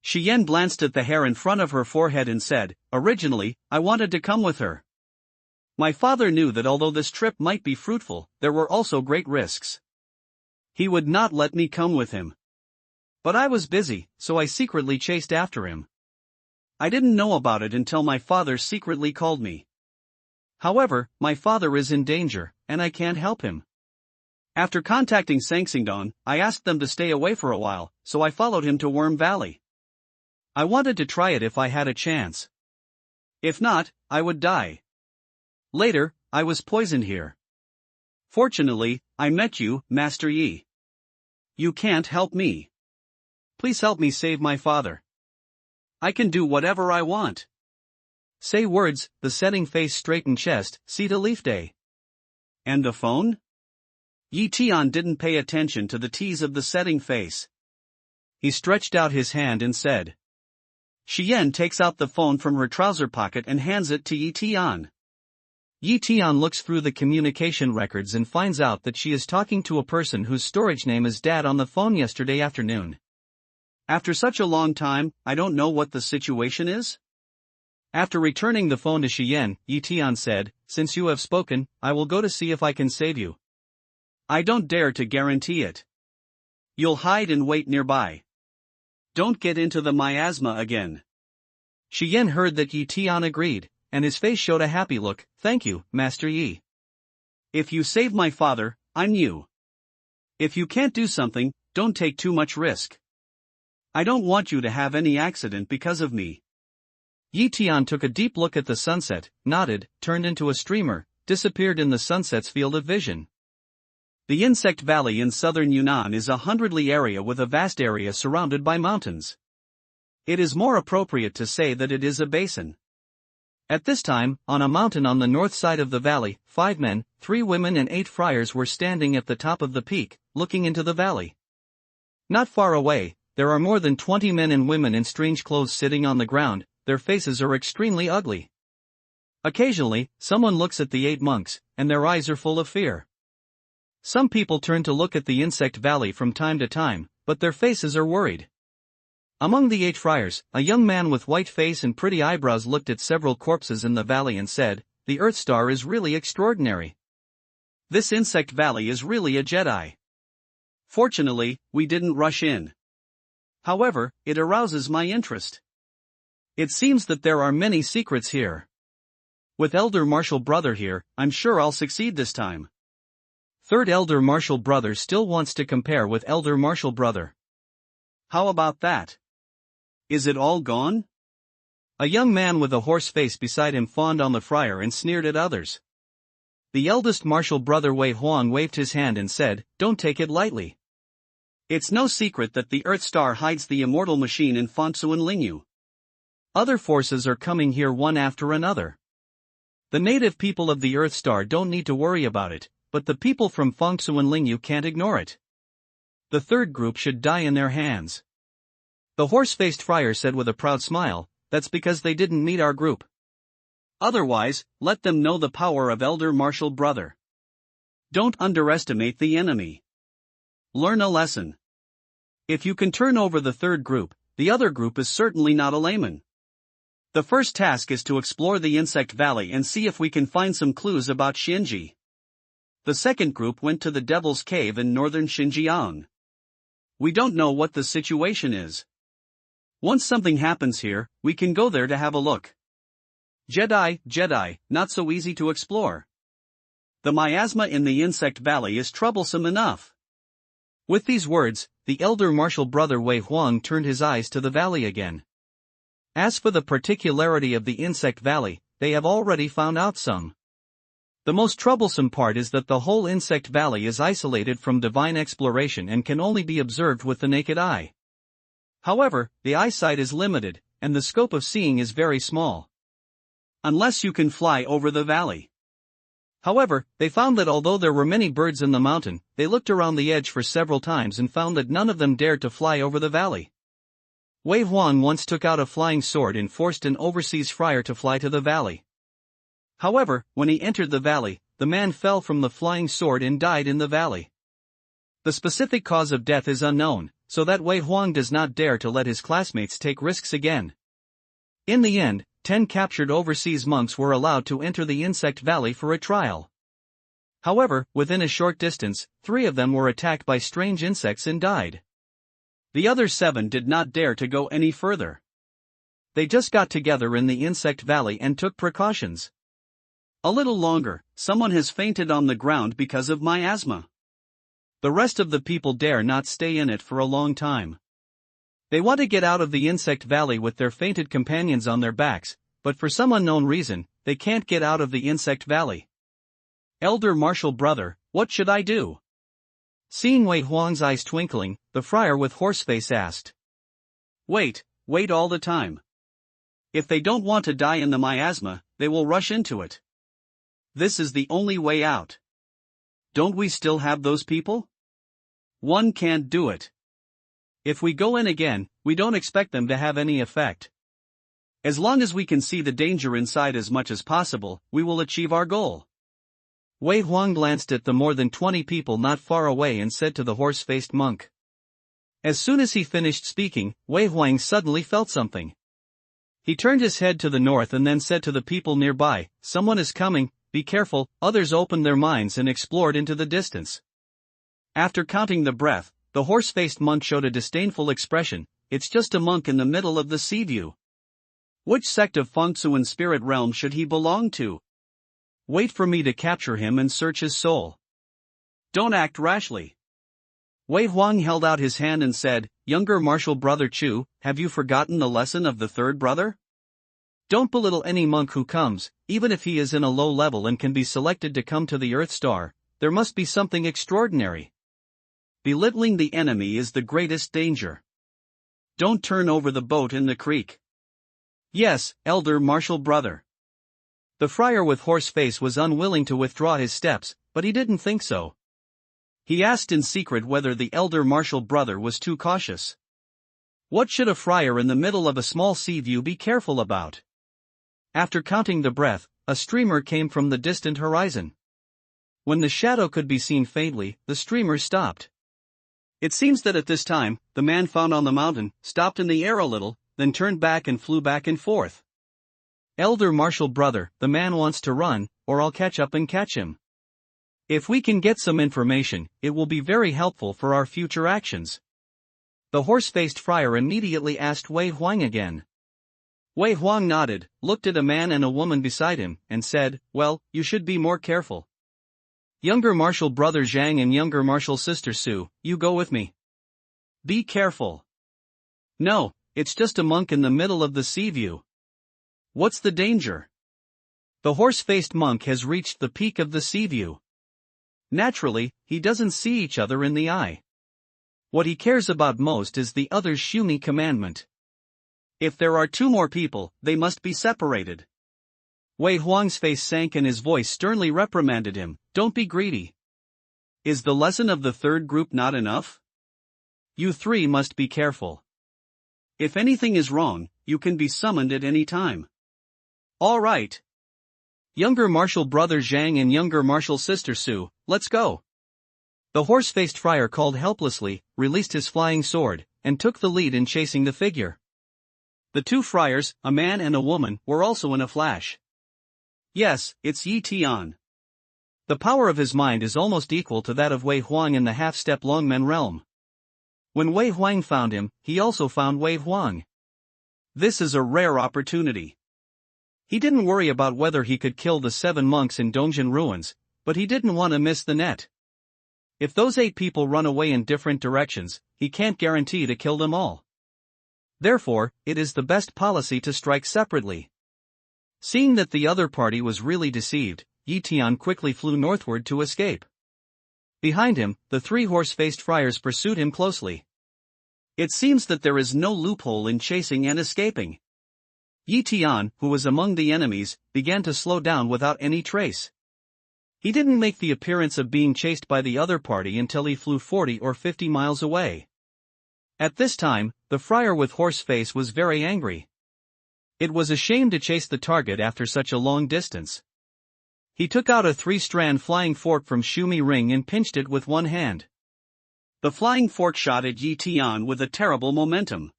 Tian glanced at the hair in front of her forehead and said, originally, I wanted to come with her. My father knew that although this trip might be fruitful, there were also great risks. He would not let me come with him. But I was busy, so I secretly chased after him. I didn't know about it until my father secretly called me. However, my father is in danger, and I can't help him. After contacting Sangsingdong, I asked them to stay away for a while, so I followed him to Worm Valley. I wanted to try it if I had a chance. If not, I would die. Later, I was poisoned here. Fortunately, I met you, Master Yi. You can't help me. Please help me save my father. I can do whatever I want. Say words, the setting face straightened chest, see the leaf day. And the phone? Tian didn't pay attention to the tease of the setting face. He stretched out his hand and said. Tian takes out the phone from her trouser pocket and hands it to Tian. Tian looks through the communication records and finds out that she is talking to a person whose storage name is Dad on the phone yesterday afternoon. After such a long time, I don't know what the situation is? After returning the phone to Tian, Tian said, "Since you have spoken, I will go to see if I can save you. I don't dare to guarantee it. You'll hide and wait nearby. Don't get into the miasma again." Tian heard that Tian agreed, and his face showed a happy look. "Thank you, Master Yi. If you save my father, I'm you. If you can't do something, don't take too much risk. I don't want you to have any accident because of me." Tian took a deep look at the sunset, nodded, turned into a streamer, disappeared in the sunset's field of vision. The Insect Valley in southern Yunnan is a 100-li area with a vast area surrounded by mountains. It is more appropriate to say that it is a basin. At this time, on a mountain on the north side of the valley, 5 men, 3 women and 8 friars were standing at the top of the peak, looking into the valley. Not far away, there are more than 20 men and women in strange clothes sitting on the ground. Their faces are extremely ugly. Occasionally, someone looks at the 8 monks, and their eyes are full of fear. Some people turn to look at the Insect Valley from time to time, but their faces are worried. Among the 8 friars, a young man with white face and pretty eyebrows looked at several corpses in the valley and said, "The Earth Star is really extraordinary. This Insect Valley is really a Jedi. Fortunately, we didn't rush in. However, it arouses my interest. It seems that there are many secrets here. With Elder Martial Brother here, I'm sure I'll succeed this time." Third Elder Martial Brother still wants to compare with Elder Martial Brother. "How about that? Is it all gone?" A young man with a horse face beside him fawned on the friar and sneered at others. The eldest Martial Brother Wei Huang waved his hand and said, "Don't take it lightly. It's no secret that the Earth Star hides the immortal machine in Fangsu and Lingyu. Other forces are coming here one after another. The native people of the Earth Star don't need to worry about it, but the people from Fangsu and Lingyu can't ignore it. The third group should die in their hands." The horse-faced friar said with a proud smile, "That's because they didn't meet our group. Otherwise, let them know the power of Elder Martial Brother. Don't underestimate the enemy. Learn a lesson. If you can turn over the third group, the other group is certainly not a layman. The first task is to explore the Insect Valley and see if we can find some clues about Xinji." The second group went to the Devil's Cave in northern Xinjiang. "We don't know what the situation is. Once something happens here, we can go there to have a look. Jedi, not so easy to explore. The miasma in the Insect Valley is troublesome enough." With these words, the Elder Martial Brother Wei Huang turned his eyes to the valley again. As for the particularity of the Insect Valley, they have already found out some. The most troublesome part is that the whole Insect Valley is isolated from divine exploration and can only be observed with the naked eye. However, the eyesight is limited, and the scope of seeing is very small. Unless you can fly over the valley. However, they found that although there were many birds in the mountain, they looked around the edge for several times and found that none of them dared to fly over the valley. Wei Huang once took out a flying sword and forced an overseas friar to fly to the valley. However, when he entered the valley, the man fell from the flying sword and died in the valley. The specific cause of death is unknown, so that Wei Huang does not dare to let his classmates take risks again. In the end, 10 captured overseas monks were allowed to enter the Insect Valley for a trial. However, within a short distance, 3 of them were attacked by strange insects and died. The other 7 did not dare to go any further. They just got together in the Insect Valley and took precautions. A little longer, someone has fainted on the ground because of miasma. The rest of the people dare not stay in it for a long time. They want to get out of the Insect Valley with their fainted companions on their backs, but for some unknown reason, they can't get out of the Insect Valley. "Elder Martial Brother, what should I do?" Seeing Wei Huang's eyes twinkling, the friar with horseface asked. Wait all the time. If they don't want to die in the miasma, they will rush into it. This is the only way out. Don't we still have those people? One can't do it. If we go in again, we don't expect them to have any effect. As long as we can see the danger inside as much as possible, we will achieve our goal. Wei Huang glanced at the more than 20 people not far away and said to the horse-faced monk. As soon as he finished speaking, Wei Huang suddenly felt something. He turned his head to the north and then said to the people nearby, "Someone is coming, be careful." Others opened their minds and explored into the distance. After counting the breath, the horse-faced monk showed a disdainful expression. "It's just a monk in the middle of the sea view. Which sect of Fengtsuan spirit realm should he belong to? Wait for me to capture him and search his soul. Don't act rashly." Wei Huang held out his hand and said, "Younger martial brother Chu, have you forgotten the lesson of the third brother? Don't belittle any monk who comes, even if he is in a low level and can be selected to come to the Earth Star. There must be something extraordinary. Belittling the enemy is the greatest danger. Don't turn over the boat in the creek." "Yes, elder martial brother." The friar with horse face was unwilling to withdraw his steps, but he didn't think so. He asked in secret whether the elder martial brother was too cautious. What should a friar in the middle of a small sea view be careful about? After counting the breath, a streamer came from the distant horizon. When the shadow could be seen faintly, the streamer stopped. It seems that at this time, the man found on the mountain stopped in the air a little, then turned back and flew back and forth. "Elder martial brother, the man wants to run, or I'll catch up and catch him. If we can get some information, it will be very helpful for our future actions." The horse-faced friar immediately asked Wei Huang again. Wei Huang nodded, looked at a man and a woman beside him, and said, "Well, you should be more careful. Younger martial brother Zhang and younger martial sister Su, you go with me. Be careful." "No, it's just a monk in the middle of the sea view." "What's the danger?" "The horse-faced monk has reached the peak of the sea view. Naturally, he doesn't see each other in the eye. What he cares about most is the other's Shumi commandment. If there are two more people, they must be separated." Wei Huang's face sank and his voice sternly reprimanded him, "Don't be greedy. Is the lesson of the third group not enough? You three must be careful. If anything is wrong, you can be summoned at any time." "All right. Younger martial brother Zhang and younger martial sister Su, let's go." The horse-faced friar called helplessly, released his flying sword, and took the lead in chasing the figure. The two friars, a man and a woman, were also in a flash. Yes, it's Yi Tian. The power of his mind is almost equal to that of Wei Huang in the half-step Longmen realm. When Wei Huang found him, he also found Wei Huang. This is a rare opportunity. He didn't worry about whether he could kill the 7 monks in Dongjin ruins, but he didn't want to miss the net. If those 8 people run away in different directions, he can't guarantee to kill them all. Therefore, it is the best policy to strike separately. Seeing that the other party was really deceived, Yi Tian quickly flew northward to escape. Behind him, the 3 horse-faced friars pursued him closely. It seems that there is no loophole in chasing and escaping. Yi Tian, who was among the enemies, began to slow down without any trace. He didn't make the appearance of being chased by the other party until he flew 40 or 50 miles away. At this time, the friar with horse face was very angry. It was a shame to chase the target after such a long distance. He took out a 3-strand flying fork from Shumi ring and pinched it with one hand. The flying fork shot at Yi Tian with a terrible momentum.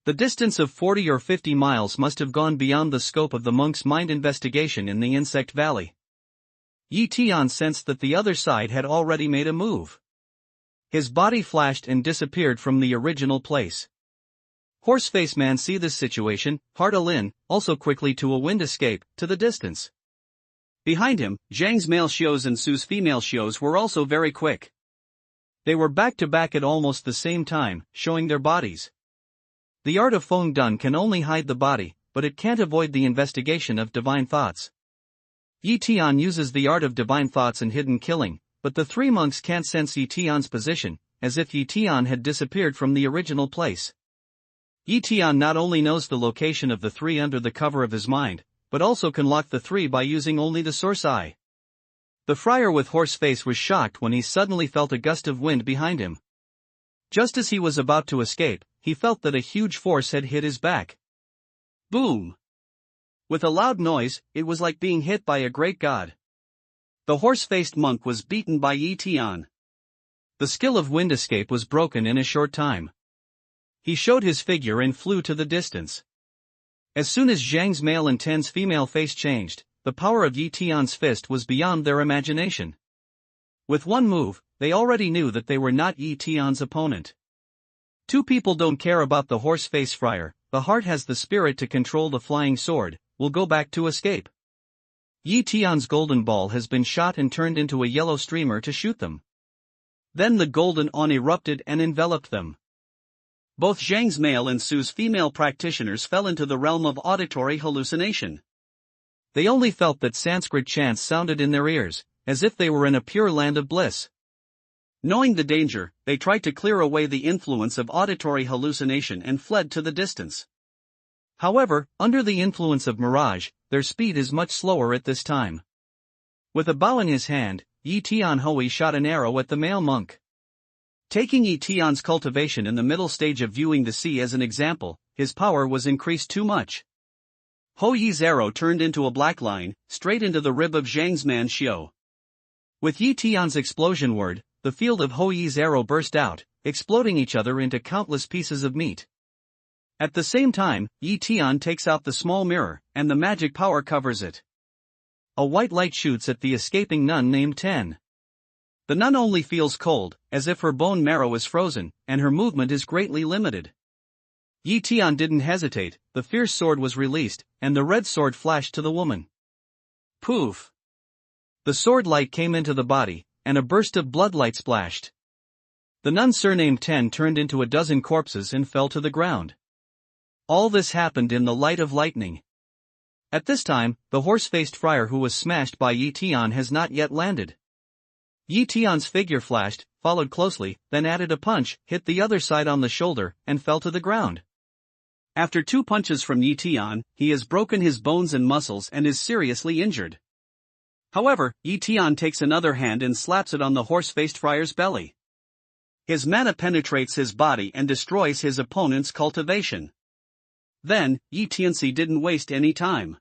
The distance of 40 or 50 miles must have gone beyond the scope of the monk's mind investigation in the Insect Valley. Yi Tian sensed that the other side had already made a move. His body flashed and disappeared from the original place. Horseface Man see this situation, Harta Lin, also quickly to a wind escape, to the distance. Behind him, Zhang's male shios and Su's female shios were also very quick. They were back to back at almost the same time, showing their bodies. The art of Feng Dun can only hide the body, but it can't avoid the investigation of divine thoughts. Yi Tian uses the art of divine thoughts and hidden killing, but the 3 monks can't sense Yi Tian's position, as if Yi Tian had disappeared from the original place. Yi Tian not only knows the location of the 3 under the cover of his mind, but also can lock the 3 by using only the source eye. The friar with horse face was shocked when he suddenly felt a gust of wind behind him. Just as he was about to escape, he felt that a huge force had hit his back. Boom! With a loud noise, it was like being hit by a great god. The horse-faced monk was beaten by Yi Tian. The skill of wind escape was broken in a short time. He showed his figure and flew to the distance. As soon as Zhang's male and Tian's female face changed, the power of Yi Tian's fist was beyond their imagination. With one move, they already knew that they were not Yi Tian's opponent. Two people don't care about the horse face friar, the heart has the spirit to control the flying sword, will go back to escape. Yi Tian's golden ball has been shot and turned into a yellow streamer to shoot them. Then the golden on erupted and enveloped them. Both Zhang's male and Su's female practitioners fell into the realm of auditory hallucination. They only felt that Sanskrit chants sounded in their ears, as if they were in a pure land of bliss. Knowing the danger, they tried to clear away the influence of auditory hallucination and fled to the distance. However, under the influence of mirage, their speed is much slower at this time. With a bow in his hand, Yi Tian Hui shot an arrow at the male monk. Taking Yi Tian's cultivation in the middle stage of viewing the sea as an example, his power was increased too much. Ho Yi's arrow turned into a black line, straight into the rib of Zhang's man Xiu. With Yi Tian's explosion word, the field of Ho Yi's arrow burst out, exploding each other into countless pieces of meat. At the same time, Yi Tian takes out the small mirror, and the magic power covers it. A white light shoots at the escaping nun named Tian. The nun only feels cold, as if her bone marrow is frozen, and her movement is greatly limited. Yi Tian didn't hesitate, the fierce sword was released, and the red sword flashed to the woman. Poof! The sword light came into the body, and a burst of blood light splashed. The nun surnamed Tian turned into a dozen corpses and fell to the ground. All this happened in the light of lightning. At this time, the horse-faced friar who was smashed by Yi Tian has not yet landed. Yi Tian's figure flashed, followed closely, then added a punch, hit the other side on the shoulder, and fell to the ground. After 2 punches from Yi Tian, he has broken his bones and muscles and is seriously injured. However, Yi Tian takes another hand and slaps it on the horse-faced friar's belly. His mana penetrates his body and destroys his opponent's cultivation. Then, Yi Tianxi didn't waste any time.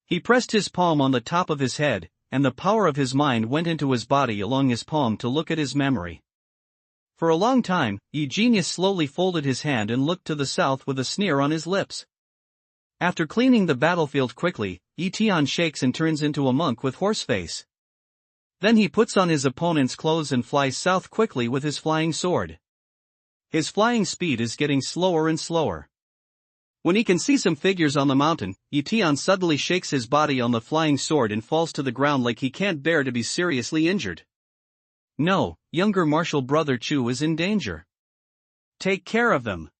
He pressed his palm on the top of his head, and the power of his mind went into his body along his palm to look at his memory. For a long time, Yi Genius slowly folded his hand and looked to the south with a sneer on his lips. After cleaning the battlefield quickly, Yi Tian shakes and turns into a monk with horse face. Then he puts on his opponent's clothes and flies south quickly with his flying sword. His flying speed is getting slower and slower. When he can see some figures on the mountain, Yi Tian suddenly shakes his body on the flying sword and falls to the ground like he can't bear to be seriously injured. No, younger martial brother Chu is in danger. Take care of them.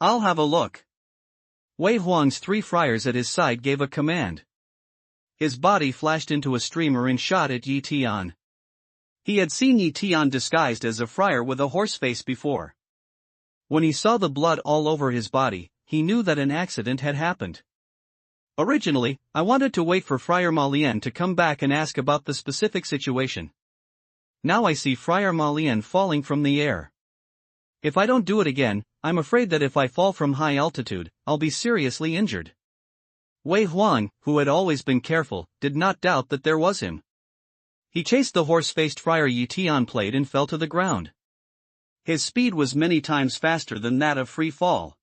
I'll have a look. Wei Huang's 3 friars at his side gave a command. His body flashed into a streamer and shot at Yi Tian. He had seen Yi Tian disguised as a friar with a horse face before. When he saw the blood all over his body, he knew that an accident had happened. Originally, I wanted to wait for Friar Malien to come back and ask about the specific situation. Now I see Friar Malien falling from the air. If I don't do it again, I'm afraid that if I fall from high altitude, I'll be seriously injured. Wei Huang, who had always been careful, did not doubt that there was him. He chased the horse-faced Friar Yi Tian played and fell to the ground. His speed was many times faster than that of free fall.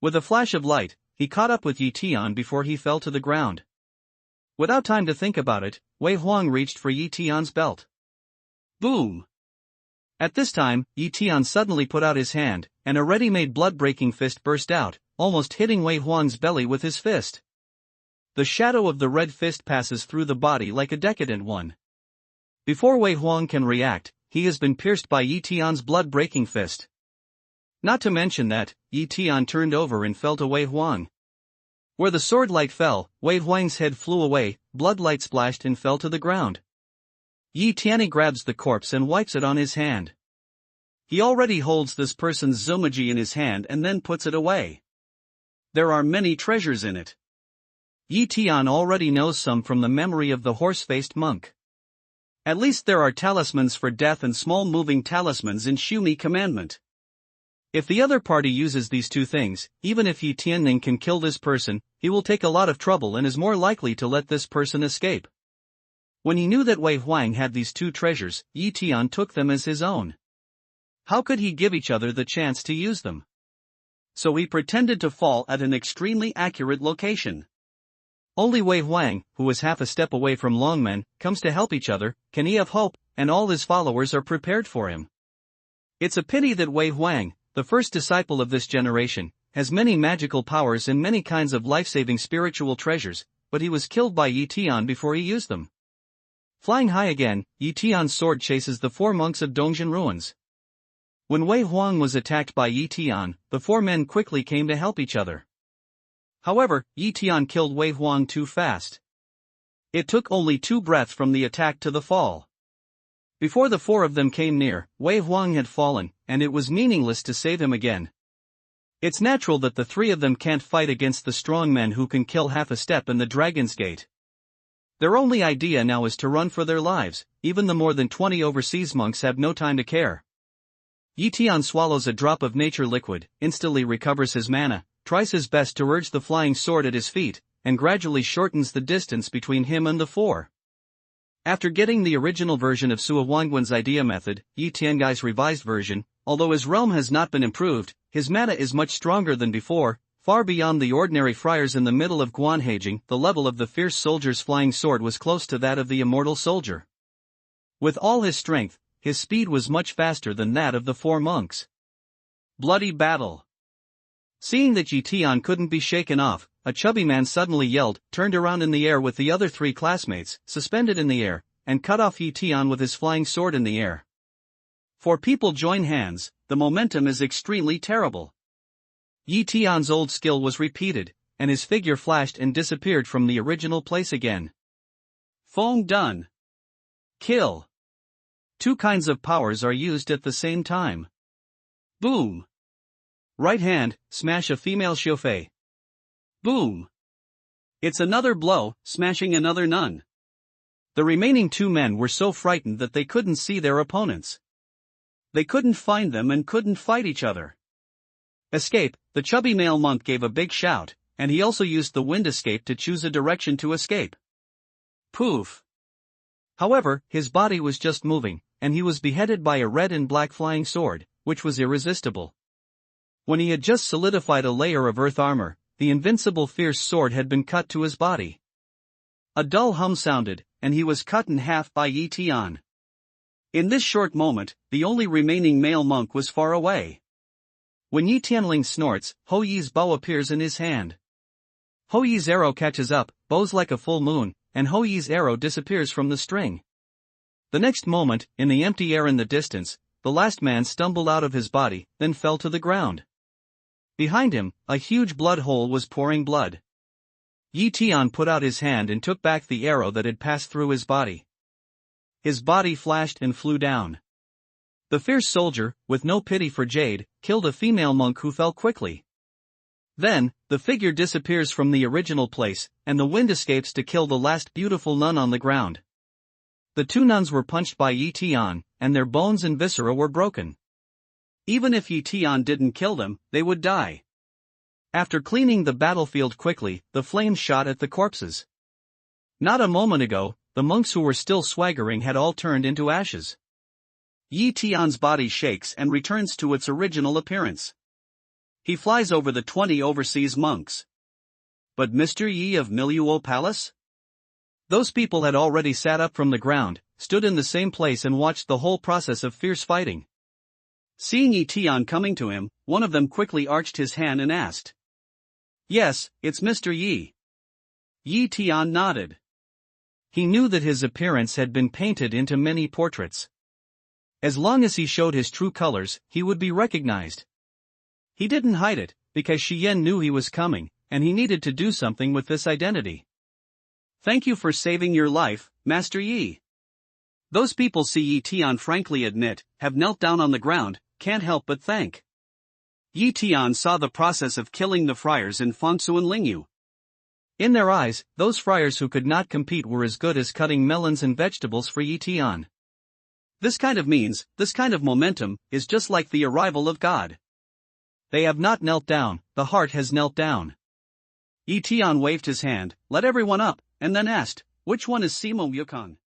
With a flash of light, he caught up with Yi Tian before he fell to the ground. Without time to think about it, Wei Huang reached for Yi Tian's belt. Boom! At this time, Yi Tian suddenly put out his hand, and a ready-made blood-breaking fist burst out, almost hitting Wei Huang's belly with his fist. The shadow of the red fist passes through the body like a decadent one. Before Wei Huang can react, he has been pierced by Yi Tian's blood-breaking fist. Not to mention that, Yi Tian turned over and fell to Wei Huang. Where the sword light fell, Wei Huang's head flew away, blood light splashed and fell to the ground. Yi Tian grabs the corpse and wipes it on his hand. He already holds this person's zomaji in his hand and then puts it away. There are many treasures in it. Yi Tian already knows some from the memory of the horse-faced monk. At least there are talismans for death and small moving talismans in Shumi commandment. If the other party uses these 2 things, even if Yi Tianning can kill this person, he will take a lot of trouble and is more likely to let this person escape. When he knew that Wei Huang had these 2 treasures, Yi Tian took them as his own. How could he give each other the chance to use them? so he pretended to fall at an extremely accurate location. Only Wei Huang, who was half a step away from Longmen, comes to help each other. Can he have hope? And all his followers are prepared for him. It's a pity that Wei Huang, the first disciple of this generation, has many magical powers and many kinds of life-saving spiritual treasures, but he was killed by Yi Tian before he used them. Flying high again, Yi Tian's sword chases the 4 monks of Dongjin ruins. When Wei Huang was attacked by Yi Tian, the 4 men quickly came to help each other. However, Yi Tian killed Wei Huang too fast. It took only 2 breaths from the attack to the fall. Before the 4 of them came near, Wei Huang had fallen, and it was meaningless to save him again. It's natural that the 3 of them can't fight against the strong men who can kill half a step in the Dragon's Gate. Their only idea now is to run for their lives. Even the more than 20 overseas monks have no time to care. Yi Tian swallows a drop of nature liquid, instantly recovers his mana, tries his best to urge the flying sword at his feet, and gradually shortens the distance between him and the 4. After getting the original version of Sua Wangwen's idea method, Yi Tiangai's revised version, although his realm has not been improved, his mana is much stronger than before, far beyond the ordinary friars in the middle of Guanhaging. The level of the fierce soldier's flying sword was close to that of the immortal soldier. With all his strength, his speed was much faster than that of the 4 monks. Bloody battle. Seeing that Yi Tian couldn't be shaken off, a chubby man suddenly yelled, turned around in the air with the other 3 classmates, suspended in the air, and cut off Yi Tian with his flying sword in the air. 4 people join hands, the momentum is extremely terrible. Yi Tian's old skill was repeated, and his figure flashed and disappeared from the original place again. Feng done. Kill. 2 kinds of powers are used at the same time. Boom. Right hand, smash a female Xiufei. Boom. It's another blow, smashing another nun. The remaining 2 men were so frightened that they couldn't see their opponents. They couldn't find them and couldn't fight each other. Escape. The chubby male monk gave a big shout, and he also used the wind escape to choose a direction to escape. Poof. However, his body was just moving, and he was beheaded by a red and black flying sword, which was irresistible. When he had just solidified a layer of earth armor, the invincible fierce sword had been cut to his body. A dull hum sounded, and he was cut in half by Yi Tian. In this short moment, the only remaining male monk was far away. When Yi Tianling snorts, Hou Yi's bow appears in his hand. Hou Yi's arrow catches up, bows like a full moon, and Hou Yi's arrow disappears from the string. The next moment, in the empty air in the distance, the last man stumbled out of his body, then fell to the ground. Behind him, a huge blood hole was pouring blood. Yi Tian put out his hand and took back the arrow that had passed through his body. His body flashed and flew down. The fierce soldier, with no pity for Jade, killed a female monk who fell quickly. Then, the figure disappears from the original place, and the wind escapes to kill the last beautiful nun on the ground. The 2 nuns were punched by Yi Tian, and their bones and viscera were broken. Even if Yi Tian didn't kill them, they would die. After cleaning the battlefield quickly, the flames shot at the corpses. Not a moment ago, the monks who were still swaggering had all turned into ashes. Yi Tian's body shakes and returns to its original appearance. He flies over the 20 overseas monks. But Mr. Yi of Miluo Palace? Those people had already sat up from the ground, stood in the same place and watched the whole process of fierce fighting. Seeing Yi Tian coming to him, one of them quickly arched his hand and asked. Yes, it's Mr. Yi. Yi Tian nodded. He knew that his appearance had been painted into many portraits. As long as he showed his true colors, he would be recognized. He didn't hide it, because Shi Yan knew he was coming, and he needed to do something with this identity. Thank you for saving your life, Master Yi. Those people see Yi Tian frankly admit, have knelt down on the ground, can't help but thank. Yi Tian saw the process of killing the friars in Fangsu and Lingyu. In their eyes, those friars who could not compete were as good as cutting melons and vegetables for Yi Tian. This kind of means, this kind of momentum, is just like the arrival of God. They have not knelt down, the heart has knelt down. Yi Tian waved his hand, let everyone up, and then asked, which one is Simo Yukon?